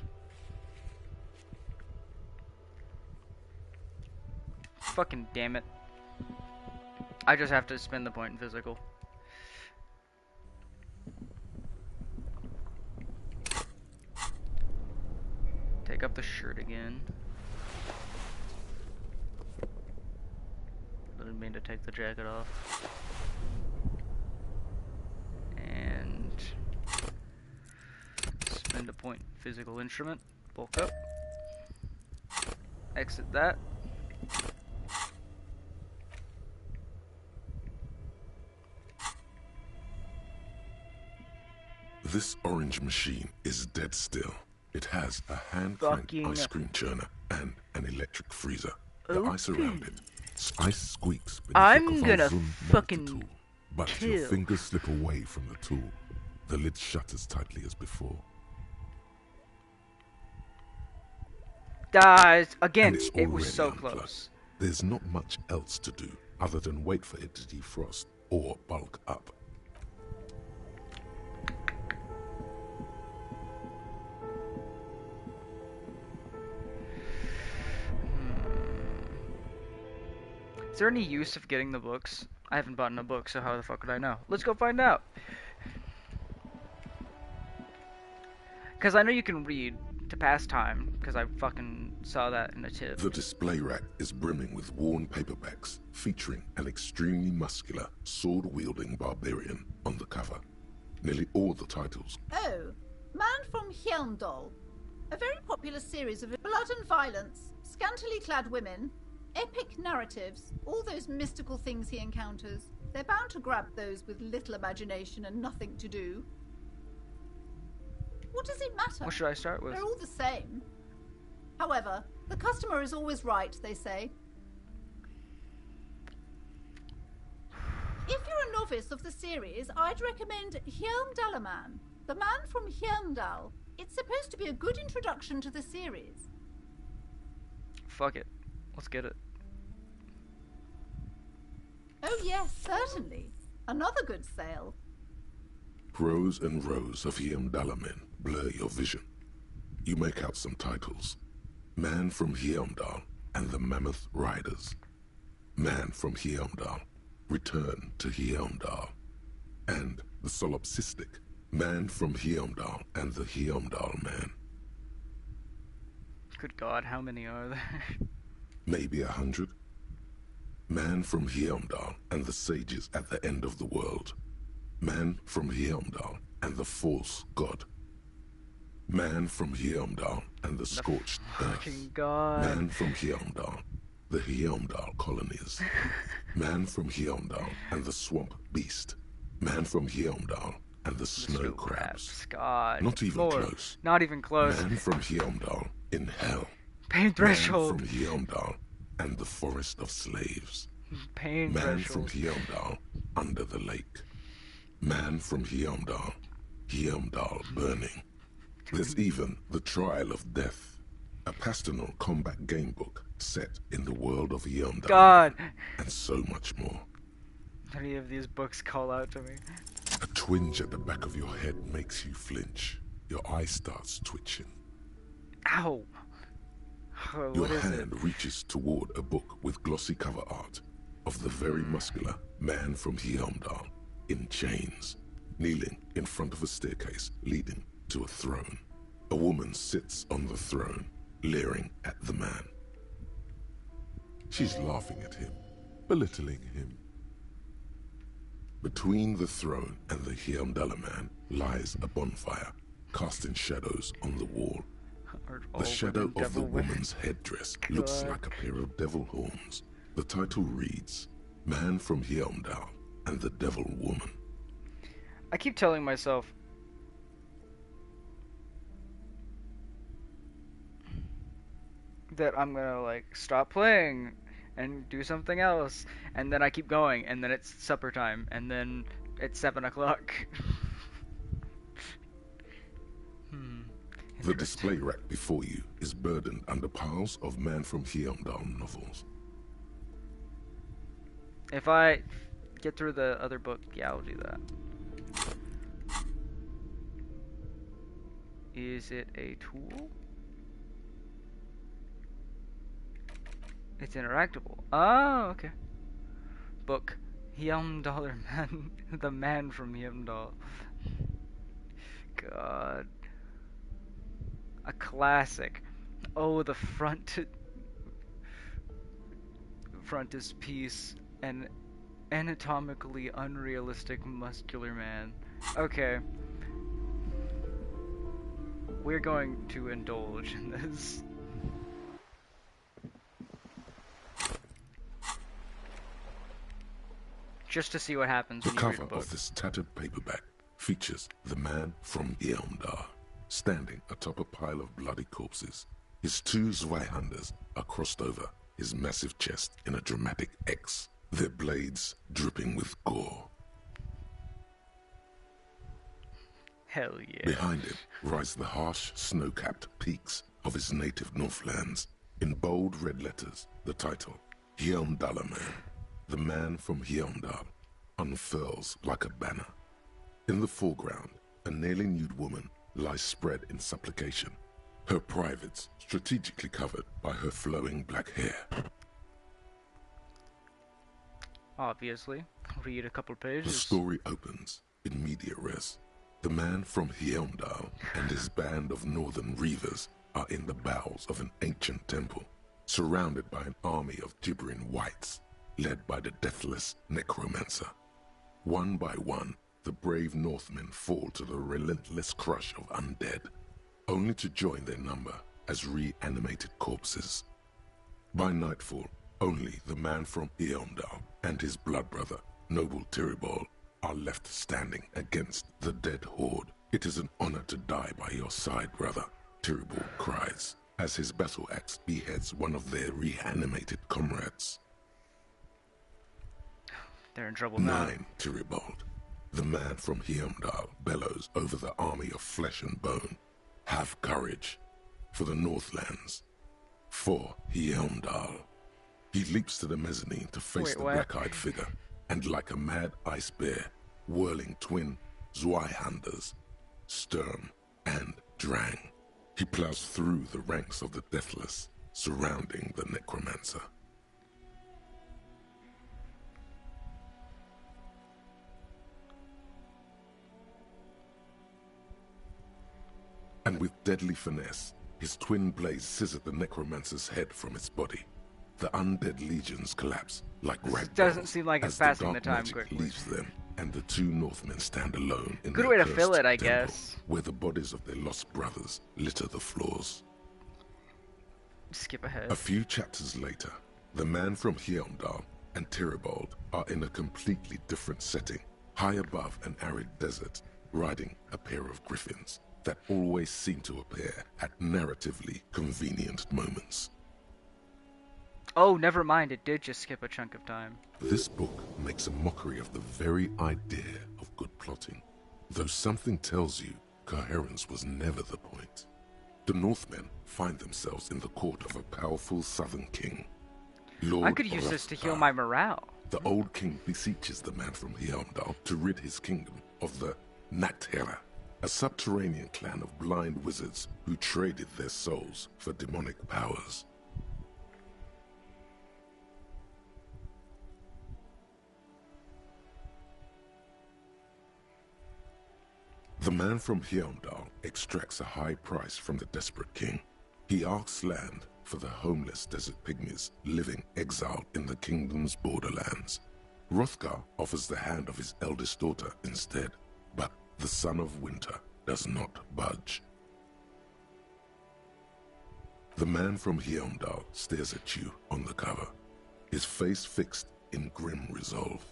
Fucking damn it. I just have to spend the point in physical. Take up the shirt again. Didn't mean to take the jacket off. And spend a point physical instrument. Bulk up. Exit that. This orange machine is dead still. It has a hand-cranked ice cream churner and an electric freezer. The ice around it. Ice squeaks beneath I'm the gonna Zoom fucking tool, but kill. your fingers slip away from the tool. The lid shutters tightly as before. Guys, again, And it's it was already so unplugged. close. There's not much else to do other than wait for it to defrost or bulk up. Is there any use of getting the books? I haven't bought a book, so how the fuck would I know? Let's go find out. Because I know you can read to pass time, because I fucking saw that in a tip. The display rack is brimming with worn paperbacks featuring an extremely muscular, sword-wielding barbarian on the cover. Nearly all the titles. Oh, Man from Hjelmdal. A very popular series of blood and violence, scantily clad women, epic narratives, all those mystical things he encounters. They're bound to grab those with little imagination and nothing to do. What does it matter? What should I start with? They're all the same. However, the customer is always right, they say. If you're a novice of the series, I'd recommend Hjelmdalaman, The Man from Hjelmdal. It's supposed to be a good introduction to the series. Fuck it. Let's get it. Oh yes, certainly. Another good sale. Rows and rows of Heimdall men blur your vision. You make out some titles. Man from Heimdall and the Mammoth Riders. Man from Heimdall, Return to Heimdall. And the solipsistic Man from Heimdall and the Heimdall Man. Good God, how many are there? Maybe 100. Man from Heimdall and the sages at the end of the world. Man from Heimdall and the false god. Man from Heimdall and the scorched earth. God. Man from Heimdall, the Heimdall colonies. Man from Heimdall and the swamp beast. Man from Heimdall and the snow crabs. God. Not even More. close. Not even close. Man from Heimdall in hell. Pain threshold. Man from Heimdall and the forest of slaves. Pain Man threshold. from Heimdall under the lake. Man from Heimdall, Heimdall burning. There's even The Trial of Death, a pastoral combat game book set in the world of Heimdall. God. And so much more. Any of these books call out to me. A twinge at the back of your head makes you flinch. Your eye starts twitching. Ow. Oh, Your what is hand it? reaches toward a book with glossy cover art of the very muscular man from Heimdall in chains, kneeling in front of a staircase leading to a throne. A woman sits on the throne, leering at the man. She's laughing at him, belittling him. Between the throne and the Heimdall man lies a bonfire, casting shadows on the wall. The shadow of the woman's headdress looks like a pair of devil horns. The title reads, Man from Heimdall and the Devil Woman. I keep telling myself that I'm gonna like stop playing and do something else, and then I keep going, and then it's supper time, and then it's 7 o'clock. The display rack before you is burdened under piles of Man from Heimdall novels. If I get through the other book, yeah, I'll do that. Is it a tool? It's interactable. Oh, okay. Book. Heimdall Man. The man from Heimdall. God. A classic. Oh, the frontispiece. An anatomically unrealistic muscular man. Okay. We're going to indulge in this. Just to see what happens The when you read a cover book. of this tattered paperback features the man from Heimdall standing atop a pile of bloody corpses. His two Zweihanders are crossed over his massive chest in a dramatic X, their blades dripping with gore. Hell yeah. Behind him rise the harsh, snow-capped peaks of his native Northlands. In bold red letters, the title, Heimdall Man, the man from Heimdall, unfurls like a banner. In the foreground, a nearly nude woman lies spread in supplication, her privates strategically covered by her flowing black hair. Obviously. Read a couple The pages. story opens in media res. The man from Heimdall and his band of northern reavers are in the bowels of an ancient temple, surrounded by an army of gibbering whites, led by the deathless necromancer. One by one, the brave Northmen fall to the relentless crush of undead, only to join their number as reanimated corpses. By nightfall, only the man from Heimdall and his blood brother, noble Tiribol, are left standing against the dead horde. It is an honor to die by your side, brother, Tiribol cries, as his battle axe beheads one of their reanimated comrades. They're in trouble now. 9, Tiribol. The man from Heimdall bellows over the army of flesh and bone. Have courage for the Northlands. For Heimdall. He leaps to the mezzanine to face Wait, the what? black-eyed figure. and like a mad ice bear, whirling twin Zweihanders, Sturm and Drang, he plows through the ranks of the deathless, surrounding the necromancer. And with deadly finesse, his twin blades scissor the necromancer's head from its body. The undead legions collapse like ragdolls doesn't seem like it's as passing the the dark time magic quickly. leaves them, and the two Northmen stand alone in Good their way to fill cursed it, I temple, guess. where the bodies of their lost brothers litter the floors. Skip ahead. A few chapters later, the man from Heimdall and Tyribald are in a completely different setting, high above an arid desert, riding a pair of griffins that always seem to appear at narratively convenient moments. Oh, never mind, it did just skip a chunk of time. This book makes a mockery of the very idea of good plotting, though something tells you coherence was never the point. The Northmen find themselves in the court of a powerful southern king. Lord I could use this to heal my morale. The old king beseeches the man from Heimdall to rid his kingdom of the Nachtherrer, a subterranean clan of blind wizards who traded their souls for demonic powers. The man from Heimdall extracts a high price from the desperate king. He asks land for the homeless desert pygmies living exiled in the kingdom's borderlands. Hrothgar offers the hand of his eldest daughter instead, but the son of winter does not budge. The man from Heimdall stares at you on the cover, his face fixed in grim resolve.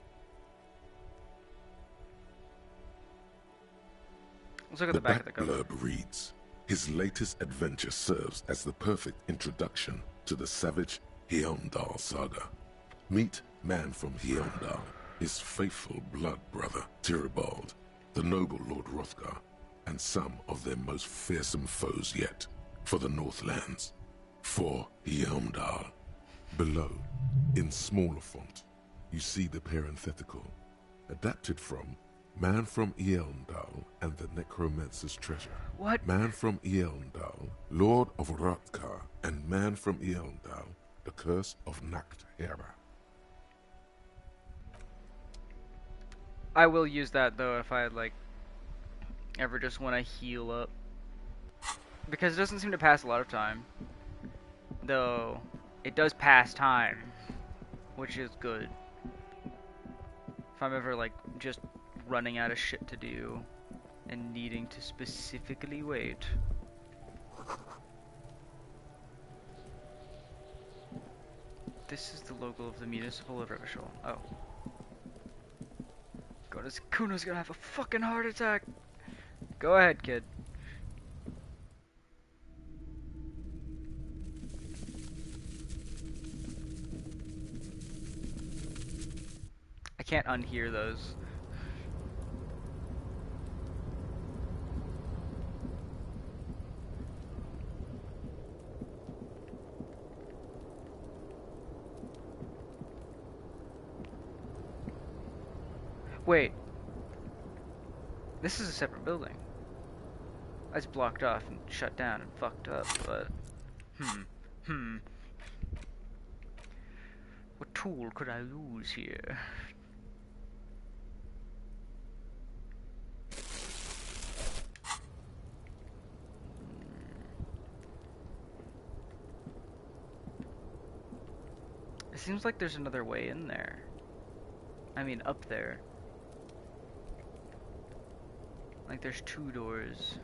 Let's look at the back of the cover. Blurb reads, his latest adventure serves as the perfect introduction to the savage Heimdall saga. Meet man from Heimdall, his faithful blood brother Tyribald, the noble Lord Hrothgar, and some of their most fearsome foes yet, for the Northlands, for Heimdall. Below, in smaller font, you see the parenthetical, adapted from Man from Eildal and the Necromancer's Treasure. What? Man from Eildal, Lord of Hrothgar, and Man from Eildal, the Curse of Nachtherrer. I will use that though if I like ever just want to heal up, because it doesn't seem to pass a lot of time. Though it does pass time, which is good. If I'm ever like just running out of shit to do and needing to specifically wait. This is the logo of the municipal official. Oh. Kuno's gonna have a fucking heart attack. Go ahead, kid. I can't unhear those. Wait. This is a separate building. That's blocked off and shut down and fucked up, but... What tool could I use here? It seems like there's another way in there. I mean, up there. Like there's two doors.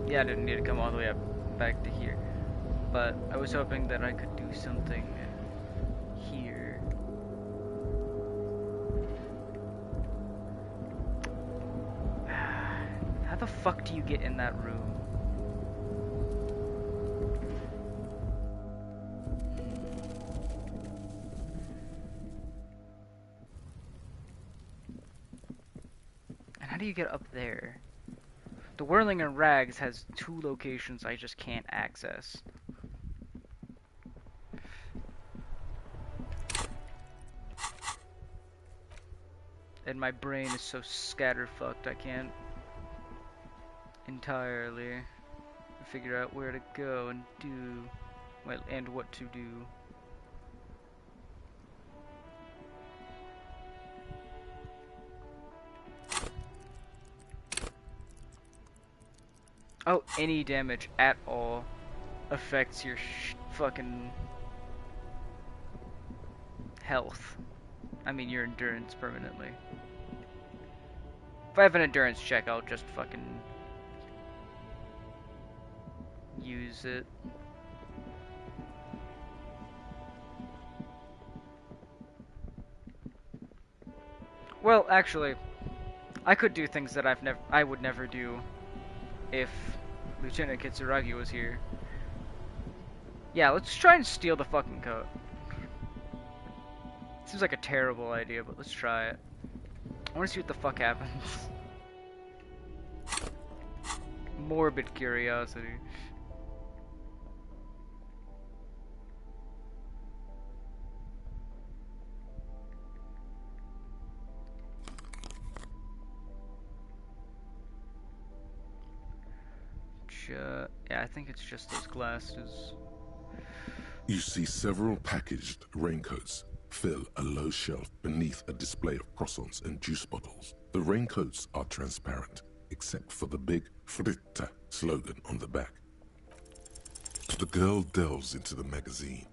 Yeah, I didn't need to come all the way up back to here. But I was hoping that I could do something here. How the fuck do you get in that room? How do you get up there? The Whirling in Rags has 2 locations I just can't access. And my brain is so scatterfucked I can't entirely figure out where to go and do, well, and what to do. Oh, any damage at all affects your fucking health. I mean, your endurance permanently. If I have an endurance check, I'll just fucking use it. Well, actually, I could do things that I would never do if Lieutenant Kitsuragi was here. Yeah, let's try and steal the fucking coat. Seems like a terrible idea, but let's try it. I want to see what the fuck happens. Morbid curiosity. Yeah, I think it's just those glasses. You see several packaged raincoats fill a low shelf beneath a display of croissants and juice bottles. The raincoats are transparent, except for the big Fritta slogan on the back. The girl delves into the magazine,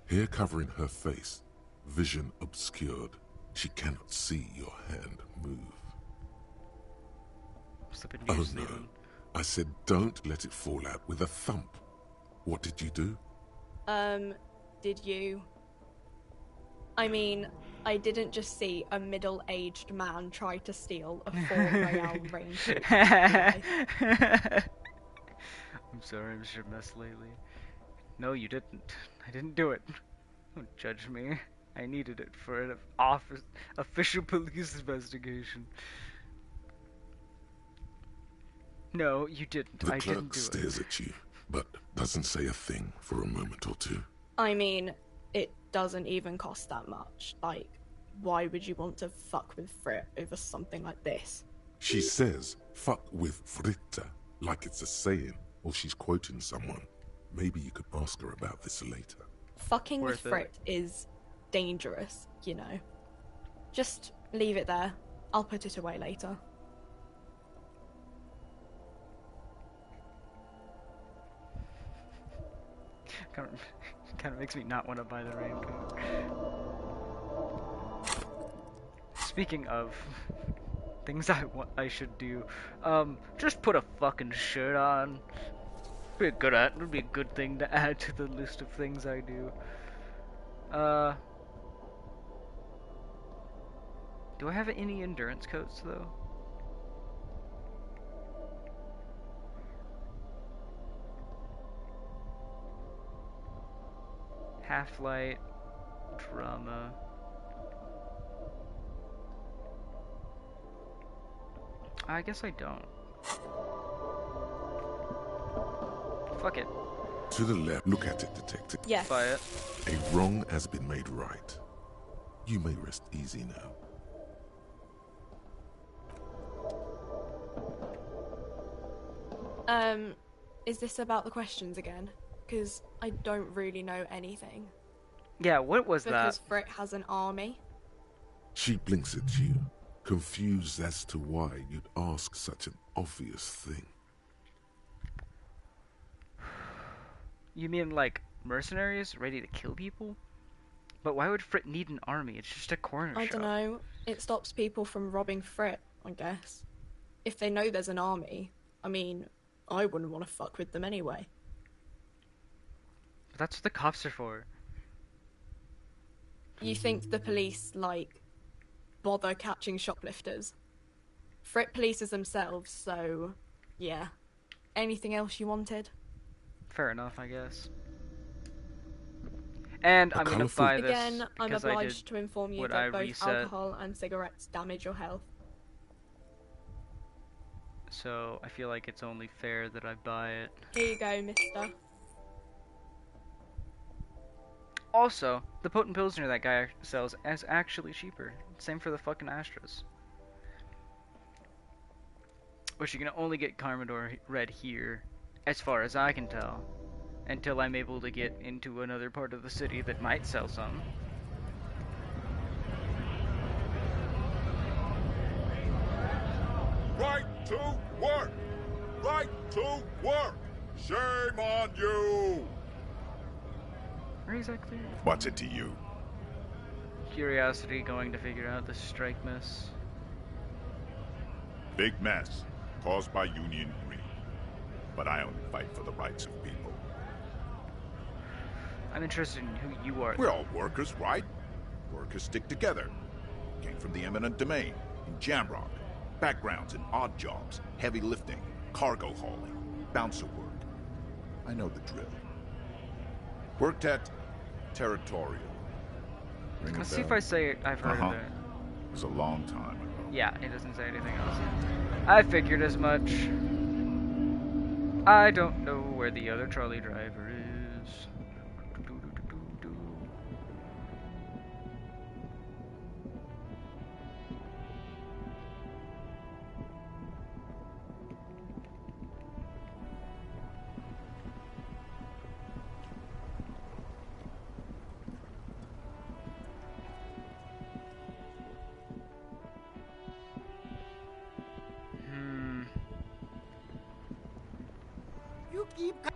hair covering her face, vision obscured. She cannot see your hand move. Oh no, I said don't let it fall out with a thump. What did you do? Did you? I mean, I didn't just see a middle-aged man try to steal a 4 real raincoat. I'm sorry, I'm sure mess lately. No, you didn't. I didn't do it. Don't judge me. I needed it for an official police investigation. No, you didn't. The I didn't clerk do it. stares at you, but doesn't say a thing for a moment or two. I mean, it doesn't even cost that much. Like, why would you want to fuck with Frit over something like this? She says, fuck with Fritta, like it's a saying, or she's quoting someone. Maybe you could ask her about this later. Fucking with Frit is dangerous, you know. Just leave it there. I'll put it away later. Kind of makes me not want to buy the raincoat. Speaking of things I should do, just put a fucking shirt on. Would be a good thing to add to the list of things I do. Do I have any endurance coats though? Half-light, drama. I guess I don't. Fuck it. To the left, look at it, detective. Yes. Buy it. A wrong has been made right. You may rest easy now. Is this about the questions again? Because I don't really know anything. Yeah, what was because that? Frit has an army. She blinks at you, confused as to why you'd ask such an obvious thing. You mean like mercenaries ready to kill people? But why would Frit need an army? It's just a corner shop. I don't know. It stops people from robbing Frit, I guess. If they know there's an army, I mean, I wouldn't want to fuck with them anyway. But that's what the cops are for. You think the police, like, bother catching shoplifters? Frit polices themselves, so, yeah. Anything else you wanted? Fair enough, I guess. And I'm gonna buy this Again, I'm because obliged to inform you what that I both reset. alcohol and cigarettes damage your health. so I feel like it's only fair that I buy it. Here you go, mister. Also, the potent pilsner that guy sells is actually cheaper. Same for the fucking Astras. Which you can only get Carmador Red here, as far as I can tell, until I'm able to get into another part of the city that might sell some. Right to work! Right to work! Shame on you! Where exactly? What's it to you? Curiosity going to figure out this strike mess. Big mess, caused by Union greed. But I only fight for the rights of people. I'm interested in who you are. We're all workers, right? Workers stick together. Came from the eminent domain, in Jamrock. Backgrounds in odd jobs, heavy lifting, cargo hauling, bouncer work. I know the drill. Worked at Territorial. Ring a Let's see bell? if I say it. I've heard of it. It was a long time ago. Yeah, it doesn't say anything else. I figured as much. I don't know where the other trolley driver is.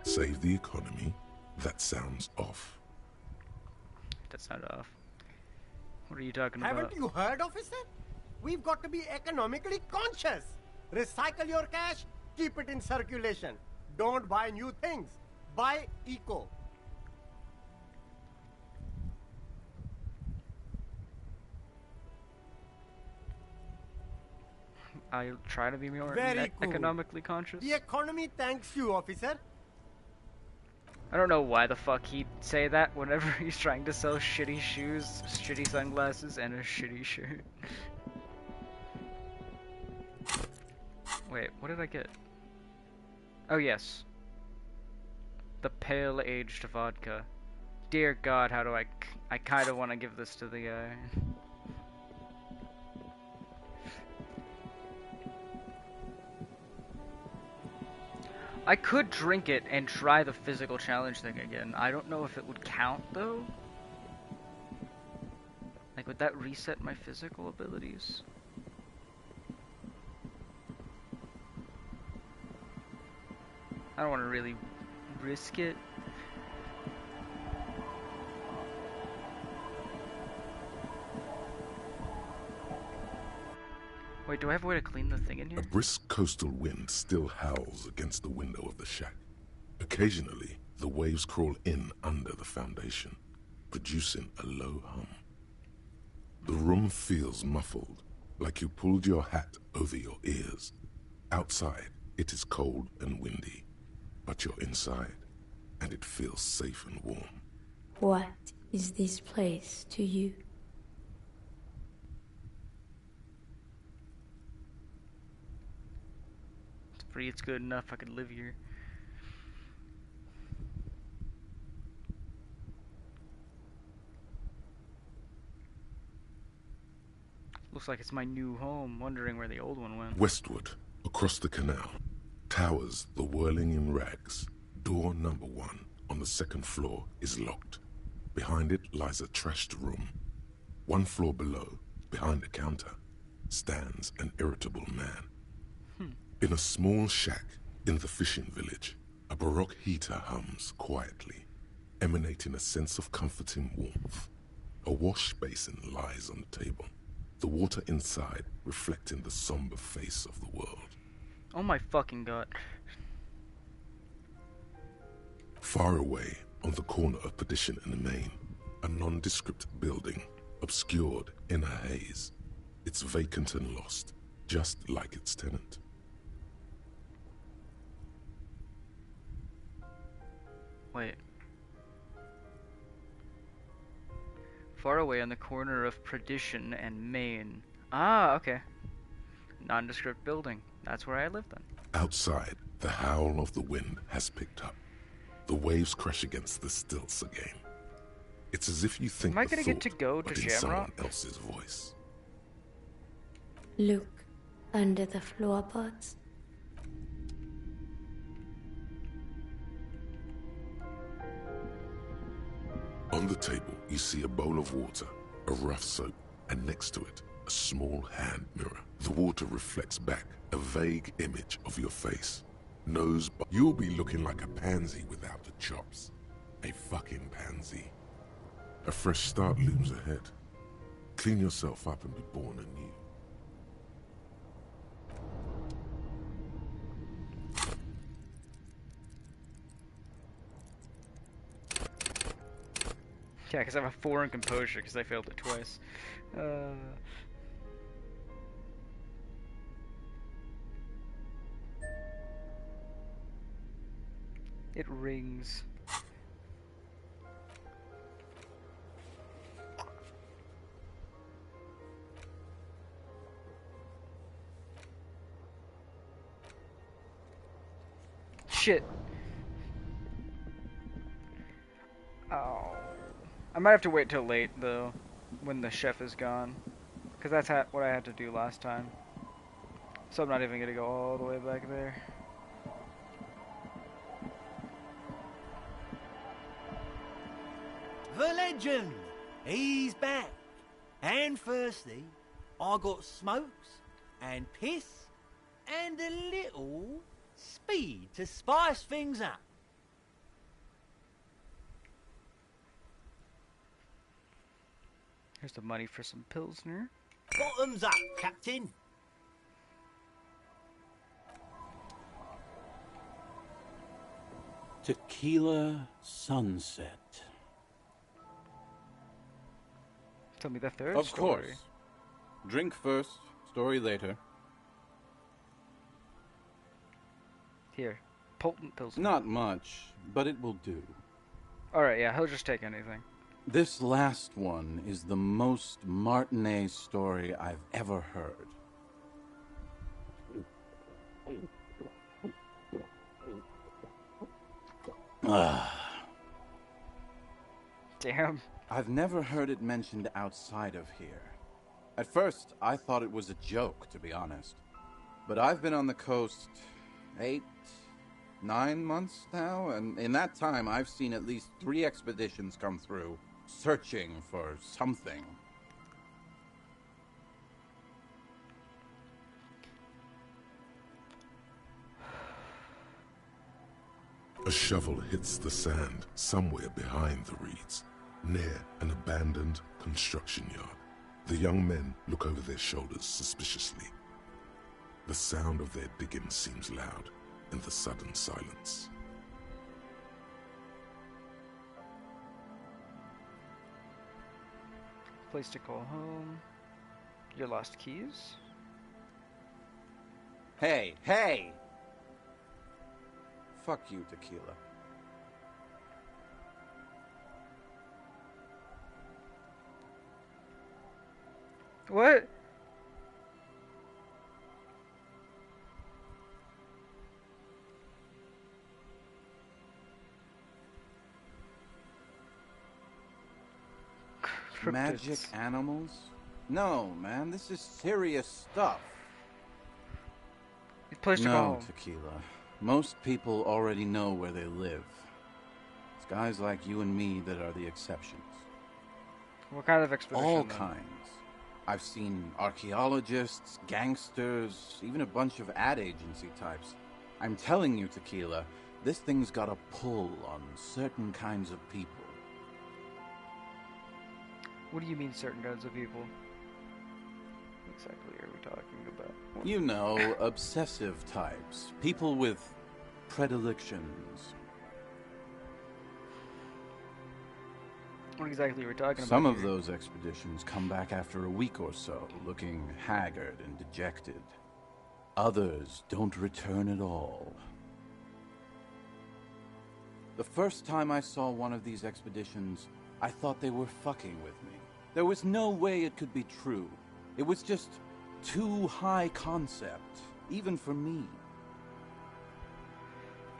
Save the economy? That sounds off. That's not off. What are you talking about? Haven't you heard, officer? We've got to be economically conscious. Recycle your cash, keep it in circulation. Don't buy new things. Buy eco. I'll try to be more Very cool. economically conscious. The economy thanks you, officer. I don't know why the fuck he'd say that whenever he's trying to sell shitty shoes, shitty sunglasses, and a shitty shirt. Wait, what did I get? Oh yes. The pale aged vodka. Dear God, how do I kind of want to give this to the guy. I could drink it and try the physical challenge thing again. I don't know if it would count, though. Like, would that reset my physical abilities? I don't want to really risk it. Wait, do I have a way to clean the thing in here? A brisk coastal wind still howls against the window of the shack. Occasionally, the waves crawl in under the foundation, producing a low hum. The room feels muffled, like you pulled your hat over your ears. Outside, it is cold and windy, but you're inside, and it feels safe and warm. What is this place to you? Free, it's good enough I could live here. Looks like it's my new home, wondering where the old one went. Westward, across the canal, towers the whirling in rags. Door number 1 on the second floor is locked. Behind it lies a trashed room. 1 floor below, behind a counter, stands an irritable man. In a small shack in the fishing village, a Baroque heater hums quietly, emanating a sense of comforting warmth. A wash basin lies on the table, the water inside reflecting the somber face of the world. Oh my fucking God. Far away, on the corner of Perdition and the Main, a nondescript building, obscured in a haze. It's vacant and lost, just like its tenant. Wait. Far away on the corner of Perdition and Main. Ah, okay. Nondescript building. That's where I live then. Outside, the howl of the wind has picked up. The waves crash against the stilts again. It's as if you think Am I the gonna thought, get to go to but in someone Shamrock? else's voice. Look under the floorboards. On the table, you see a bowl of water, a rough soap, and next to it, a small hand mirror. The water reflects back a vague image of your face. Nose, but you'll be looking like a pansy without the chops. A fucking pansy. A fresh start looms ahead. Clean yourself up and be born anew. Yeah, because I have a 4 in composure because I failed it twice. It rings. Shit. Oh. I might have to wait till late, though, when the chef is gone. Because that's what I had to do last time. So I'm not even going to go all the way back there. The legend! He's back. And firstly, I got smokes and piss and a little speed to spice things up. Here's the money for some Pilsner. Bottoms up, Captain. Tequila Sunset. Tell me the third Of story. course. Drink first, story later. Here. Potent Pilsner. Not much, but it will do. Alright, yeah, he'll just take anything. This last one is the most Martinet story I've ever heard. Damn. I've never heard it mentioned outside of here. At first, I thought it was a joke, to be honest. But I've been on the coast 8, 9 months now, and in that time I've seen at least 3 expeditions come through, searching for something. A shovel hits the sand somewhere behind the reeds, near an abandoned construction yard. The young men look over their shoulders suspiciously. The sound of their digging seems loud in the sudden silence. Place to call home. Your lost keys. Hey, hey! Fuck you, Tequila. What? Magic animals? No, man, this is serious stuff. Place to go No, home. Tequila. Most people already know where they live. It's guys like you and me that are the exceptions. What kind of expedition? All then? kinds. I've seen archaeologists, gangsters, even a bunch of ad agency types. I'm telling you, Tequila, this thing's got a pull on certain kinds of people. What do you mean, certain kinds of people? What exactly are we talking about? What? You know, obsessive types. People with predilections. What exactly are we talking about? Some of here? those expeditions come back after a week or so, looking haggard and dejected. Others don't return at all. The first time I saw one of these expeditions, I thought they were fucking with me. There was no way it could be true. It was just too high concept. even for me.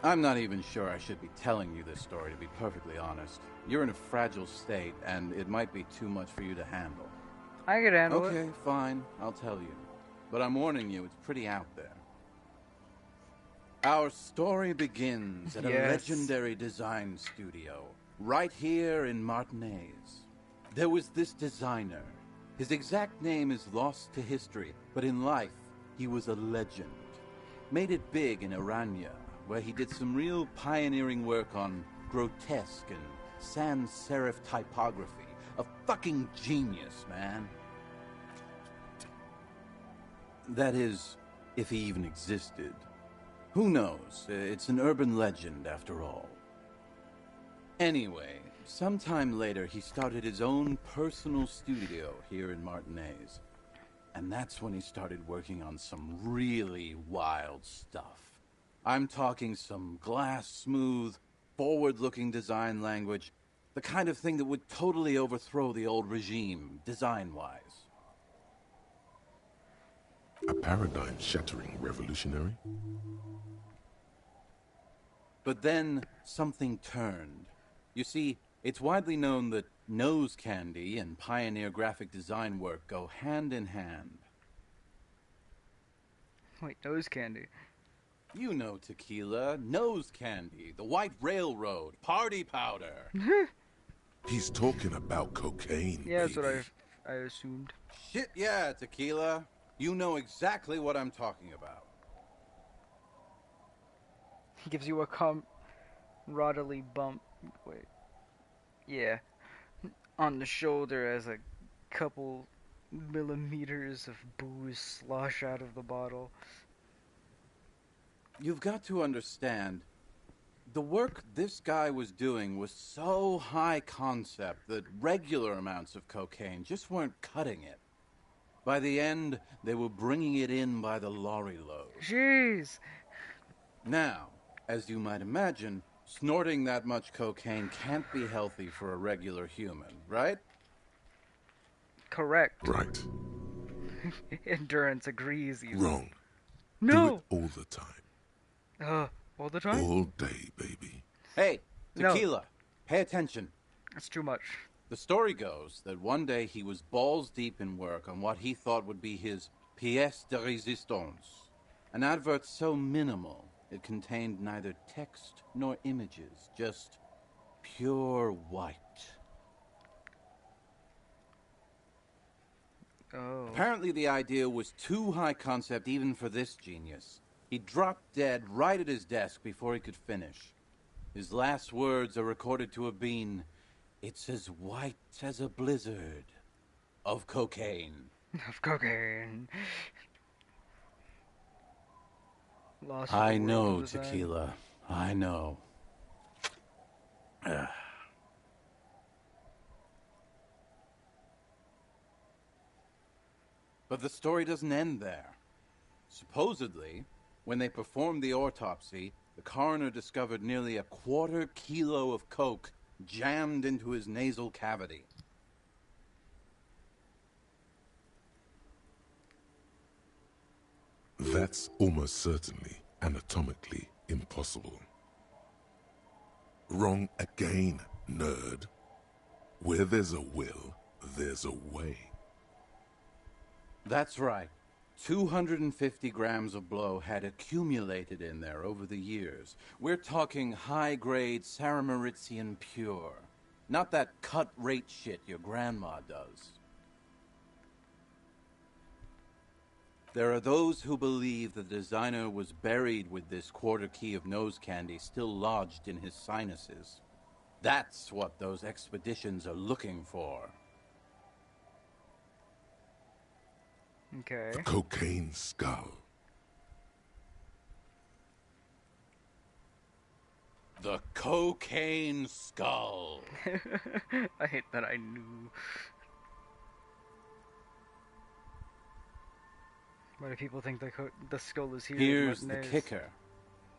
I'm not even sure I should be telling you this story, to be perfectly honest. You're in a fragile state, and it might be too much for you to handle. I could handle it. Okay, fine, I'll tell you. But I'm warning you, it's pretty out there. Our story begins at a legendary design studio, right here in Martinez. There was this designer. His exact name is lost to history, but in life, he was a legend. Made it big in Aranya, where he did some real pioneering work on grotesque and sans serif typography. A fucking genius, man. That is, if he even existed. Who knows? It's an urban legend, after all. Anyway, sometime later, he started his own personal studio here in Martinez. And that's when he started working on some really wild stuff. I'm talking some glass-smooth, forward-looking design language, the kind of thing that would totally overthrow the old regime, design-wise. A paradigm-shattering revolutionary? But then, something turned. You see, it's widely known that nose candy and pioneer graphic design work go hand in hand. Wait, nose candy? You know tequila, nose candy, the White Railroad, party powder. He's talking about cocaine. Yeah, that's what I assumed. Shit, yeah, tequila. You know exactly what I'm talking about. He gives you a camaraderie bump. Wait. Yeah. On the shoulder as a couple millimeters of booze slosh out of the bottle. You've got to understand, the work this guy was doing was so high concept that regular amounts of cocaine just weren't cutting it. By the end, they were bringing it in by the lorry load. Jeez! Now, as you might imagine, snorting that much cocaine can't be healthy for a regular human, right? Correct. Right. Endurance agrees even. Wrong. No! Do it all the time. All the time? All day, baby. Hey, tequila, pay attention. That's too much. The story goes that one day he was balls deep in work on what he thought would be his pièce de résistance, an advert so minimal it contained neither text nor images, just pure white. Oh. Apparently the idea was too high concept even for this genius. He dropped dead right at his desk before he could finish. His last words are recorded to have been, "It's as white as a blizzard of cocaine." Of cocaine. Lost I the world know, of design. tequila. I know. But the story doesn't end there. Supposedly, when they performed the autopsy, the coroner discovered nearly a quarter kilo of coke jammed into his nasal cavity. That's almost certainly anatomically impossible. Wrong again, nerd. Where there's a will, there's a way. That's right. 250 grams of blow had accumulated in there over the years. We're talking high-grade Saramaritsian pure. Not that cut-rate shit your grandma does. There are those who believe the designer was buried with this quarter key of nose candy still lodged in his sinuses. That's what those expeditions are looking for. Okay. The cocaine skull. The cocaine skull. I hate that I knew. Why do people think the skull is here? Here's the kicker.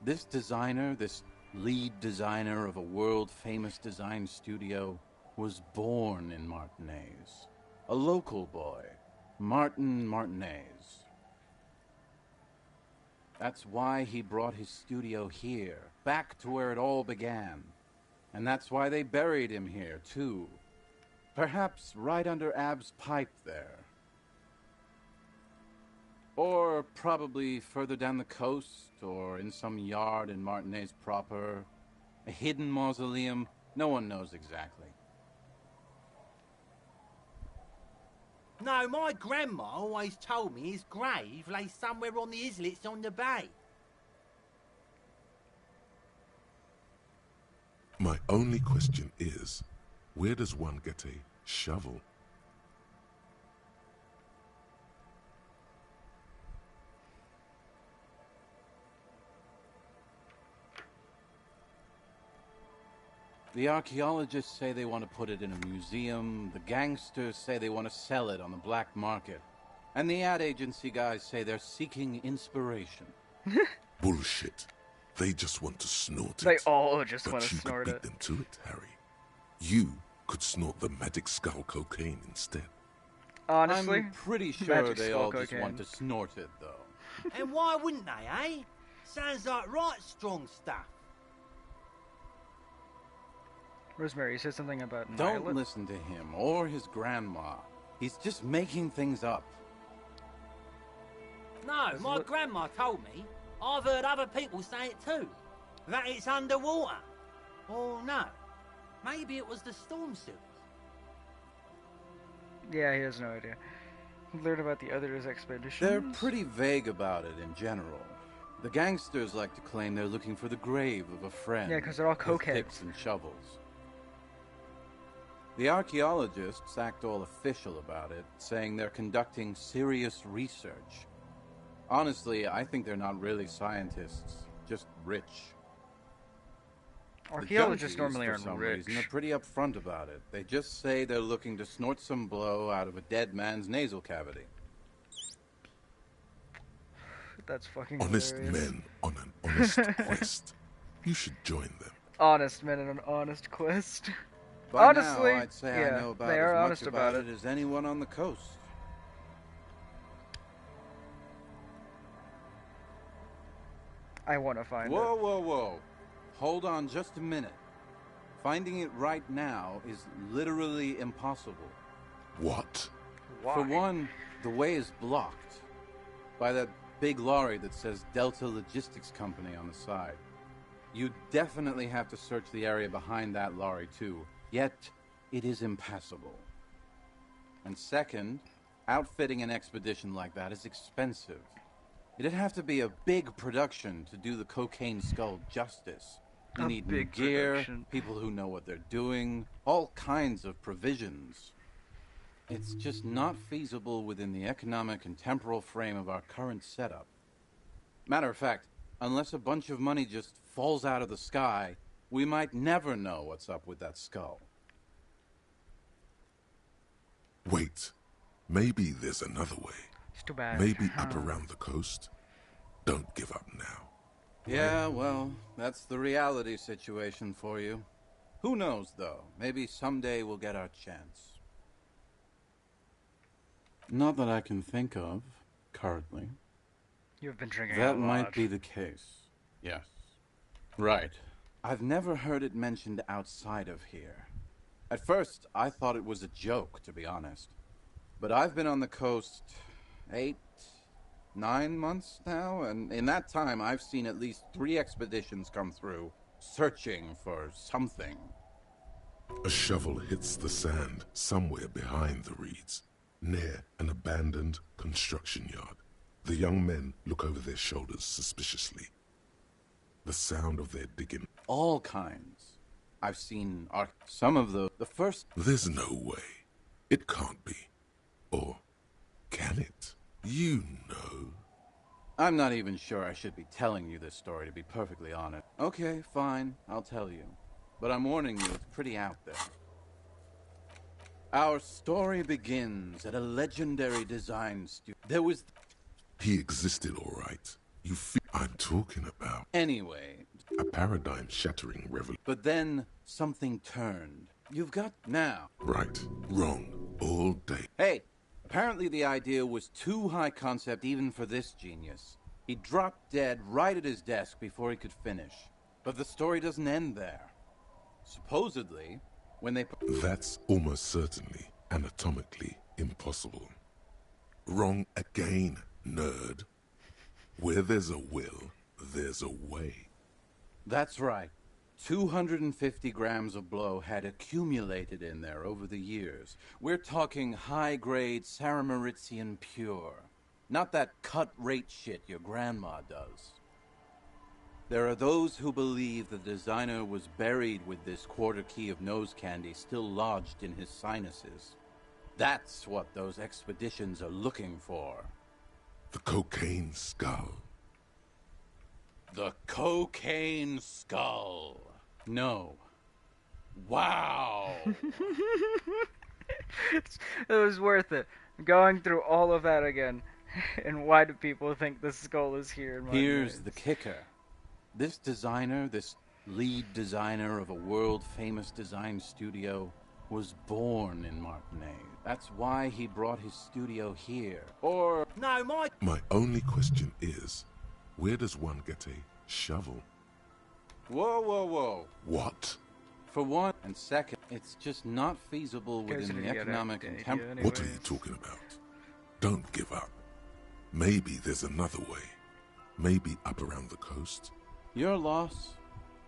This designer, this lead designer of a world-famous design studio, was born in Martinez. A local boy, Martin Martinez. That's why he brought his studio here, back to where it all began. And that's why they buried him here, too. Perhaps right under Ab's pipe there. Or probably further down the coast, or in some yard in Martinez proper. A hidden mausoleum, no one knows exactly. No, my grandma always told me his grave lay somewhere on the islets on the bay. My only question is, where does one get a shovel? The archaeologists say they want to put it in a museum, the gangsters say they want to sell it on the black market, and the ad agency guys say they're seeking inspiration. Bullshit. They just want to snort it. They all just but want to you snort could it. beat them to it, Harry. You could snort the magic skull cocaine instead. Honestly, I'm pretty sure magic they skull all just cocaine. want to snort it, though. And why wouldn't they, eh? Sounds like right strong stuff. Rosemary, you said something about Don't Nyla? listen to him or his grandma. He's just making things up. No, my grandma told me. I've heard other people say it too. That it's underwater. Or no, maybe it was the storm sewers. Yeah, he has no idea. Learn about the others' expeditions. They're pretty vague about it in general. The gangsters like to claim they're looking for the grave of a friend. Yeah, 'cause they're all with cokeheads. picks and shovels. The archaeologists act all official about it, saying they're conducting serious research. Honestly, I think they're not really scientists, just rich. Archaeologists The junkies, normally for aren't some rich. reason, are pretty upfront about it. They just say they're looking to snort some blow out of a dead man's nasal cavity. That's fucking Honest hilarious. men on an honest quest. You should join them. Honest men in an honest quest. By Honestly, now, I'd say yeah, I know about they as are much honest about it. as anyone on the coast. I want to find Whoa, it. whoa, whoa. Hold on just a minute. Finding it right now is literally impossible. What? Why? For one, the way is blocked by that big lorry that says Delta Logistics Company on the side. You definitely have to search the area behind that lorry too, yet it is impassable. And second, outfitting an expedition like that is expensive. It'd have to be a big production to do the cocaine skull justice. You A need new big gear, production. people who know what they're doing, all kinds of provisions. It's just not feasible within the economic and temporal frame of our current setup. Matter of fact, unless a bunch of money just falls out of the sky, we might never know what's up with that skull. Wait. Maybe there's another way. It's too bad. Maybe up around the coast. Don't give up now. Yeah, well, that's the reality situation for you. Who knows, though? Maybe someday we'll get our chance. Not that I can think of, currently. You've been drinking That a lot. might be the case. Yes. Right. I've never heard it mentioned outside of here. At first, I thought it was a joke, to be honest. But I've been on the coast 8, 9 months now, and in that time I've seen at least 3 expeditions come through, searching for something. A shovel hits the sand somewhere behind the reeds, near an abandoned construction yard. The young men look over their shoulders suspiciously. The sound of their digging. All kinds. I've seen some of the first... There's no way. It can't be. Or can it? You know. I'm not even sure I should be telling you this story, to be perfectly honest. Okay, fine, I'll tell you. But I'm warning you, it's pretty out there. Our story begins at a legendary design studio. There was... He existed, all right. You feel I'm talking about. Anyway. A paradigm-shattering revolution. But then, something turned. You've got now. Right, wrong, all day. Hey, apparently the idea was too high concept even for this genius. He dropped dead right at his desk before he could finish. But the story doesn't end there. Supposedly, when they... That's almost certainly anatomically impossible. Wrong again, nerd. Where there's a will, there's a way. That's right. 250 grams of blow had accumulated in there over the years. We're talking high-grade Saramaritian pure. Not that cut-rate shit your grandma does. There are those who believe the designer was buried with this quarter key of nose candy still lodged in his sinuses. That's what those expeditions are looking for. The cocaine skull. The cocaine skull. No. Wow. It was worth it. Going through all of that again. And why do people think the skull is here in Here's the kicker. This designer, this lead designer of a world-famous design studio, was born in Martinez. That's why he brought his studio here. Or... No, My only question is, where does one get a shovel? Whoa, whoa, whoa. What? For one, and second, it's just not feasible within the economic and temporal... What are you talking about? Don't give up. Maybe there's another way. Maybe up around the coast. Your loss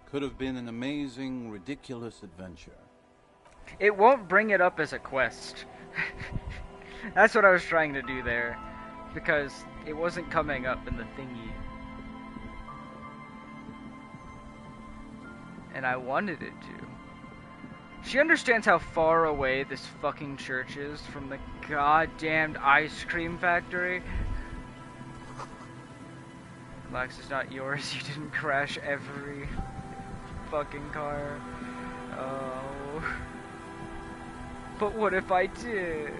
could have been an amazing, ridiculous adventure. It won't bring it up as a quest. That's what I was trying to do there. Because it wasn't coming up in the thingy. And I wanted it to. She understands how far away this fucking church is from the goddamned ice cream factory. Relax, it's not yours. You didn't crash every fucking car. Oh. But what if I did?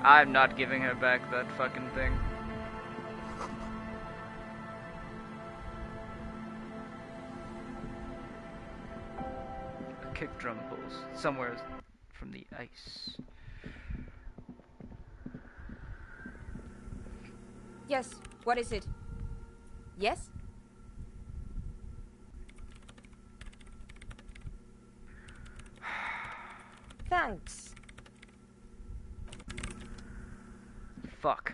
I'm not giving her back that fucking thing. A kick drum pulls somewhere from the ice. Yes, what is it? Yes? Thanks. Fuck.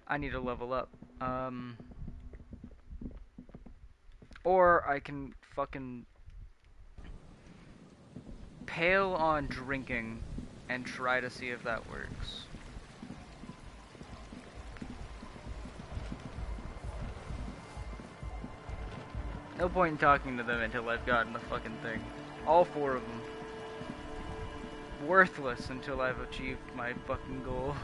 I need to level up. Or I can fucking pale on drinking and try to see if that works. No point in talking to them until I've gotten the fucking thing. All four of them. Worthless until I've achieved my fucking goal.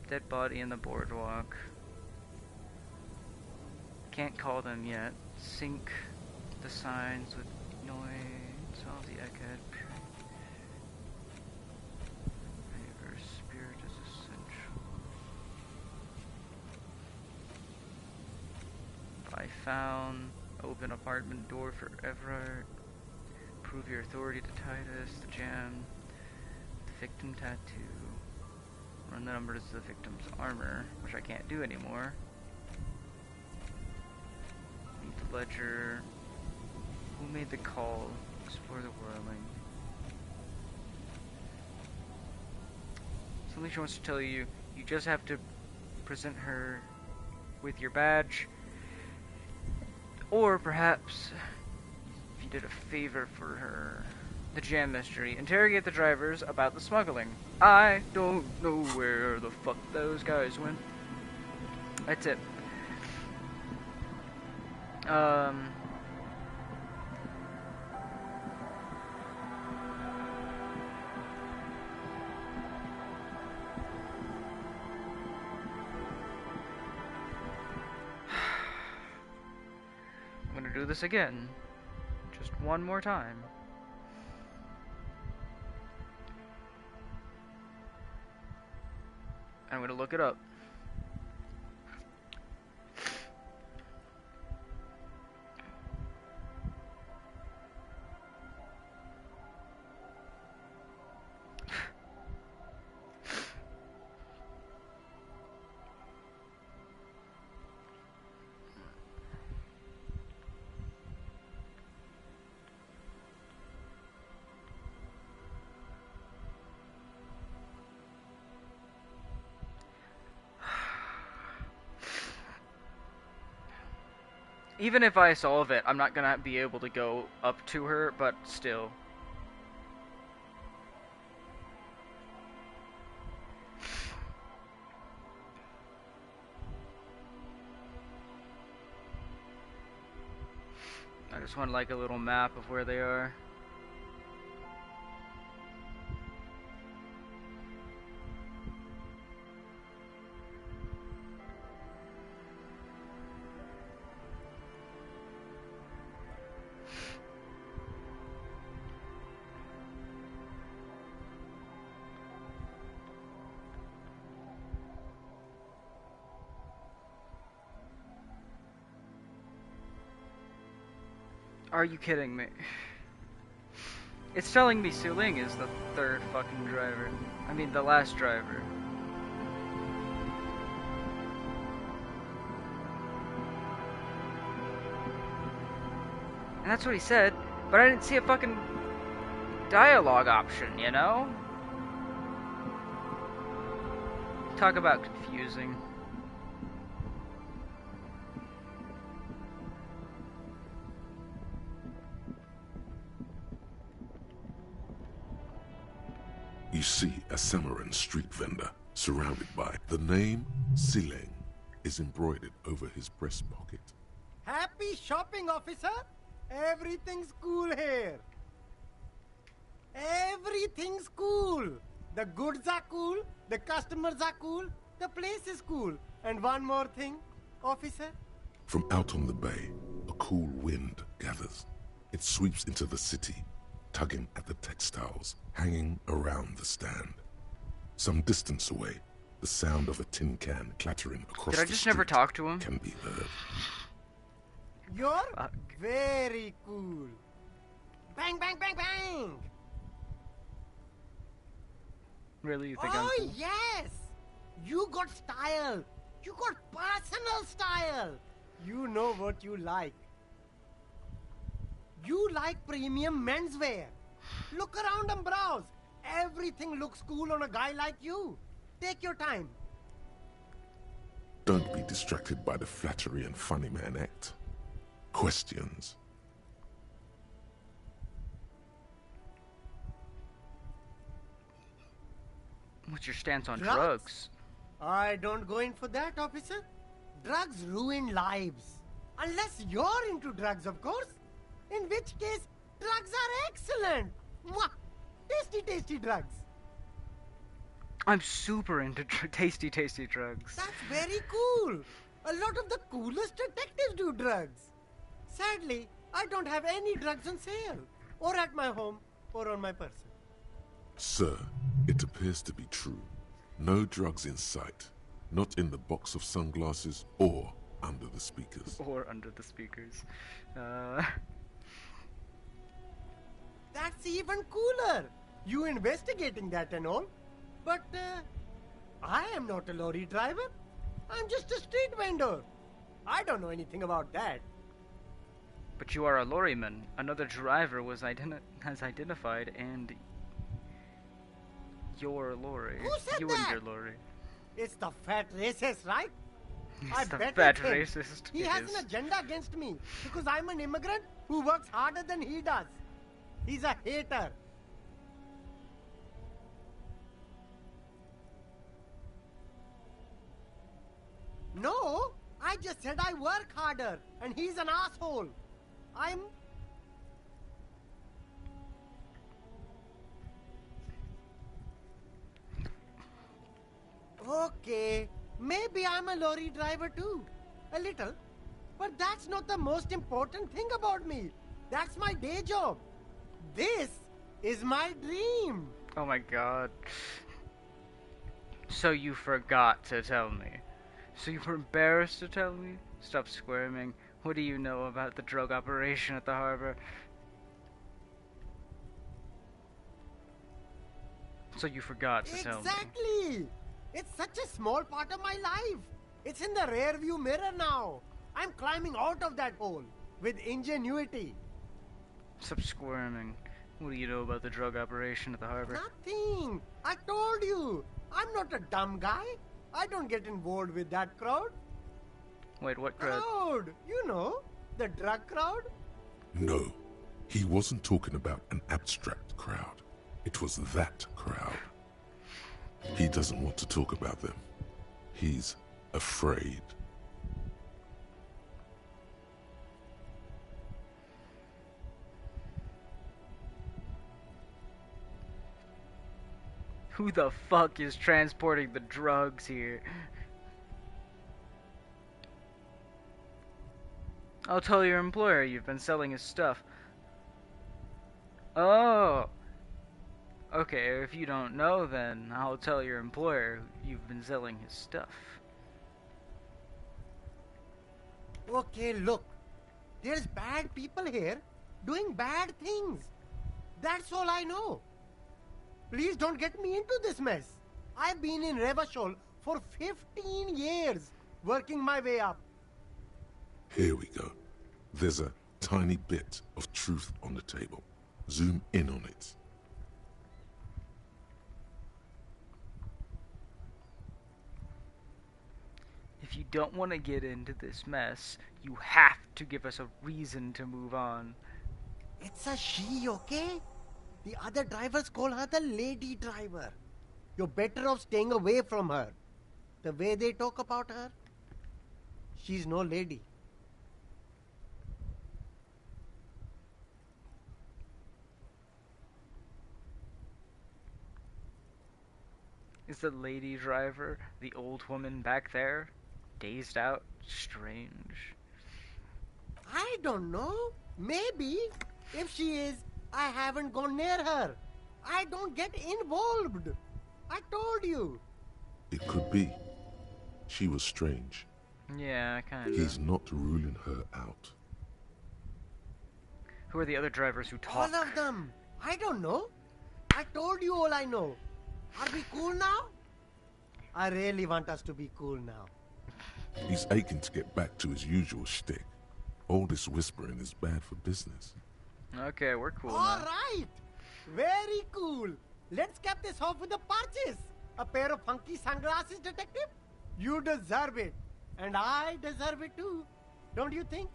Dead body in the boardwalk. Can't call them yet. Sync the signs with noise. All the echo. Your spirit is essential. I found open apartment door for Everard. Prove your authority to Titus. The jam. The victim tattoo. Run the numbers of the victim's armor, which I can't do anymore. Meet the ledger. Who made the call? Explore the whirling. Something she wants to tell you. You just have to present her with your badge. Or perhaps, if you did a favor for her. The jam mystery. Interrogate the drivers about the smuggling. I don't know where the fuck those guys went. That's it. I'm gonna do this again. Just one more time. I'm gonna look it up. Even if I solve it, I'm not gonna be able to go up to her, but still. I just want like a little map of where they are. Are you kidding me? It's telling me Su Ling is the third fucking driver. I mean, the last driver. And that's what he said, but I didn't see a fucking dialogue option, you know? Talk about confusing. You see a Samaran street vendor surrounded by the name Sileng is embroidered over his breast pocket. Happy shopping, officer! Everything's cool here. Everything's cool. The goods are cool, the customers are cool, the place is cool. And one more thing, officer. From out on the bay, a cool wind gathers. It sweeps into the city, tugging at the textiles hanging around the stand. Some distance away, the sound of a tin can clattering across Did I the just street never talk to him? can be heard. You're very cool. Bang, bang, bang, bang! Really? You think I'm Oh, cool? yes! You got style. You got personal style. You know what you like. You like premium menswear. Look around and browse. Everything looks cool on a guy like you. Take your time. Don't be distracted by the flattery and funny man act. Questions. What's your stance on Drugs? drugs? I don't go in for that, officer. Drugs ruin lives. Unless you're into drugs, of course. In which case, drugs are excellent. Mwah! Tasty, tasty drugs. I'm super into tasty drugs. That's very cool. A lot of the coolest detectives do drugs. Sadly, I don't have any drugs on sale. Or at my home, or on my person. Sir, it appears to be true. No drugs in sight. Not in the box of sunglasses or under the speakers. Or under the speakers. That's even cooler. You investigating that and all. But, I am not a lorry driver. I'm just a street vendor. I don't know anything about that. But you are a lorryman. Another driver was has identified, and your lorry. Who said you that? and your lorry. It's the fat racist, right? I It's the bet fat it's him. racist. He It has is. an agenda against me because I'm an immigrant who works harder than he does. He's a hater. No, I just said I work harder and he's an asshole. I'm... Okay, maybe I'm a lorry driver too. A little. But that's not the most important thing about me. That's my day job. This is my dream. Oh my god. So you forgot to tell me. So you were embarrassed to tell me? Stop squirming. What do you know about the drug operation at the harbor? So you forgot to tell me. Exactly! It's such a small part of my life. It's in the rear view mirror now. I'm climbing out of that hole with ingenuity. Stop squirming. What do you know about the drug operation at the harbor? Nothing. I told you. I'm not a dumb guy. I don't get involved with that crowd. Wait, what crowd? Crowd! You know, the drug crowd. No, he wasn't talking about an abstract crowd. It was that crowd. He doesn't want to talk about them. He's afraid. Who the fuck is transporting the drugs here? I'll tell your employer you've been selling his stuff. Oh! Okay, if you don't know, then I'll tell your employer you've been selling his stuff. Okay, look. There's bad people here doing bad things. That's all I know. Please don't get me into this mess. I've been in Revachol for 15 years, working my way up. Here we go. There's a tiny bit of truth on the table. Zoom in on it. If you don't want to get into this mess, you have to give us a reason to move on. It's a she, okay? The other drivers call her the lady driver. You're better off staying away from her. The way they talk about her, she's no lady. Is the lady driver the old woman back there? Dazed out? Strange. I don't know. Maybe. If she is, I haven't gone near her. I don't get involved. I told you. It could be. She was strange. Yeah, kinda. He's not ruling her out. Who are the other drivers who talk? All of them. I don't know. I told you all I know. Are we cool now? I really want us to be cool now. He's aching to get back to his usual shtick. All this whispering is bad for business. Okay, we're cool All now. right. Very cool. Let's cap this off with a purchase. A pair of funky sunglasses, detective? You deserve it. And I deserve it too. Don't you think?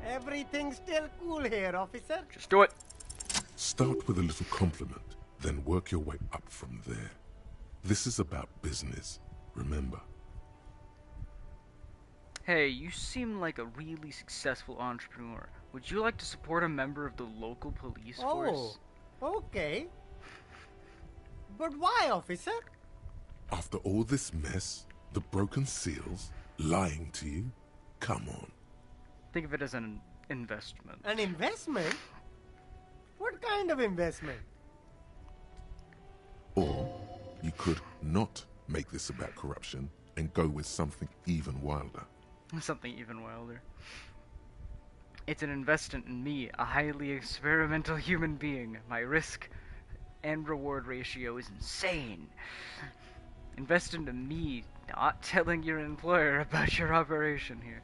Everything's still cool here, officer. Just do it. Start with a little compliment, then work your way up from there. This is about business, remember. Hey, you seem like a really successful entrepreneur. Would you like to support a member of the local police force? Oh, okay. But why, officer? After all this mess, the broken seals, lying to you, come on. Think of it as an investment. An investment? What kind of investment? Or you could not make this about corruption and go with something even wilder. Something even wilder. It's an investment in me, a highly experimental human being. My risk and reward ratio is insane. Invest into me, not telling your employer about your operation here.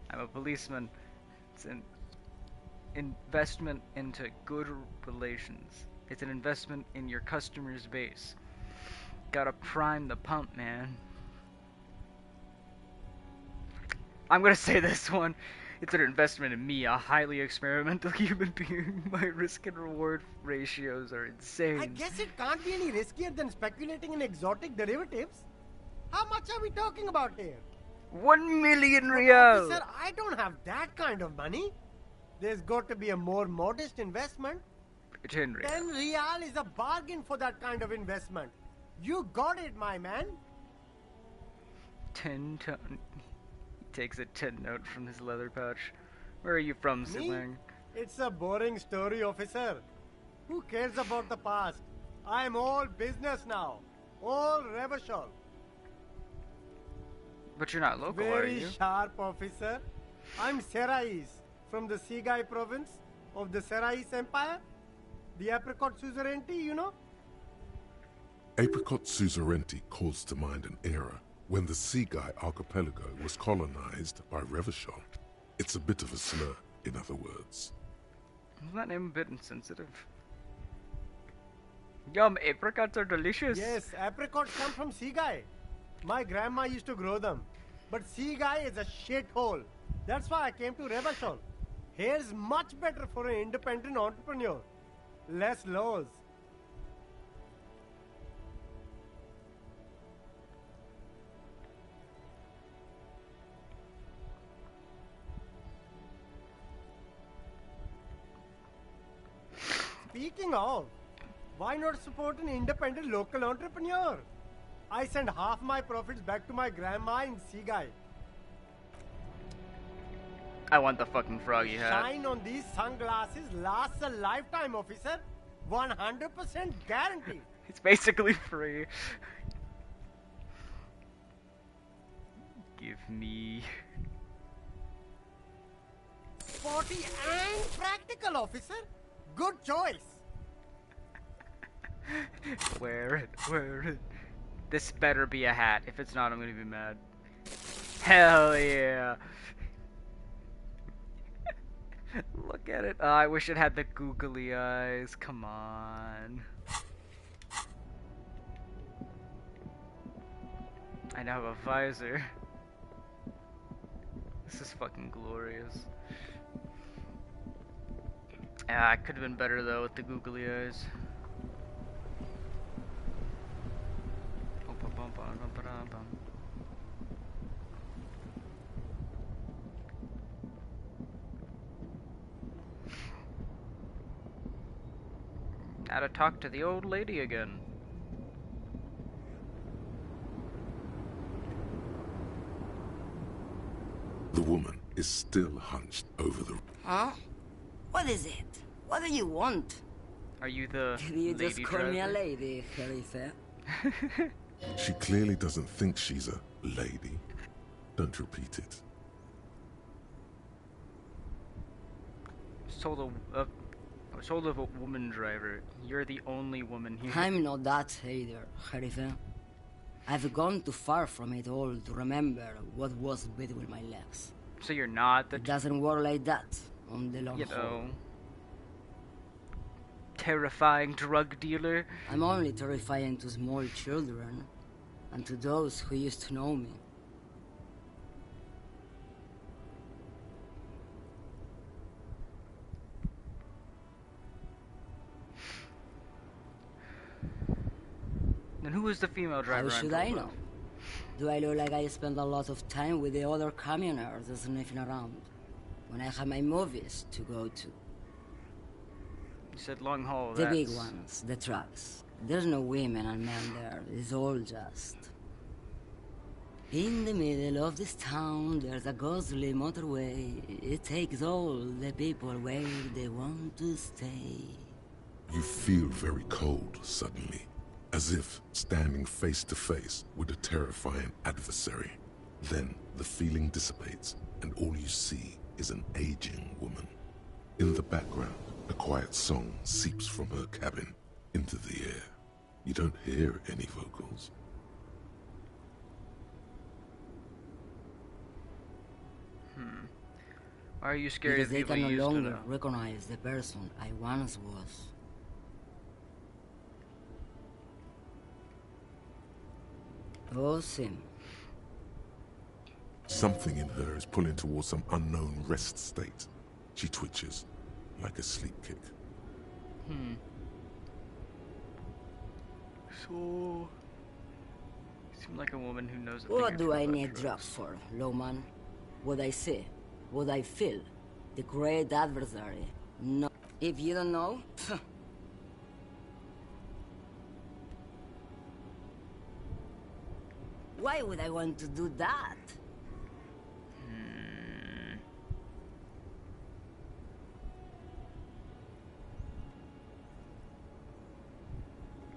I'm a policeman. It's an investment into good relations. It's an investment in your customer's base. Gotta prime the pump, man. I'm gonna say this one. It's an investment in me, a highly experimental human being. My risk and reward ratios are insane. I guess it can't be any riskier than speculating in exotic derivatives. How much are we talking about here? 1 million real! Officer, I don't have that kind of money. There's got to be a more modest investment. 10 real. 10 real is a bargain for that kind of investment. You got it, my man. 10 ton. He takes a 10 note from his leather pouch. Where are you from, Me? Silang? It's a boring story, officer. Who cares about the past? I'm all business now. All Revachol. But you're not local, are Very you? sharp, officer. I'm Serais, from the Sigai province of the Serais Empire. The apricot suzerainty, you know? Apricot suzerainty calls to mind an era when the Sigai archipelago was colonized by Revachol. It's a bit of a slur, in other words. Isn't that name a bit insensitive? Yum, apricots are delicious. Yes, apricots come from Sigai. My grandma used to grow them. But Sigai is a shithole. That's why I came to Revachol. Here's much better for an independent entrepreneur. Less laws. Speaking of, why not support an independent local entrepreneur? I send half my profits back to my grandma in Sigai. I want the fucking froggy hat. Shine on these sunglasses lasts a lifetime, officer. 100% guarantee. It's basically free. Give me... Sporty and practical, officer. Good choice. Wear it, wear it. This better be a hat. If it's not, I'm gonna be mad. Hell yeah. Look at it. Oh, I wish it had the googly eyes. Come on. I now have a visor. This is fucking glorious. Yeah, I could have been better though with the googly eyes. Now to talk to the old lady again. The woman is still hunched over the... Huh? What is it? What do you want? Are you the Did you just lady call me a driver? lady, Khalifa? She clearly doesn't think she's a lady. Don't repeat it. I was told of a woman driver. You're the only woman here. I'm not that either, Khalifa. I've gone too far from it all to remember what was between my legs. So you're not the... It doesn't work like that on the long You haul. know... terrifying drug dealer. I'm only terrifying to small children and to those who used to know me. Then who was the female driver? How should I know? Do I look like I spend a lot of time with the other communers sniffing around when I have my movies to go to? You said long haul. The big ones, the trucks. There's no women and men there. It's all just... In the middle of this town, there's a ghostly motorway. It takes all the people where they want to stay. You feel very cold suddenly, as if standing face to face with a terrifying adversary. Then the feeling dissipates, and all you see is an aging woman. In the background, a quiet song seeps from her cabin into the air. You don't hear any vocals. Why are you scared Because of they people can no you used to longer know? recognize the person I once was. Oh, Sim. Something in her is pulling towards some unknown rest state. She twitches, like a sleep kick. So... You seem like a woman who knows a What thing or do two I about need drugs for, Lowman? What I see, what I feel, the great adversary. No, if you don't know, Why would I want to do that?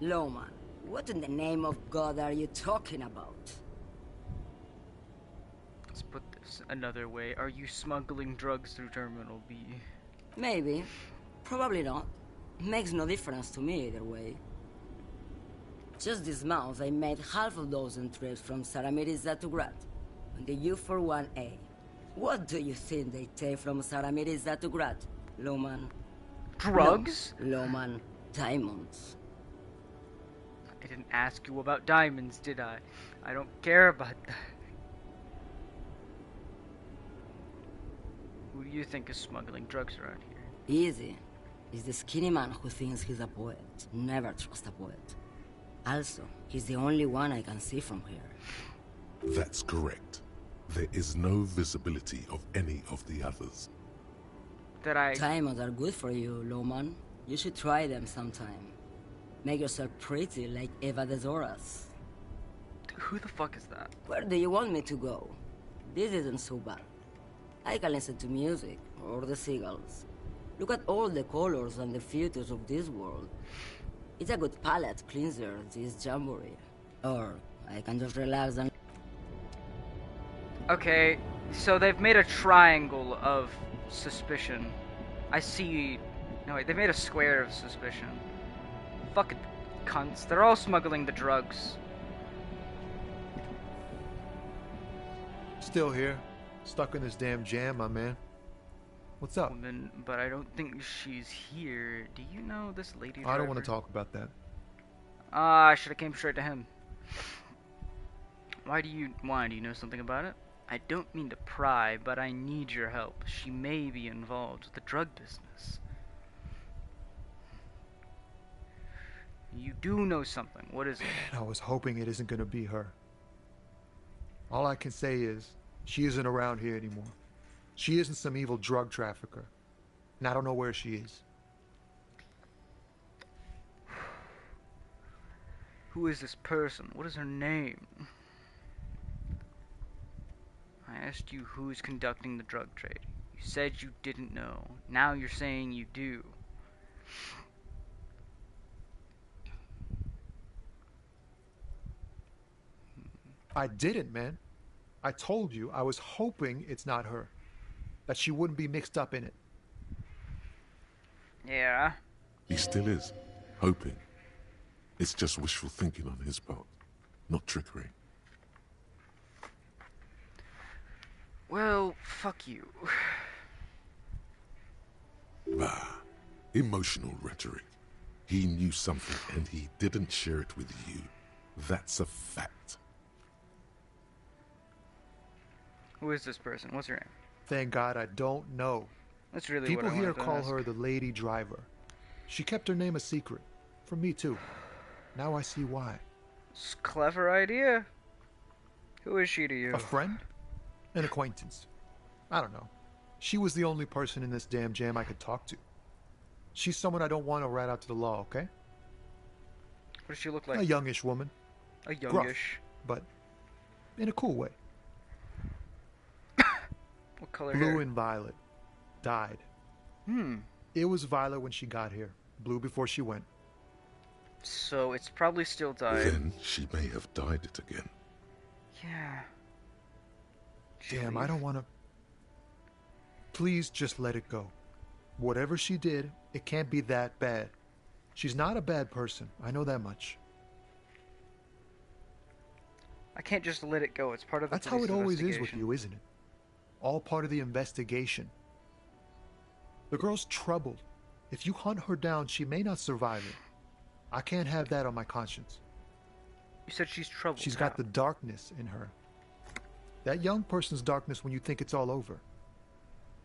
Loman, what in the name of God are you talking about? Let's put this another way. Are you smuggling drugs through Terminal B? Maybe. Probably not. Makes no difference to me either way. Just this month, I made half a dozen trips from Saramiriza to Grad on the U41A. What do you think they take from Saramiriza to Grad, Loman? Drugs? No, Loman, diamonds. I didn't ask you about diamonds, did I? I don't care about that. Who do you think is smuggling drugs around here? Easy. It's the skinny man who thinks he's a poet. Never trust a poet. Also, he's the only one I can see from here. That's correct. There is no visibility of any of the others. Diamonds are good for you, Loman. You should try them sometime. Make yourself pretty like Eva de Zoras. Who the fuck is that? Where do you want me to go? This isn't so bad. I can listen to music, or the seagulls. Look at all the colors and the futures of this world. It's a good palate cleanser, this jamboree. Or I can just relax and... Okay, so they've made a triangle of suspicion. I see... No, wait, they've made a square of suspicion. Fucking cunts. They're all smuggling the drugs. Still here. Stuck in this damn jam, my man. What's up? Woman, but I don't think she's here. Do you know this lady I don't driver? want to talk about that. I should have came straight to him. Why? Do you know something about it? I don't mean to pry, but I need your help. She may be involved with the drug business. You do know something. What is it? I was hoping it isn't going to be her. All I can say is, she isn't around here anymore. She isn't some evil drug trafficker. And I don't know where she is. Who is this person? What is her name? I asked you who's conducting the drug trade. You said you didn't know. Now you're saying you do. I didn't, man. I told you I was hoping it's not her. That she wouldn't be mixed up in it. Yeah. He still is. Hoping. It's just wishful thinking on his part. Not trickery. Well, fuck you. Bah. Emotional rhetoric. He knew something and he didn't share it with you. That's a fact. Who is this person? What's her name? Thank God I don't know. That's really People what I here wanted to call ask. her the lady driver. She kept her name a secret. From me too. Now I see why. It's a clever idea. Who is she to you? A friend? An acquaintance. I don't know. She was the only person in this damn jam I could talk to. She's someone I don't want to rat out to the law, okay? What does she look like? A youngish woman. A youngish. Gruff, but in a cool way. What color Blue hair? and violet. Died. It was violet when she got here. Blue before she went. So it's probably still dyed. Then she may have dyed it again. Yeah. Damn, I don't want to... Please just let it go. Whatever she did, it can't be that bad. She's not a bad person. I know that much. I can't just let it go. It's part of the That's how it police always is with investigation. you, isn't it? All part of the investigation. The girl's troubled. If you hunt her down, she may not survive it. I can't have that on my conscience. You said she's troubled. She's got the darkness in her. That young person's darkness when you think it's all over.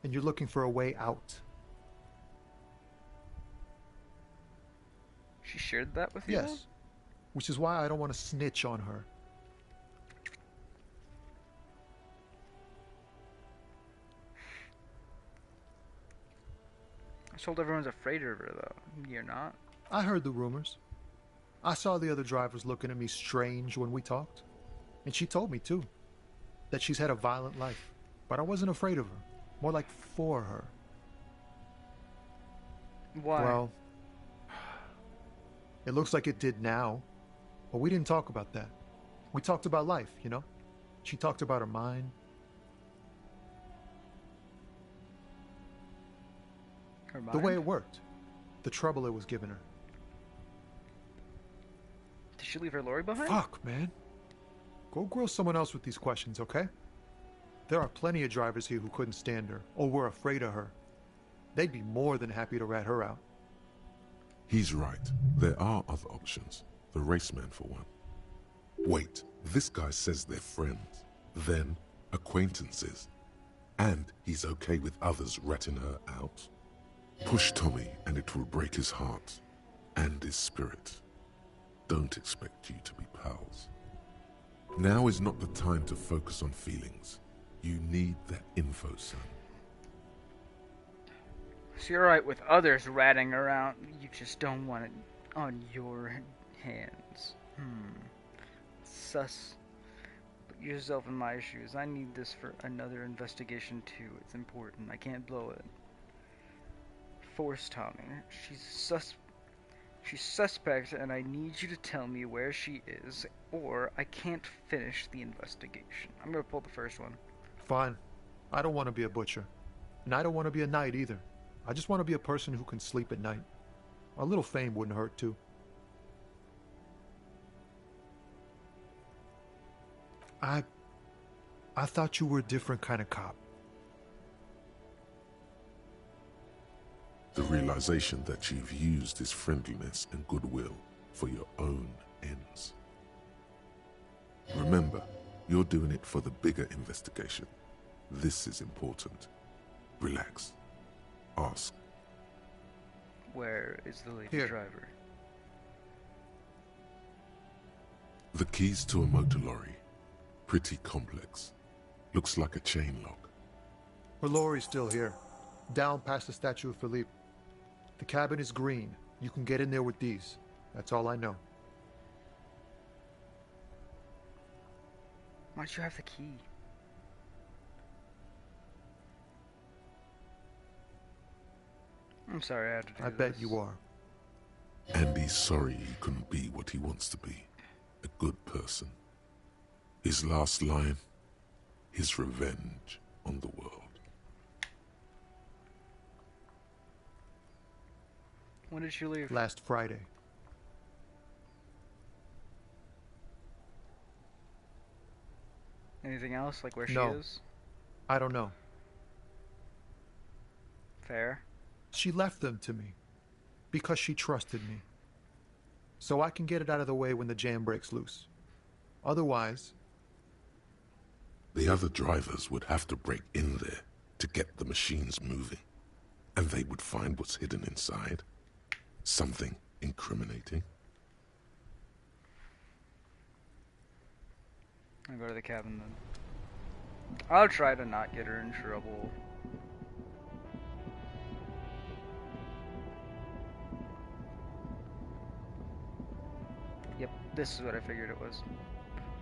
And you're looking for a way out. She shared that with you? Yes. Which is why I don't want to snitch on her. I told everyone's afraid of her, though. You're not? I heard the rumors. I saw the other drivers looking at me strange when we talked. And she told me, too, that she's had a violent life. But I wasn't afraid of her. More like for her. Why? Well, it looks like it did now. But we didn't talk about that. We talked about life, you know? She talked about her mind. Her mind? The way it worked. The trouble it was giving her. Did she leave her lorry behind? Fuck, man. Go grill someone else with these questions, okay? There are plenty of drivers here who couldn't stand her, or were afraid of her. They'd be more than happy to rat her out. He's right. There are other options. The raceman, for one. Wait, this guy says they're friends. Then, acquaintances. And he's okay with others ratting her out. Push Tommy and it will break his heart. And his spirit. Don't expect you to be pals. Now is not the time to focus on feelings. You need that info, son. So you're right with others ratting her out. You just don't want it on your hands. Sus. Put yourself in my shoes. I need this for another investigation too. It's important. I can't blow it. Force Tommy. She's suspect, and I need you to tell me where she is, or I can't finish the investigation. I'm gonna pull the first one. Fine. I don't want to be a butcher. And I don't want to be a knight either. I just want to be a person who can sleep at night. A little fame wouldn't hurt too. I thought you were a different kind of cop. The realization that you've used his friendliness and goodwill for your own ends. Remember, you're doing it for the bigger investigation. This is important. Relax. Ask. Where is the lady Here. driver? The keys to a motor lorry. Pretty complex. Looks like a chain lock. Her lorry's still here. Down past the statue of Philippe. The cabin is green. You can get in there with these. That's all I know. Why don't you have the key? I'm sorry I had to do I this. bet you are. And he's sorry he couldn't be what he wants to be. A good person. His last line, his revenge on the world. When did she leave? Last Friday. Anything else? Like where she No. is? I don't know. Fair. She left them to me. Because she trusted me. So I can get it out of the way when the jam breaks loose. Otherwise... The other drivers would have to break in there to get the machines moving. And they would find what's hidden inside. Something incriminating. I'll go to the cabin then. I'll try to not get her in trouble. Yep, this is what I figured it was.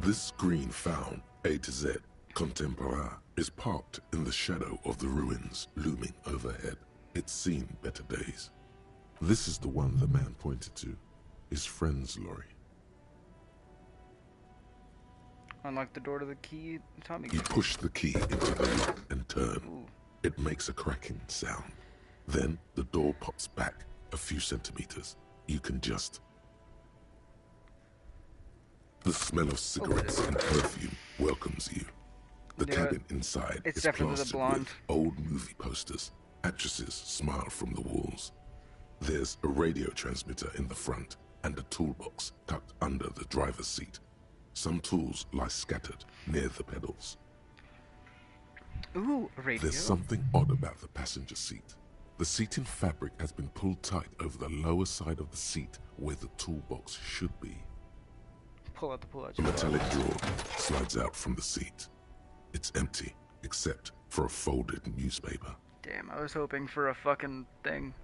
This green found, A to Z, Contemporain, is parked in the shadow of the ruins looming overhead. It's seen better days. This is the one the man pointed to. His friend's lorry. Unlock the door to the key, Tommy. You push the key into the lock and turn. Ooh. It makes a cracking sound. Then the door pops back a few centimeters. You can just... The smell of cigarettes and perfume welcomes you. The Yeah, cabin inside it's is definitely the plastered blonde. with old movie posters. Actresses smile from the walls. There's a radio transmitter in the front and a toolbox tucked under the driver's seat. Some tools lie scattered near the pedals. Ooh, a radio. There's something odd about the passenger seat. The seating fabric has been pulled tight over the lower side of the seat where the toolbox should be. Pull out the pull out. A metallic drawer slides out from the seat. It's empty, except for a folded newspaper. Damn, I was hoping for a fucking thing.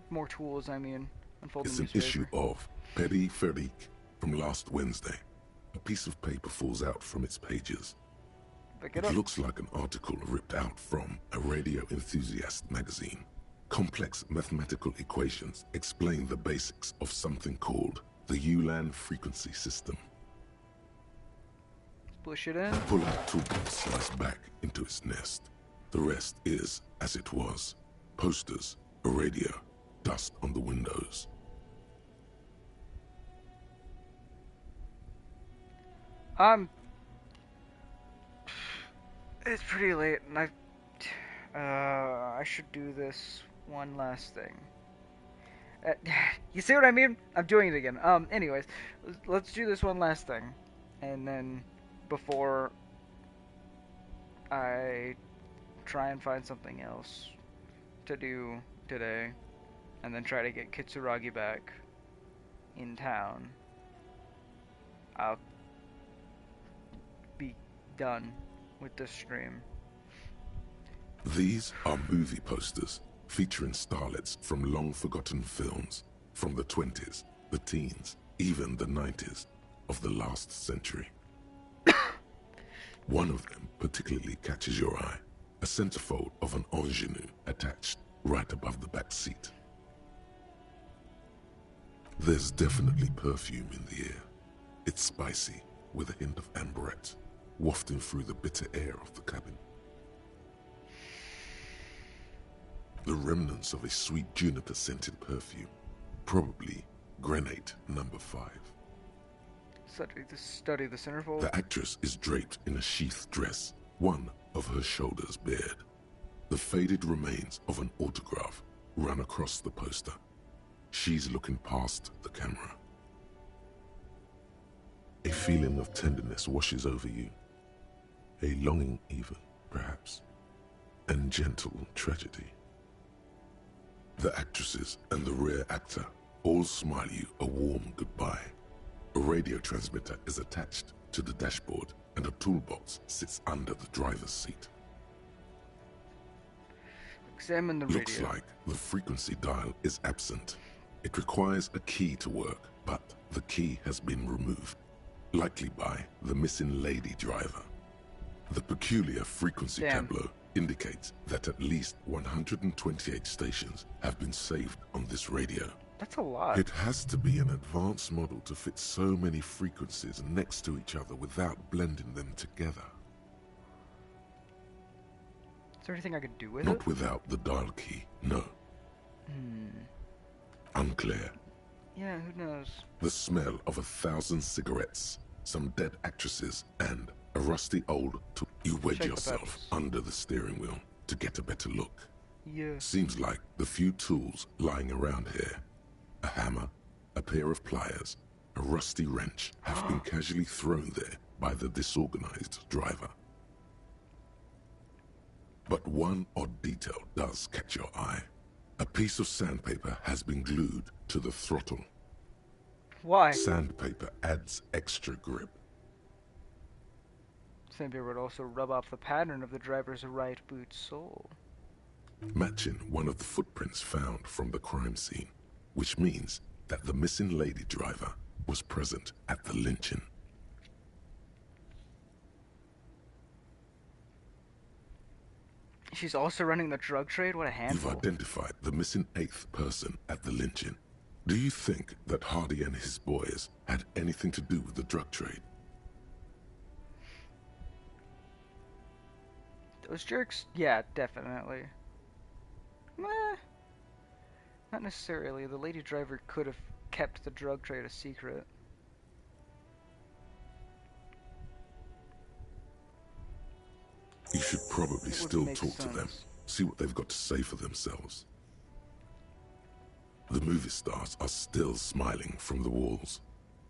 More tools, I mean. Unfold It's the an newspaper. issue of Petit Férique from last Wednesday. A piece of paper falls out from its pages. Pick It looks like an article ripped out from a radio enthusiast magazine. Complex mathematical equations explain the basics of something called the ULAN frequency system. Push it in. A pull-out toolkit slides back into its nest. The rest is as it was. Posters, a radio, dust on the windows. It's pretty late, and I should do this one last thing. You see what I mean? I'm doing it again. Anyways, let's do this one last thing, and then before I try and find something else to do today, and then try to get Kitsuragi back in town, I'll be done with this stream. These are movie posters featuring starlets from long-forgotten films from the 20s, the teens, even the 90s of the last century. One of them particularly catches your eye, a centerfold of an ingenue attached right above the back seat. There's definitely perfume in the air. It's spicy, with a hint of amberette, wafting through the bitter air of the cabin. The remnants of a sweet juniper-scented perfume, probably Grenade number 5. Study the centerfold. The actress is draped in a sheathed dress, one of her shoulders bared. The faded remains of an autograph run across the poster. She's looking past the camera. A feeling of tenderness washes over you. A longing even, perhaps, and gentle tragedy. The actresses and the rear actor all smile you a warm goodbye. A radio transmitter is attached to the dashboard, and a toolbox sits under the driver's seat. Examine the radio. Looks like the frequency dial is absent. It requires a key to work, but the key has been removed, likely by the missing lady driver. The peculiar frequency tableau indicates that at least 128 stations have been saved on this radio. That's a lot. It has to be an advanced model to fit so many frequencies next to each other without blending them together. Is there anything I could do with it? Not without the dial key, no. Unclear. Yeah, who knows? The smell of 1,000 cigarettes, some dead actresses, and a rusty old tool. You wedge yourself under the steering wheel to get a better look. Yeah. Seems like the few tools lying around here, a hammer, a pair of pliers, a rusty wrench, have been casually thrown there by the disorganized driver. But one odd detail does catch your eye. A piece of sandpaper has been glued to the throttle. Why? Sandpaper adds extra grip. Sandpaper would also rub off the pattern of the driver's right boot sole, matching one of the footprints found from the crime scene, which means that the missing lady driver was present at the lynching. She's also running the drug trade? What a handful. You've identified the missing 8th person at the lynching. Do you think that Hardy and his boys had anything to do with the drug trade? Those jerks? Yeah, definitely. Not necessarily. The lady driver could have kept the drug trade a secret. You should probably still talk to them, see what they've got to say for themselves. The movie stars are still smiling from the walls,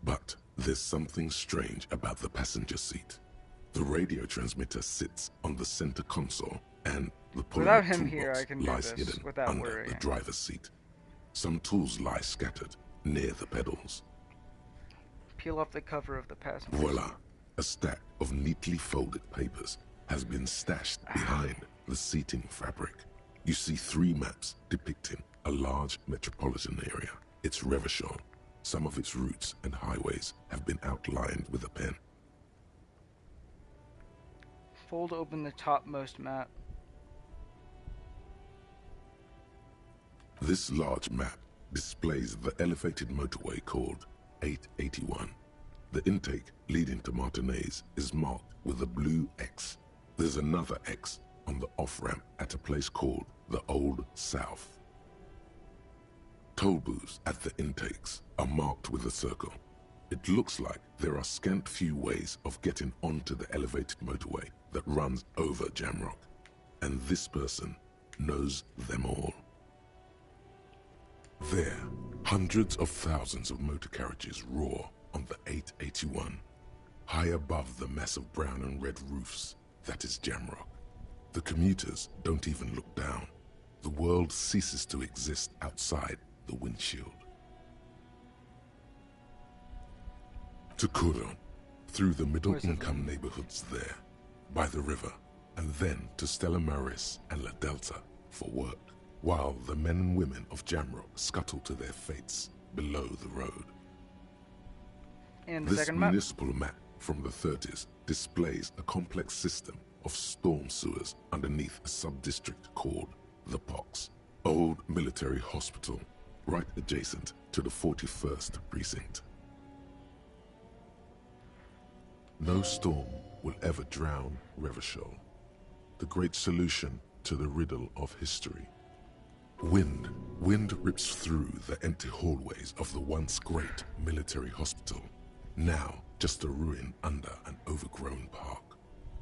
but there's something strange about the passenger seat. The radio transmitter sits on the center console, and the pull-out toolbox lies hidden under the driver's seat. Some tools lie scattered near the pedals. Peel off the cover of the passenger Voila! A stack of neatly folded papers has been stashed behind the seating fabric. You see 3 maps depicting a large metropolitan area, its Revachol, Some of its routes and highways have been outlined with a pen. Fold open the topmost map. This large map displays the elevated motorway called 881. The intake leading to Martinez is marked with a blue X. There's another X on the off-ramp at a place called the Old South. Toll booths at the intakes are marked with a circle. It looks like there are scant few ways of getting onto the elevated motorway that runs over Jamrock, and this person knows them all. There, hundreds of thousands of motor carriages roar on the 881, high above the massive brown and red roofs that is Jamrock. The commuters don't even look down. The world ceases to exist outside the windshield. To Kuron, through the middle-income neighborhoods there, by the river, and then to Stella Maris and La Delta for work, while the men and women of Jamrock scuttle to their fates below the road. And the This second map. municipal map from the 30s displays a complex system of storm sewers underneath a sub-district called the Pox, old military hospital, right adjacent to the 41st precinct. No storm will ever drown Revachol, the great solution to the riddle of history. Wind rips through the empty hallways of the once great military hospital, now just a ruin under an overgrown park.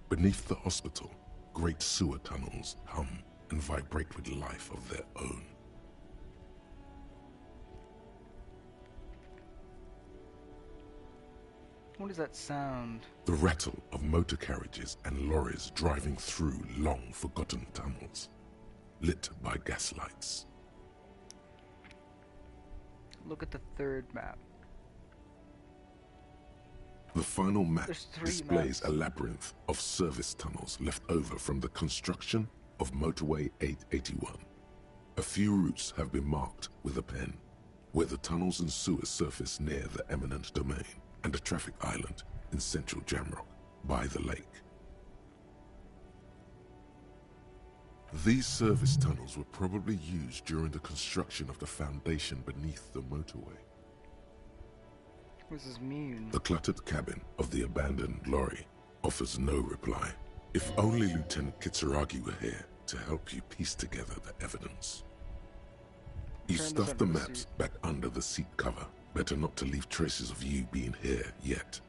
Beneath the hospital, great sewer tunnels hum and vibrate with life of their own. What does that sound? The rattle of motor carriages and lorries driving through long forgotten tunnels, lit by gaslights. Look at the third map. The final map There's three displays maps. a labyrinth of service tunnels left over from the construction of Motorway 881. A few routes have been marked with a pen, where the tunnels and sewers surface near the eminent domain and a traffic island in central Jamrock by the lake. These service tunnels were probably used during the construction of the foundation beneath the motorway. What does this mean? The cluttered cabin of the abandoned lorry offers no reply. If only Lieutenant Kitsuragi were here to help you piece together the evidence. You Turn this stuff the under the maps seat. back under the seat cover. Better not to leave traces of you being here yet.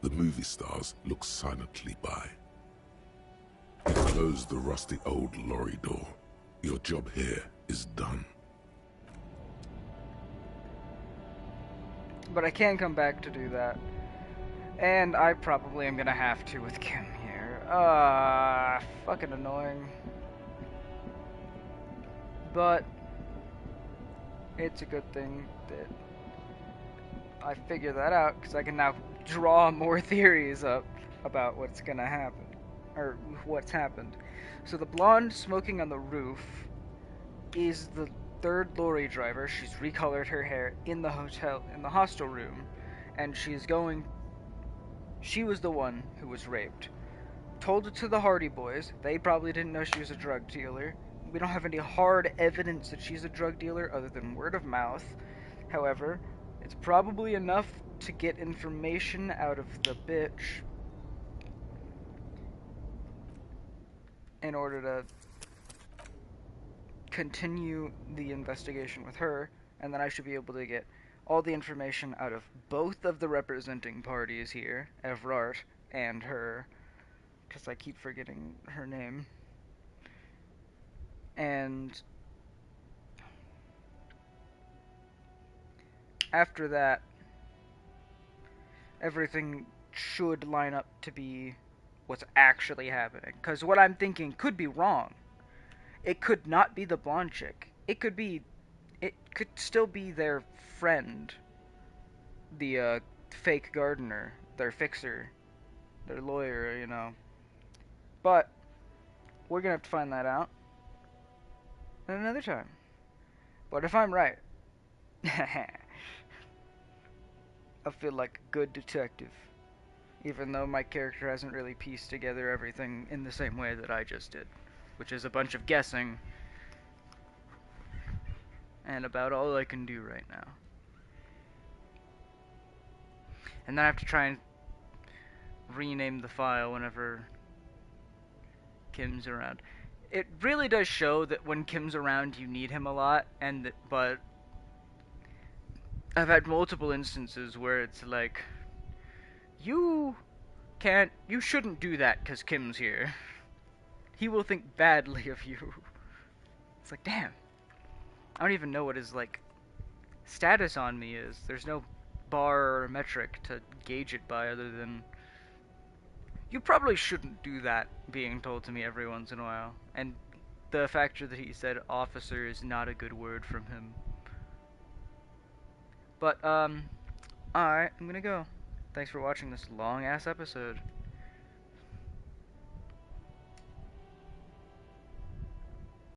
The movie stars look silently by. You close the rusty old lorry door. Your job here is done. But I can come back to do that. And I probably am gonna have to with Kim here. Fucking annoying. But it's a good thing that I figured that out, because I can now draw more theories up about what's gonna happen. Or what's happened. So the blonde smoking on the roof is the third lorry driver. She's recolored her hair in the hostel room, and she was the one who was raped. Told it to the Hardy Boys. They probably didn't know she was a drug dealer. We don't have any hard evidence that she's a drug dealer other than word of mouth. However, it's probably enough to get information out of the bitch in order to continue the investigation with her, and then I should be able to get all the information out of both of the representing parties here, Evrart and her, because I keep forgetting her name. And after that, everything should line up to be what's actually happening. Because what I'm thinking could be wrong. It could not be the blonde chick. It could still be their friend, the fake gardener, their fixer, their lawyer, you know. But we're gonna have to find that out another time. But if I'm right, I feel like a good detective, even though my character hasn't really pieced together everything in the same way that I just did, which is a bunch of guessing, and about all I can do right now. And then I have to try and rename the file whenever Kim's around. It really does show that when Kim's around, you need him a lot, but I've had multiple instances where it's like, you shouldn't do that because Kim's here. He will think badly of you. It's like, damn. I don't even know what his, like, status on me is. There's no bar or metric to gauge it by other than, you probably shouldn't do that, being told to me every once in a while. And the factor that he said officer is not a good word from him. But, alright, I'm gonna go. Thanks for watching this long-ass episode.